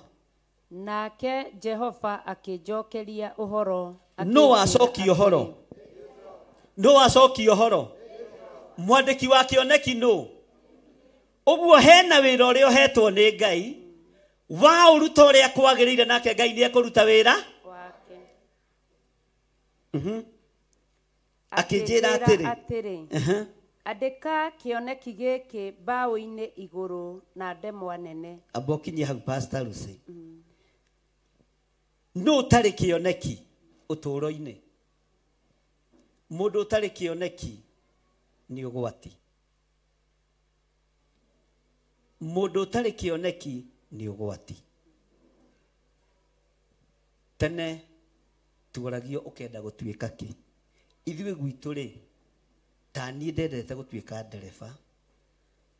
akĩnjokeria ũhoro. No acokia ũhoro. No acokia ũhoro. Mwandĩki wa kĩoneki no. Ũguo hena wĩra ũrĩa ũhetwo nĩ Ngai, wa ũruta ũrĩa kwagĩrĩire, nake Ngai nĩ ekũruta wĩra wake. Akĩnjĩra atĩrĩ, andĩka kĩoneki gĩkĩ mbaũ-inĩ igũrũ na ndemwa nene. Amba ũkinyie hau, Pastor Lucy. No ũtarĩ kĩoneki ũtũũro-inĩ, mũndũ ũtarĩ kĩoneki nĩ ũgwati. Mũndũ ũtarĩ kĩoneki nĩ ũgwati. Tene tuoragio ũkenda gũtuĩka kĩ? Ithuĩ gwitũ rĩ, ta niĩ ndendete gũtuĩka ndereba,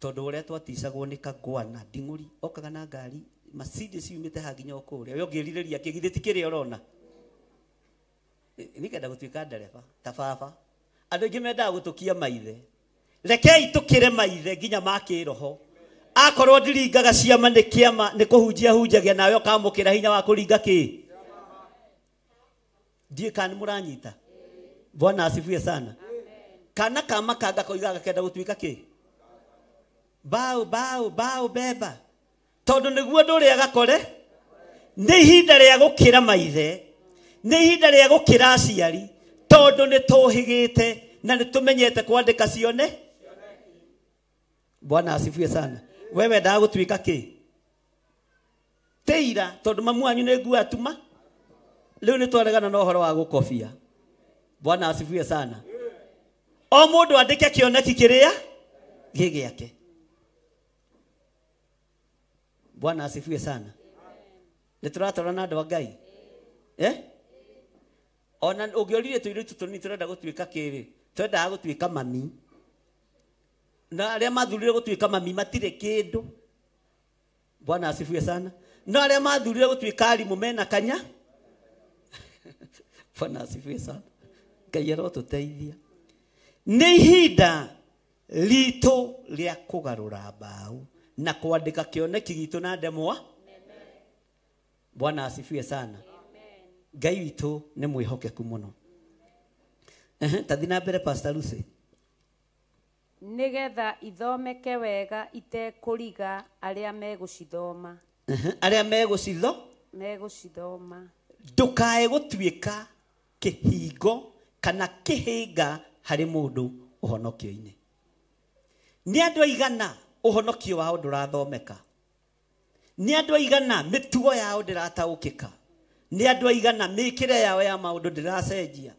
tondũ ũrĩa twaticagwo nĩ kangwana nding'ũri okaga na ngari Mercedes yumĩte ha nginya kũrĩa, we ũngĩrirĩria kĩgithĩ ti kĩrĩa ũrona. Nĩ kenda gũtuĩka ndereba ta baba. Andũ aingĩ mendaga gũtũkia maithe. Rekei tũkĩre maithe nginya ma kĩroho. Akorwo ndiringaga ciama nĩ kĩama, nĩ kũhunjia hunjagia, nawe ũkamũkĩra hinya wa kũringa kĩ? Ndiĩ kana mũranyita. Bwana asifiwe sana. Kana kama kanga koigaga kenda gũtuĩka kĩ? Bao beba. Tondũ nĩguo ndũrĩa gakore, nĩ ihinda rĩa gũkĩra maithe, nĩ ihinda rĩa gũkĩra aciari, tondũ nĩ tũhĩgĩte na nĩ tũmenyete kwandĩka cione. Bwana asifiwe sana. Wewe ndaa gũtuĩka kĩ? Teira, tondũ mamu wanyu nĩ nguo atuma. Rĩu nĩ twaregana na ũhoro wa gũkobia. Bwana asifiwe sana. O mũndũ andĩke kĩoneki kĩrĩa gĩgĩake. Bwana asifiwe sana. Nĩ tũratwarana na andũ a Ngai? Ona ũngĩorire tũirĩtu tũnini tũrenda gũtuĩka kĩrĩ, twendaga gũtuĩka mami. Na arĩa mathurire gũtuĩka mami matirĩ kĩndũ. Bwana asifiwe sana. Na arĩa mathurire gũtuĩka arimũ mena kanya. Bwana asifiwe sana. Ngai arotuteithia. Nĩ ihinda ritũ rĩa kũgarũra mbaũ na kwandĩka kĩoneki gitũ na ndemwa. Bwana asifiwe sana. Ngai witũ nĩ mwĩhokeku mũno. Tathi na mbere Pastor Lucy. Nigetha ithomeke wega itekũriga arĩa megũcithoma. Arĩa megũcithoma. Ndũkae gũtuĩka kĩhingo kana kĩhĩnga harĩ mũndũ ũhonokio-inĩ. Nĩ andũ aigana ũhonokio wao ndũrathomeka? Nĩ andũ aigana mĩtugo yao ndĩrataũkĩka? Nĩ andũ aigana mĩkĩre yao ya maũndũ ndĩracenjia?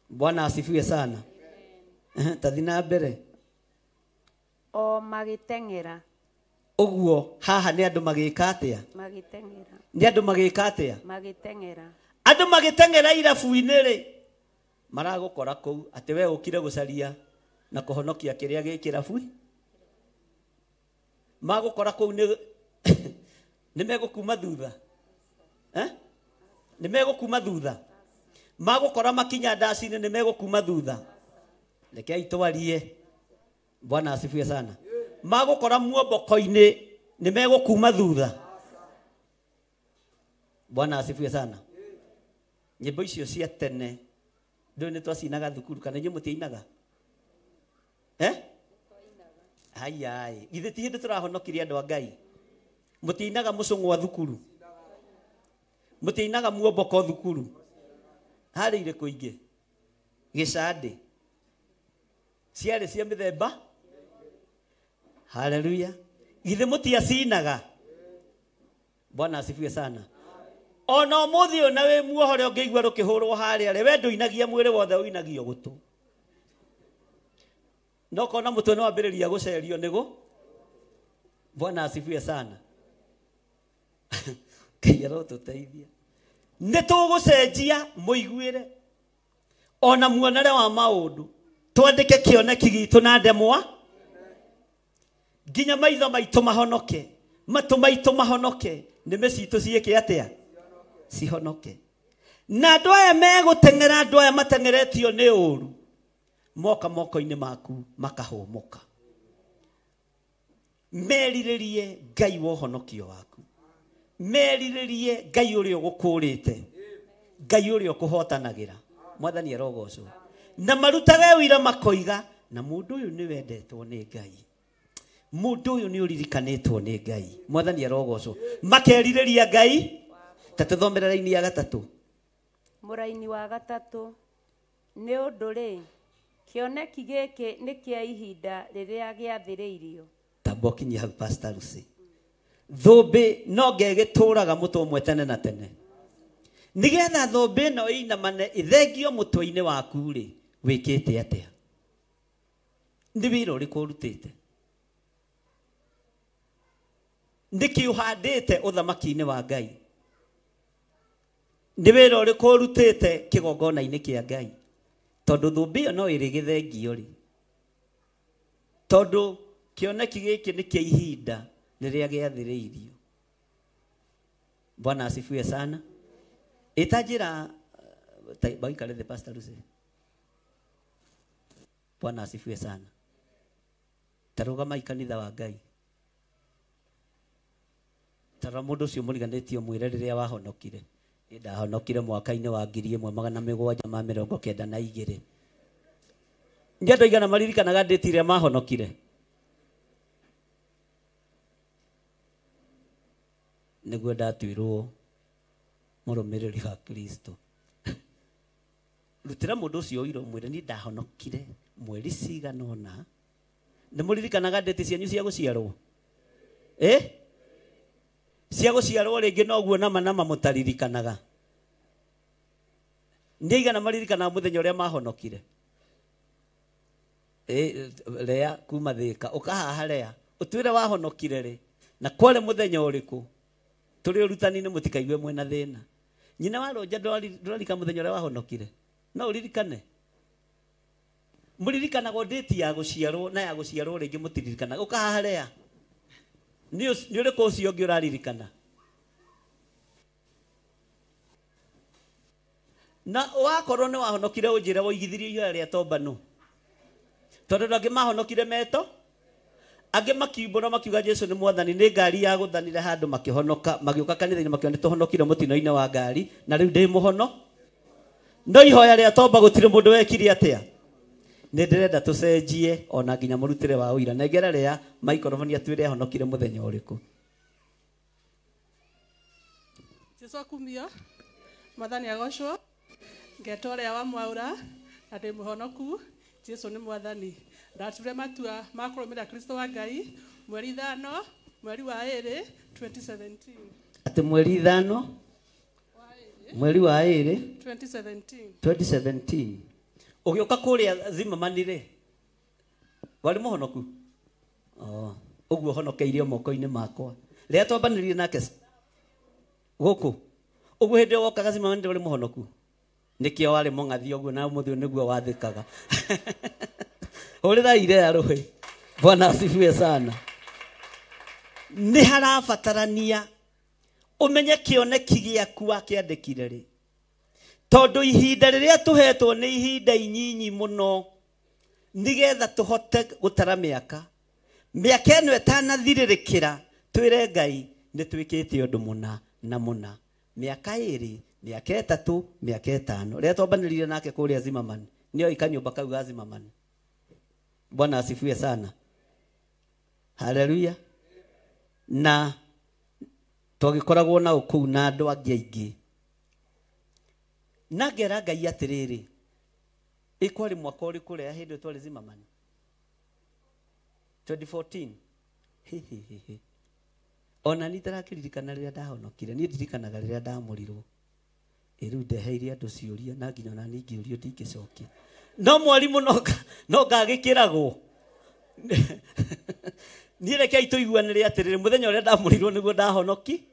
Bwana asifiwe sana. Tathi na mbere. O magĩteng'era. Ũguo haha nĩ andũ magĩka atĩa? Magĩteng'era. Nĩ andũ magĩka atĩa? Magĩteng'era. Andũ magĩteng'era irabu-inĩ rĩ, maragũkora kũu atĩ we ũkire gũcaria na kũhonokia kĩrĩa gĩ kĩrabu. Magũkora kũu nĩ megũkuma thutha. Nĩ megũkuma thutha. Magũkora makinya ndaci-inĩ nĩ megũkuma thutha. Rekei twarie. Bwana asifiwe sana. Magũkora muomboko-inĩ nĩ megũkuma thutha. Bwana asifiwe sana. Nyĩmbo icio cia tene ndũĩ nĩ twacinaga thukuru kana inyuĩ mũtiainaga? Ai githĩ ti hĩndĩ tũrahonokirie andũ a Ngai? Mũtiainaga mũcũng'wa thukuru? Mũtiainaga muomboko thukuru? Harĩ irĩkũ ingĩ? Gĩcandĩ ciarĩ cia mĩthemba? Haleluya. Githĩ mũtiacinaga? Bwana asifiwe sana. Ona ũmũthĩ ũyũ na wĩ muohore ũngĩigua rũkĩhũrwo harĩa rĩ, we ndũinagia mwĩrĩ wothe ũinagio gũtũ. No kona mũtwe no ambĩrĩria gũcerio nĩgũ? Bwana asifiwe sana. Ngai arotũteithia. Nĩ tũgũcenjia mũiguĩre ona muonere wa maũndũ, twandĩke kĩoneki gitũ na ndemwa, nginya maitho maitũ mahonoke, matũ maitũ mahonoke, nĩmĩ citũ ciĩke atĩa? Cihonoke. Na andũ aya megũteng'era, andũ aya mateng'eretio nĩ ũru, moka moko-inĩ maku makahũmũka. Merirĩrie Ngai wa ũhonokio waku, merirĩrie Ngai ũrĩa ũgũkũrĩte, Ngai ũrĩa ũkũhotanagĩra. Mwathani arogocwo. Na marutage wĩra makoiga na mũndũ ũyũ nĩ wendetwo nĩ Ngai, mũndũ ũyũ nĩ ũririkanĩtwo nĩ Ngai. Mwathani arogocwo. Makerirĩria Ngai. Ta tũthomere raini ya gatatũ. Mũraini wa gatatũ. Nĩ ũndũ rĩ, kĩoneki gĩkĩ nĩ kĩa ihinda rĩrĩa gĩathĩrĩirio. Tamba ũkinyie hau Pastor Lucy. Thũmbĩ no ngegĩtũraga mũtwe ũmwe tene na tene. Nĩgetha thũmbĩ ĩno ĩinamane ĩthengio mũtwe-inĩ waku rĩ, wĩkĩte atĩa? Nĩ wĩra ũrĩkũ ũrutĩte? Nĩkĩ ũhandĩte ũthamaki-inĩ wa Ngai? Nĩ wĩra ũrĩkũ ũrutĩte kĩgongona-inĩ kĩa Ngai? Tondũ thũmbĩ ĩyo no ĩrĩ gĩthengio rĩ, tondũ kĩoneki gĩkĩ nĩ kĩa ihinda rĩrĩa gĩathĩrĩirio. Bwana asifiwe sana. Ĩta njĩra baikare the Pastor Lucy. Bwana asifiwe sana. Tarũgama ikanitha wa Ngai. Tara mũndũ ũcio mũriganĩtio mwĩre rĩrĩa wahonokire. Ndahonokire mwaka-inĩ wa 1792. Nĩ andũ aigana maririkanaga ndĩti ĩrĩa mahonokire? Nĩguo ndatuĩrwo mũrũmĩrĩri wa Kristo. Rutĩra mũndũ ũcio ũiro mwĩre niĩ ndahonokire mweri cigana ũna. Nĩ mũririkanaga ndĩti cianyu cia gũciarwo? Cia gũciarwo rĩngĩ noguo nama mũtaririkanaga. Nĩ aigana maririkanaga mũthenya ũrĩa mahonokire? Lea kuma Thĩka ũkahaha Lea ũtwĩre wahonokire rĩ na kware mũthenya ũrĩkũ? Tũrĩ ũrutani-inĩ mũtikaigue mwena thĩna. Nyina wa Ronja ndũrarika mũthenya ũrĩa wahonokire? No ũririkane? Mũririkanagwo ndĩti ya gũciarwo na ya gũciarwo rĩngĩ mũtiririkanaga. Ũkahaha Lea. Nĩ ũrĩkũ ũcio ũngĩ ũraririkana? na wakorwo nĩ wahonokire ũnjĩre woigithirie ihoya rĩa tomba no tondũ angĩ mahonokire meto angĩ makiumbũra makiuga Jesu nĩ mwathani nĩ ngari ya gũthanire handũ makĩhonoka magĩũka kanitha-inĩ makĩona nĩ tũhonokire mũtino-inĩ wa ngari na rĩu ndĩ mũhono no ihoya rĩa tomba gũtirĩ mũndũ wekire atĩa nĩ ndĩrenda tũcenjie ona nginya mũrutĩre wa ũira nengera rĩa maikrofoni atwĩre ahonokire mũthenya ũrĩkũ Jesu akumio mwathani agocwo ngetwo ũrĩa wa mwaura na ndĩ mũhonoku Jesu nĩ mwathani ndatũre matua ma kũrũmĩrĩra Kristo wa Ngai mweri 5 mweri wa 2 2017 atĩ mweri 5 mweri wa 2 2017 ũgĩũka kũrĩa Zimmerman-rĩ warĩ mũhonoku ũguo honokeire moko-inĩ makwa rĩrĩa twambanĩrire nake gũkũ ũguo hĩndĩ wokaga Zimmerman ndĩ mũhonoku nĩkĩo warĩ mũng'athi ũguo na mũthĩ nĩguo wathĩkaga ũrĩra ire arũhe Bwana asifiwe sana nĩ harabatarania ũmenye kĩoneki gĩaku wakĩandĩkire rĩ tondũ ihinda rĩrĩa tũhetwo nĩ ihinda inyinyi mũno nĩgetha tũhote gũtara mĩaka ĩno ĩtanathirĩrĩkĩra twĩre Ngai nĩ twĩkĩte ũndũ mũna na mũna mĩaka 2 mĩaka 3 mĩaka 5 rĩrĩa twambanĩrire nake kũrĩa Zimmerman nĩo ikanyũmba kau ga Zimmerman Bwana asifiwe sana haleluya na twagĩkoragwo na ũkũu na andũ angĩ aingĩ na ngera Ngai atĩrĩrĩ ĩkwarĩ mwaka ũrĩkũ rĩa hĩndĩ twarĩ Zimmerman 2014 ona nĩ tarakĩririkana rĩrĩa ndahonokire niĩ ndirikanaga rĩrĩa ndamũrirwo rĩu ndeheire andũ ciũria na nginya ona niĩ ngĩũrio ndingĩcokia no mwarimũ no ngagĩkĩragwo niĩ rekei tũiguanĩre atĩrĩrĩ mũthenya ũrĩa ndamũrirwo nĩguo ndahonoki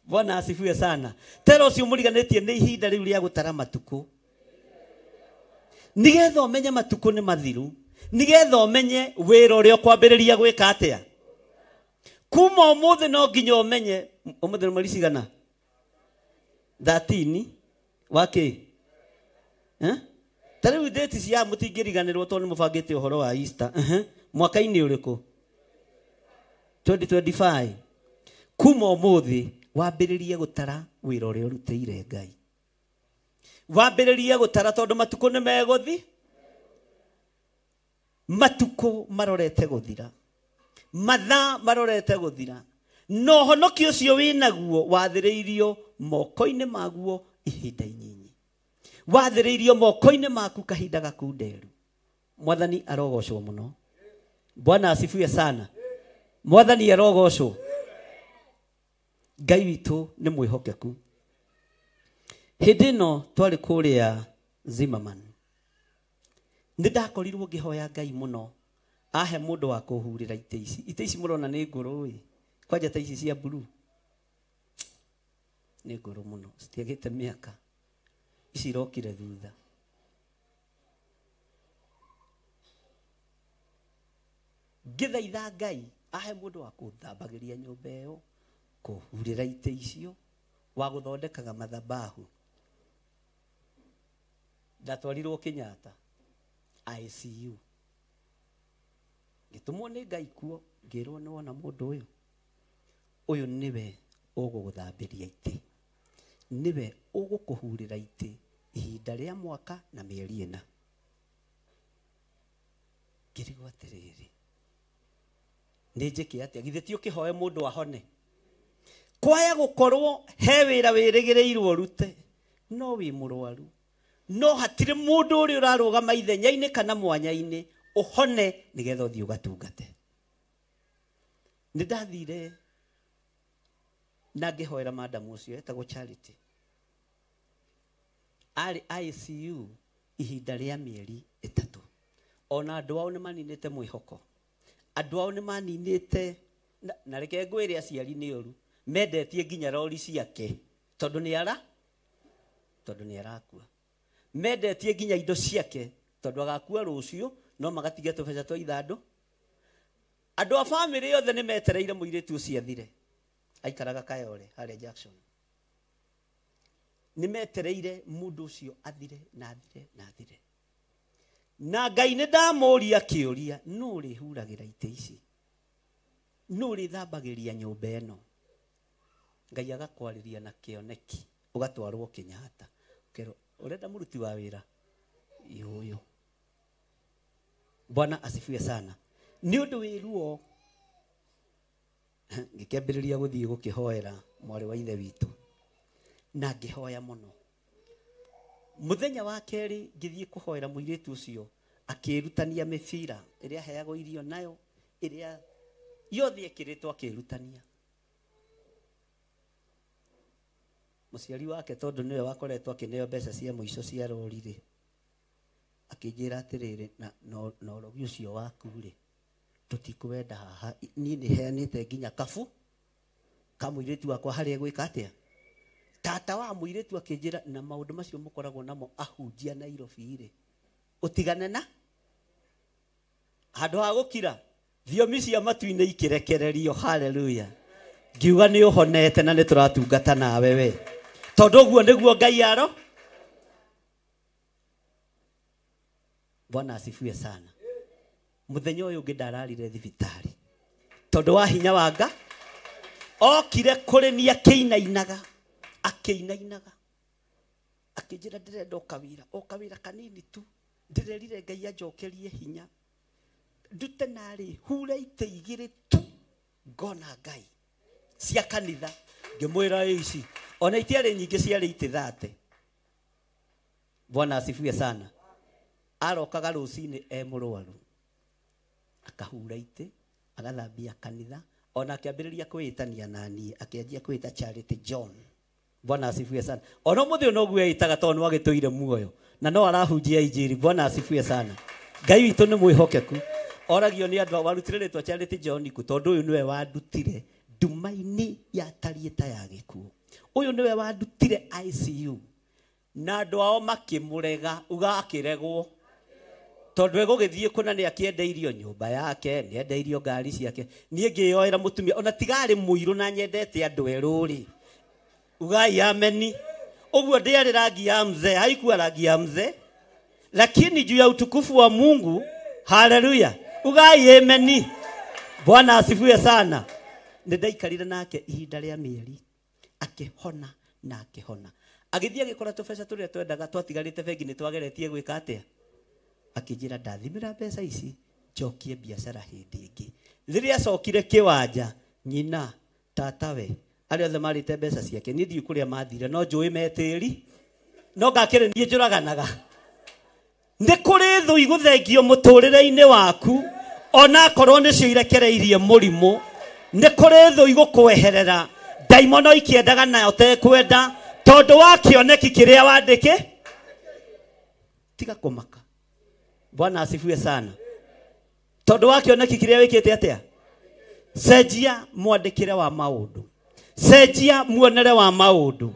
Bwana asifiwe sana tero ũcio mũriganĩtie nĩ ihinda rĩu rĩa gũtara matukũ nĩgetha ũmenye matukũ nĩ mathiru nĩgetha ũmenye wĩra ũrĩa ũkwambĩrĩria gwĩka atĩa kuma ũmũthĩ no nginya ũmenye ũmũthĩ nĩ mweri cigana 13 wakĩ ta rĩu date cia mũtingĩriganĩrwo tondũ nĩ mũbangĩte ũhoro wa Easter mwaka-inĩ ũrĩkũ 2025 kuma ũmũthĩ wambĩrĩrie gũtara wĩra ũrĩa ũrutĩire Ngai wambĩrĩrie gũtara tondũ matukũ nĩ megũthi matukũ marorete gũthira mathaa marorete gũthira no honoki ũcio wĩnaguo wathĩrĩirio moko-inĩ maguo ihinda inyinyi wathĩrĩirio moko-inĩ maku kahinda gaku nderu mwathani arogocwo mũno Bwana asifiwe sana mwathani arogocwo Ngai witũ nĩ mwĩhokeku hĩndĩ ĩno twarĩ kũrĩa Zimmerman nĩ ndakorirwo ngĩhoya Ngai mũno ahe mũndũ wa kũhurĩra itĩ ici mũrona nĩ ngũrũ kwanja ta ici cia blue nĩ ngũrũ mũno citiagĩte mĩaka ici irokire thutha ngĩthaitha Ngai ahe mũndũ wa kũthambagĩria nyũmba ĩyo kũhurĩra itĩ icio wa gũthondekaga mathabahu ndatwarirwo Kenyatta ICU ngĩtũmwo nĩ Ngai kuo ngĩrwo nĩ wona mũndũ ũyũ nĩwe ũgũgũthambĩria itĩ nĩwe ũgũkũhurĩra itĩ ihinda rĩa mwaka na mĩeri 4 ngĩrigwo atĩrĩrĩ nĩ njĩke atĩa githĩ ti ũkĩhoe mũndũ ahone kwaya gũkorwo he wĩra wĩrĩgĩrĩirwo rute no wĩ mũrwaru no hatirĩ mũndũ ũrĩa ũrarũgama ithenya-inĩ kana mwanya-inĩ ũhone nĩgetha ũthiĩ ũgatungate nĩ ndathire na ngĩhoera madam ũcio etagwo Charity arĩ ICU ihinda rĩa mĩeri 3 ona andũ ao nĩ maninĩte mwĩhoko andũ ao nĩ maninĩte na reke ngwĩre aciari nĩ ũru mendetie nginya rori ciake tondũ nĩ arakua mendetie nginya indo ciake tondũ agakua rũciũ no magatiga tũbeca twa ithandũ andũ a family yothe nĩ metereire mũirĩtu ũcio athire aikaraga Kayole harĩa Jackson nimetereire mundu ucio athire na athire na athire na Ngai nĩ ndamoria kĩũria nũ rĩhuragira itĩ ici nũ rĩthambagĩria nyũmba ĩno Ngai agakwarĩria na kĩoneki ũgatwarwo Kenyatta kero urenda muruti wa wĩra yoyo Bwana asifiwe sana ni ũndũ wĩruo ngĩkĩambĩrĩria gũthiĩ gũkĩhoera mwarĩ wa ithe witũ na ngĩhoya mũno muthenya wa kerĩ ngĩthiĩ kũhoera mũirĩtu ũcio akĩrutania mĩbira ĩrĩa heagwo irio nayo ĩrĩa yothe ĩkĩrĩtwo akĩrutania mũciari wake tondũ nĩwe wakoretwo akĩneo mbeca cia mũico cia rori-rĩ akĩnjĩra atĩrĩrĩ na ũrogi ũcio waku-rĩ tũtikũwenda haha niĩ nĩheanĩte nginya kabu ka mũirĩtu wakwa harĩa gwĩka atĩa tata wa mũirĩtu akĩnjĩra na maũndũ macio mũkoragwo namo ahunjia Nairobi-rĩ ũtigane na handũ ha gũkira thiomi cia matu-inĩ ikĩrekererio haleluya ngiuga nĩ ũhonete na nĩ tũratungata nawe we tondũ ũguo nĩguo Ngai aro Bwana asifiwe sana muthenya ũyũ ũngĩ ndararire thibitarĩ tondũ wa hinya wa Ngai okire kũrĩ niĩ akĩinainaga akĩnjĩra ndĩrenda o kawĩra kanini tu ndĩrerire Ngai anjokerie hinya ndute narĩ hure itĩ igĩrĩ tu ngona Ngai cia kanitha ngĩmwĩra ici ona itiarĩ nyingĩ ciarĩ itĩ 30 Bwana asifiwe sana arokaga rũcinĩ mũrwaru akahura itĩ agathambia kanitha ona akĩambĩrĩria kwĩtania naniĩ akĩanjia kwĩta Charity John Bwana asifiwe sana ona mũthĩ no guo eitaga tondũ agĩtũire muoyo na no arahunjia injiri Bwana asifiwe sana Ngai witũ nĩ mwĩhokeku oragio nĩ andũ warutire rĩtwa Charity John ku tondũ ũyũ nĩwe wandutire nduma-inĩ yatariĩ ta ya gĩkuũ ũyũ nĩwe wandutire ICU na andũ ao makĩmũrega ugakĩregwo tondũ egũgĩthiĩ kuna nĩ akĩendeirio nyũmba yake nĩ endeirio ngari ciake niĩ ngĩyoera mũtumia ona tigarĩ mũirũ na nyendete andũ erũ-rĩ ugai ameni ũguo ndĩarĩ rangi ya mzee haikuwa rangi ya mzee lakini juu ya utukufu wa Mungu haleluya ugai ameni Bwana asifiwe sana nĩ ndaikarire nake ihinda rĩa mĩeri akĩhona na akĩhona agĩthiĩ agĩkora tũbeca tũrĩa twendaga twatigarĩte bengi nĩ twageretie gwĩka atĩa akĩnjĩra ndathimĩra mbeca ici njokie biacara hĩndĩ ĩngĩ rĩrĩa acokire kĩwanja nyina tatawe arĩa othe marĩte mbeca ciake niĩ ndiĩ kũrĩa mathire no njũĩ metĩri no ngakĩrĩ niĩ njũraganaga nĩ kũrĩ thũ igũthengio mũtũrĩre-inĩ waku ona akorwo nĩcio irekereirie mũrimũ nĩ kũrĩ thũ igũkweherera ndaimono ikĩendaga nayo tekwenda tondũ wa kĩoneki kĩrĩa wandĩke tiga kũmaka Bwana asifiwe sana tondũ wa kĩoneki kĩrĩa wĩkĩte atĩa cenjia mwandĩkĩre wa maũndũ cenjia muonere wa maũndũ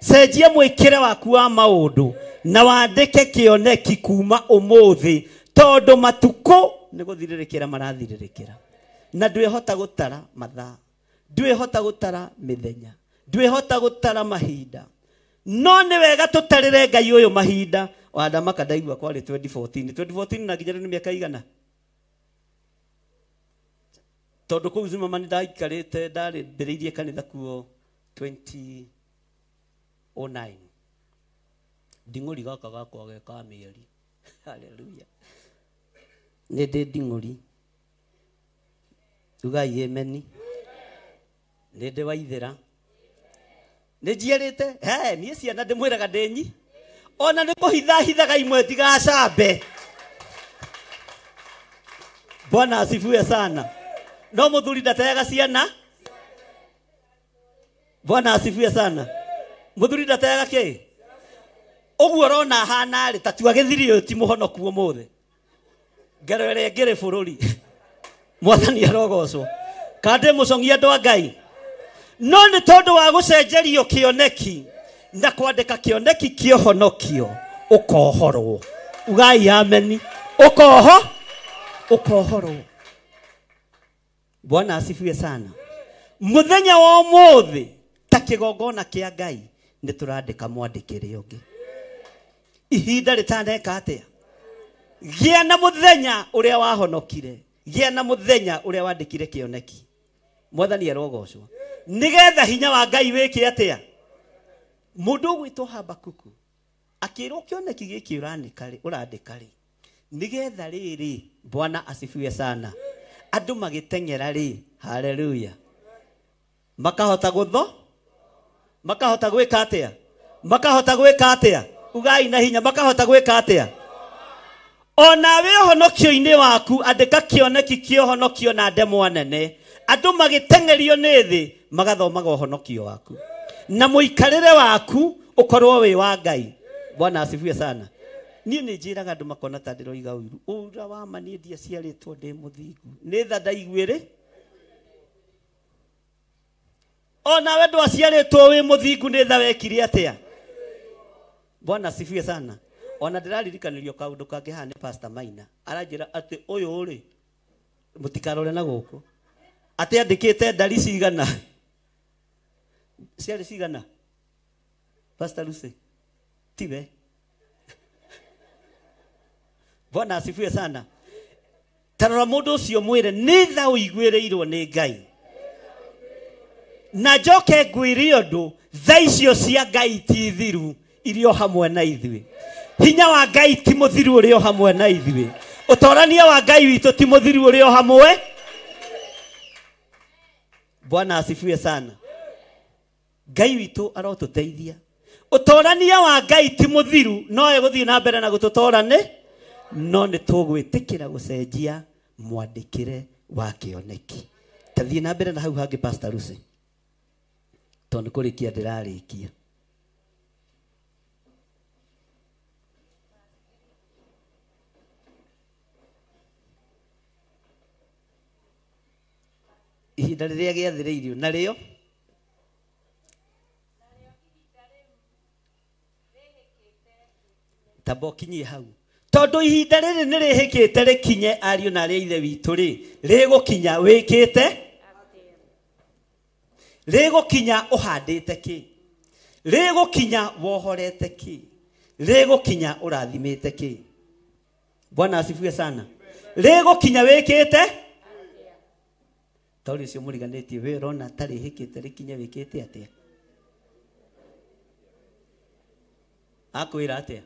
cenjia mwĩkĩre waku wa maũndũ na wandĩke kĩoneki kuma ũmũthĩ tondũ matukũ nĩ gũthirĩrĩkĩra marathirĩrĩkĩra na ndwĩhota gũtara mathaa ndwĩhota gũtara mĩthenya ndwĩhota gũtara mahinda no nĩ wega tũtarĩre Ngai ũyũ mahinda wandamaka ndaigua kwarĩ 2014 na nginya nĩ mĩaka igana tondũ kũu Zimama nĩ ndaikarĩte ndarĩmbĩrĩirie kanitha kuo 2009 nding'ũri gaka gakwa geka mĩeri haleluya nĩ ndĩ nding'ũri ugai ameni nĩ ndĩ waithĩra nĩ njiarĩte niĩ ciana ndĩmwĩraga ndĩnyi ona nĩ kũhithahithaga imwe ndigacambe Bwana asifiwe sana no mũthuri ndateaga ciana Bwana asifiwe sana mũthuri ndateaga kĩ ũguo ũrona hana rĩ ta tuagĩthiri ũyũ ti mũhonoku ũmũthĩ ngero ĩrĩa ngĩrĩ bũrũri mwathani arogocwo kandĩ mũcong'ia andũ a Ngai no nĩ tondũ wa gũcenjerio kĩoneki na kwandĩka kĩoneki kĩohonokio ũkohorwo ugai ameni ũkohorwo Bwana asifiwe sana muthenya wa ũmũthĩ ta kĩgongona kĩa Ngai nĩ tũrandĩka mwandĩkĩre ũngĩ ihinda rĩtaneka atĩa gĩa na mũthenya ũrĩa wahonokire gĩa na mũthenya ũrĩa wandĩkire kĩoneki mwathani arogocwo nĩgetha hinya wa Ngai wĩke atĩa mũndũ ũgwĩtwo Habakuku akĩrwo kĩoneki gĩkĩ ũrandĩka rĩ nĩgetha rĩrĩ Bwana asifiwe sana andũ magĩteng'era rĩ haleluya makahota gwĩka atĩa makahota gwĩka atĩa ugai na hinya makahota gwĩka atĩa ona we honokio-inĩ waku andĩka kĩoneki kĩohonokio na ndemwa nene andũ magĩteng'erio nĩ thĩ magathomaga ũhonokio waku na mũikarĩre waku ũkorwo wĩ wa Ngai Bwana asifiwe sana niĩ nĩ njĩraga andũ makona ta ndĩroiga ũiru ũra wa ma niĩ ndiaciarĩtwo ndĩ mũthingu nĩ tha ndaiguĩrĩ ona we ndwaciarĩtwo wĩ mũthingu nĩ tha wekire atĩa Bwana asifiwe sana ona ndĩraririkanĩrio kaũndũ kangĩ haha nĩ Pastor Maina aranjĩra atĩ ũyũ rĩ mũtikarore na gũkũ atĩ andĩkĩte ndari cigana ciarĩ cigana Pastor Lucy tiwe Bwana asifiwe sana tarora mũndũ ũcio mwĩre nĩ tha ũiguĩrĩirwo nĩ Ngai na njoke ngwĩre ũndũ tha icio cia Ngai ti thiru irio hamwe na ithuĩ hinya wa Ngai ti mũthiru ũrĩ o hamwe na ithuĩ ũtorania wa Ngai witũ ti mũthiru ũrĩ o hamwe Bwana asifiwe sana Ngai witũ arotũteithia ũtorania wa Ngai ti mũthiru no egũthiĩ na mbere na gũtũtorane no nĩ tũgwĩtĩkĩra gũcenjia mwandĩkĩre wa kĩoneki tathiĩ na mbere na hau hangĩ Pastor Lucy tondũ kũrĩkia ndĩrarĩkia ihinda rĩrĩa gĩathĩrĩirio na rĩo tabokinyie hau tondũ ihinda rĩrĩ nĩ rĩhĩkĩte rĩkinye ariũ na arĩa ithe witũ rĩ rĩgũkinya wĩkĩte rĩgũkinya ũhandĩte kĩ rĩgũkinya wohorete kĩ rĩgũkinya ũrathimĩte kĩ Bwana asifiwe sana rĩgũkinya wĩkĩte tondũ ũcio mũriganĩtie we ũrona tarĩ hĩkĩte rĩkinye wĩkĩte atĩa akwĩra atĩa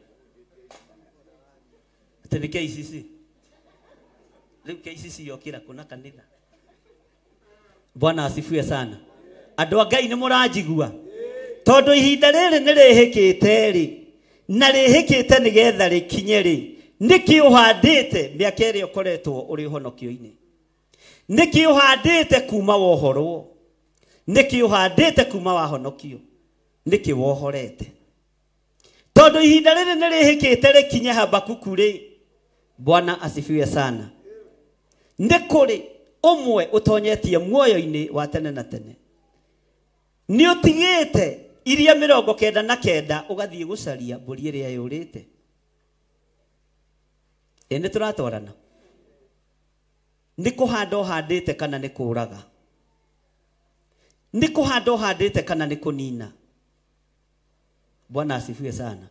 atĩ nĩ KCC rĩu KCC yokĩra kuna kanitha Bwana asifiwe sana andũ a Ngai nĩ mũranjigua tondũ ihinda rĩrĩ nĩ rĩhĩkĩte rĩ na rĩhĩkĩte nĩgetha rĩkinye rĩ nĩkĩ ũhandĩte mĩaka ĩrĩa ũkoretwo ũrĩ ũhonokio-inĩ nĩkĩ ũhandĩte kuma wohorwo nĩkĩ ũhandĩte kuma wahonokio nĩkĩ wohorete tondũ ihinda rĩrĩ nĩ rĩhĩkĩte rĩkinye Habakuku rĩ Bwana asifiwe sana nĩ kũrĩ ũmwe ũtonyetie muoyo-inĩ wa tene na tene nĩ ũtigĩte iria 99 ũgathiĩ gũcaria mbũri ĩrĩa yũrĩte nĩ tũratwarana nĩ kũhanda ũhandĩte kana nĩ kũũraga nĩ kũhanda ũhandĩte kana nĩ kũnina Bwana asifiwe sana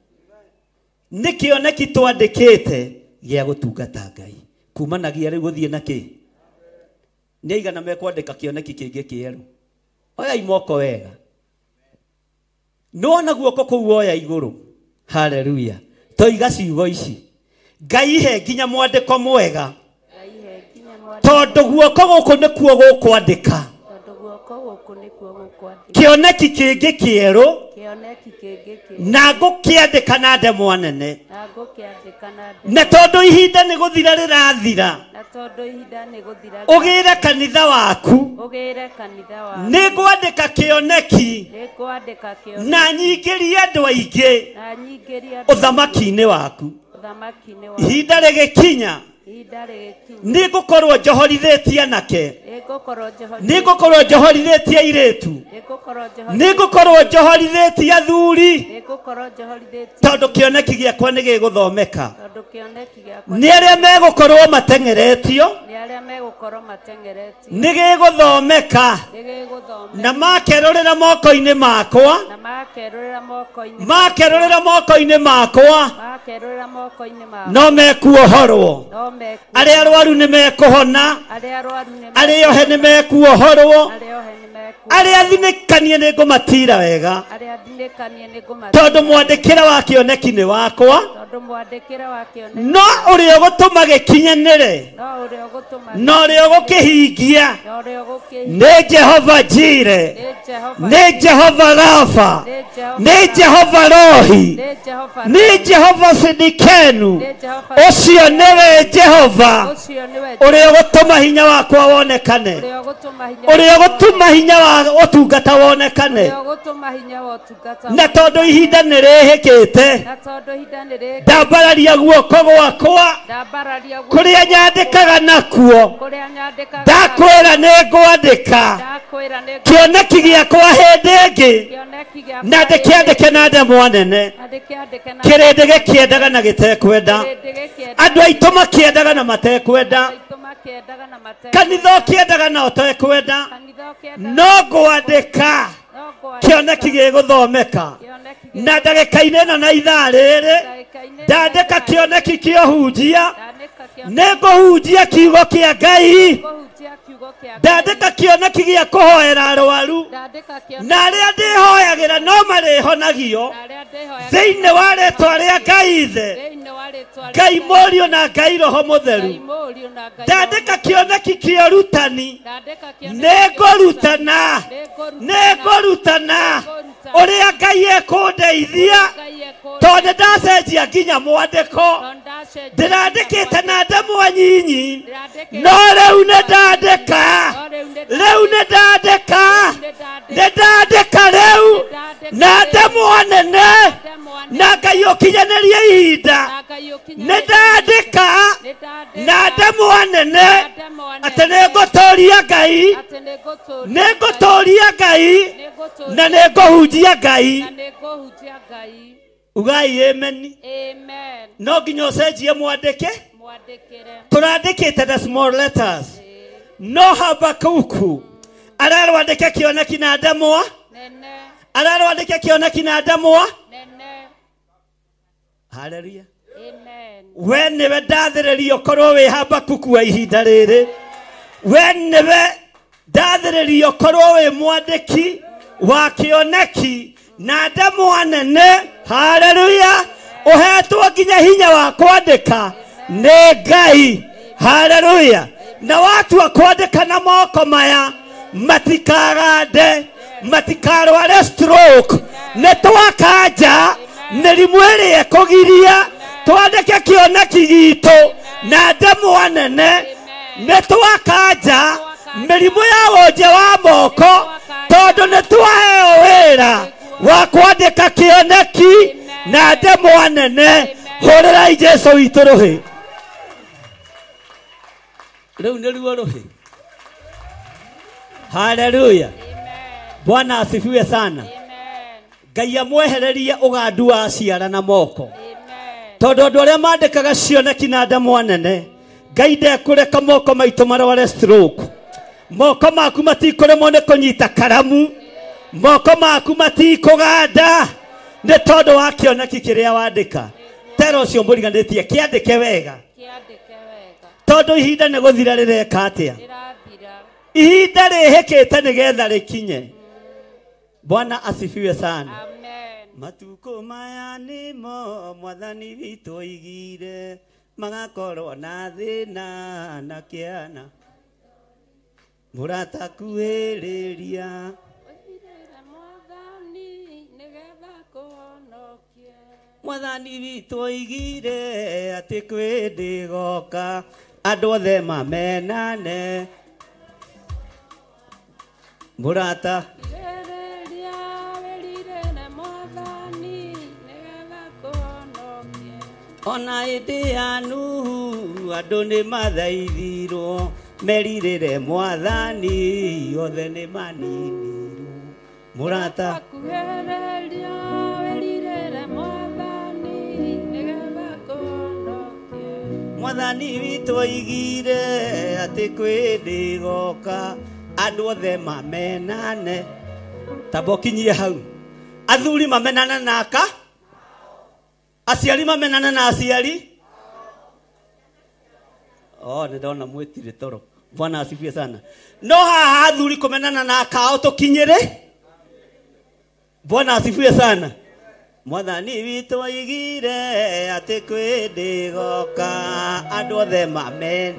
nĩ kĩoneki twandĩkĩte gĩa gũtungata Ngai kumanagia rĩu gũthiĩ na kĩ nĩ aigana mekwandĩka kĩoneki kĩngĩ kĩerũ oya imoko wega nĩwona guoko kũu woya igũrũ haleluya toiga ciugo ici Ngai he nginya mwandĩko mwega tondũ guoko gũkũ nĩkuo gũkwandĩka kĩoneki kĩngĩ kĩerũ na ngũkĩandĩka na ndemwa nene na tondũ ihinda nĩ gũthira rĩrathira ũgĩre kanitha waku nĩ ngwandĩka kĩoneki na nyingĩrie andũ aingĩ ũthamaki-inĩ waku ihinda rĩgĩkinya nĩ ngũkorwo njohorithĩtie anake nĩ ngũkorwo njohorithĩtie airĩtu nĩ ngũkorwo njohorithĩtie athuri tondũ kĩoneki gĩakwa nĩ gĩgũthomeka tondũ kĩoneki gĩakwa nĩ arĩa megũkorwo matengeretio nĩ arĩa megũkorwo matengeretio nĩ gĩgũthomeka nĩ gĩgũthomeka na makerorera moko-inĩ makwa na makerorera moko-inĩ makerorera moko-inĩ makwa makerorera moko-inĩ mao no mekuohorwo no mekuohorwo arĩa arwaru nĩ mekũhona arĩa arwaru nĩ arĩa ohe nĩ mekuohorwo arĩa ohe nĩ mekuohorwo arĩa athinĩkanie nĩ ngũmatira wega arĩa athinĩkanie nĩ tondũ mwandĩkĩre wa kĩoneki nĩ wakwa tondũ mwandĩkĩre wa kĩoneki no ũrĩa ũgũtũma gĩkinyanĩre no ũrĩa ũgũtũma no ũrĩa ũgũkĩhingia no ũrĩa ũgũkĩhingia nĩ Jehova Jire nĩ Jehova Rafa nĩ Jehova Rohi nĩ Jehova Sidikenu ũcio nĩwe Jehova ũrĩa ũgũtũma hinya wakwa wonekane ũrĩa ũgũtũma hinya wa ũtungata wonekane na tondũ ihinda nĩ rĩhĩkĩte ndambararia guoko gwakwa kũrĩa nyandĩkaga nakuo ndakwĩra nĩ ngwandĩka kĩoneki gĩakwa hĩndĩ ĩngĩ na ndĩkĩandĩke na ndemwa nene kĩrĩndĩ gĩkĩendaga na gĩtekwenda andũ aitũ makĩendaga na matekwenda kanitha ũkĩendaga na ũtekwenda no ngwandĩka kĩoneki gĩgũthomeka na ndagĩka-inĩ ĩno na ithaa rĩrĩ ndandĩka kĩoneki kĩohunjia nĩ ngũhunjia kiugo kĩa Ngai ndandĩka kĩoneki gĩa kũhoera arwaru na arĩa ndĩhoyagĩra no marĩhonagio thĩinĩ wa rĩtwa rĩa Ngai Ithe Ngai Mũriũ na Ngai Roho Mũtheru ndandĩka kĩoneki kĩa ũrutani nĩ ngũrutana ũrĩa Ngai ekũndeithia tondũ ndacenjia nginya mwandĩko ndĩrandĩkĩte na ndemwa nyinyi no rĩu nĩ ndandĩka rĩu na ndemwa nene na Ngai ũkinyanĩrie ihinda nĩ ndandĩka na ndemwa nene atĩ nĩ ngũtũũria Ngai na nĩ ngũhunjia Ngai ugai amen no nginya ũcenjie mwandĩke tũrandĩkĩte the small letters no Habakuku ararwandĩke kĩoneki na ndemwa ararwandĩke kĩoneki na ndemwa haleluya we nĩwe ndathĩrĩria ũkorwo wĩ Habakuku wa ihinda rĩrĩ we nĩwe ndathĩrĩria ũkorwo wĩ mwandĩki wa kĩoneki na ndemwa nene haleluya ũhetwo nginya hinya wa kwandĩka nĩ Ngai haleluya na watua kwandĩka na moko maya matikagande matikarware stroke nĩ twakanja mĩrimũ ĩrĩa ĩkũgiria twandĩke kĩoneki gitũ na ndemwa nene nĩ twakanja mĩrimũ ya wonje wa moko tondũ nĩ twaheo wĩra wa kwandĩka kĩoneki na ndemwa nene hũrĩrai Jesũ witũ rũhĩ rĩu nĩruo rũhĩ haleluya Bwana asifiwe sana Ngai amwehererie ũgandu wa ciara na moko tondũ andũ arĩa mandĩkaga cioneki na ndemwa nene Ngai ndekũreka moko maitũ marware stroke moko maku matikũremwo nĩ kũnyita karamu moko maku matikũganda nĩ tondũ wa kĩoneki kĩrĩa wandĩka tera ũcio mũriganĩtie kĩandĩke wega tondũ ihinda nĩ gũthira rĩreka atĩa ihinda rĩhĩkĩte nĩgetha rĩkinye Bwana asifiwe sana matukũ maya nĩmo Mwathani witũ oigire magakorwo na thĩna na kĩana mũrata kuhĩrĩria Mwathani witũ oigire atĩ kwĩ ndĩgoka andũ othe mamenane mũrata ona hĩndĩ ya Nuhu andũ nĩ mathaithirwo merirĩre Mwathani othe nĩ maninirwo mũrata mwathani witũ oigire atĩ kwĩndĩ goka andũ othe mamenane. Tamba ũkinyie hau. Athuri mamenana naka, aciari mamenana na aciari. Nĩndona mwĩtire toro. Bwana asifiwe sana. No haha athuri kũmenana na akao tũkinyĩre. Bwana asifiwe sana. Mwathani witũ oigire atĩ kwĩndĩ goka andũ othe mamen.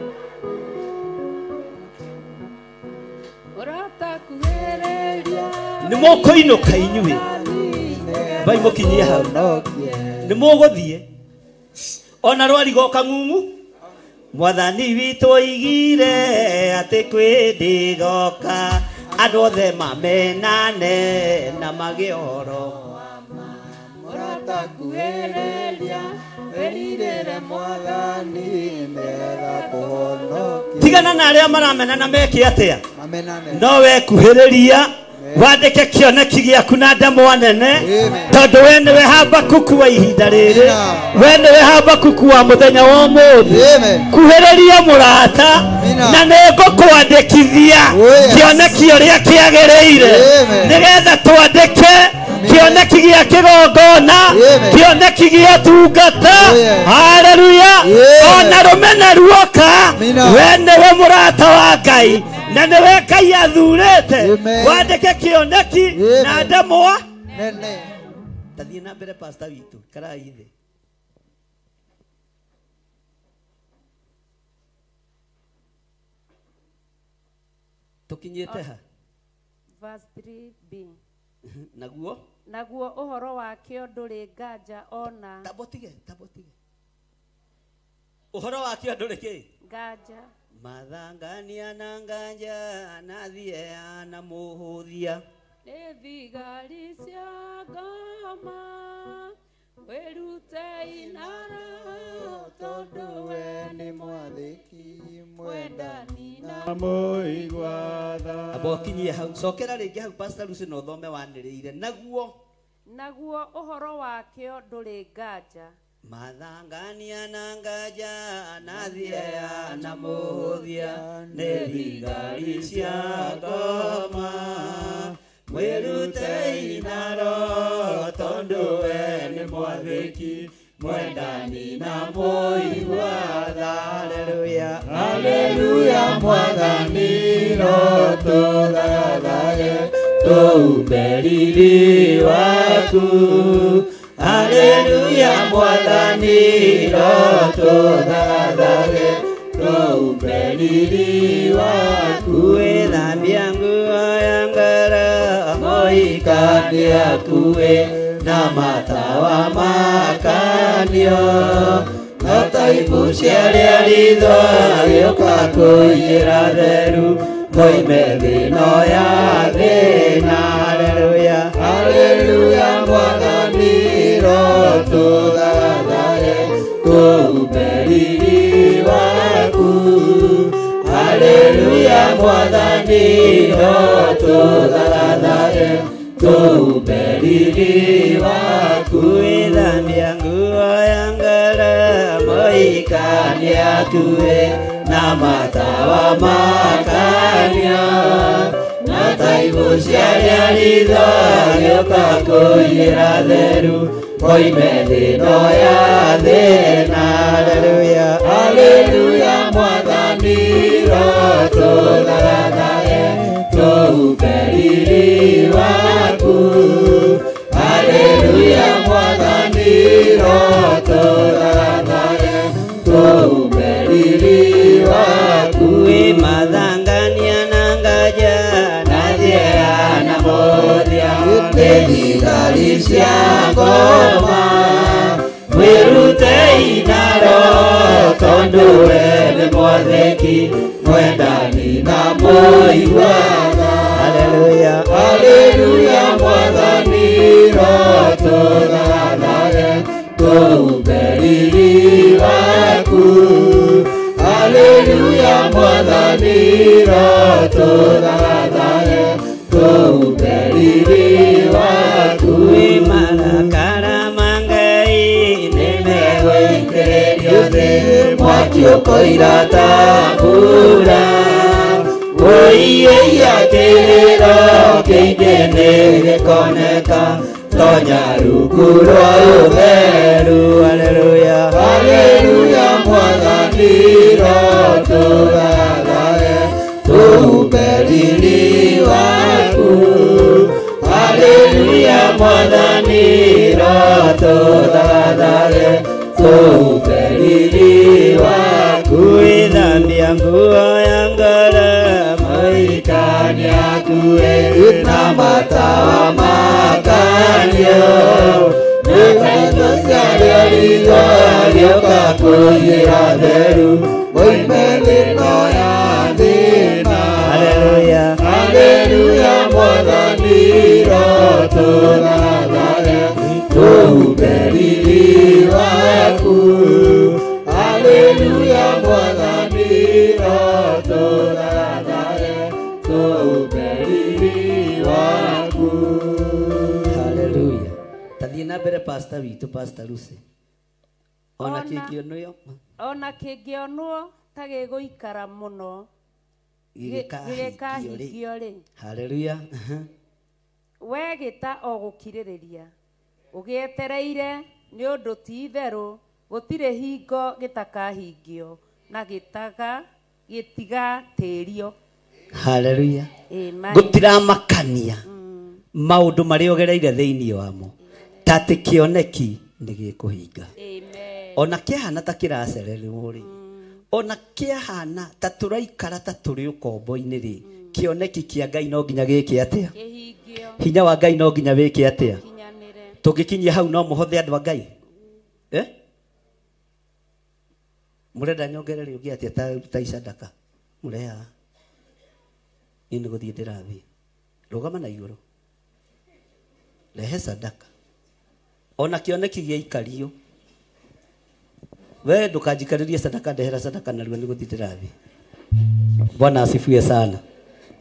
Nĩ mũkũinũka inyuĩ. Bai mũkinyie hau. Nĩ mũgũthiĩ. Ona rwari goka ng'ung'u. Mwathani witũ oigire atĩ kwĩndĩ goka andũ othe mamenane na magĩe ũhoro. Tigana na arĩa maramenana meke atĩa. No wekuhĩrĩria wandĩke kĩoneki gĩaku na ndemwa nene, tondũ we nĩwe Habakuku wa ihinda rĩrĩ, we nĩwe Habakuku wa mũthenya wa ũmũthĩ. Kuhĩrĩria mũrata na nĩngũkwandĩkithia kĩoneki ũrĩa kĩagĩrĩire, nĩgetha twandĩke kĩoneki gĩa kĩgongona, kĩoneki gĩa tungata. Haleluya. Ona rũmena ruoka, we nĩwe mũrata wa Ngai na nĩwe Ngai athurĩte wandĩke kĩoneki na ndemwa nene. Tathiĩ na mbere pastor witũ, karai thĩ. Tũkinyĩte ha? Verse 3b. Naguo ũhoro wakĩo ndũrĩ nganja ona. Tabotige. Ũhoro wakĩo ndũrĩ kĩ? Nganja. Mathangania na nganja na thiea na mũhũthia. Nĩ thigari cia ngoma wĩrute inara tondũ we nĩ mwathĩki mwendani na mũigua tha. Amba ũkinyie hau. Cokera rĩngĩ hau Pastor Lucy na ũthome wanĩrĩire. Naguo ũhoro wakĩo ndũrĩ nganja. Mathangania na nganja na thiea na mũhũthia nĩ thigari cia ngoma mwĩrute inaro tondũ we nĩ mwathĩki mwendani na mũigua tha. Haleluya. Haleluya. Mwathani ro tũthathage tũumbe riri waku. Haleluya. Mwathani ro tũthathage tũumbe riri waku. Wĩthambia nguo ya ngara moikania kuwe na matawa makanio na taibu ciarĩa ritho agĩũka kũiyĩra theru moime thĩno ya thĩna. Haleluya. Haleluya. Mwathani ro tũthathage tũumbe riri waku. Haleluya. Mwathani ro tũthathage tũumbe riri waku. Wĩthambia nguo ya ngara moikania kuwe na matawa makanio na taibu ciarĩa ritho agĩũka kũiyĩra theru moime thĩno ya thĩna. Haleluya. Haleluya. Mwathani ro tũthathage tũumbe riri waku. Haleluya. Mwathani ro tũthathage tũumbe riri waku. Mathangania na nganja na thiea na mũthia nĩ thigari cia ngoma mwĩrute inaro tondũ we nĩ mwathĩki mwendani na mũigua tha. Haleluya. Haleluya. Mwathani ro tũthathage tũumbe riri waku. Haleluya. Mwathani ro tũthathage tũumbe riri waku. Marakara ma Ngai nĩmegũikĩrĩrio thĩ mwaki gĩũkoira ta mbura woiĩia kĩrĩro kĩingĩ nĩ gĩkoneka tonya rungu rwa ũtheru. Haleluya, haleluya, Mwathani rotũrathae tũhumbe riri waku. Haleluya, Mwathani rotũrathae tũhumbe riri waku. Gwĩthambia nguo ya ngarama ikania kuwe na matawa makanio nĩgetha ciarĩa rigo rĩoka kũiyĩra theru moime thĩno ya thĩna. Haleluya, haleluya, Mwathani rotũrathae tũhumbe riri waku. Haleluya, Mwathani rotũrathae tũhumbe riri waku. Haleluya. Tathiĩ na mbere pastor witũ Pastor Lucy. Ona kĩngĩonwo ona kĩngĩonwo ta gĩgũikara mũno gĩgĩkahingio rĩ. Haleluya. We gĩta o gũkirĩrĩria ũgĩetereire nĩ ũndũ ti itherũ gũtirĩ hingo gĩtakahingio na gĩtiga tĩrio. Haleluya. Amen. Gũtiramakania maũndũ marĩa ũgereire thĩinĩ wamo ta atĩ kĩoneki nĩ gĩkũhinga. Ona kĩahana ta kĩracererwo rĩ, ona kĩahana ta tũraikara ta tũrĩ ũkombo-inĩ rĩ, kĩoneki kĩa Ngai no nginya gĩke atĩa? Hinya wa Ngai no nginya wĩke atĩa? Tũngĩkinyia hau no mũhothe andũ a Ngai? Mũrenda nyongerere ũngĩ atĩa ta icandaka? Mũrehaga niĩ nĩ gũthiĩ ndĩrathiĩ. Rũgama na igũrũ, rehe sadaka. Ona kĩoneki gĩaikario, we ndũkanjikarĩrie sadaka, ndehera sadaka narua nĩ gũthiĩ ndĩrathiĩ. Bwana asifiwe sana.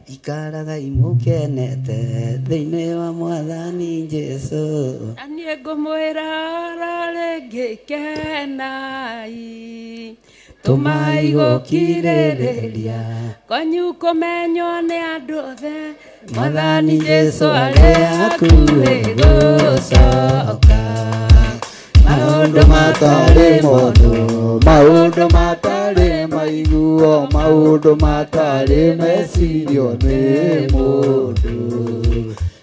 Ikaraga imukenete thĩinĩ wa Mwathani Jesũ. Niĩ ngũmwĩra rĩngĩ kenai tũmai gũkirĩrĩria kwanyu kũmenywo nĩ andũ othe Mwathani Jesũ arĩ hakuhĩ gũcoka. Maũndũ matarĩ mondo, maũndũ matarĩ maiguo, maũndũ matarĩ mecirio nĩ mũndũ,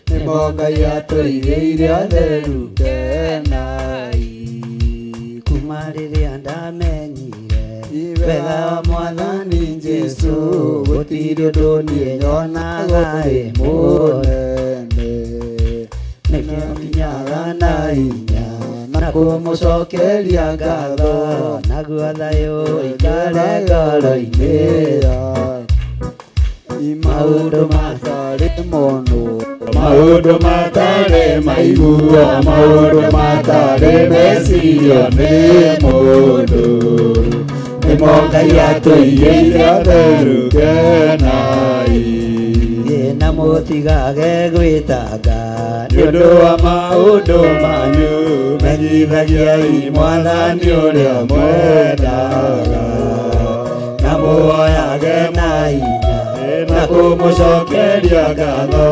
nĩmo Ngai atũigĩire atheru kenai. Kuma rĩrĩa ndamenyire wega wa Mwathani Jesũ, gũtirĩ ũndũ niĩ nyonaga ĩ mũnene, nĩkĩo nginyaga na hinya na kũmũcokeria ngatho, naguo thayũ ũikare ngoro-inĩ yaku. Maũndũ matarĩ mono, maũndũ matarĩ maiguo, maũndũ matarĩ mecirio nĩ mũndũ, nĩmo Ngai atũigĩire atheru kenai. na mũtigage gwĩtanga nĩ ũndũ wa maũndũ manyu, menyithagiai Mwathani ũrĩa mwendaga, na muoyage na hinya na kũmũcokeria ngatho,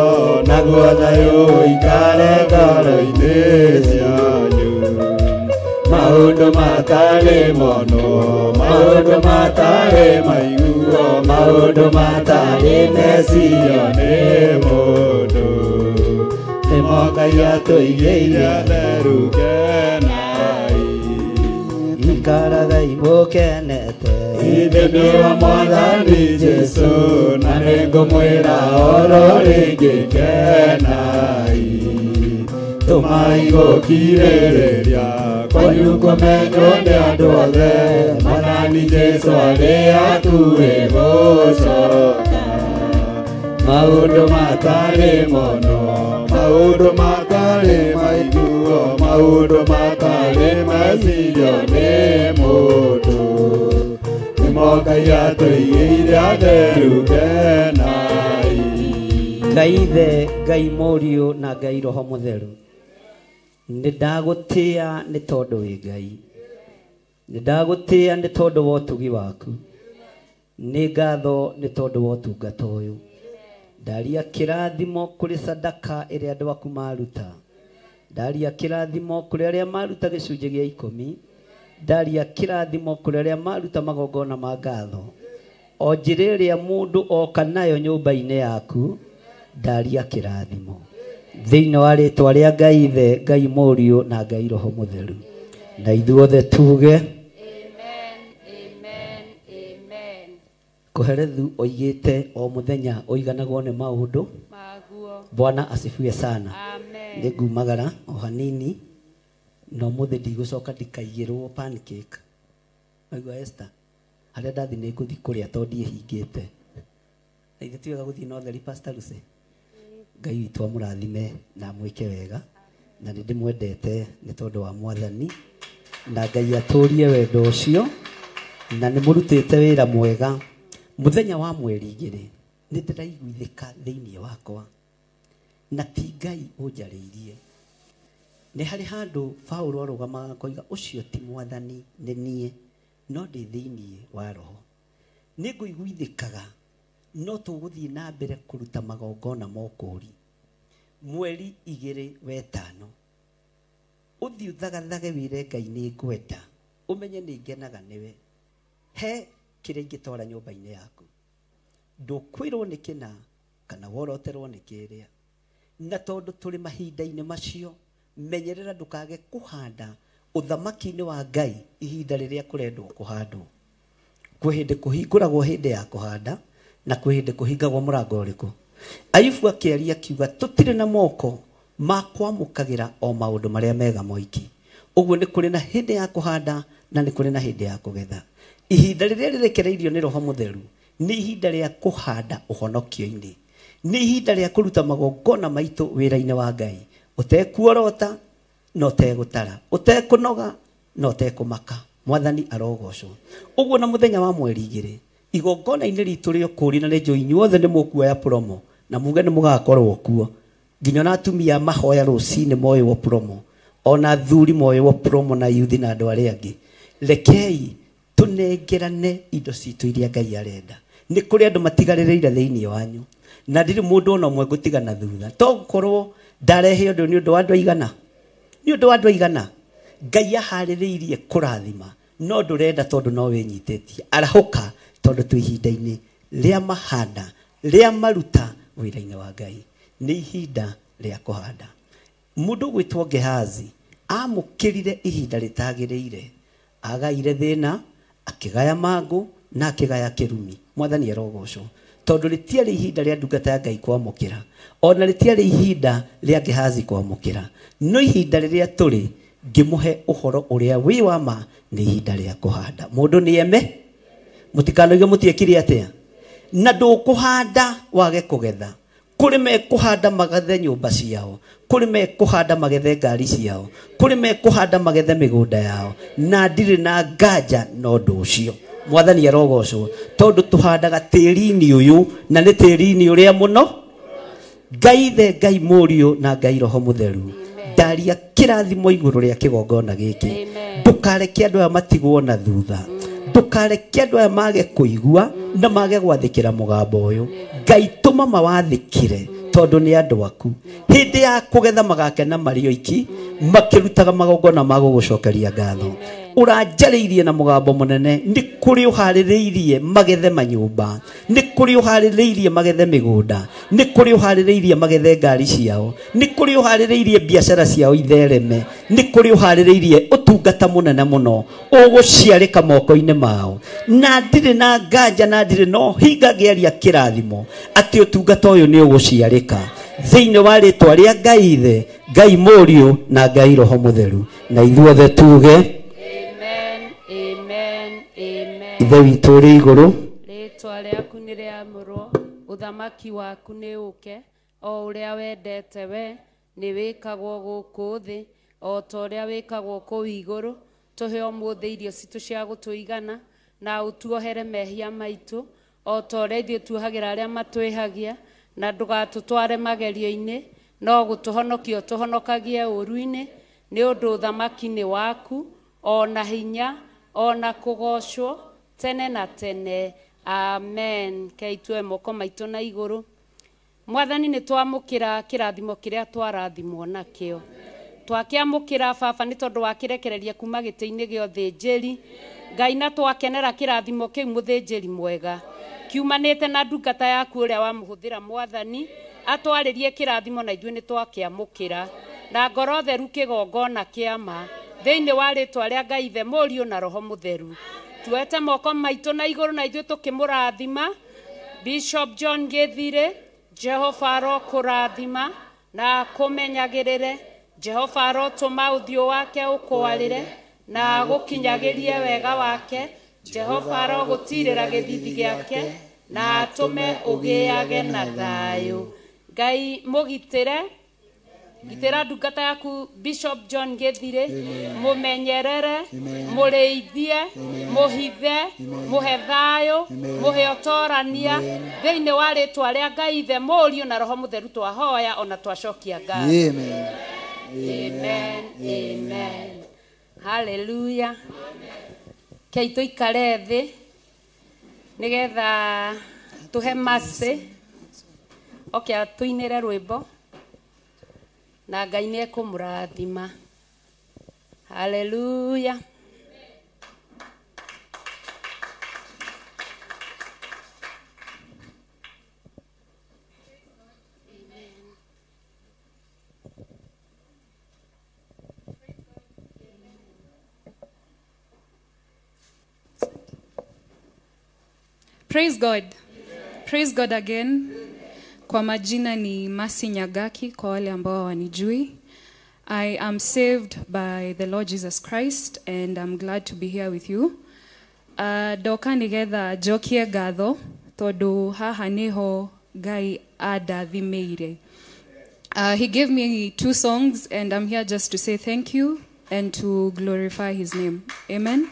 naguo thayũ ũikare ngoro-inĩ cianyu. Maũndũ matarĩ mono, maũndũ matarĩ maiguo, maũndũ matarĩ mecirio nĩ mũndũ, nĩmo Ngai atũigĩire atheru kenai. ikaraga imũkenete Thĩinĩ wa Mwathani Jesũ, na nĩngũmwĩra oro rĩngĩ kenai. Tũmai gũkirĩrĩria kwanyu kũmenywo nĩ andũ othe, Mwathani Jesũ arĩ hakuhĩ gũcoka. Maũndũ matarĩ mono, maũndũ matarĩ maiguo, maũndũ matarĩ mecirio nĩ mũndũ, nĩmo Ngai atũigĩire atheru kenai. Ngai Ithe, Ngai Mũriũ na Ngai Roho Mũtheru, nĩ ndagũtĩĩa nĩ tondũ wĩ Ngai, Ndagutia nĩ tondũ wa ũtugi waku. Nĩ ngatho nĩ tondũ wa ũtungata ũyũ. Ndaria kĩrathimo kũrĩ sadaka ĩrĩa andũ aku maruta. Ndaria kĩrathimo kũrĩ arĩa maruta gĩcunjĩ gĩa 10. Ndaria kĩrathimo kũrĩ arĩa maruta magongona ma ngatho. O njĩra ĩrĩa mũndũ oka nayo nyũmba-inĩ yaku, ndaria kĩrathimo. Thĩinĩ wa rĩĩtwa rĩa Ngai Ithe, Ngai Mũriũ na Ngai Roho Mũtheru. Na ithuothe tuge Koherethu oigĩte o mũthenya oiganagwo nĩ maũndũ. Bwana asifiwe sana. Nĩ ngumagara o hanini no mũthĩ ndigũcoka ndikaigĩrwo pancake. Aigua Esther, harĩa ndathi nĩ ngũthi kũrĩa tondũ ndiĩhingĩte. Na ithe tiwega gũthiĩ na ũtheri Pastor Lucy. Ngai witũ amũrathime na mwĩke wega na nĩ ndĩmwendete nĩ tondũ wa Mwathani na Ngai atũrie wendo ũcio na nĩ mũrutĩte wĩra mwega. Mũthenya wa mweri 2 nĩ ndĩraiguithĩka thĩinĩ wakwa na ti Ngai ũnjarĩirie. Nĩ harĩ handũ Paulo arũgamaga koiga ũcio ti Mwathani nĩ niĩ no ndĩ thĩinĩ wa Roho. Nĩ ngũiguithĩkaga no tũgũthiĩ na mbere kũruta magongona ma ũkũũri. Mweri 2 wetano ũthiĩ ũthagathage wĩre Ngai nĩ ngwenda ũmenye nĩ ngenaga nĩwe. He kĩrĩa ingĩtwara nyũmba-inĩ yaku. Ndũkwĩrwo nĩ kĩna kana woroterwo nĩ kĩrĩa. Na tondũ tũrĩ mahinda-inĩ macio, menyerera ndũkage kũhanda ũthamaki-inĩ wa Ngai ihinda rĩrĩa kũrendwo kũhandwo. Kwĩ hĩndĩ kũhingũragwo hĩndĩ ya kũhanda na kwĩ hĩndĩ kũhingagwo mũrango ũrĩkũ. Ayubu akĩaria akiuga tũtirĩ na moko ma kwamũkagĩra o maũndũ marĩa mega moiki. Ũguo nĩ kũrĩ na hĩndĩ ya kũhanda na nĩ kũrĩ na hĩndĩ ya kũgetha. Ihinda rĩrĩa rĩrekereirio nĩ Roho Mũtheru nĩ ihinda rĩa kũhanda ũhonokio-inĩ. Nĩ ihinda rĩa kũruta magongona maitũ wĩra-inĩ wa Ngai. Ũtekuorota na ũtegũtara, ũtekũnoga na ũtekũmaka. Mwathani arogocwo. Ũguo na mũthenya wa mweri 2 igongona-inĩ ritũ rĩa ũkũũri na nĩ njũĩ inyuothe nĩ mũkuoya promo na muge nĩ mũgakorwo kuo. Nginya na atumia mahoya rũcinĩ moywo promo, ona athuri moywo promo na yuthi na andũ arĩa angĩ. Rekei tunengerane indo citũ iria Ngai arenda. Nĩ kũrĩ andũ matigarĩrĩire thĩinĩ wanyu na ndirĩ mũndũ ona ũmwe ngũtigana thutha. To gũkorwo ndarehe ũndũ nĩ ũndũ wa andũ aigana. Nĩ ũndũ wa andũ aigana. Ngai aharĩrĩirie kũrathima no ndũrenda tondũ no wĩnyitĩtie. Arahũka tondũ twĩ ihinda-inĩ rĩa mahanda rĩa maruta wĩra-inĩ wa Ngai. Nĩ ihinda rĩa kũhanda. Mũndũ gwĩtwo Gehazi amũkĩrire ihinda rĩtagĩrĩire. Agaire thĩna, akĩgaya mangũ na akĩgaya kĩrumi. Mwathani arogocwo. Tondũ rĩtiarĩ ihinda rĩa ndungata ya Ngai kwamũkĩra. Ona rĩtiarĩ ihinda rĩa Gehazi kwamũkĩra. No ihinda rĩrĩa tũrĩ ngĩmũhe ũhoro ũrĩa wĩ wa ma nĩ ihinda rĩa kũhanda. Mũndũ nĩ eme. Mũtikanoige mũtiekire atĩa. Na ndũkũhanda wage kũgetha. Kũrĩ mekũhanda magethe nyũmba ciao. Kũrĩ mekũhanda magethe ngari ciao. Kũrĩ mekũhanda magethe mĩgũnda yao. Na ndirĩ na nganja no ũndũ ũcio. Mwathani arogocwo. Tondũ tũhandaga tĩri-inĩ ũyũ na nĩ tĩri-inĩ ũrĩa mũno. Ngai Ithe, Ngai Mũriũ na Ngai Roho Mũtheru. Ndaria kĩrathimo igũrũ rĩa kĩgongona gĩkĩ. Ndũkareke andũ aya matigwo na thutha. Ndũkareke andũ aya mage kũigua na mage gwathĩkĩra mũgambo ũyũ. Ngai tũma mawathĩkĩre tondũ nĩ andũ aku. Hĩndĩ ya kũgetha magakena marĩ oiki makĩrutaga magongona ma gũgũcokeria ngatho. Ũranjarĩirie na mũgambo mũnene. Nĩ kũrĩ ũharĩrĩirie magethe manyũmba. Nĩ kũrĩ ũharĩrĩirie magethe mĩgũnda. Nĩ kũrĩ ũharĩrĩirie magethe ngari ciao. Nĩ kũrĩ ũharĩrĩirie biacara ciao ithereme. Nĩ kũrĩ ũharĩrĩirie ũtungata mũnene mũno ũgũciarĩka moko-inĩ mao. Na ndirĩ na nganja na ndirĩ no hinga ngĩaria kĩrathimo atĩ ũtungata ũyũ nĩ ũgũciarĩka thĩinĩ wa rĩtwa rĩa Ngai Ithe, Ngai Mũriũ na Ngai Roho Mũtheru. Na ithuothe tuge Ithe witũ ũrĩ igũrũ, rĩtwa rĩaku nĩ rĩamũrwo, ũthamaki waku nĩ ũke, o ũrĩa wendete we nĩ wĩkagwo gũkũ thĩ, o ta ũrĩa wĩkagwo kũu igũrũ. Tũhe ũmũthĩ irio citũ cia gũtũigana na ũtuohere mehia maitũ, o ta ũrĩa ithuĩ tuohagĩra arĩa matwĩhagia, na ndũgatũtware magerio-inĩ, no gũtũhonokia ũtũhonokagie ũru-inĩ, nĩ ũndũ ũthamaki nĩ waku, o na hinya ona kũgocwo tene na tene. Amen. Kei tue moko maitũ na igũrũ. Mwathani nĩ twamũkĩra kĩrathimo kĩrĩa twarathimwo nakĩo. Twakĩamũkĩra baba nĩ tondũ wa kĩrekereria kuma gĩtĩ-inĩ gĩa ũthĩnjĩri. Ngai na twakenera kĩrathimo kĩu mũthĩnjĩri mwega. Kiumanĩte na ndungata yaku ũrĩa wamũhũthĩra Mwathani atwarĩrie kĩrathimo na ithuĩ nĩ twakĩamũkĩra. Na ngoro theru kĩgongona kĩama thĩinĩ wa rĩtwa rĩa Ngai Ithe Mũriũ na Roho Mũtheru. Tuete moko maitũ na igũrũ na ithuĩ tũkĩmũrathima Bishop John Gĩthirĩ. Jehova arokũrathima na akũmenyagĩrĩre. Jehova arotũma ũthiũ wake ũkwarĩre na agũkinyagĩrie wega wake. Jehova arogũtirĩra gĩthithi gĩake na atũme ũgĩage na thayũ. Ngai mũgitĩre, gitĩra ndungata yaku Bishop John Gĩthirĩ, mũmenyerere, mũrĩithie, mũhithe, mũhe thayũ, mũhe ũtorania thĩinĩ wa rĩtwa rĩa Ngai Ithe Mũriũ na Roho Mũtheru twahoya ona twacokia ngatho. Amen. Amen. Amen. Hallelujah. Kei tũikare thĩ nĩgetha tũhe mercy. Okay, tuinĩre rwĩmbo na Ngai nĩ ekũmũrathima. Hallelujah. Praise God. Praise God again. Kwa majina ni Mercy Nyagaki kwa wale ambao wanijui. I am saved by the Lord Jesus Christ and I'm glad to be here with you. Doka nigetha jokie gatho tondu haha niho Ngai andathimeire. He gave me 2 songs and I'm here just to say thank you and to glorify his name. Amen.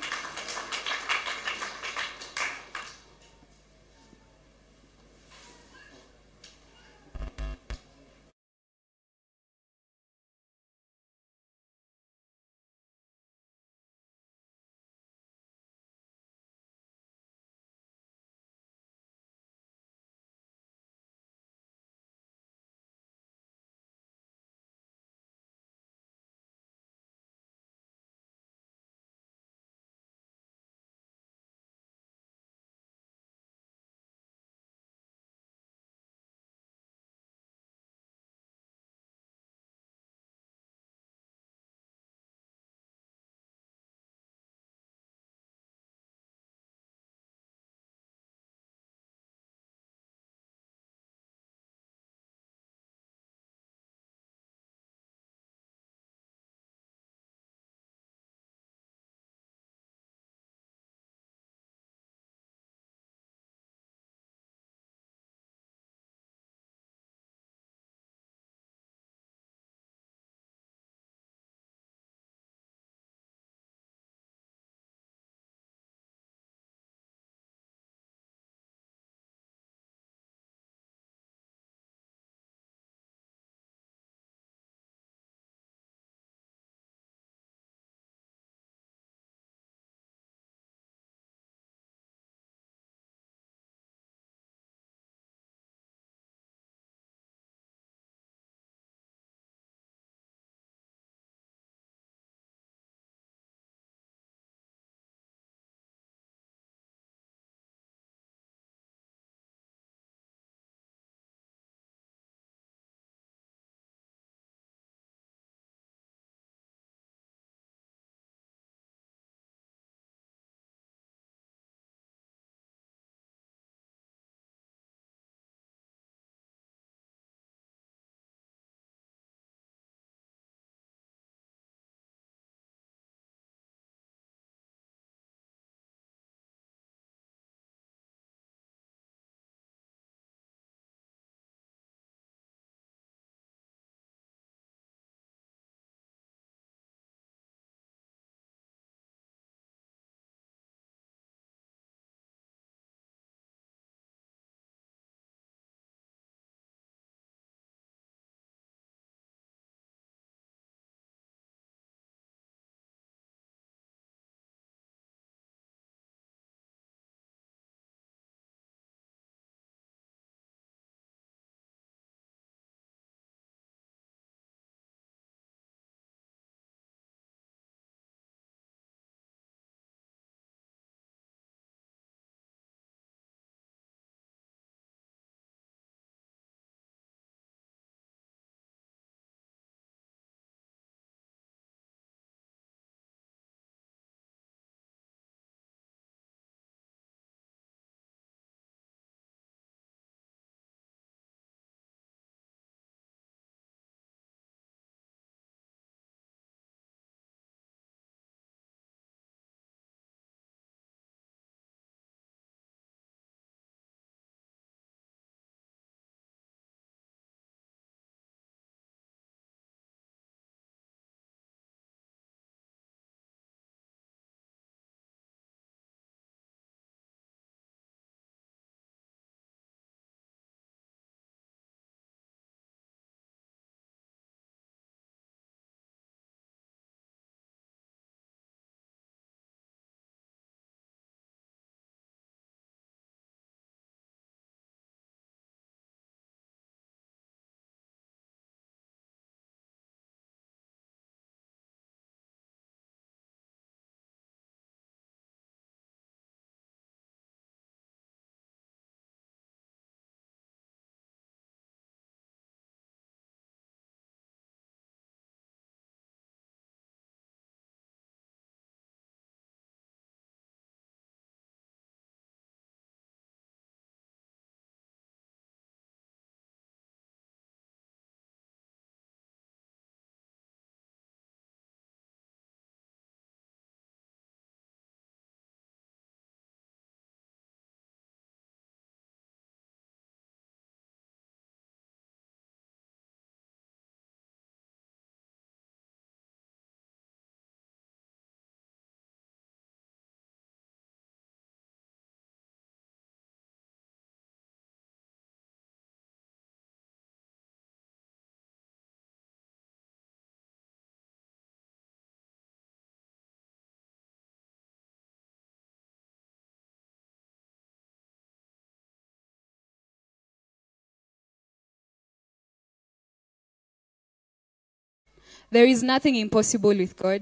There is nothing impossible with God.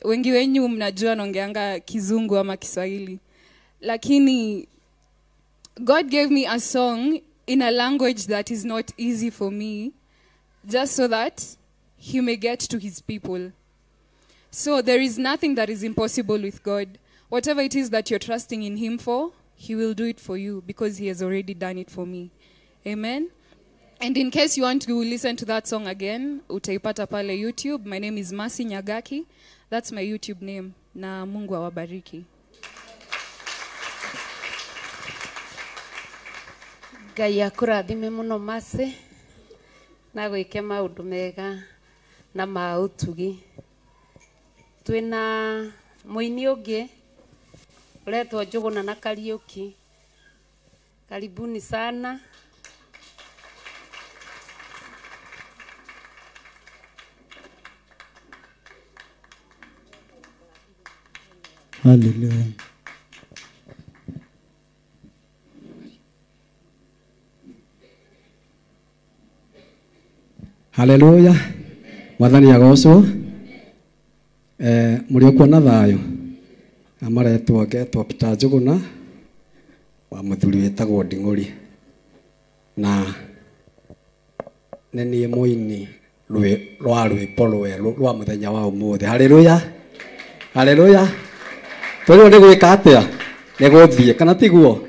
Wengi wenyu mnajua naongeanga Kizungu ama Kiswahili. Lakini God gave me a song in a language that is not easy for me, just so that he may get to his people. So there is nothing that is impossible with God. Whatever it is that you're trusting in him for, he will do it for you because he has already done it for me. Amen. And in case you want to listen to that song again, utaipata pale YouTube. My name is Mercy Nyagaki. That's my YouTube name. Na Mungu awabariki. Ngai akũrathime mũno Mercy na gwĩke maũndũ mega na ma ũtugi. Twĩna mũini ũngĩ ũretwo Njũgũna na Kariũki. Karibuni sana. Hallelujah. Hallelujah. Mwathani agocwo. Muri okuona thayo. Amaretwo ngetwo Peter Njũgũna wa muthuri wetagwo Nding'ũri. Na nenie muini rwa rwĩmbo rwerũ rwa muthenya wa ũmũthĩ. Hallelujah. Hallelujah. Tũrĩo nĩ gwĩka atĩa? Nĩ gũthiĩ kana tiguo?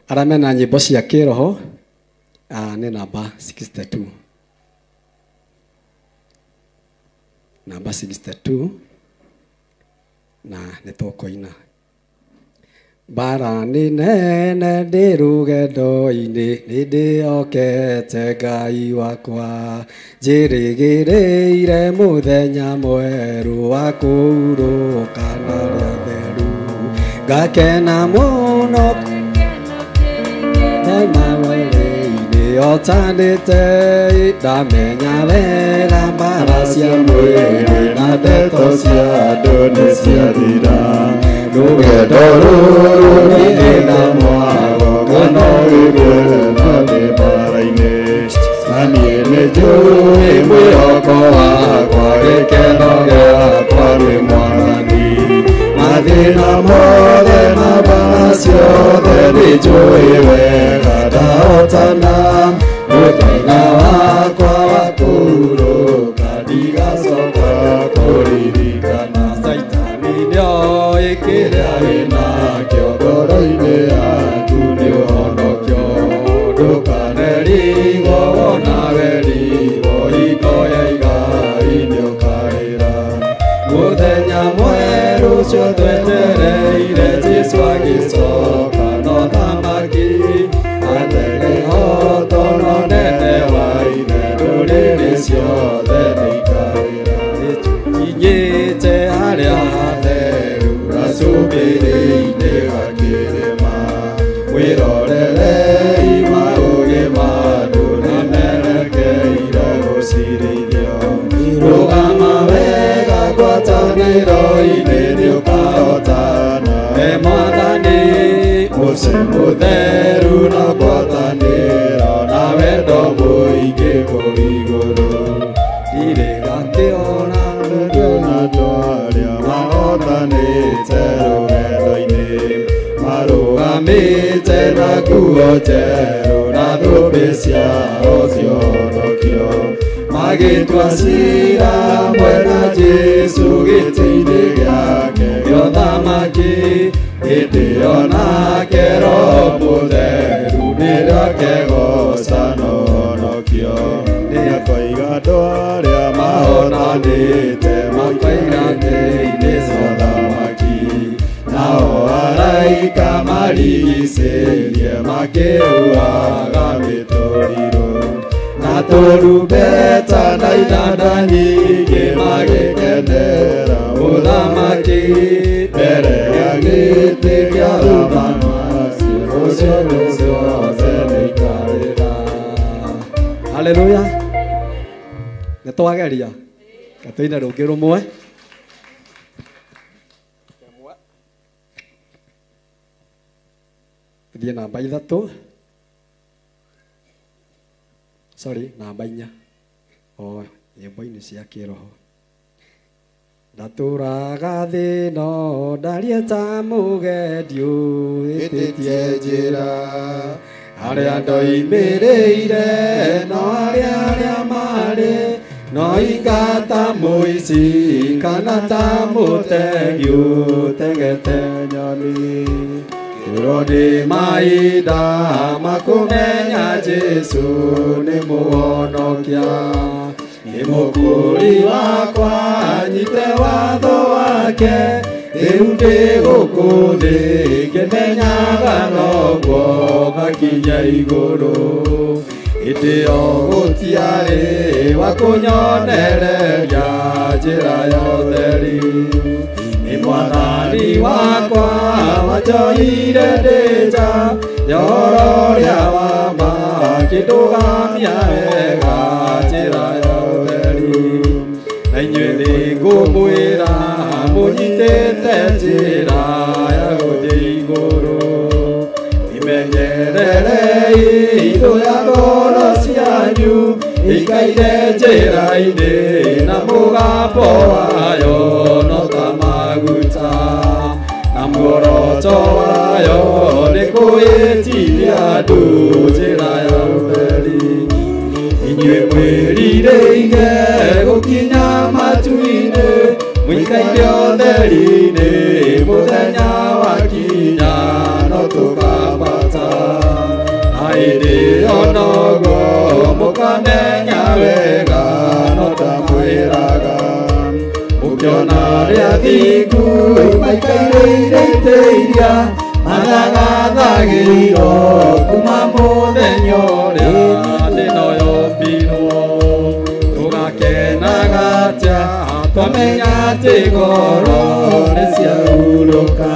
Arĩa mena nyĩmbo cia kĩroho nĩ namba 62. Namba 62 na nĩ tũkũina. Bara nĩ nene ndĩ rũgendo-inĩ nĩ ndĩokete Ngai wakwa njĩrĩgĩrĩire mũthenya mwerũ wa kũhurũka na rĩa theru ngakena mũno mawere-inĩ otanĩte ndamenya wega mbara cia mwĩrĩ na ndeto cia andũ nĩ ciathira rũgendo rũrũ rwĩna mwago kana rwĩgwena nĩ mbara-inĩ na niĩ nĩ njũĩ mwĩhoko wakwa gĩkeno gĩakwa nĩ Mwathani mathĩna mothe na mbara ciothe nĩ njũĩ wega ndahotana mũthenya wakwa wa kũhurũka ndigacoka kũririkana Saitani nĩoĩ kĩrĩa wĩnakĩo ngoro-inĩ yaku nĩ ũhonokio ndũkanerigwo wona werigwo hingo ya Igai nĩ ũkarĩra mũthenya mwerũ ũcio twetereire Jesũ agĩcoka no thamaki atege hoto no nene wa ithe ndũrĩrĩ ciothe nĩ ikarĩra nĩtũkinyĩte harĩa hatheru gacũmbĩrĩ-inĩ ga kĩrĩma mwĩrorerei maũgĩ ma andũ nĩmerekeire gũcirithio rũgama wega ngwatanĩro-inĩ nĩũkahotana he Mwathani mũciĩ mũtheru na ngwatanĩro na wendo mũingĩ kũu igũrũ ndirĩ gakĩona ndũna andũ arĩa mahotanĩte rũgendo-inĩ marũgamĩte na nguo njerũ na thũmbĩ ciao cionokio magĩtua ciira hamwe na Jesũ gĩtĩ-inĩ gĩake gĩa ũthamaki hĩndĩ ĩyo nake Roho Mũtheru nĩrĩo akegoca na ũhonokio nĩakoiga andũ arĩa mahotanĩte makoiga thĩ-inĩ cia ũthamaki nao araika marigicĩirie makĩhuhaga mĩtũrirũ na tũrumbeta na inanda nyingĩ magĩkenera ũthamaki mbere ya gĩtĩ kĩa ũthamaki ũcio ciothe nĩ ikarĩra. Haleluya. Nĩtwageria gatũine rũngĩ rũmwe. Thiĩ namba 3. Sorry, namba 4. nyĩmbo-inĩ cia kĩroho. Ndatũraga thĩ no ndarie ta mũgendi ũhĩtĩtie njĩra, arĩa ndoimĩrĩire no arĩa marĩ, no ingata mũici kana ta mũtegi ũtegete nyoni. Kĩroni mahinda makũmenya Jesũ nĩ mũhonokia, nĩ mũkũri wakwa nyite watho wake, rĩu ndĩ gũkũ thĩ ngĩmenyaga noguo gakinya igũrũ. Hĩndĩ ĩyo gũtiarĩ wa kũnyonereria njĩra ya ũtheri, nĩ mwathani wakwa wanjohire ndĩ nja ya ũhoro ũrĩa wa ma, akĩndũgamia wega njĩra ya ũtheri. Na inyuĩ nĩ ngũmwĩra mũnyitĩte njĩra ya gũthiĩ igũrũ, imenyererei itho ya ngoro cianyu ikaire njĩra-inĩ, na mũgambo wayo no ta maguta, na muoroto wayo nĩ kũhĩtithia andũ njĩra ya ũtheri. Inyuĩ mwĩrirĩire gũkinya matu-inĩ, mũikaire ũtheri-inĩ, mũthenya wakinya no tũkambata. Na hĩndĩ ĩyo noguo mũkamenya wega no ndamwĩraga, mũkĩona arĩa athingu maikaire itĩ iria mathagathagĩirwo kuma mũthenya ũrĩa thĩ ĩno yombirwo. Tũgakenaga atĩa twamenya atĩ ngoro nĩciahurũka,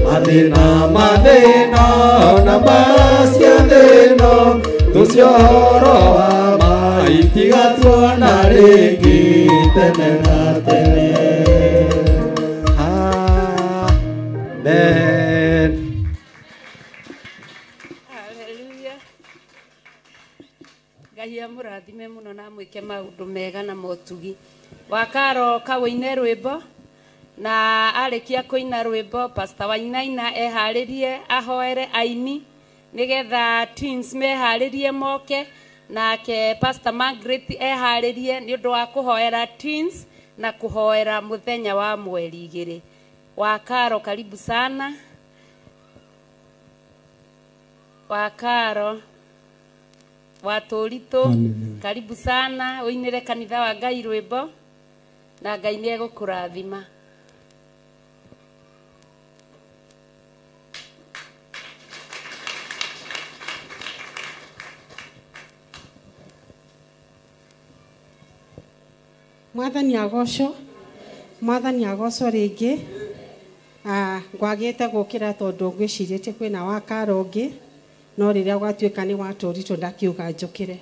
mathĩna na mbara cia thĩ ĩno, tũcio ũhoro wa ma itigatuona rĩngĩ tene na tene. Amen. Hallelujah. Ngai amũrathime mũno na mwĩke maũndũ mega na motugi. Wakaro kawĩine rwĩmbo, na arĩkia kũina rwĩmbo Pastor Wainaina eharĩrie ahoere aini nĩgetha twins meharĩrie moke, nake Pastor Margaret eharĩrie nĩ ũndũ wa kũhoera twins na kũhoera mũthenya wa mweri 2. Wakaro karibu sana. Wakaro Watũritũ karibu sana, ũinĩre kanitha wa Ngai rwĩmbo na Ngai nĩ egũkũrathima. Mwathani agocwo, Mwathani agocwo rĩngĩ. Ngwagĩte gũkĩra tondũ ngwĩcirĩtie kwĩna Wakaro ũngĩ, no rĩrĩa gwatuĩka nĩ Watũritũ ndakiuga njũkĩre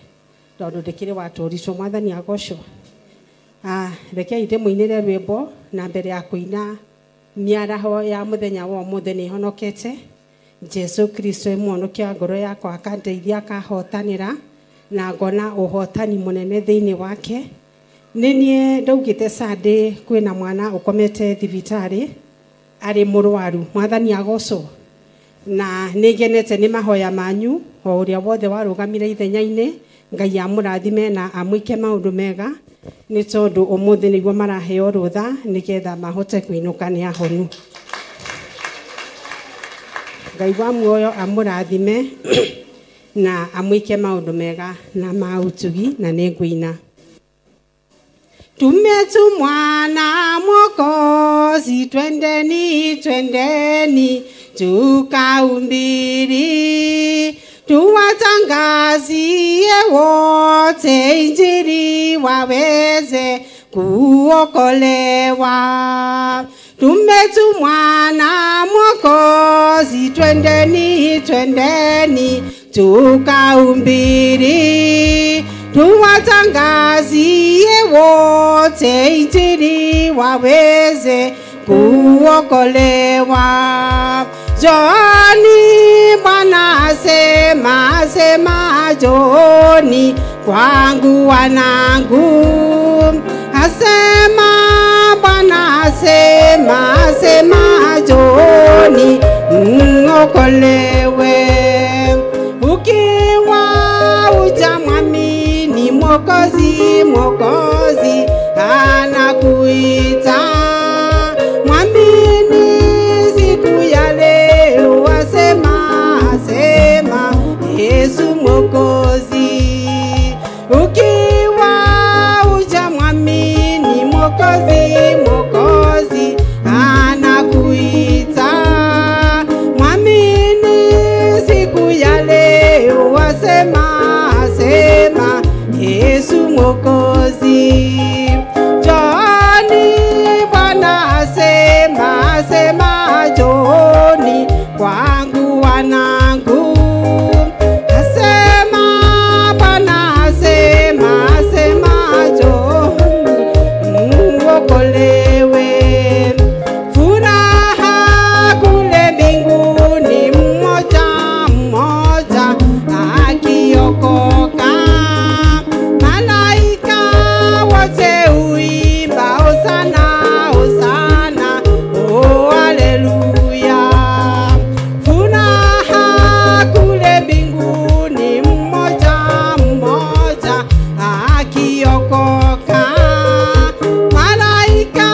tondũ ndĩkĩrĩ Watũritũ. Mwathani agocwo. Rekei ndĩmũinĩre rwĩmbo, na mbere ya kũina mĩaraho ya mũthenya wa ũmũthĩ nĩ honokete. Jesu Kristo e mũhonokia wa ngoro yakwa akandeithia akahotanĩra, na ngona ũhotani mũnene thĩinĩ wake. Nĩniĩ ndaugĩte Sunday kwĩna mwana ũkomete thibitarĩ arĩ mũrwaru. Mwathani agocwo. Na nĩngenete nĩ mahoya manyu, o ũrĩa wothe warũgamire ithenya-inĩ. Ngai amũrathime na amwĩke maũndũ mega, nĩ tondũ ũmũthĩ nĩguo maraheo rũtha nĩgetha mahote kũinũka nĩ ahonu. Ngai wa muoyo amũrathime na amwĩke maũndũ mega na maũtugi, na nĩngũina. Tumetumwa na Mwokozi, twendeni twendeni tukahubiri, tuwatangazie wote Injili waweze kuokolewa. Tumetumwa na Mwokozi, twendeni twendeni tukahubiri, tuwatangazie wote Injili waweze kuokolewa. Joni Bwana asema, asema Joni, kwangu wanangu. Asema Bwana, asema Joni mwokolewe. Ukiwa hujamwamini Mwokozi anakuita. Mwamini siku ya leo, asema Yesu Mwokozi. Ukiwa hujamwamini Mwokozi anakuita. Mwamini siku ya leo, asema Yesu Mwokozi. Joni Bwana asema Joni kwangu wanangu. Asema Bwana asema Joni mwokolewe. Furaha kule mbinguni, mmoja akiokoka. Malaika wote huimba hosana, hosana, oh haleluya. Furaha kule mbinguni, mmoja akiokoka. Malaika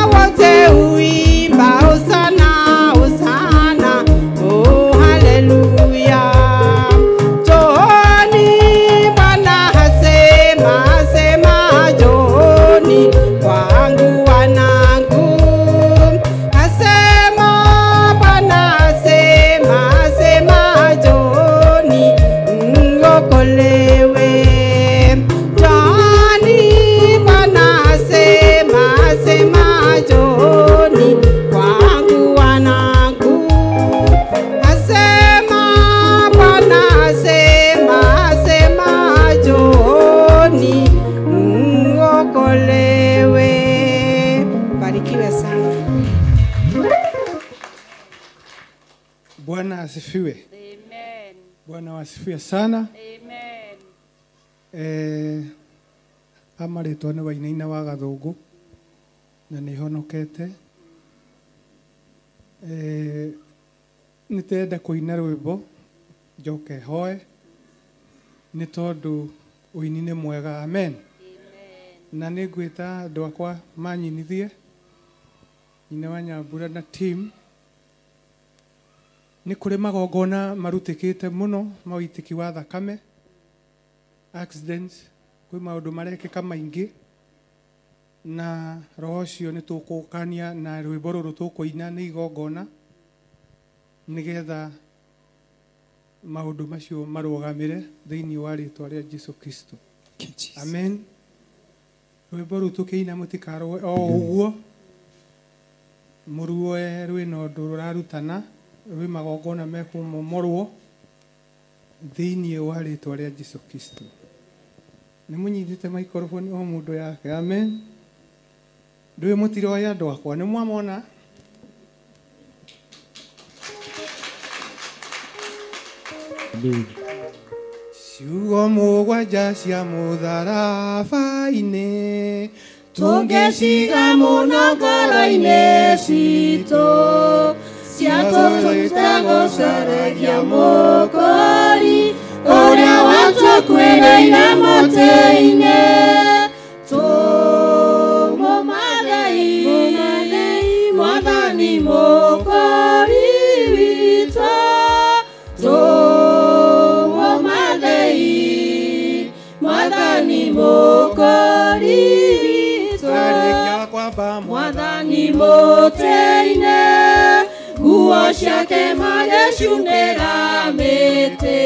wote huimba hosana, hosana, oh haleluya. Joni Bwana asema Joni kwangu wanangu. Asema Bwana asema Joni mwokolewe. Joni Bwana asema Joni kwangu wanangu. Asema Bwana asema Joni mwokolewe. Barikiwe sana. Bwana asifiwe. Amen. Bwana wasifiwe sana. Amen. Amaretwo nĩ Wainaina wa Gathũngũ na nĩ honokete. Nĩ tenda kũina rwĩmbo njoke hoe nĩ tondũ ũini nĩ mwega. Amen. Na nĩ ngwĩta andũ akwa manyinithie, nyina wa Nyambura na team. Nĩ kũrĩ magongona marutĩkĩte mũno ma ũitĩki wa thakame, accidents, kwĩ maũndũ marekĩka maingĩ, na roho ũcio nĩ tũkũkania na rwĩmbo rũrũ tũkũina nĩ igongona nĩgetha maũndũ macio marũgamĩre thĩinĩ wa rĩĩtwa rĩa Jesũ Kristo. Amen. Rwĩmbo rũu tũkĩina mũtikarũe o ũguo, mũruoe rwĩna ũndũ rũrarutana, rwĩ magongona mekũmomorwo thĩinĩ wa rĩĩtwa rĩa Jesũ Kristo. Nĩ mũnyitĩte microphone o mũndũ yake. Amen. Ndũĩ mũtiroya andũ akwa, nĩ mwamona? Ciugo mũgwanja cia mũtharaba-inĩ tũngĩciga mũno ngoro-inĩ citũ, ciatũruta gũcaragia mũkori ũrĩa watũkuĩrĩire mũtĩ-inĩ. Tũmũmathei Mwathani mũkori witũ, tũmũmathei Mwathani mũkori witũ. Mwathani mũtĩ-inĩ, nguo ciake magĩcunĩra mĩtĩ,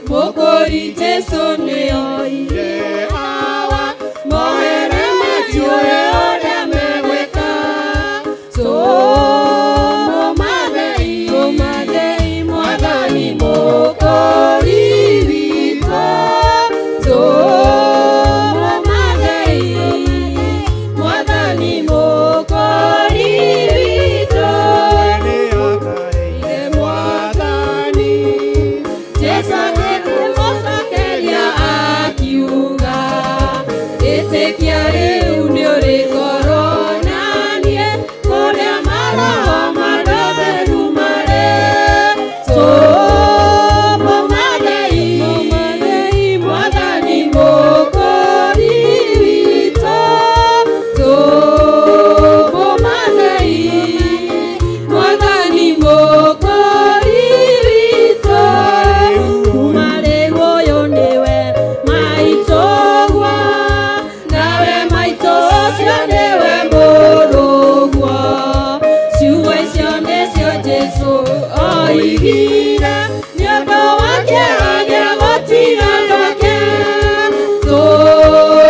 mũkũri Jesũ nĩoire hawa, mohere matiũĩ ũrĩa megwĩka. Tũmũmathei Mwathani mũkũri witũ, tũmũmathei Mwathani mũkũri witũ. Ire Mwathani Jesũ akĩmũcokeria wĩtĩkia rĩu nĩ ũrĩkorwo naniĩ kũrĩa maroho matheru marĩ. Tũmũmathei Mwathani Mũkũri witũ. Tũmũmathei Mwathani Mũkũri witũ. Kuma rĩu ũyũ nĩwe maitũguo, nawe maitũ ũcio nĩwe mũrũguo. Ciugo icio nĩcio Jesũ oigire nĩ ũndũ wa kĩeha gĩa gũtigana gwake. Tũmũmathei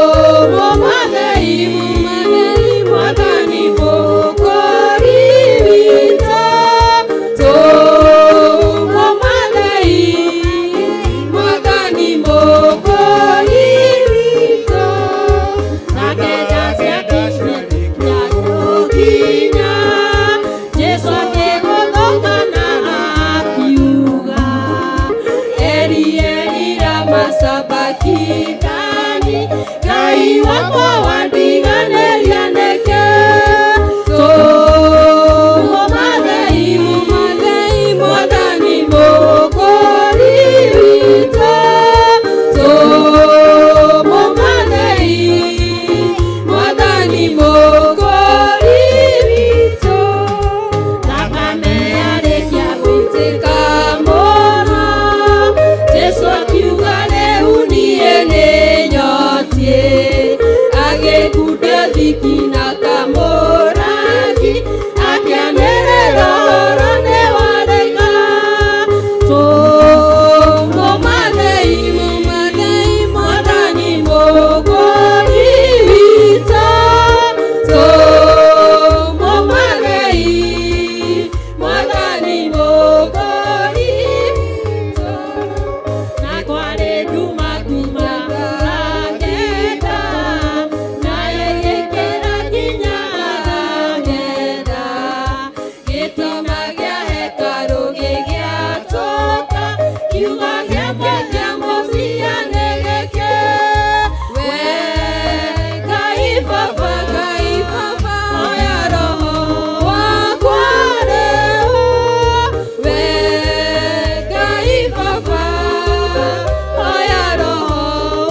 Mwathani Mũkũri witũ. Tũmũmathei Mwathani Mũkũri witũ. Nake ndaciarĩkia gũkinya, Jesũ akĩgũthũkana akiuga, Eli Eli lama sabakithani, Ngai wakwa wandiganĩria nĩkĩ. Tũmũmathei Mwathani Mũkũri witũ. Tũmũmathei Mwathani Mũkũri witũ. Thakame yarĩkia gũitĩka mũno, Jesũ akiuga rĩu niĩ nĩnyotiĩ. Agĩkunda thiki na kamũrangi, akĩanĩrĩra ũhoro nĩ warĩka. Tũmũmathei Mwathani Mũkũri witũ. Tũmũmathei Mwathani Mũkũri witũ. Na kwarĩ nduma kuma ngenda, nayo ĩgĩkĩra nginya ngenda. Gĩtama gĩa hekarũ gĩgĩatũka, kiuga gĩake kĩa mũthia nĩ gĩkĩ. Wee Ngai Baba, oya roho wakwa rĩu. Wee Ngai Baba, oya roho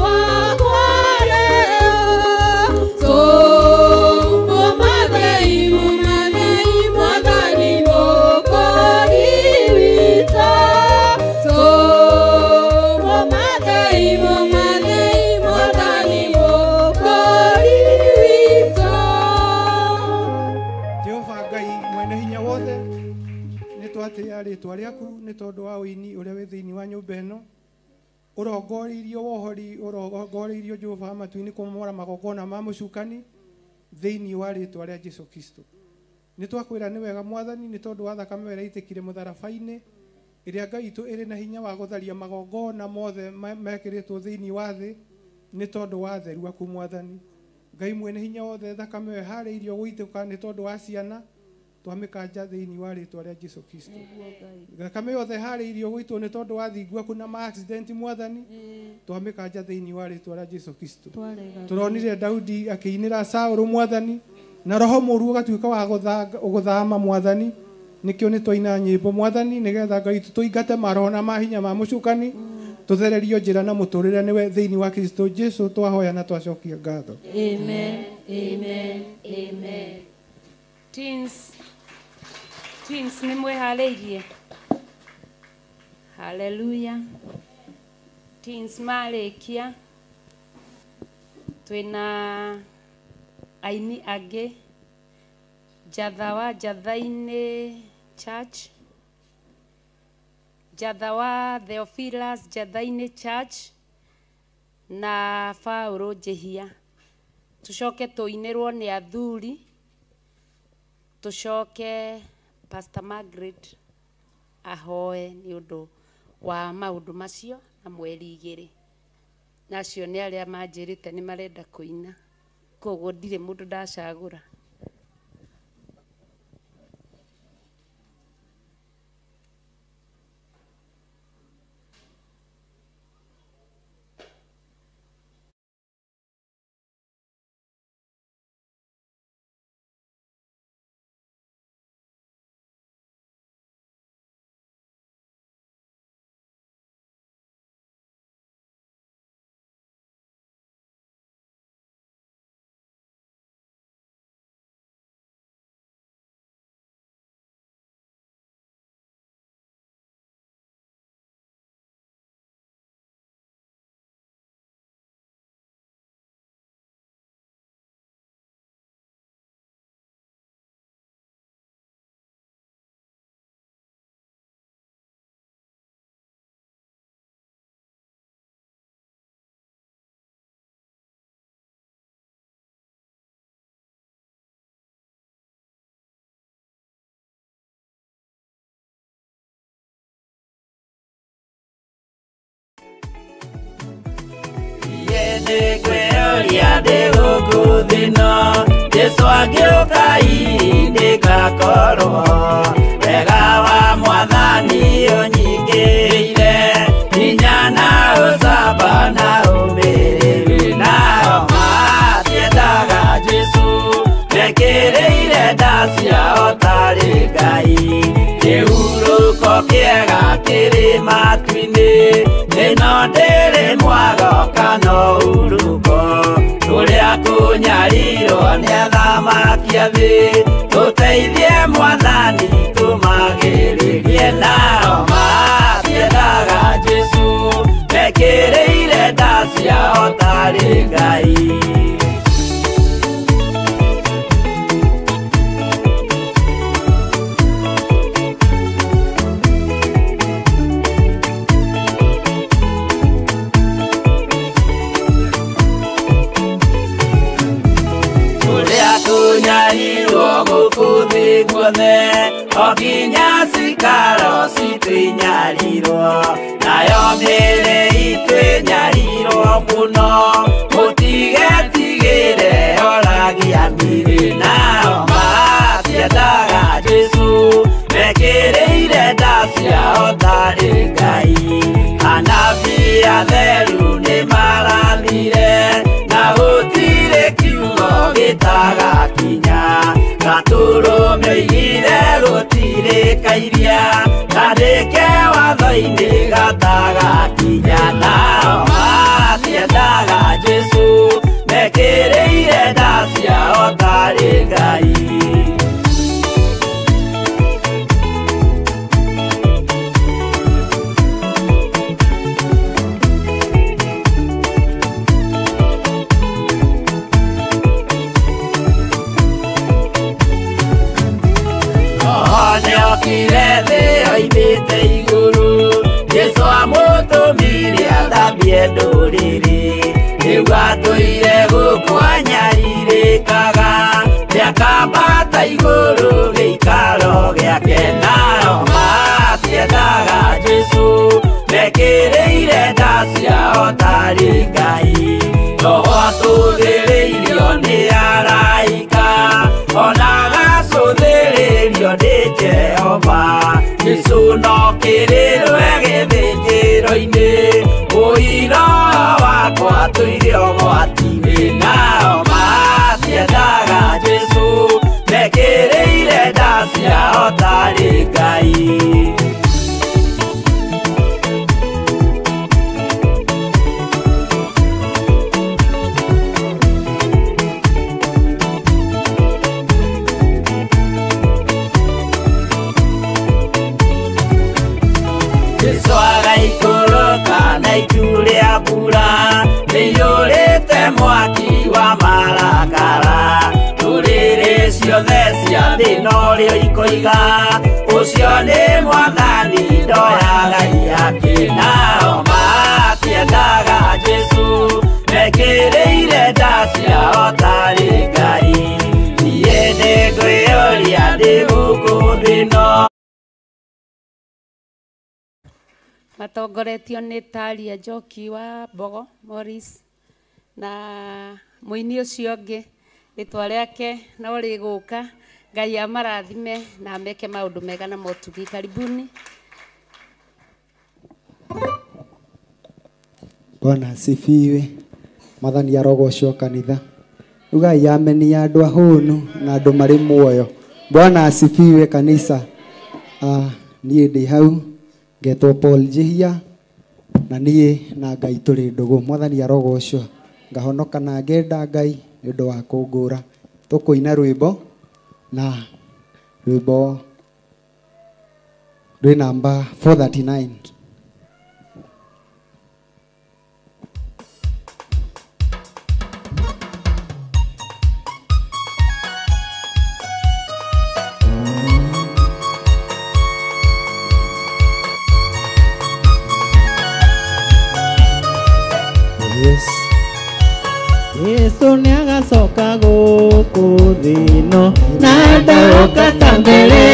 wakwa rĩu. Tũmũmathei Mwathani Mũkũri witũ. Tũmũmathei Mwathani Mũkũri witũ. Jehova Ngai mwene hinya wothe, nĩ twatĩĩa rĩtwa rĩaku nĩ tondũ wa ũini ũrĩa wĩ thĩinĩ wa nyũmba ĩno. Ũrongoreirio wohori, ũrongoreirio Jehova matu-inĩ kũmomora magongona ma mũcukani thĩinĩ wa rĩtwa rĩa Jesũ Kristo. Nĩ twakwĩra nĩ wega Mwathani nĩ tondũ wa thakame ĩrĩa yaitĩkire mũtharaba-inĩ, ĩrĩa Ngai itũ ĩrĩ na hinya wa gũtharia magongona mothe mekĩrĩtwo thĩinĩ wa thĩ nĩ tondũ wa theru waku Mwathani. Ngai mwene hinya wothe, thakame ĩyo ĩharĩirio gũitĩka nĩ tondũ wa ciana, twamĩkanja thĩinĩ wa rĩtwa rĩa Jesũ Kristo. Thakame yothe ĩharĩirio gũitwo nĩ tondũ wa thingu waku na ma accident Mwathani, twamĩkanja thĩinĩ wa rĩtwa rĩa Jesũ Kristo. Tũronire Daudi akĩinĩra Saũlũ Mwathani, na roho mũũru ũgatuĩka wa gũthama Mwathani. Nĩkĩo nĩ twaina nyĩmbo Mwathani, nĩgetha Ngai tũingate maroho na mahinya ma mũcukani, tũthererio njĩra na mũtũrĩre nĩwe thĩinĩ wa Kristo Jesũ twahoya na twacokia ngatho. Amen, amen, amen. Teens nĩ mwĩharĩirie? Hallelujah. Teens marĩkia, twĩna aini angĩ, Njatha wa Njatha-inĩ Church, Njatha wa Theophilus Njatha-inĩ Church na Paũlũ Njĩhia. Tucoke tuinĩrwo nĩ athuri, tucoke Pastor Margaret ahoe nĩ ũndũ wa maũndũ macio na mweri 2. Nacio nĩ arĩa manjĩrĩte nĩ marenda kũina, koguo ndirĩ mũndũ ndacagũra. Ndikweyoria ndi guku thino Jesu agĩũka ihinda ngakorwo wega wa Mwathani ũnyingĩire hinya na ũcamba na ũmĩrĩru nao matiendaga Jesu mekĩrĩire nda ciao tarĩ Ngai kĩhurũko kĩega kĩrĩ matu-inĩ ĩno ndĩrĩ mwago kana uruko tũrĩa kũnyarirwo nĩ athamaki a thĩ tũteithie Mwathani tũmagĩrĩrie nao matiendaga Jesu mekĩrĩire nda ciao tarĩ Ngai. Kunyarirwo gũkũ thĩ guothe o nginya cikaro citwĩnyarirwo nayo mĩĩrĩ itwĩnyarirwo mũno mũtigetigĩre oragia mĩĩrĩ nao matiendaga Jesu mekĩrĩire nda ciao tarĩ Ngai anabii atheru nĩ marathire na gũtirĩ kiugo gĩtagakinya gatũrũmĩire gũtirĩkairia kandĩke watho-inĩ gatagakinya nao matiendaga Jesu mekĩrĩire nda ciao tarĩ Ngai. Nĩokire thĩ oimĩte igũrũ Jesu amũtũmire athambie ndũrĩrĩ rĩu atũire gũkũ anyarirĩkaga nĩakambata igũrũ gĩikaro gĩake nao matiendaga Jesu mekĩrĩire nda ciao tarĩ Ngai roho atũthĩrĩirio nĩ araika ona gacũthĩrĩrio nĩ Jehova Jesu no kĩrĩrwe gĩthĩnjĩro-inĩ ũira wakwa tũire ũgwati-inĩ nao matiendaga Jesu mekĩrĩire nda ciao tarĩ Ngai. Jesu agaikũrũka na itu rĩa mbura nĩiyũrĩte mwaki wa marakara ndũrĩrĩ ciothe cia thĩ norĩo ikoiga ũcio nĩ Mwathani ndoya Ngai yake nao matiendaga Jesu mekĩrĩire nda ciao tarĩ Ngai niĩ nĩngwĩyũria ndĩ gũkũ thĩ ĩno. Matongoretio nĩ Talia Njoki wa Mbogo Morris na mũini ũcio ũngĩ rĩtwa rĩake no rĩgũka Ngai amarathime na ameke maũndũ mega na motugi. Karibuni. Bwana asifiwe. Mwathani arogocwo kanitha. Ngai amenia andũ ahũnu na andũ marĩ muoyo. Bwana asifiwe kanisa. Niĩ ndĩ hau ngetwo Paul Jihia na niĩ na Ngai tũrĩ ndũgũ. Mwathani arogocwo ngahonoka na ngenda Ngai nĩ ũndũ wa kũngũra. Tũkũina rwĩmbo na rwĩmbo rwĩ namba 439. Yesu nĩagacoka gũkũ thĩ ĩno na ndaroka ta mbere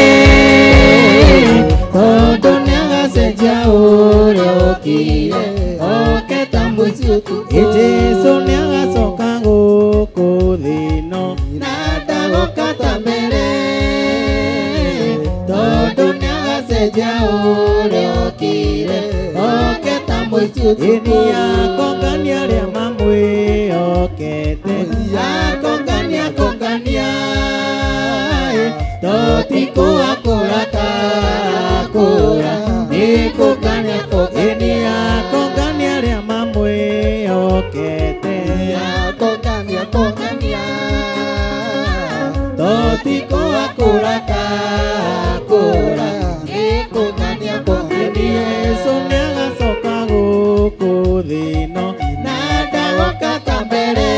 tondũ nĩagacenjia ũrĩa ũkire oke ta mũici ũtukũ. Jesu ini akongania ria mamwĩhokete akongania kongania totikua kũraka kũra nikũngania ini akongania ria mamwĩhokete akongania kongania totikua kũraka kũra nikũngania kongania Yesu nĩagacoka gũkũ thĩ ĩno na ndagoka ta mbere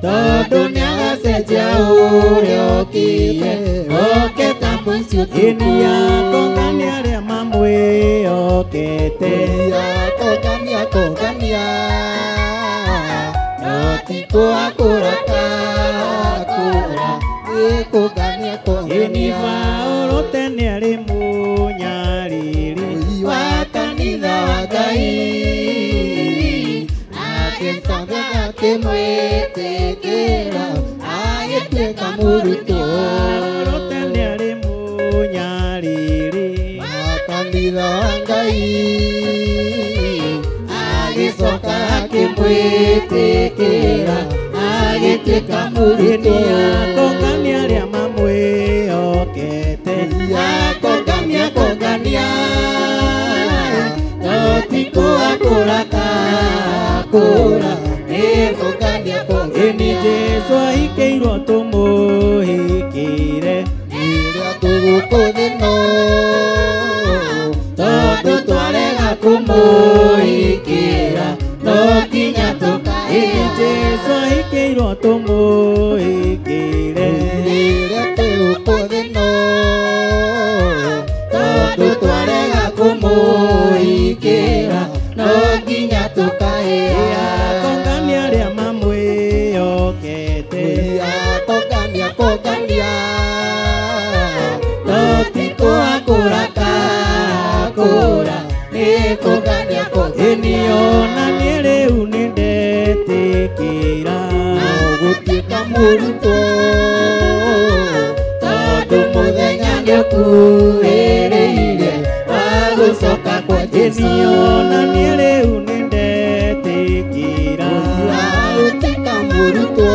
tondũ nĩagacenjia ũrĩa ũkire oke ta mũici ini akongania arĩa mamwĩhokete akongania kongania notikũa kũraka kũra gĩkũngania kongania ini Paũlũ tene arĩ mũnyariri wa kanitha wa Ngai akĩmũtanga akĩmwĩtĩkĩra agĩtuĩka mũrutwo Paũlũ tene arĩ mũnyariri wa kanitha wa Ngai agĩcoka akĩmwĩtĩkĩra agĩtuĩka mũrutwo akongania arĩa mamwĩhokete akongania kongania totikũa kũraka kũra nĩkũngania kongania ini Jesũ ahikĩirwo tũmũhikĩre rĩrĩa tũgũkũ thĩ ĩno tondũ twarega kũmũhikĩra no nginya ini Jesũ ahikĩirwo tũmũhikĩre rĩrĩa tũgũkũ thĩ ĩno tondũ twarega kũmũhikĩra no nginya tũkahĩa akongania arĩa mamwĩhokete akongania kongania totikũa kũraka kũra nĩkũngania kongania ona niĩ rĩu nĩndetĩkĩra gũtuĩka mũrutwo tondũ mũthenya nĩũkuhĩrĩire wa gũcoka kwa Jesũ ona niĩ rĩu nĩndetĩkĩra gũtuĩka mũrutwo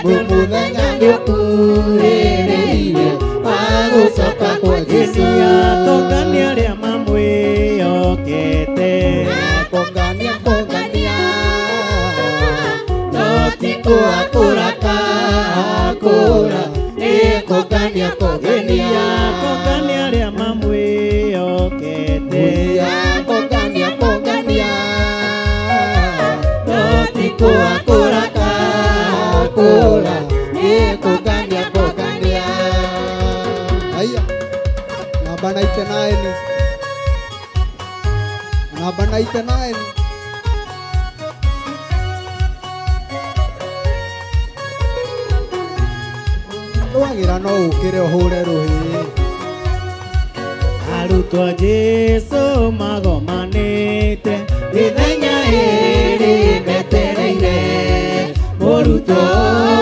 tondũ mũthenya nĩũkuhĩrĩire wa gũcoka kwa Jesũ akongania arĩa mamwĩhokete akongania kongania totikũa kũraka kũra nĩkũngania kongania akongania arĩa mamwĩhokete akongania kongania totikũa kũraka kũra nĩkũngania kongania Haya. Namba 99. Namba 99. Rwagira no ukire uhure ruhi. arutwo a Jesũ magomanĩte mĩthenya ĩrĩ metereire mũrutwo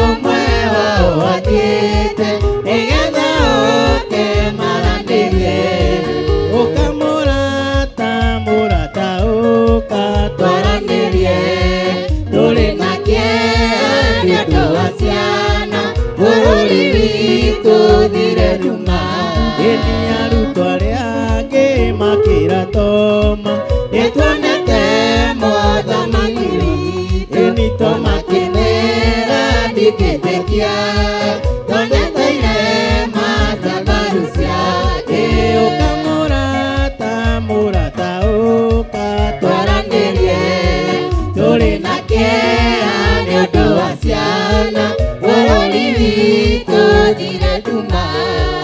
ũmwe wao athiĩte nĩgetha oke maranĩrie ũkamũrata mũrata ũka twaranĩrie ndũrĩ na kĩeha nĩ ũndũ wa ciana bũrũri witũ thire nduma ĩni arutwo arĩa angĩ makĩra toma nĩtuonete mũthamaki ĩni tũmakĩmera ndingĩtĩkia tuoneteire mathabaru ciake ũkamũrata mũrata ũka twaranĩrie tũrĩ na kĩeha nĩ ũndũ wa ciana bũrũri witũ thire nduma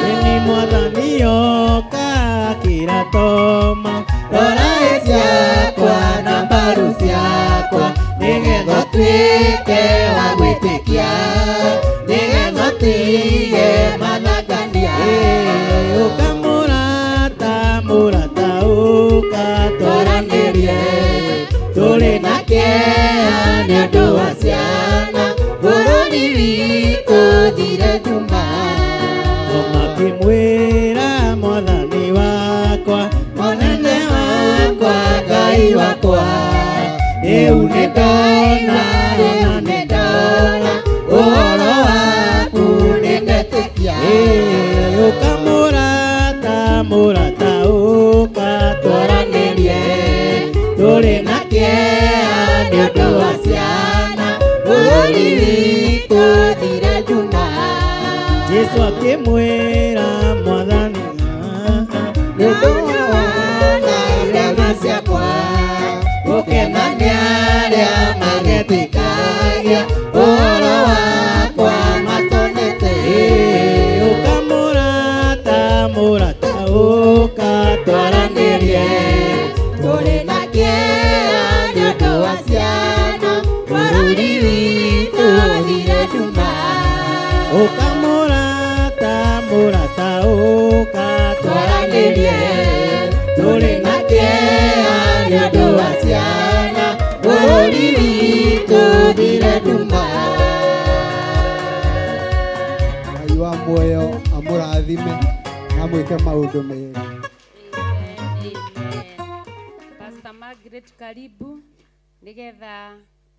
ĩni mwathani oka akĩra toma rora ciakwa na mbaru ciakwa nĩgetha ũtuĩke wa gwĩtĩkia nĩgetha ũtige mathangania ũkamũrata mũrata ũka twaranĩrie tũrĩ na kĩeha nĩ ũndũ wa ciana bũrũri witũ thire nduma tũmakĩmwĩra mwathani wakwa mwana mũrata ũka twaranĩrie tũrĩ na kĩeha nĩ ũndũ wa ciana bũrũri witũ thire njuma Jesũ akĩmwĩra mwathani nĩ ũndũ wa irema ciakwa gũkenania arĩa magetĩkagia ũhoro wakwa matonete ũkamũrata mũrata ũka twaranĩrie tũrĩ na kĩeha nĩ ũndũ wa ciana bũrũri witũ thire nduma ũkamũrata mũrata ũka twaranĩrie tũrĩ na kĩeha nĩ ũndũ wa ciana bũrũri witũ thire nduma Ngai wa muoyo amũrathime amwĩke maũndũ mega. Pastor Margaret karibu nigetha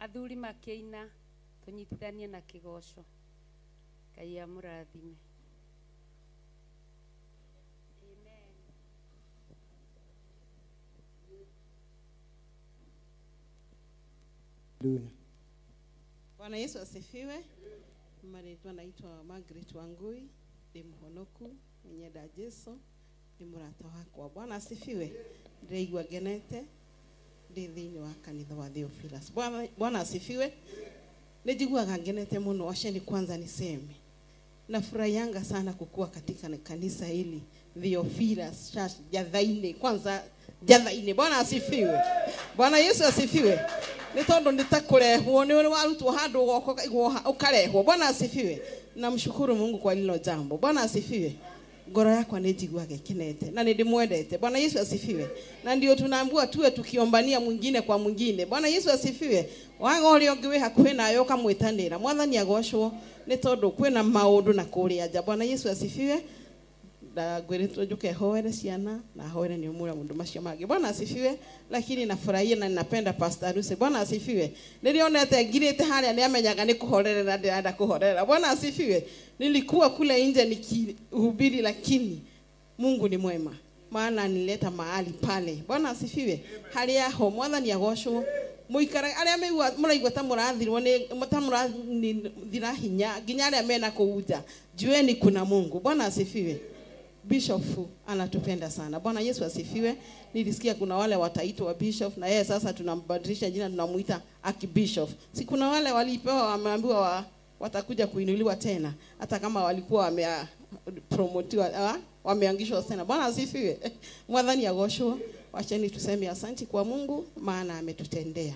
athuri makĩina tũnyitithanie na kĩgoco. Ngai amũrathime. Bwana Yesu asifiwe. Marĩtwa naitwa Margaret Wangui, ndĩ mũhonoku, nyenda Jesũ, ndĩ mũrata wakwa. Bwana asifiwe. Ndĩraigua ngenete ndĩ thĩinĩ wa kanitha wa Theophilus. Bwana asifiwe. Nijiguaga ngenete muno, washeni kwanza niseme. Nafurahianga sana kukua katika kanisa hili Theophilus Church Jathaine. Kwanza Jathaine. Bwana asifiwe. Bwana Yesu asifiwe. Ni tondu nitakurehwo ni warutwo handu ukarehwo. Bwana asifiwe. Namshukuru Mungu kwa lilo jambo. Bwana asifiwe. Ngoro yakwa nijiguaga ikenete na ndimwendete. Bwana Yesu asifiwe. Na ndio tunaambiwa tuwe tukiombania mwingine kwa mwingine. Bwana Yesu asifiwe. Waga uri ongiwe hakuhe nayo kamwitanira. Mwathani agocwo ni tondu kwina maundu na kuria nja. Bwana Yesu asifiwe. Da gwiritwo njuke hoere ciana na hoere ni umura mundu macio magi. Bwana asifiwe. Lakini nafurahia na ninapenda Pastor Aruse. Bwana asifiwe. Nilionete ngirite haria ni amenyaga ni kuhorera ndiraenda kuhorera. Bwana asifiwe. Nilikuwa kule nje nikihubiri lakini Mungu ni mwema. Maana nileta mahali pale. Bwana asifiwe. Hali yaho mwathani agocwo muikara aria meigua muraigua ta murathirwo ni mutathira hinya nginya aria mena kuuja jueni kuna Mungu. Bwana asifiwe. Bishop anatupenda sana. Bwana Yesu asifiwe. Nilisikia kuna wale wataitwa bishop na yeye sasa tunambadilisha jina tunamuita Archbishop. Si kuna wale walipewa wameambiwa watakuja kuinuliwa tena hata kama walikuwa wamepromotiwa wameangishwa tena. Bwana asifiwe. Mwathani agocwo. Wacheni tuseme asante kwa Mungu maana ametutendea.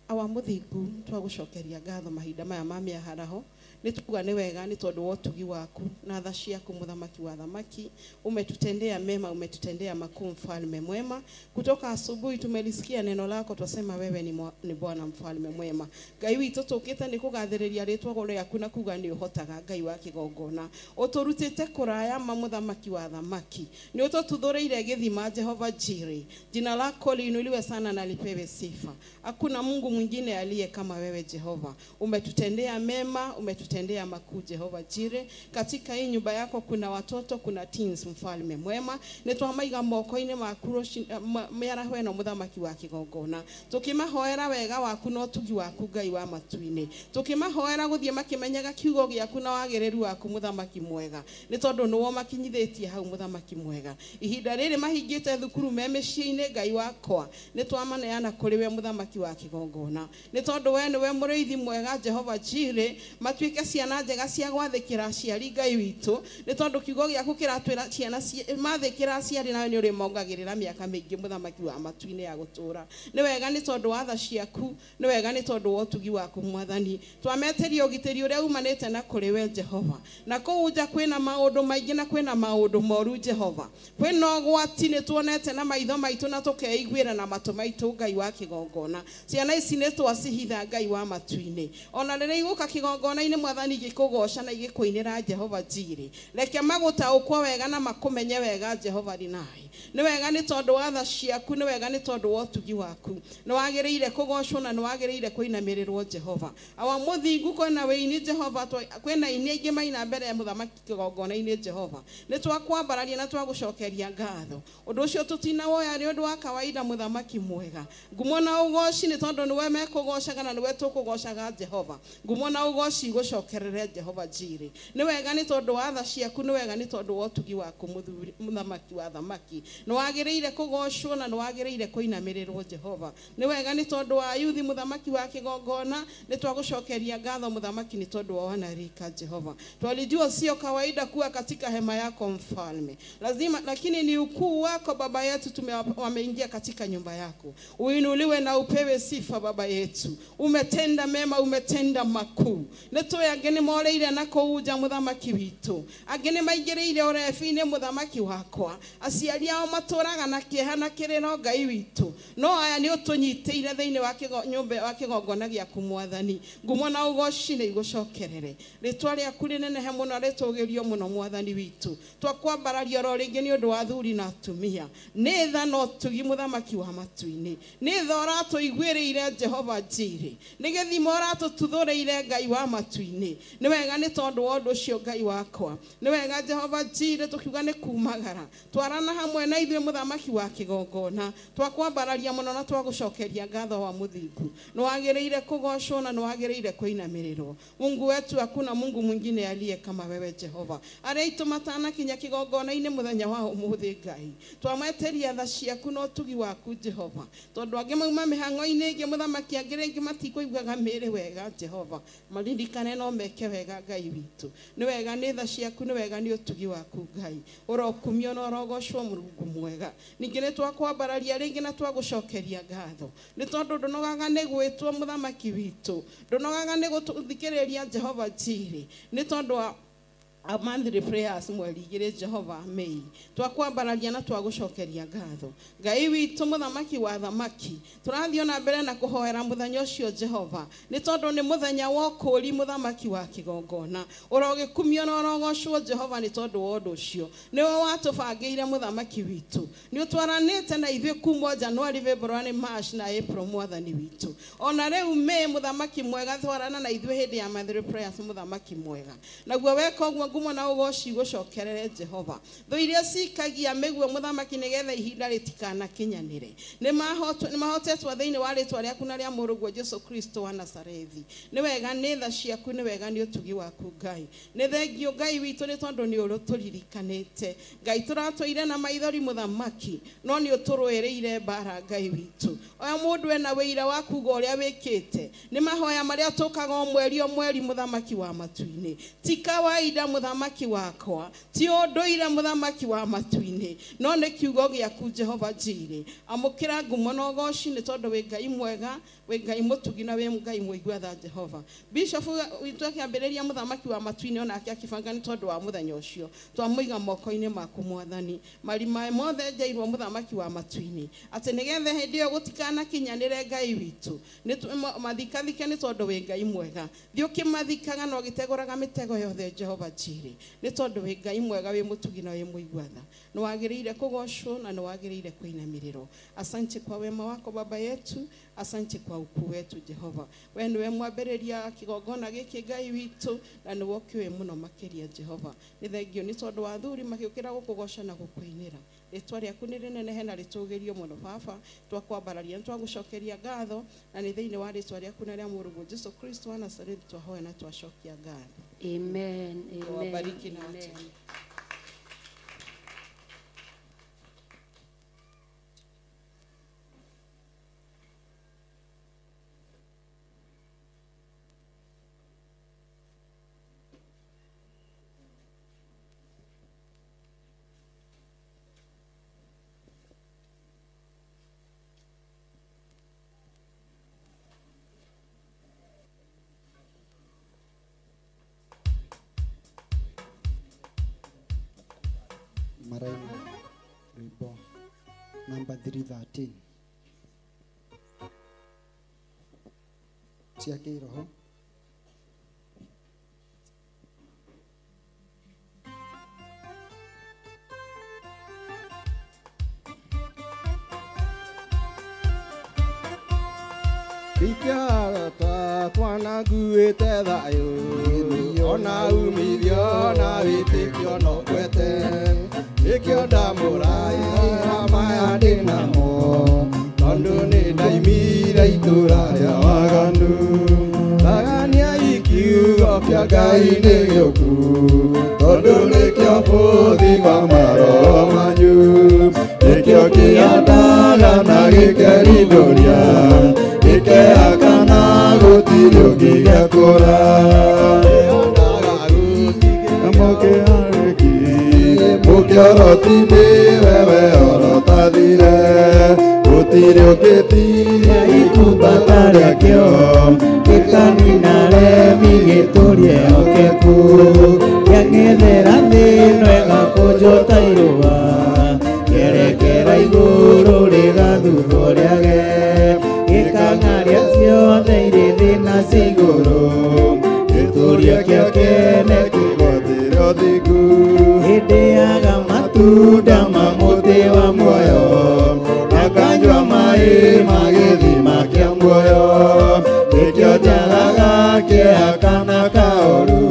Awamuthingu twagucokeria ngatho mahinda maya mamia haraho nituga ni wega ni tondu wotugi waku na tha ciaku muthamaki wa thamaki umetutendea mema umetutendea makuu mfalme mwema kutoka asubuhi tumelisikia neno lako twasema wewe ni Bwana mfalme mwema Ngai witu tukite ni kugathiriria ritwa gore yaku na kuga ni uhotaga Ngai wa kigongona uturutite kuraya muthamaki wa thamaki ni ututhuthuriire githima Jehova Jireh jina lako liinuliwe sana na lipewe sifa hakuna Mungu mwingine aliye kama wewe Jehova umetutendea mema umetutendea makuu Jehova Jireh katika hii nyumba yako kuna watoto kuna teens mfalme mwema nitwamaiga moko-ini maku miarahwe no muthamaki wa kigongona tukimahoera wega waku no tugi waku Ngai wa matu-ini tukimahoera guthie makimenyaga kiugo giaku na wagiriru waku muthamaki mwega ni tondu no makinyithitie hau muthamaki mwega ihinda riri mahingite thukuru memeciini Ngai wakwa nitwamaneana kuri we muthamaki wa kigongona ni tondu we niwe muriithi mwega Jehova Jireh matuike ciana njega cia gwathikira aciari Ngai witu ni tondu kiugo giaku kiratwira ciana mathikira aciari nawe ni uri mongagirira miaka mingi muthamaki wa matu-ini ya gutura ni wega ni tondu wa tha ciaku ni wega ni tondu wa utugi waku mwathani twameteria ugitiri uria umanite na kuri we Jehova na kuuja kwina maundu maingi na kwina maundu moru Jehova kwina ugwati ni tuonete na maitho maitu na tukeiguira na matu maitu Ngai wa kigongona ciana ici ni twacihitha Ngai wa matu-ini ona riria iguka kigongona-ini mwathani igikugoca na igikuinira Jehova Jireh. Reke magutaukwo wega na makumenye wega Jehova Rinai. Ni wega ni tondu wa tha ciaku, ni wega ni tondu wa utugi waku. Ni wagiriire kugocwo na ni wagiriire kuinamirirwo Jehova. Awa muthingu kwena weini Jehova, kwena ini ingi maina mbere ya muthamaki kigongona-ini Jehova. Ni twakwambararia na twagucokeria ngatho. Undu ucio tutinawoya ni undu wa kawaida muthamaki mwega. Ngumo na ugoci ni tondu niwe mekugocaga na niwe tukugocaga Jehova. Ngumo na ugoci igucokerere Jehova Jireh. Ni wega ni tondu wa tha ciaku, ni wega ni tondu wa utugi waku muthamaki wa thamaki. Ni wagiriire kugocwo na ni wagiriire kuinamirirwo Jehova. Ni wega ni tondu wa yuthi muthamaki wa kigongona, ni twagucokeria ngatho muthamaki ni tondu wa wanarika Jehova. Twalijua sio kawaida kuwa katika hema yako mfalme. Lazima, lakini ni ukuu wako Baba yetu wameingia katika nyumba yako. Uinuliwe na upewe sifa Baba yetu. Umetenda mema, umetenda makuu. Nitoya ageni moreire nako uja muthamaki witu. Ageni maigireire orefine muthamaki wakwa. Aciari ao maturaga na kieha na kiriro Ngai witu. No aya ni utunyiteire thiini wa nyumba wa kigongona giaku Mwathani. Ngumo na ugoci ni igucokerere. Ritwa riaku rinenehe muno ritugirio muno Mwathani witu. Twakwambararia ro ringi ni undu wa athuri na atumia. Ni tha no tugi muthamaki wa matu-ini. Ni tha uratuiguiriire Jehova Jireh. Ni githimo uratututhureire Ngai wa matu-ini. Ni wega ni tondu wa undu ucio Ngai wakwa. Ni wega Jehova Jireh tukiuga ni kumagara. Twarana hamwe na ithuĩ muthamaki wa kigongona. Twakwambararia muno na twagucokeria ngatho wa muthingu. Ni wagiriire kugocwo na ni wagiriire kuinamirirwo. Mungu wetu hakuna Mungu mwingine aliye kama wewe Jehova. Areitu matana kinya kigongona-ini muthenya wa umuthi Ngai. Twamweteria tha ciaku no tugi waku Jehova. Tondu angi mauma mihango-ini ingi muthamaki angi ringi matikuiguaga miri wega Jehova. Maririkane no meke wega Ngai witu. Ni wega ni tha ciaku, ni wega ni utugi waku Ngai. Urokumio no urogocwo Mungu mwega. Ningi ni twakwambararia ringi na twagucokeria ngatho. Ni tondu ndunogaga ni gwitwo muthamaki witu. Ndunogaga ni guthikiriria Jehova Jireh. Ni tondu wa a monthly prayers mweri igire Jehova Mei. Twakwambararia na twagucokeria ngatho. Ngai witu muthamaki wa thamaki. Turathio na mbere na kuhoera muthenya ucio Jehova. Ni tondu ni muthenya wa ukuri muthamaki wa kigongona. Urogikumio na urogocwo Jehova ni tondu wa undu ucio. Ni we watubangire muthamaki witu. Ni utwaranite na ithuĩ kuma January, February, March na April Mwathani witu. Ona riu Mei muthamaki mwega twarana na ithuĩ hindi ya monthly prayers muthamaki mwega. Naguo weka ũguo ngumo na ugoci gucokerere Jehova. Tho iria cikagia miguo muthamaki nigetha ihinda ritikana kinyanire. Ni mahotetwo thiini wa ritwa riaku na ria muruguo Jesu Kristo wa Nazarethi. Ni wega ni tha ciaku, ni wega ni utugi waku Ngai. Ni thengio Ngai witu ni tondu ni urutulirikanite. Ngai turatwire na maithori muthamaki, no ni uturwiriire bara Ngai witu. Oya mundu ena wira wa kuga uria wikite. Ni mahoya maria tukaga omweri muthamaki wa matu-ini. Ti kawaida muthamaki wakwa, ti unduire muthamaki wa matu-ini, no ni kiugo giaku Jehova Jireh. Amukira ngumo na ugoci ni tondu wi Ngai mwega, wi Ngai mutugi na wi Ngai muigua tha Jehova. Bishop witu akiambiriria muthamaki wa matu-ini ona akibanga ni tondu wa muthenya ucio. Twamuiga moko-ini maku Mwathani. Marima mothe njairwo muthamaki wa matu-ini. Ati nigetha hindi iyo gutikana kinyanire Ngai witu. Ni mathikathike ni tondu wi Ngai mwega. Thio kimathikaga no giteguraga mitego yothe Jehova Jireh. Ni tondu wi Ngai mwega, wi mutugi na wi muigua tha. Ni wagiriire kugocwo na ni wagiriire kuinamirirwo. Asante kwa wema wako Baba yetu. Asante kwa ukuu wetu Jehova. We niwe mwambĩrĩria kigongona gĩkĩ Ngai witũ na nĩ wokiwe muno makĩria Jehova. Nĩ thengio nĩ tondũ wa athuri magĩũkĩra gũkũgoca na gũkũinĩra. Rĩtwa rĩaku nĩ rĩnenehe na rĩtũgĩrio mũno Baba. Twakwambararia nĩ twagũcokeria ngatho na nĩ thĩinĩ wa rĩtwa rĩaku na rĩa mũrũguo Jesu Kristo wa Nazarethi twahoya na twacokia ngatho. Amen. Amen. Wabariki na wote. Maraina Rwimbo number 313 cia kiroho Ikiarata twanaguĩte thayũ ona umithio na wĩtĩkio no kwete nĩkĩo ndamũraihĩra maya ndĩ namo tondũ nĩ ndaimire itũũra rĩa waganu tagania ikiugo kĩa Ngai nĩ gĩũku tondũ nĩkĩo bũthi wa maroho manyu nĩkĩo kĩandaga na gĩkeritũria gĩkeakana gũtirĩ ũngĩ gĩakũra mũkĩoroti-inĩ wewe orotathire gũtirĩ ũngĩtiria ikumbata rĩakĩo gĩkanina remi gĩtũrie okeku gĩang'ethera thĩ ĩno ĩgakũnjũta irũa kĩerekera igũrũ rĩgathuthwo rĩage gĩkang'aria ciothe irĩ thĩ na cia igũrũ gĩtũria kĩa kene kĩgwatĩre ũthingu hĩndĩaga matunda ma mũtĩ wa muoyo akanyua maĩ ma gĩthima kĩa muoyo nĩkĩo njagaga kĩakana kaũru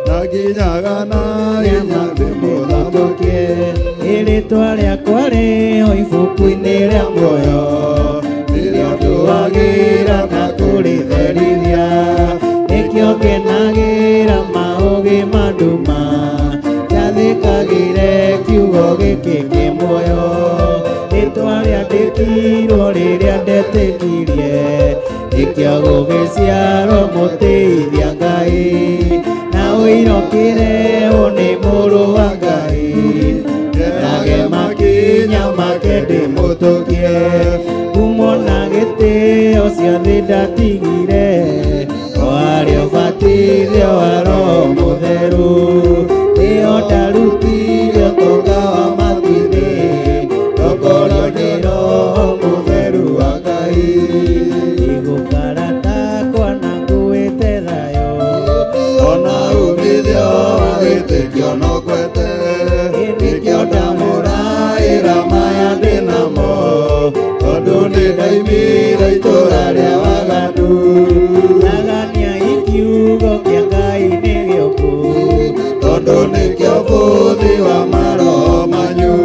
na nginyaga na hinya ndĩmũthamũkie rĩĩtwa rĩakwa rĩho ibuku-inĩ rĩa muoyo rĩrĩa ndũagĩra na kũrĩtherithia nĩkĩo ngenagĩra maũgĩ manduma njathĩkagĩre kiugo gĩkĩ kĩ muoyo rĩĩtwa rĩandĩkirwo rĩrĩa ndetĩkirie nĩkĩo gũgĩciarwo mũtĩithia Ngai na ũira ũkĩrehwo nĩ mũrũ wa Ngai ngerage makinya make ndĩmũtũkie kumo na gĩtĩo ciothe ndatigire o harĩ ũbatithio wa Roho Mũtheru nĩo ndarutire ũtonga wa matu-inĩ ndongorio nĩ Roho Mũtheru wa Ngai igũkara takwa na ngũĩte thayũ ona umithio wa wĩtĩkio no kwete nĩkĩo ndamũraĩra maya ndĩ namo tondũ nĩ ndaimire itũũra rĩa waganu tagania ikiugo kĩa Ngai nĩ gĩũku tondũ nĩkĩo bũthi wa maroho manyu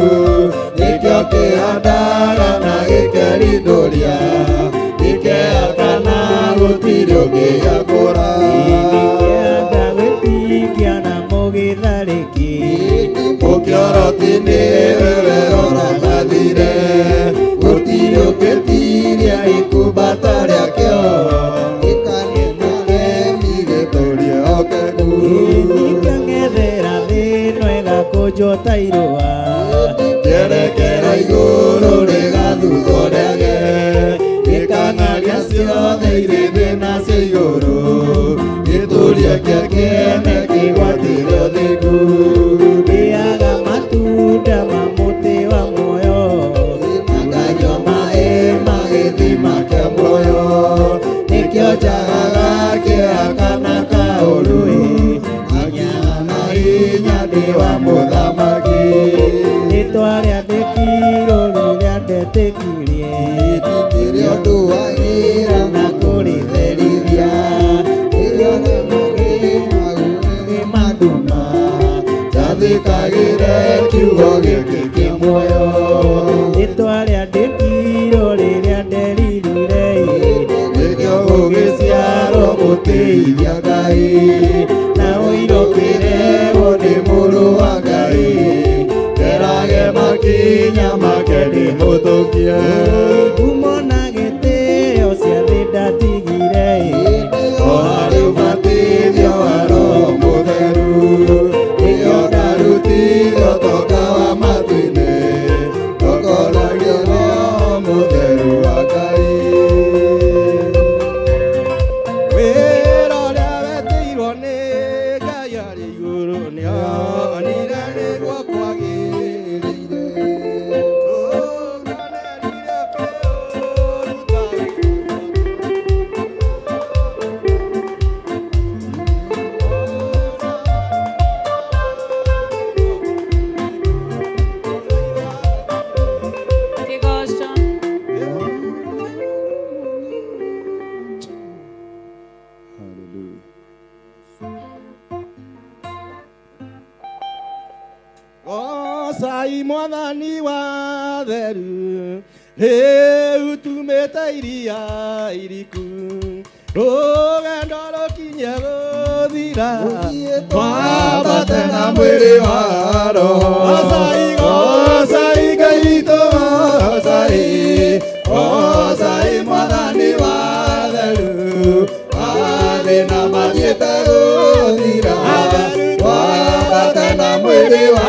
nĩkĩo kĩandaga na gĩkeritũria gĩkeakana gũtirĩ ũngĩ gĩakũra gĩkĩanga gwĩtikia na mũgĩtharĩki mũkĩoroti-inĩ wewe orotathire gũtirĩ ũngĩtiria ikumbata rĩakĩo gĩkanina remi gĩtũrie okeku gĩkang'ethera thĩ ĩno ĩgakũnjũta irũa kĩerekera igũrũ rĩgathuthwo rĩage gĩkang'aria ciothe irĩ thĩ na cia igũrũ gĩtũria kĩa kĩene kĩgwatĩre ũthingu rĩaga matunda ma mũtĩ wa muoyo akanyua maĩ ma gĩthima kĩa muoyo nĩkĩo njagaga kĩakana kaũru nginyaga na hinya ndĩ wa mũthamaki rĩĩtwa rĩandĩkirwo rĩrĩa ndetĩkirie rĩo ndũagĩra na kũrĩtherithia rĩrĩa nĩ manduma njathĩkagĩre kiugo gĩkĩ kĩ muoyo rĩĩtwa rĩandĩkirwo rĩrĩa nderirire nĩkĩo gũgĩciarwo mũtĩithia Ngai na ũira ũkĩrehwo nĩ mũrũ wa Ngai ngerage makinya make ndĩmũtũkie kumo na gĩtĩo ciothe ndatigire o harĩ ũbatithio wa Roho Mũtheru nĩkĩo ndarutire ũtonga wa matu-inĩ ndongoragio Roho Mũtheru wa Ngai wĩra ũrĩa wetĩirwo nĩ Ngai arĩ igũrũ nĩonire nĩguo kwagĩrĩire ũnganĩrire kĩo Ngai mwathani wa theru rĩu tumĩte iria iriku rũgendo rũkinye gũthira twambate na mwĩrĩ wa roho gocai Ngai witũ gocai mwathani wa theru mathĩna mathiĩte gũthira twambate na mwĩrĩ wa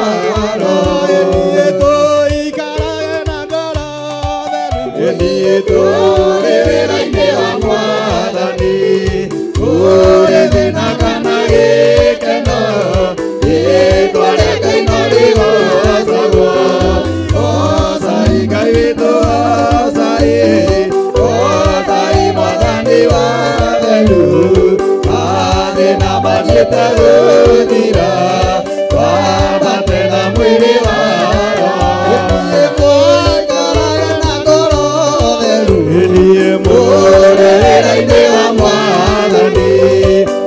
roho tũrĩrĩra-inĩ wa mwathani kũrĩ thĩna kana gĩkeno rĩĩtwa rĩa Ngai no rĩgocagwo gocai Ngai witũ gocai mwathani wa theru mathĩna mathiĩte gũthira twambate na mwĩrĩ wa mũrĩrĩra-inĩ wa mwathani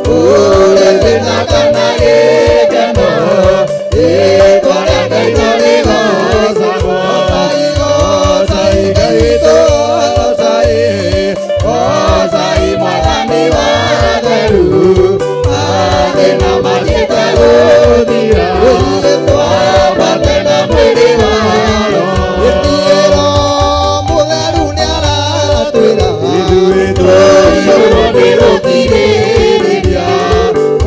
kũrĩ thĩna kana gĩkeno rĩĩtwa rĩa Ngai no rĩgocagwo gocai Ngai witũ gocai mwathani wa theru mathĩna mathiĩte gũthira twambate na mwĩrĩ wa gũkirĩrĩria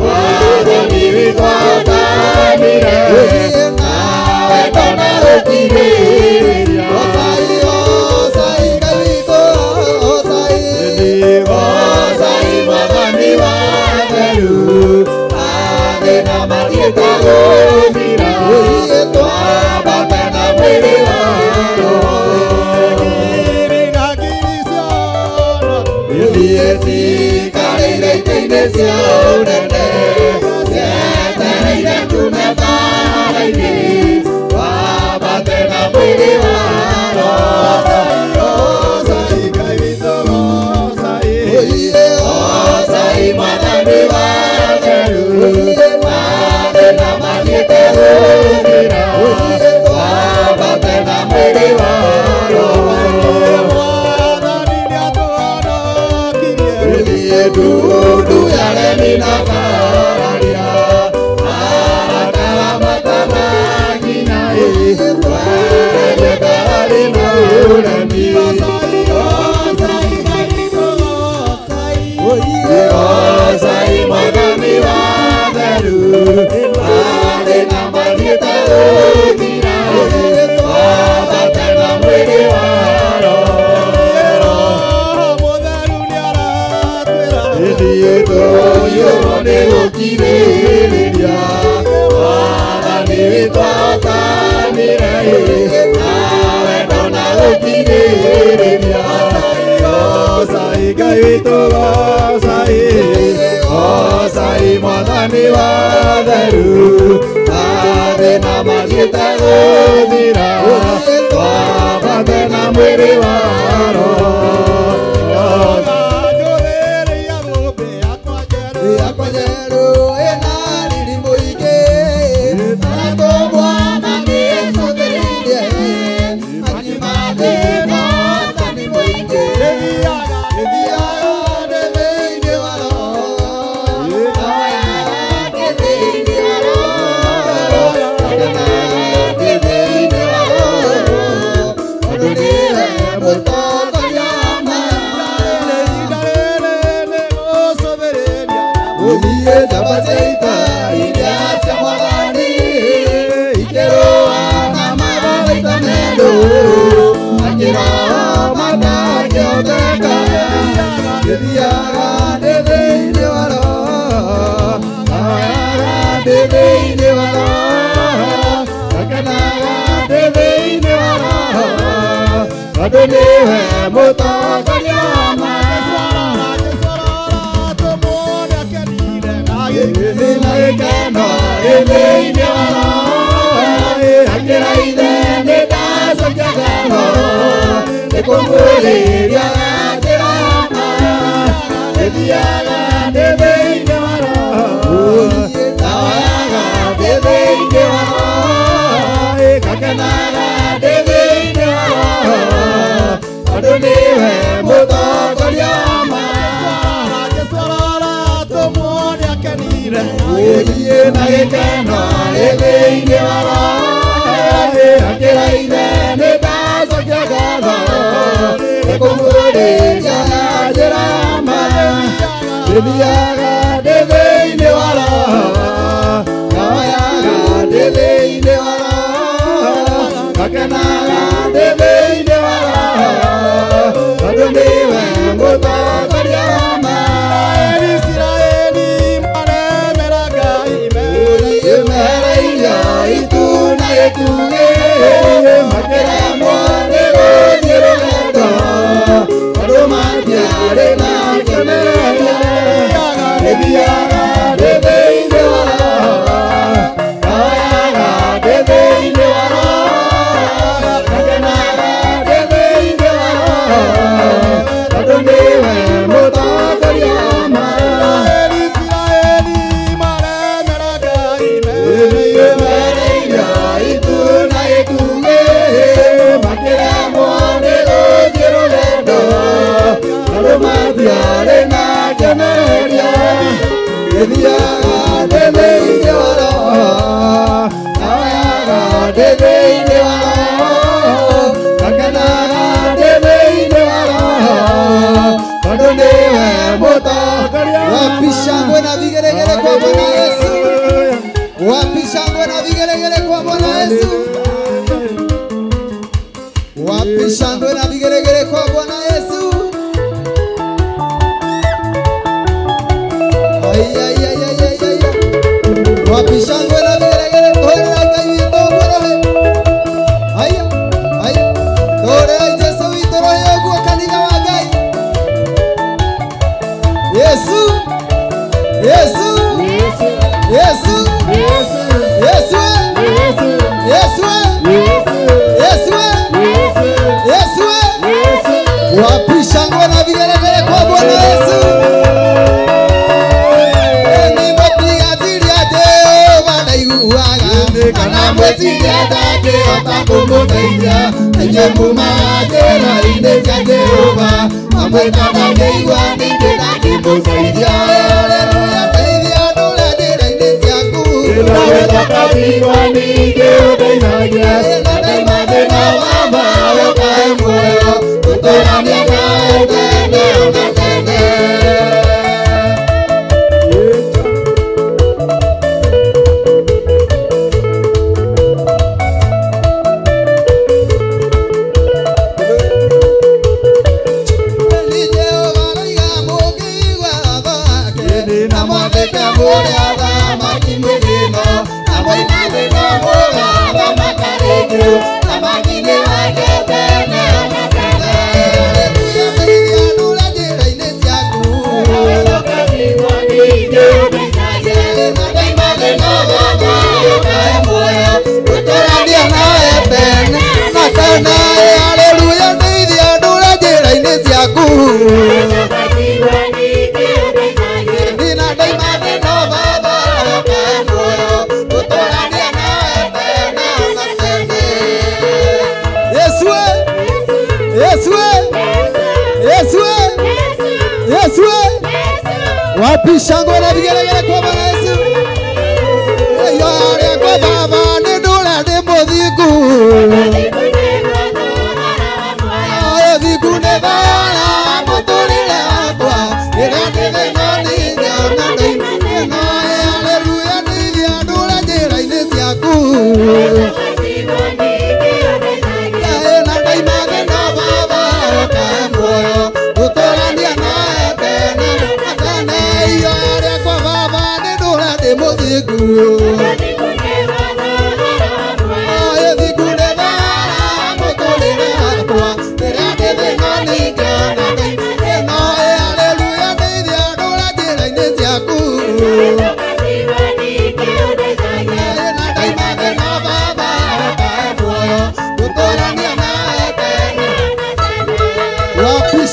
mwathani witũ atamire nawe ndona gũkirĩrĩria gocai Ngai witũ gocai mwathani wa theru mathĩna mathiĩte gũthira twambate na mwĩrĩ wa cikarĩire itĩ-inĩ cia ũnene cietereire tume mbara-inĩ twambate na mwĩrĩ wa gocai Ngai witũ gocai mwathani wa theru mathĩna mathiĩte gũthira twambate na mwĩrĩ wa dudu yaremi na kararia arakawa matana kinai twende karari na uremi gocai mwathani wa theru mathĩna mathiĩte gũthira twambate na mwĩrĩ wa tũiyũrwo nĩ gũkirĩrĩria mwathani witũ atamire nawe ndona gũkirĩrĩria gocai Ngai witũ gocai mwathani wa theru mathĩna mathiĩte gũthira twambate na mwĩrĩ wa roho Adoniwe mutongoria ngakenaga ndĩthĩinĩ wa roho tondũ nĩwe mũtongoria wa maya ngĩtwarora tũmwone akenire gĩthiĩ na gĩkeno ndĩthĩinĩ wa roho akĩraire nĩ ndacokia ngatho nĩkũmũrĩria njĩra ya maya ndĩthiaga ndĩthĩinĩ wa roho ngahoyaga ndĩthĩinĩ wa roho ngakenaga ndĩthĩinĩ wa roho tondũ nĩwe mũtongoria wa maya Isiraeli maremera Ngai mereire itu na gĩtugĩ makĩremwo nĩ gũthiĩ rũgendo tondũ matiarĩ na kĩonereria ndĩthiaga ndĩthĩinĩ wa roho ngahoyaga ndĩthĩinĩ wa roho ngakenaga ndĩthĩinĩ wa roho tondũ nĩwe mũtongoria wa maya Isiraeli maremera Ngai mereire itu na gĩtugĩ makĩremwo nĩ gũthiĩ rũgendo tondũ matiarĩ na kĩonereria ndĩthiaga ndĩthĩinĩ wa roho ngahoyaga ndĩthĩinĩ wa roho ngakenaga ndĩthĩinĩ wa roho tondũ nĩwe mũtongoria Wapi shangwe na vigelegele kwa Bwana Yesu? Wapi shangwe na vigelegele kwa Bwana Yesu? Wapi shangwe na vigelegele kwa Bwana Yesu? Ay ay ay ay ay ay. Wapi shangwe na vigelegele kwa Ngai witũ ngorohe. Ay ay. Tore Yesu witũ roho guo kanitha wa Ngai. Yesu. Yesu. Yesu. Yesu. Yesu. Yesu. Yesu. Yesu. Wapi shangwe na vigelegele kwa Bwana Yesu? kana mwĩtigĩte ngĩhota kũmũteithia nĩnyue kuumaga njĩra-inĩ cia Jehova amwĩtaga ngĩigua ningĩ na ngĩmũteithia haleluya teithia ndũre njĩra-inĩ ciaku ndawĩtaka ngĩigua ningĩ ũndeithagia na ndaima thĩna wa mbaũ ũkahe muoyo gũtũũrania nawe tene ona tene Haleluya ndeithia ndũre njĩra-inĩ ciaku ndina ndaima thĩna baba ũkahe muoyo gũtũũrania nawe tene ona tene Yesu Yesu Yesu Yesu wapi shangwe na vigelegele kwa Bwana Yesu yale kwa baba nĩ ndũre ndĩ mũthingu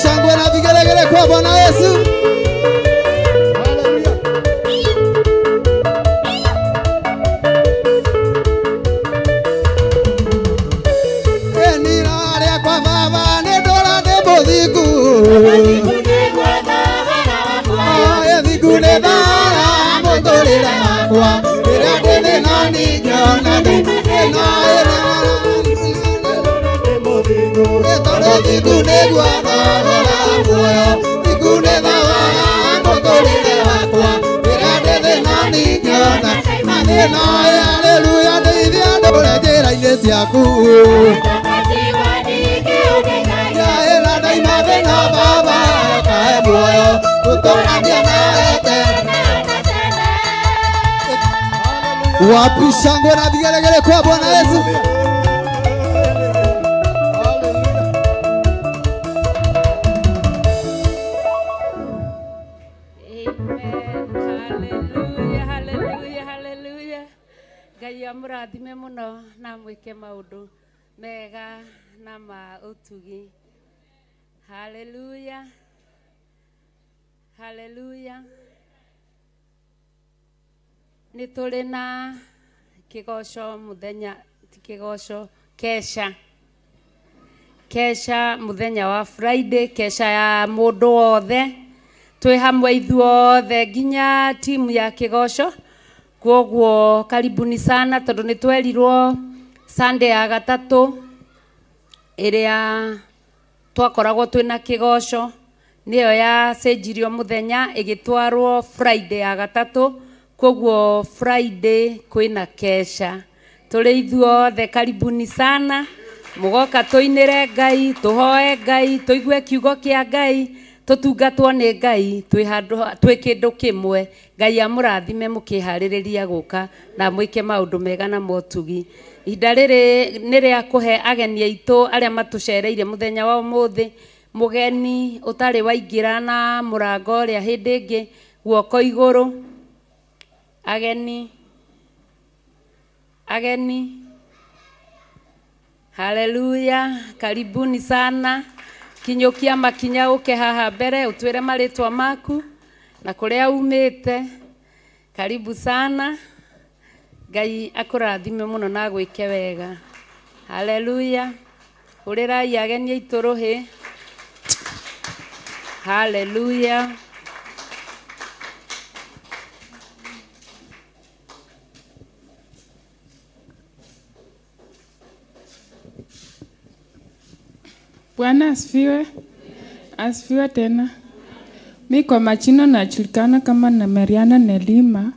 Shangwe na vigelegele kwa Bwana Yesu. thiku thiku nĩ thara mũtũrĩre wakwa rĩrĩa ndĩ thĩna ningĩona thĩna tondũ thiku nĩguo thogora muoyo thiku nĩ thogora mũtũrĩre wakwa rĩrĩa ndĩ thĩna ningĩona mathĩna haleluya ndeithia ndũre njĩra-inĩ ciaku yaĩra ndaima thĩna baba kae muoyo gũtũũrania nawe tena wapi shangwe na vigelegele kwa Bwana Yesu. Ngai amũrathime mũno na mwĩke maũndũ mega na ma ũtugi. Haleluya. Haleluya. Nĩ tũrĩ na kĩgoco mũthenya kĩgoco kesha mũthenya wa Friday, kesha ya mũndũ wothe twĩ hamwe ithuothe nginya timu ya kĩgoco. Kwoguo karibuni sana tondũ nĩ twerirwo Sunday ya gatatũ ĩrĩa twakoragwo twĩna kĩgoco nĩyo yacenjirio mũthenya ĩgĩtwarwo Friday ya gatatũ. Kwoguo Friday kwĩna kesha tũrĩ ithuothe karibuni sana mũgoka tũinĩre Ngai tũhoe Ngai tũigue kiugo kĩa Ngai tũtungatwo nĩ Ngai twĩ kĩndũ kĩmwe. Ngai amũrathime mũkĩharĩrĩria gũka na mwĩke maũndũ mega na motugi. Ihinda rĩrĩ nĩ rĩa kũhe ageni aitũ arĩa matũcereire mũthenya wa ũmũthĩ. Mũgeni ũtarĩ waingĩra na mũrango ũrĩa hĩndĩ ĩngĩ guoko igũrũ. Ageni haleluya karibuni sana. Kinyũkia makinya ũke haha mbere ũtwĩre marĩtwa maku na kũrĩa umĩte. Karibu sana. Ngai akũrathime mũno na gwĩke wega. Haleluya. Ũrĩrai ageni aitũ rũhĩ. Haleluya. Bwana asifiwe. Asifiwe tena. Mi kwa majina najulikana kama na Mariana Nelima.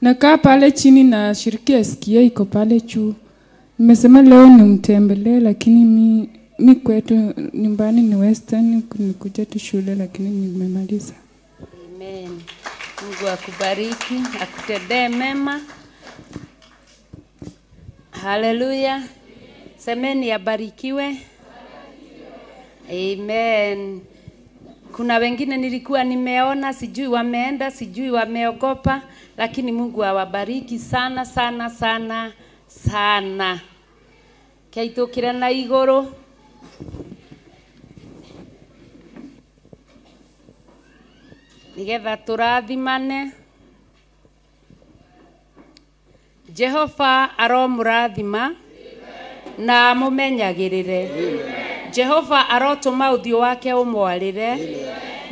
Nakaa pale chini na shiriki SKA iko pale juu. Nimesema leo nimtembelee lakini mi kwetu nyumbani ni Western, nikuja tu shule lakini nimemaliza. Amen. Mungu akubariki, akutendee mema. Haleluya. Semeni abarikiwe. Amen. Kuna wengine nilikuwa nimeona, sijui wameenda, sijui wameogopa, lakini Mungu awabariki sana sana sana sana. Kaitukira na igũrũ. Nigetha tũrathimane. Jehova aromũrathima na mũmenyagĩrĩre. Jehova arotũma ũthiũ wake ũmwarĩre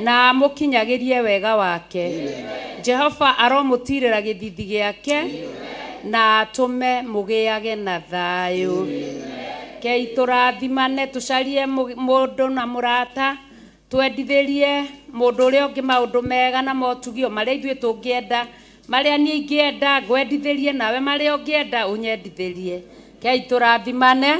na mũkinyagĩrie wega wake. Jehova aromũtirĩra gĩthithi gĩake na atũme mũgĩage na thayũ. Kei tũrathimane tũcarie mũndũ na mũrata twendithĩrie mũndũ ũrĩa ũngĩ maũndũ mega na motugio marĩa ithuĩ tũngĩenda, marĩa niĩ ingĩenda ngwendithĩrie nawe marĩa ũngĩenda ũnyendithĩrie. Kei tũrathimane.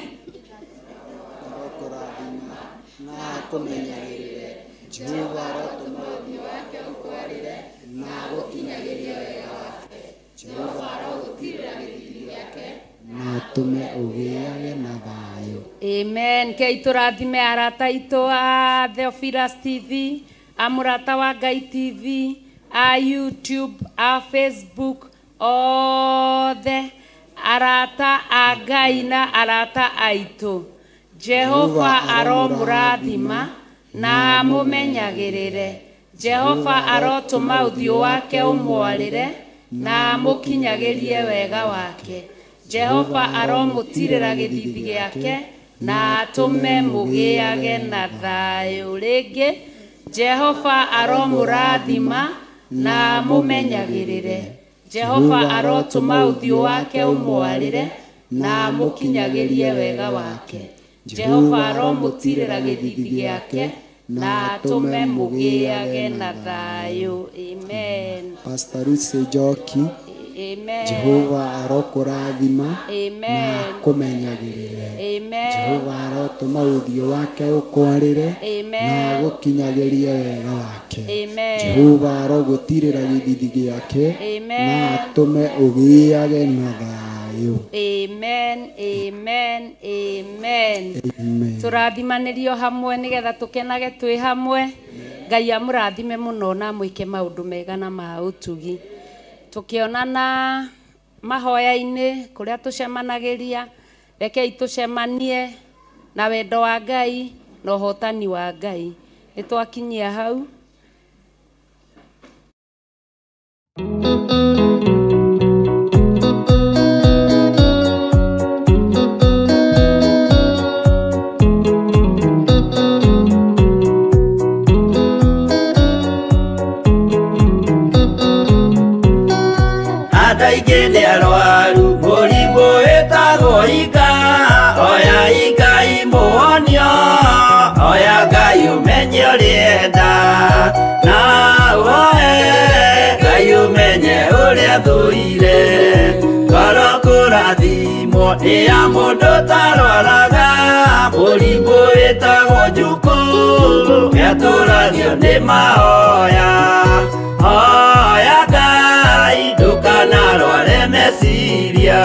Kũmenyagĩrĩre Jehova arotũma ũthiũ wake ũkwarĩre na gũkinyagĩria wega wake. Jehova arogũtirĩra gĩthithi gĩake na atũme ũgĩage na thayũ. Amen. Kei tũrathime arata aitũ a Theophilus TV, a mũrata wa Ngai TV, a YouTube, a Facebook, othe arata a Ngai na arata aitũ. Jehova aromũrathima na mũmenyagĩrĩre. Jehova arotũma ũthiũ wake ũmwarĩre na mũkinyagĩrie wega wake. Jehova aromũtirĩra gĩthithi gĩake na atũme mũgĩage na thayũ. Rĩngĩ Jehova aromũrathima na mũmenyagĩrĩre. Jehova arotũma ũthiũ wake ũmwarĩre na mũkinyagĩrie wega wake. Jehova aromũtirĩra gĩthithi gĩake na atũme mũgĩage na thayũ. Amen. Pastor Ruth Njoki. Amen. Jehova arokũrathima Amen. na akũmenyagĩrĩre. Amen. Jehova arotũma ũthiũ wake ũkwarĩre Amen. na agũkinyagĩrie wega wake. Amen. Jehova arogũtirĩra gĩthithi gĩake Amen. na atũme ũgĩage na thayũ. Amen. Amen. Amen. Amen. Tũrathimanĩrio hamwe nĩgetha tũkenage twĩ hamwe. Ngai amũrathime mũno na mwĩke maũndũ mega na ma ũtugi. Tukionana mahoya-inĩ kũrĩa tũcemanagĩria, rekei tũcemanie na wendo wa Ngai na ũhotani wa Ngai. Nĩtwakinyia hau. Aingĩ nĩ arwaru mũrimũ wĩtagwo ika, oya ika imũhonio, oya Ngai ũmenye ũrĩenda na woe Ngai ũmenye ũrĩa thũire. Ngoro kũrathimwo nĩ ya mũndũ tarwaraga mũrimũ wĩtagwo njukũ, nĩatũragio nĩ mahoya. Oya Ngai ndũkanarware meciria.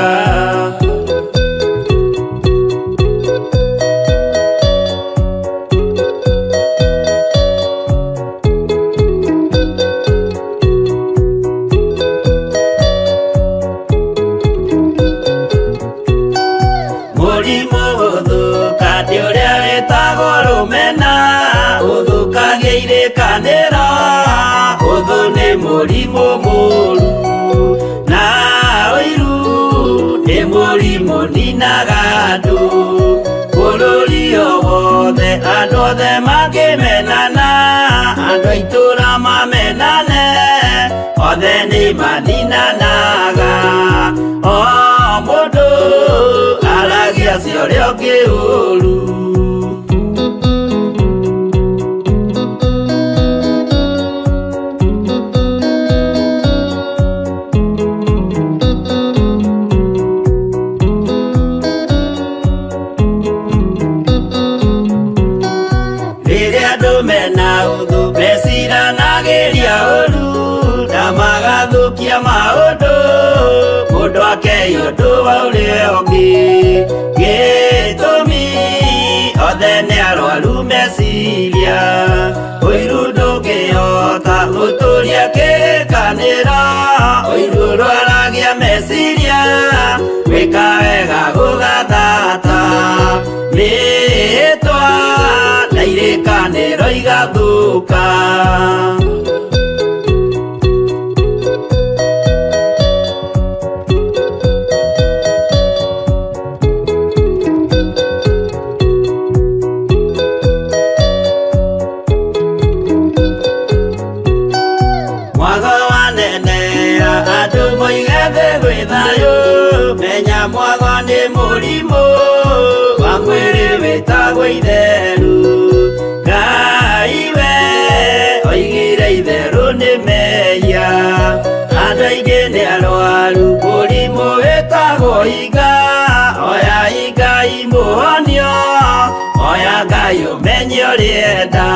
Mũrimũ gũthũka nĩ ũrĩa wĩtagwo rũmena, ũthũkagia irĩkanĩro, ũthũ nĩ mũrimũ mũru, na ũiru nĩ mũrimũ ninaga andũ. Bũrũri o wothe andũ othe mangĩmenana, andũ a itũũra mamenane, othe nĩ maninanaga. O mũndũ aragia cio ũrĩa ũngĩ ũru. Rĩrĩa andũ mena ũthũ meciranagĩria ũru na magathũkia maũndũ, mũndũ akei ũndũ wa ũrĩa ũngĩ. Gĩtũmi othe nĩ arwaru meciria, ũiru ndũngĩhota gũtũria kĩrĩkanĩro, ũiru ũrwaragia meciria, gwĩka wega gũgathata mĩĩtwa na irĩkanĩro igathũka. Mwatho wanenera andũ moige thĩ gwĩ thayũ, menya mwatho nĩ mũrimũ wa mwĩrĩ wĩtagwo itherũ. Ngai we oigire itherũ nĩ mehia, andũ aingĩ nĩ arwaru mũrimũ wĩtagwo inga, oya inga imũhonio, oya Ngai ũmenye ũrĩenda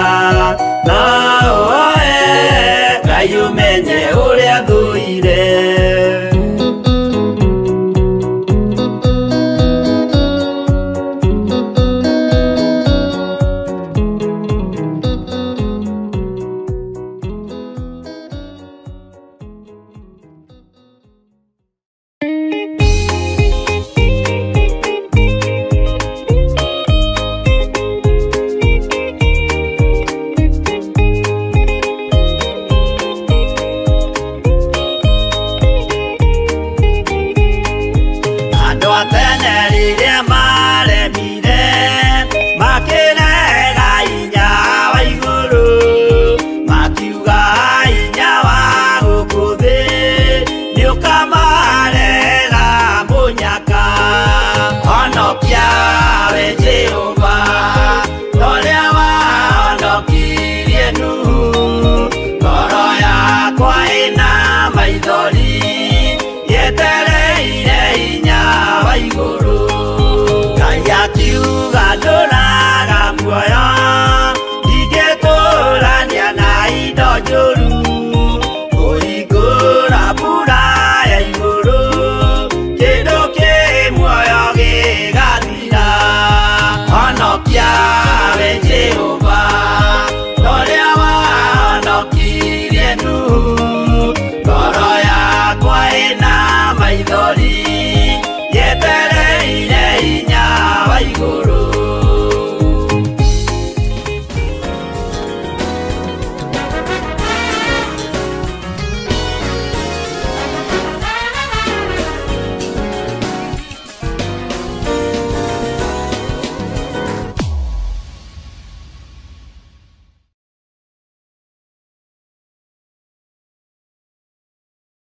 na woe Ngai ũmenye ũrĩa thũire.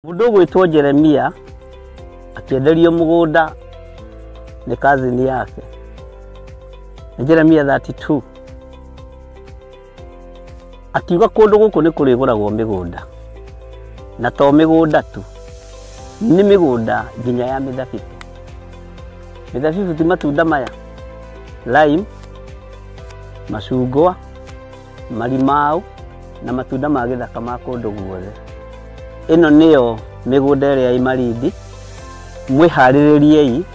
Mundu gwitwo Jeremia akienderio mugunda ni kazini yake. Jeremia 32 akiuga kundu guku ni kuriguragwo migunda na to migunda tu ni migunda nginya ya mithabibu. Mithabibu ti matunda maya lime, macungwa, marimau na matunda ma githaka ma kundu guothe. Ino niyo migunda iria i Malindi. Mwihaririei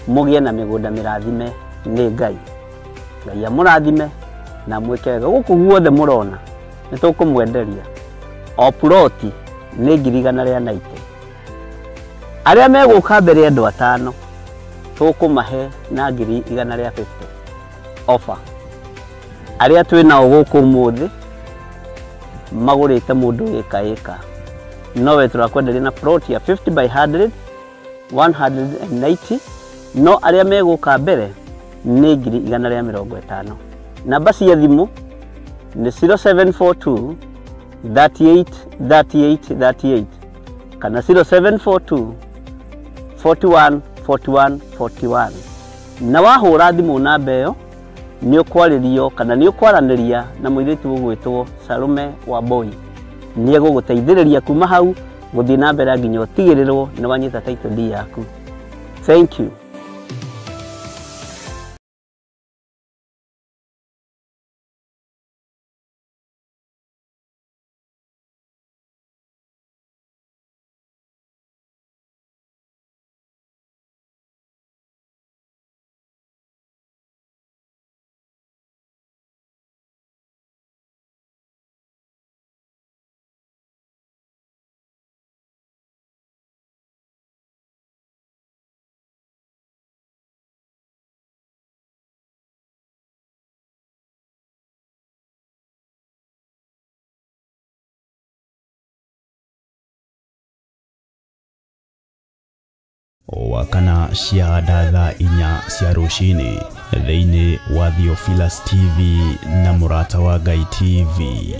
mugie na migunda mirathime ni Ngai. Ngai amurathime na mwekega guku guothe murona nitukumwenderia o ploti ni 190. Aria meguka mbere andu 5 tukumahe na 150 offer. Aria twinao guku muthi magurite mundu eka nowe turakwenderia na plot ya 50 by 100 180. No aria meguka mbere ni 150. Namba cia thimu ni 0742 38 38 38 kana 0742 41 41 41. Na wahura thimu namba iyo ni ukwaririo kana ni ukwaraniria na muiritu ugwitwo Salume Wambui. Ni eguguteithiriria kuma hau guthii na mbere nginya utigirirwo ni wanyita title deed yaku. Thank you. Wakana ciahanda thaa 4 cia rucini thiini wa Theophilus TV na Murata wa Ngai TV.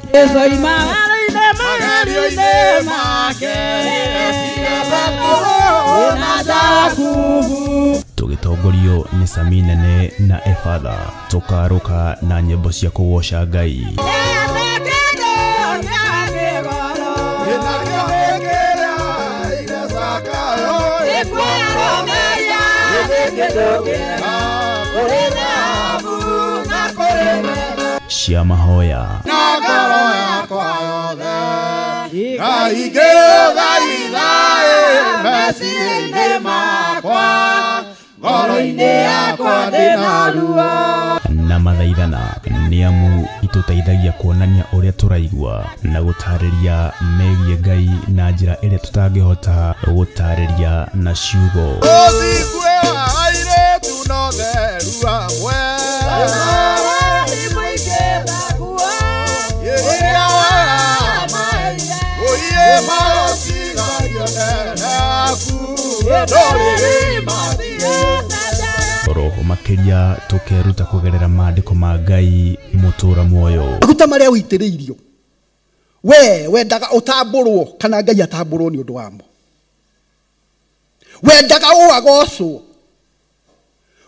Tugitongorio ni Sami Nene na Efadha, tukaruka na nyimbo cia kugoca Ngai. Cia mahoya na ngoro yakwa yothe Ngai gĩothaithaĩ meciria-inĩ makwa ngoro-inĩ yakwa ndĩna ruo. Na mathaithana nĩ amu ituteithagia kuonania ũrĩa tũraigua na gũtarĩria megiĩ Ngai na njĩra ĩrĩa tũtangĩhota gũtarĩria na ciugo. Ũthikwe wa airĩtu na ũtheru hamwe roho makiria tukeruta kugerera maandiko ma Ngai mutura muoyo. Maguta maria uitiriirio wendaga utamburwo kana Ngai atamburwo ni undu wamo. Wendaga uagocwo,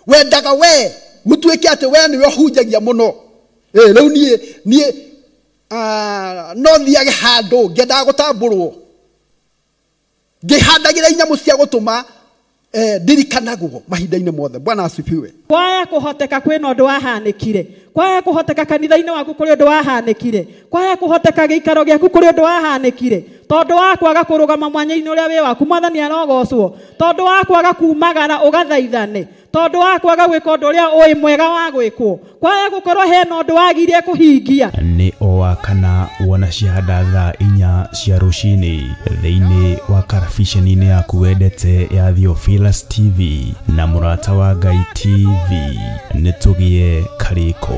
wendaga gutuike ati niwe hunjagia muno. Riu nie no thiage handu ngendaga gutamburwo, ngihandagira inyamu cia gutuma ndirikanagwo mahinda-inĩ mothe. Bwana asifiwe. Kwaya kuhoteka kwina undu wahanĩkire, kwaya kuhoteka kanitha-inĩ waku kuri undu wahanĩkire, kwaya kuhoteka giikaro giaku kuri undu wahanĩkire, tondu wa kwaga kurugama mwanya-inĩ uria wi waku. Mwathani arogocwo. Tondu wa kwaga kumagara ugathaithane, tondu wa kwaga gwika undu uria ui mwega wa gwikwo, kwaya gukorwo hena undu wagirie kuhingia. Ni o wakana wona ciahanda thaa 4 cia rucini thiini wa karabiceni-inĩ yaku wendete ya Theophilus TV na Murata wa Ngai TV. Nitugie kariko.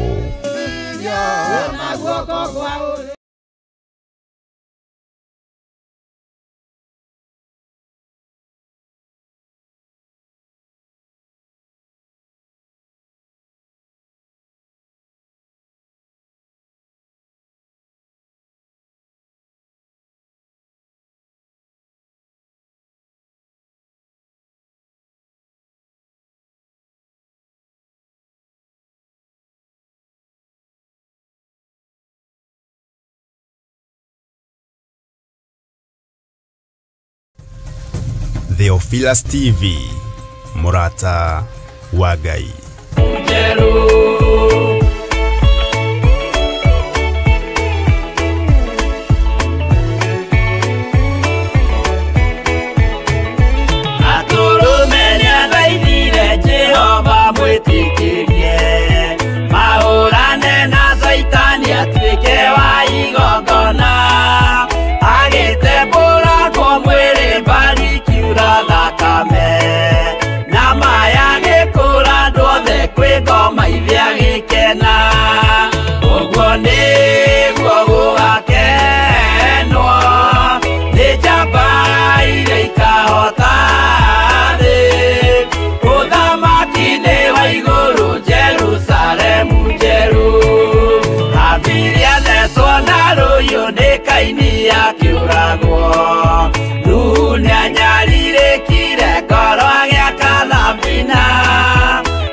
Theophilus TV, Murata wa Ngai. Jehova mwitikirie mahurane na Saitani atuike wa igongona agitembura kwa mwiri mbari kiura thakame na maya gikura ndothe kwi ngoma ithia gikena uguo niguo gugakenwo ni njamba iria ikahota Jerusalemu jeru abiria neswa naro yone kaini ya kiuragwo dunia nyarire kire koro ya kalabina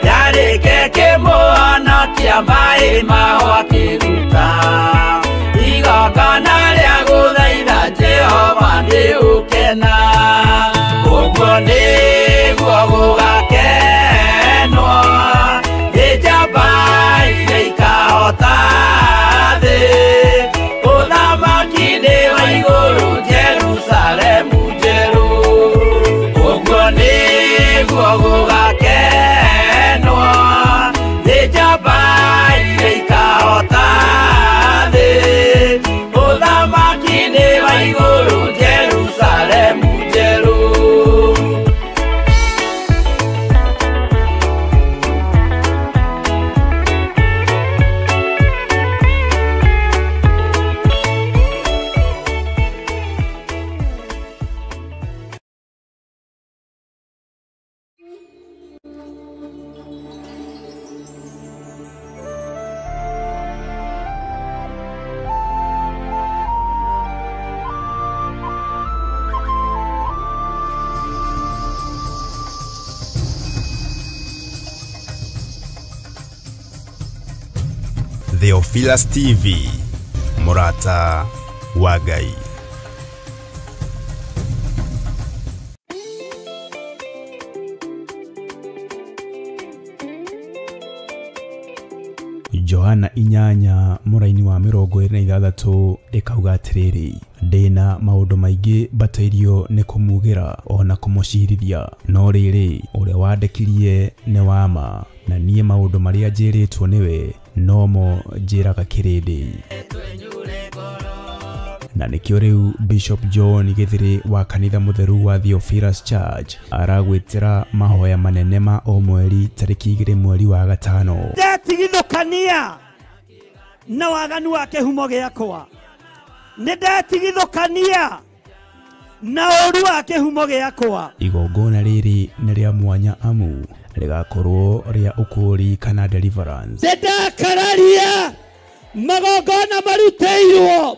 yare keke moana kia mai mahwa kiruta igokana ria guthaitha Jehova ndi ukena uguo niguo gugakenwo Jerusalemu jeru uguo niguo gugakenwo ni njamba iria ikahota thĩ ũthamaki-inĩ wa igũrũ Jerusalemu jeru. Theophilus TV, Murata wa Ngai. Johana inyanya muraini wa 26 ikauga atiriri ndina maundu maingi batairio ni kumugira ona kumucirithia no riri uria wandekirie ni wama na nie maundu maria njiritwo niwe nomo njiraga kirindi na nikio riu Bishop John Githiri wa kanitha mutheru wa Theophilus Church aragwitira mahoya manene ma o mweri tariki 2 mweri wa gatano ndetigithukania na waganu wake humo giakwa ndetigithukania na oru wake humo giakwa. Igongona riri ni ria mwanya amu rigakorwo ria ukuri kana deliverance. Ndakararia magongona maruteirwo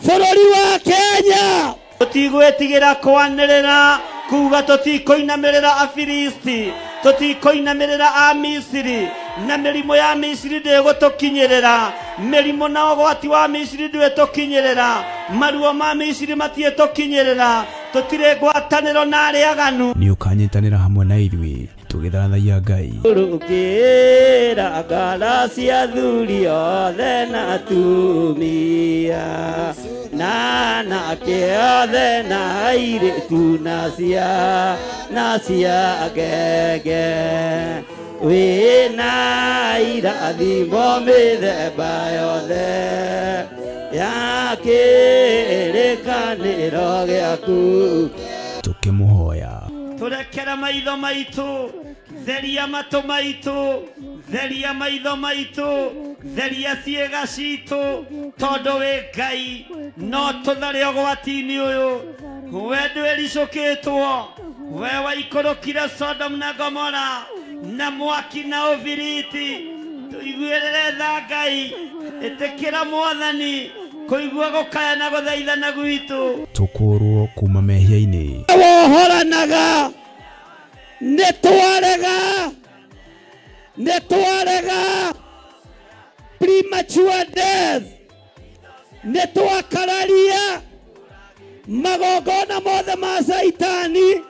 bururi wa Kenya tutigwetigira kwanirira kuga tutikoinamirira Afilisti tutikoinamirira a Misiri na mirimo ya Misiri ndegutukinyirira mirimo na ugwati wa Misiri ndwetukinyirira maruo ma Misiri matietukinyirira tutire ngwataniro na ariaganu ni ukanyitanira hamwe na ithui tugithathagia Ngai rukira galasia thuri othe na tumia na kiothe na airitu na cia ngenge wina irathimo mĩthemba yothe ya kĩrĩkanĩro gĩaku tukimuhoya turekera maitho maitu theria matu maitu theria maitho maitu theria ciĩga citũ tondũ wĩ Ngai no tũthare ũgwati-inĩ ũyũ we ndwĩricũkĩtwo we waikũrũkire Sodom na Gomora na mwaki na ũbiriti tũiguĩrĩre tha Ngai ĩtĩkĩra Mwathani kũigua gũkaya na gũthaithana gwitũ tukũrwo kuma mehia-inĩ wohoranaga nĩtwarega premature death nĩtwakararia magongona mothe ma Saitani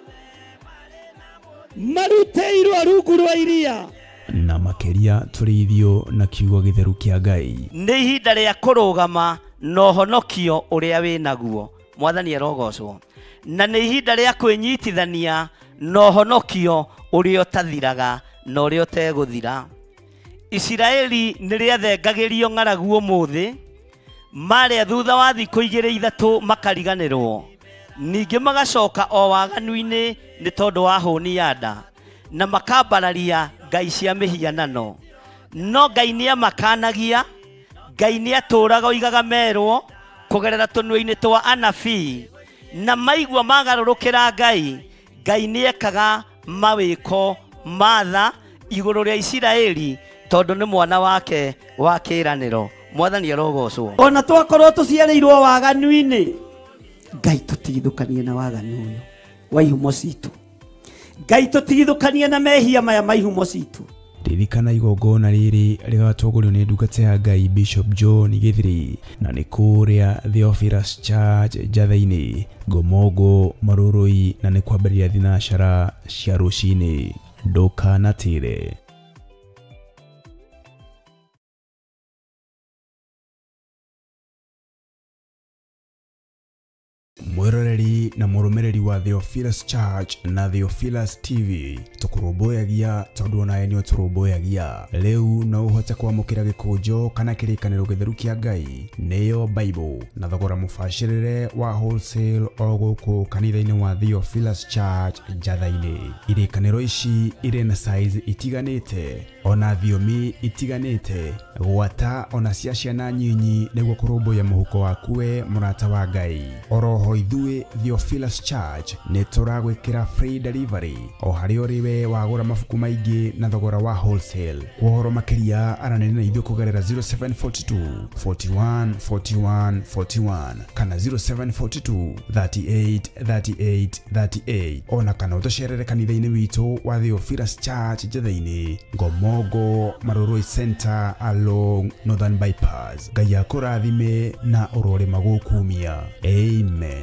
maruteirwo rungu rwa iria na makeria turithio na kiugo githeru kia Ngai. Nĩ ihinda rĩa kũrũgama na ũhonokio ũrĩa wĩ naguo. Mwathani arogocwo. Na nĩ ihinda rĩa kwĩnyitithania na ũhonokio ũrĩa ũtathiraga na ũrĩa ũtegũthira. Isiraeli nĩ rĩathengagĩrio ng'aragu ũmũthĩ, marĩa thutha wa thikũ 2-3 makariganĩrwo. Ningĩ magacoka o waganu-inĩ nĩ tondũ wa hũni ya nda, na makambararia ngai cia mĩhianano. No Ngai nĩ amakanagia, Ngai nĩ atũraga oigaga merwo kũgerera tũnua-inĩ twa anabii, na maigua magarũrũkĩra Ngai, Ngai nĩ ekaga mawĩko matha igũrũ rĩa Isiraeli tondũ nĩ mwana wake wa kĩĩranĩro. Mwathani arogocwo. Ona twakorwo tũciarĩirwo waganu-inĩ, Ngai tũtigithũkanie na waganu ũyũ wa ihumo citũ. Ngai tũtigithũkanie na mehia maya ma ihumo citũ. Ririkana igongona rĩrĩ rĩgatongorio nĩ ndungata ya Ngai Bishop John Githiri, na nĩ kũrĩa Theophilus Church Njatha-inĩ, Ngomongo, Marũrũi, na nĩ kwambĩrĩria thinacara cia rũcinĩ. Ndũkanatĩre. Mwiroreri na mũrũmĩrĩri wa Theophilus Church na Theophilus TV, tũkũrũmbũyagia tondũ onawe nĩ ũtũrũmbũyagia. Rĩu no ũhote kwamũkĩra gĩkũnjo kana kĩrĩkanĩro gĩtheru kĩa Ngai, nĩyo Bible, na thogora mũbacĩrĩre wa wholesale o gũkũ kanitha-inĩ wa Theophilus Church Njatha-inĩ. Irĩkanĩro ici irĩ na size itiganĩte, ona thiomi itiganĩte, gwata ona cia ciana nyinyi nĩguo kũrũmbũya mũhuko waku we mũrata wa Ngai. Oroho ithuĩ Theophilus Church nĩ tũragwĩkĩra free delivery o harĩa ũrĩ we wagũra mabuku maingĩ na thogora wa wholesale. Ũhoro makĩria aranĩria na ithuĩ kũgerera 0742 41 41 41 kana 0742 38 38 38, ona kana ũtũcerere kanitha-inĩ witũ wa Theophilus Church Njatha-inĩ, Ngomongo, Marũrũi Center along Northern Bypass. Ngai akũrathime na ũrore magũkumia. Amen.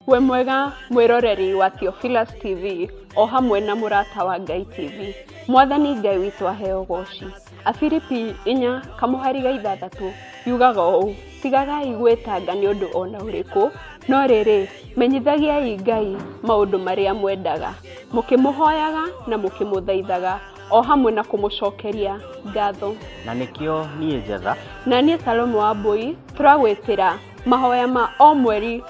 We mwega mwiroreri wa Theophilus TV o hamwe na mũrata wa Ngai TV. Mwathani Ngai witũ aheo goci. Afilipi 4:6 yugaga ũũ: tigagai gwĩtanga nĩ ũndũ ona ũrĩkũ, no rĩrĩ menyithagiai Ngai maũndũ marĩa mwendaga, mũkĩmũhoyaga na mũkĩmũthaithaga o hamwe na kũmũcokeria ngatho. Na nĩkĩo niĩ Njatha na niĩ Salome Wambui turagwĩtĩra mahoya ma o mweri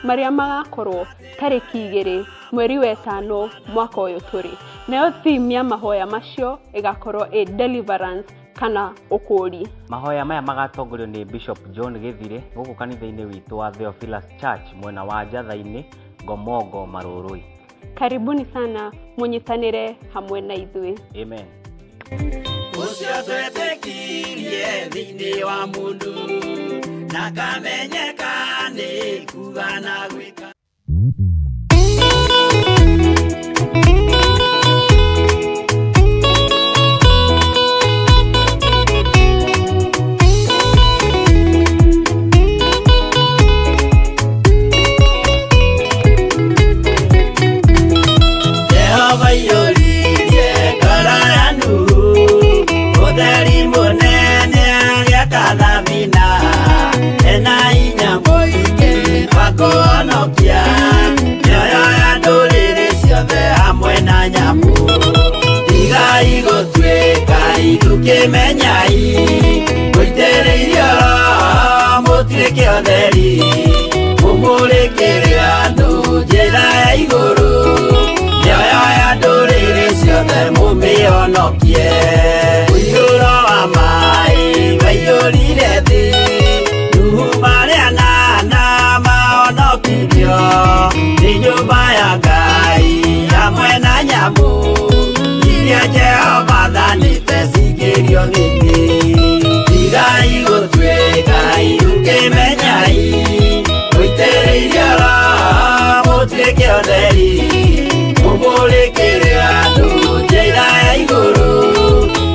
marĩa magakorwo tarĩki 2 mweri wa 5 mwaka ũyũ tũrĩ. Nayo theme ya mahoya macio ĩgakorwo deliverance kana ũkũri. Mahoya maya magatongorio nĩ Bishop John Githiri gũkũ kanitha-inĩ witũ wa Theophilus Church mwena wa Njatha-inĩ, Ngomongo, Marũrũi. Karibuni sana mũnyitanĩre hamwe na ithuĩ. Amen. Ucio twetĩkirie thĩinĩ wa mũndũ na kamenyeka nĩ kuga na gwĩka. Jehova yoririe ngoro yanyu, ũtheri mũnene agĩaka thamina, ena hinya mũingĩ wa kũhonokia mĩoyo ya ndũrĩrĩ ciothe hamwe na nyamũ. Tigai gũtuĩka itũkĩmenyai, mũitĩrĩirio mũtuĩke ũtheri, mũmũrĩkĩre andũ njĩra ya igũrũ, mĩoyo ya ndũrĩrĩ ciothe mũmĩhonokie. Mũiyũro wa maĩ waiyũrire thĩ, Nuhu marĩa nana mahonokirio nĩ nyũmba ya Ngai hamwe na nyamũ iria Jehova thanĩte cingĩrio thĩ-inĩ. Tigai gũtuĩka mũtuĩke ũtheri mũmũrĩkĩre andũ njĩra ya igũrũ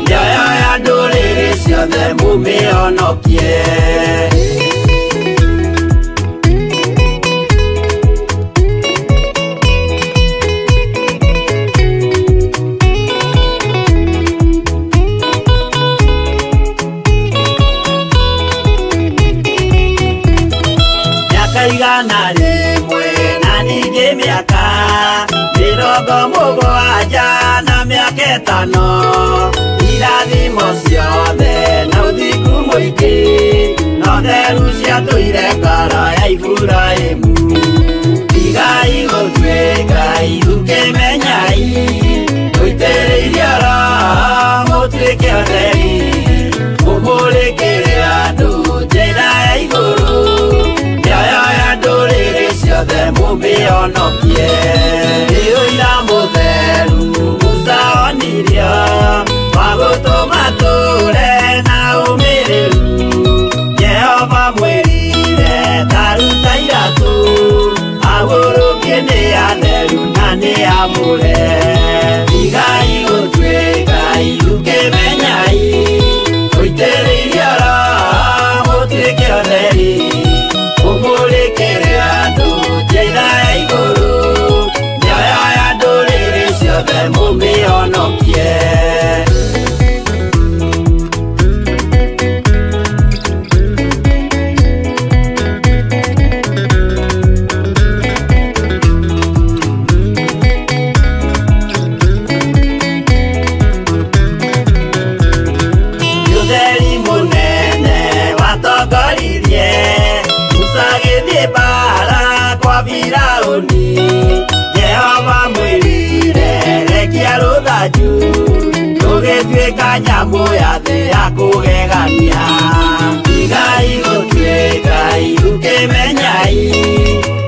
mĩoyo ya ndũrĩrĩ ciothe mũmĩhonokie. Igana rĩmwe na ningĩ mĩaka mĩrongo mũgwanja na mĩaka ĩtano irathimo ciothe na ũthingu mũingĩ na ũtheru ciatũire ngoro ya Iburahĩmu. Igai gũtuĩkai ũkĩmenyai mũitĩrĩirie Roho mũtuĩke ũtheri mũmũrĩkĩre andũ njĩra ya igũrũ ndũrĩrĩ ciothe mũmĩhonokie. Rĩũira mũtheru Musa onirio wa gũtũma tũre na ũmĩrĩru. Jehova mwĩrire taruta iratũ agũrũkie nĩ atheru na nĩ amũre. Igai gũtuĩkai ũkĩmenyai mũitĩrĩirie Roho mũtuĩke ũtheri mũmũrĩkĩre andũ njĩra ya igũrũ mĩoyo ya ndũrĩrĩ ciothe mũmĩhonokie. Ũtheri mũnene watongoririe bara kwa Firaũni. Jehova mwĩrire rekia rũthanju rũgĩtuĩka nyamũ ya thĩ ya kũgegania. Igai gũtuĩkai ũkĩmenyai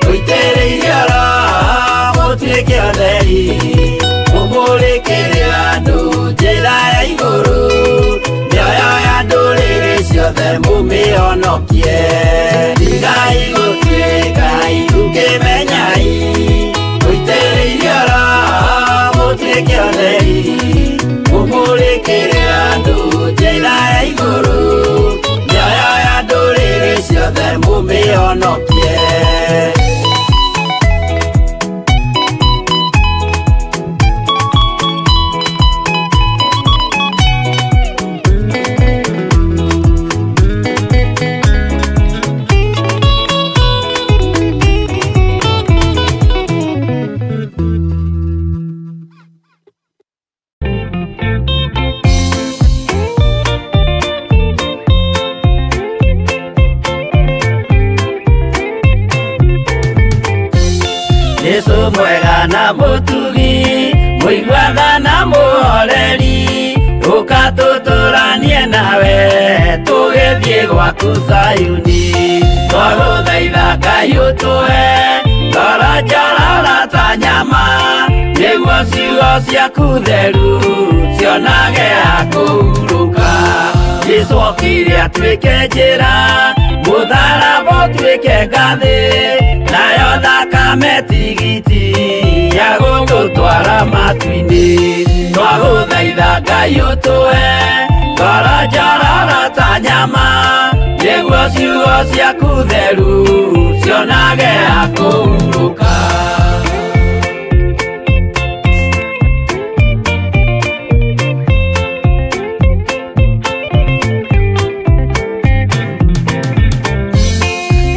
mũitĩrĩirie Roho mũtuĩke ũtheri mũmũrĩkĩre andũ njĩra ya igũrũ mĩoyo ya ndũrĩrĩ ciothe mũmĩhonokie. Igai gũtuĩkai ũkĩmenyai mũitĩrĩirie Roho mũtuĩke ũtheri mũmũrĩkĩre andũ njĩra ya igũrũ mĩoyo ya ndũrĩrĩ ciothe mũmĩhonokie. Yesu mwega na mũtugi mũigua na mũhoreri ũkatũtũranie nawe tũgĩthiĩ gwaku Zayuni. Twagũthaitha Ngai ũtũhe ngoro njororo ta nyama nĩguo ciugo ciaku theru cionage ha kũhurũka. Jesũ okire atuĩke njĩra mũtharaba ũtuĩke ngathĩ nayo thakame tigiti ya gũgũtwara matu-inĩ. Twagũthaitha Ngai ũtũhe ngoro njororo ta nyama nĩguo ciugo ciaku theru cionage ha kũhurũka.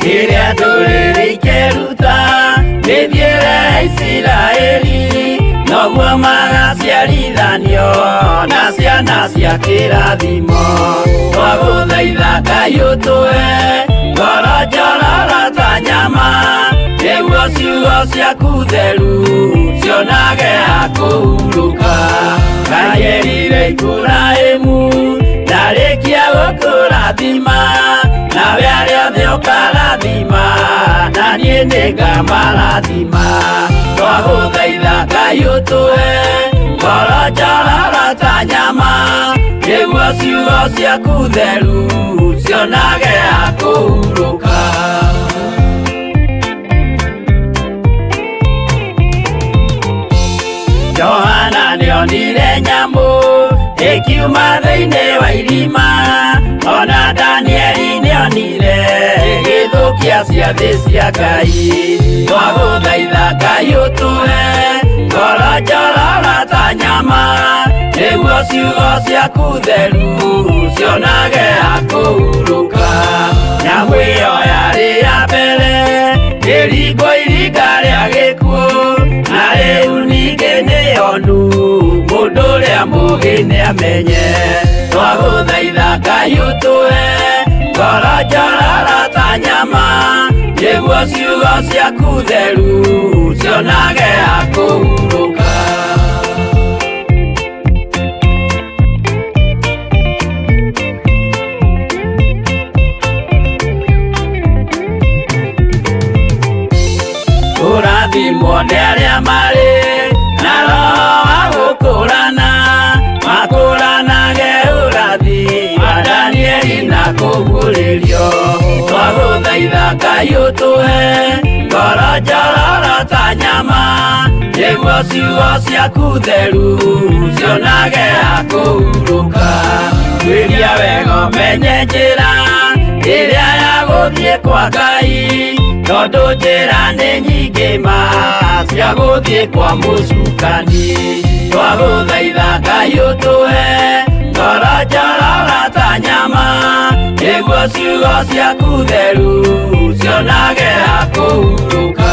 Rĩrĩa ndũrĩrĩ ikeruta mĩthiĩre ya Isiraeli noguo magaciarithanio na ciana cia kĩrathimo. Twagũthaitha Ngai ũtũhe ngoro njororo ta nyama nĩguo ciugo ciaku theru cionage ha kũhurũka. Ngai erire Iburahĩmu ndarĩkia gũkũrathima nawe arĩa othe ũkarathima na niĩ nĩngamarathima. Twagũthaitha Ngai ũtũhe ngoro njororo ta nyama nĩguo ciugo ciaku theru cionage ha kũhurũka. na nĩonire nyamũ ĩkiuma thĩinĩ wa irima, ona Danieli nĩonire gĩthũkia ciathĩ cia Ngai. Twagũthaitha Ngai ũtũhe ngoro njororo ta nyama, nĩguo ciugo ciaku theru cionage hakũhurũka. Nyamũ ĩyo yarĩ ya mbere ĩringwo iringa rĩa gĩkuũ, na rĩu ningĩ nĩyonu mũndũ ũrĩa mũũgĩ nĩamenye. Twagũthaitha Ngai ũtũhe ngoro njororo ta nyama, nĩguo ciugo ciaku theru cionage hakũhurũka. Ũrathimwo nĩ arĩa marĩ na roho wa gũkũũrana, makũũranage ũrathi wa Danieli na kũguũrĩrio. Twagũthaitha Ngai ũtũhe ngoro njororo ta nyama, nĩguo ciugo ciaku theru cionage hakũhurũka. Twĩria wega ũmenye njĩra ĩrĩa ya gũthiĩ kwa Ngai, tondũ njĩra nĩ nyingĩ ma cia gũthiĩ kwa mũcukani. Twagũthaitha Ngai ũtũhe ngoro njororo ta nyama, nĩguo ciugo ciaku theru cionage hakũhurũka.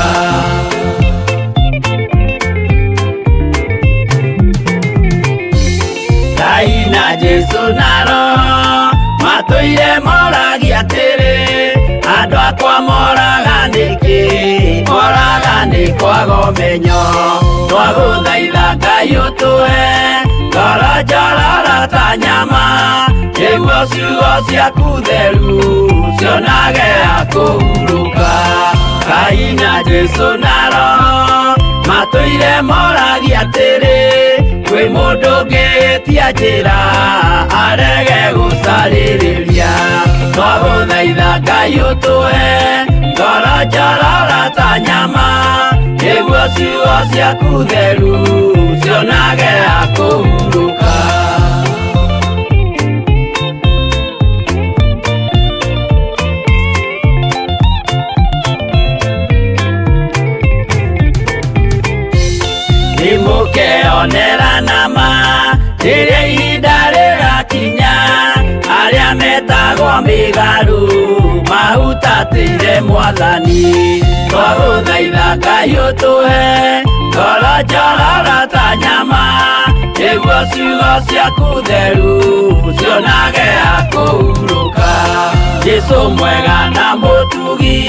Ngai na Jesũ na Roho matũire moragia atĩrĩ, andũ akwa moraga nĩkĩ, moraga nĩ kwaga ũmenyo. Twagũthaitha Ngai ũtũhe ngoro njororo ta nyama, nĩguo ciugo ciaku theru cionage hakũhurũka. Ngai na Jesũ na Roho matũire moragia atĩrĩ, kwĩ mũndũ ũngĩtia njĩra arege gũcarĩrĩria. Twagũthaitha Ngai ũtũhe ngoro njororo ta nyama, nĩguo ciugo ciaku theru cionage hakũhurũka. Nĩmũkeonera nama rĩrĩa ihinda rĩgakinya, arĩa metagwo mĩgarũ mahutatĩire Mwathani. Twagũthaitha Ngai ũtũhe ngoro njororo ta nyama, nĩguo ciugo ciaku theru cionage hakũhurũka. Jesũ mwega na mũtugi,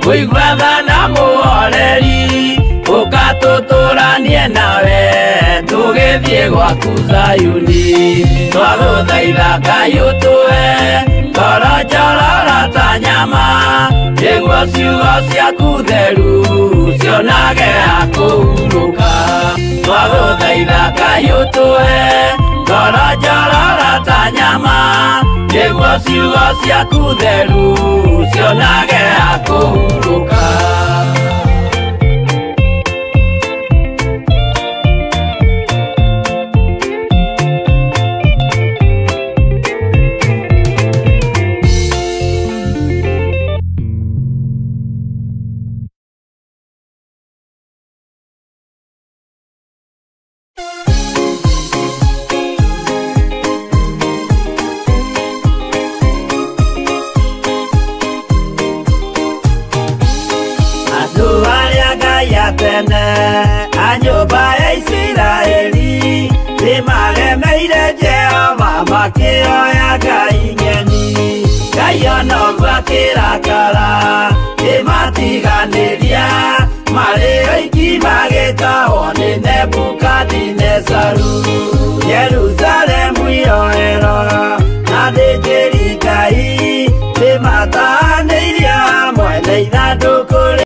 mũigua tha na mũhoreri, ũkatũtũranie nawe tũgĩthiĩ gwaku Zayuni. Twagũthaitha Ngai ũtũhe ngoro njororo ta nyama, nĩguo ciugo ciaku theru cionage hakũhurũka. Twagũthaitha Ngai ũtũhe ngoro njororo ta nyama, nĩguo ciugo ciaku theru cionage hakũhurũka. Tene a nyũmba ya Isiraeli nĩmaremeire Jehova makĩoya Ngai ng'eni. Ngai ona ũguo akĩrakara nĩmatiganĩte.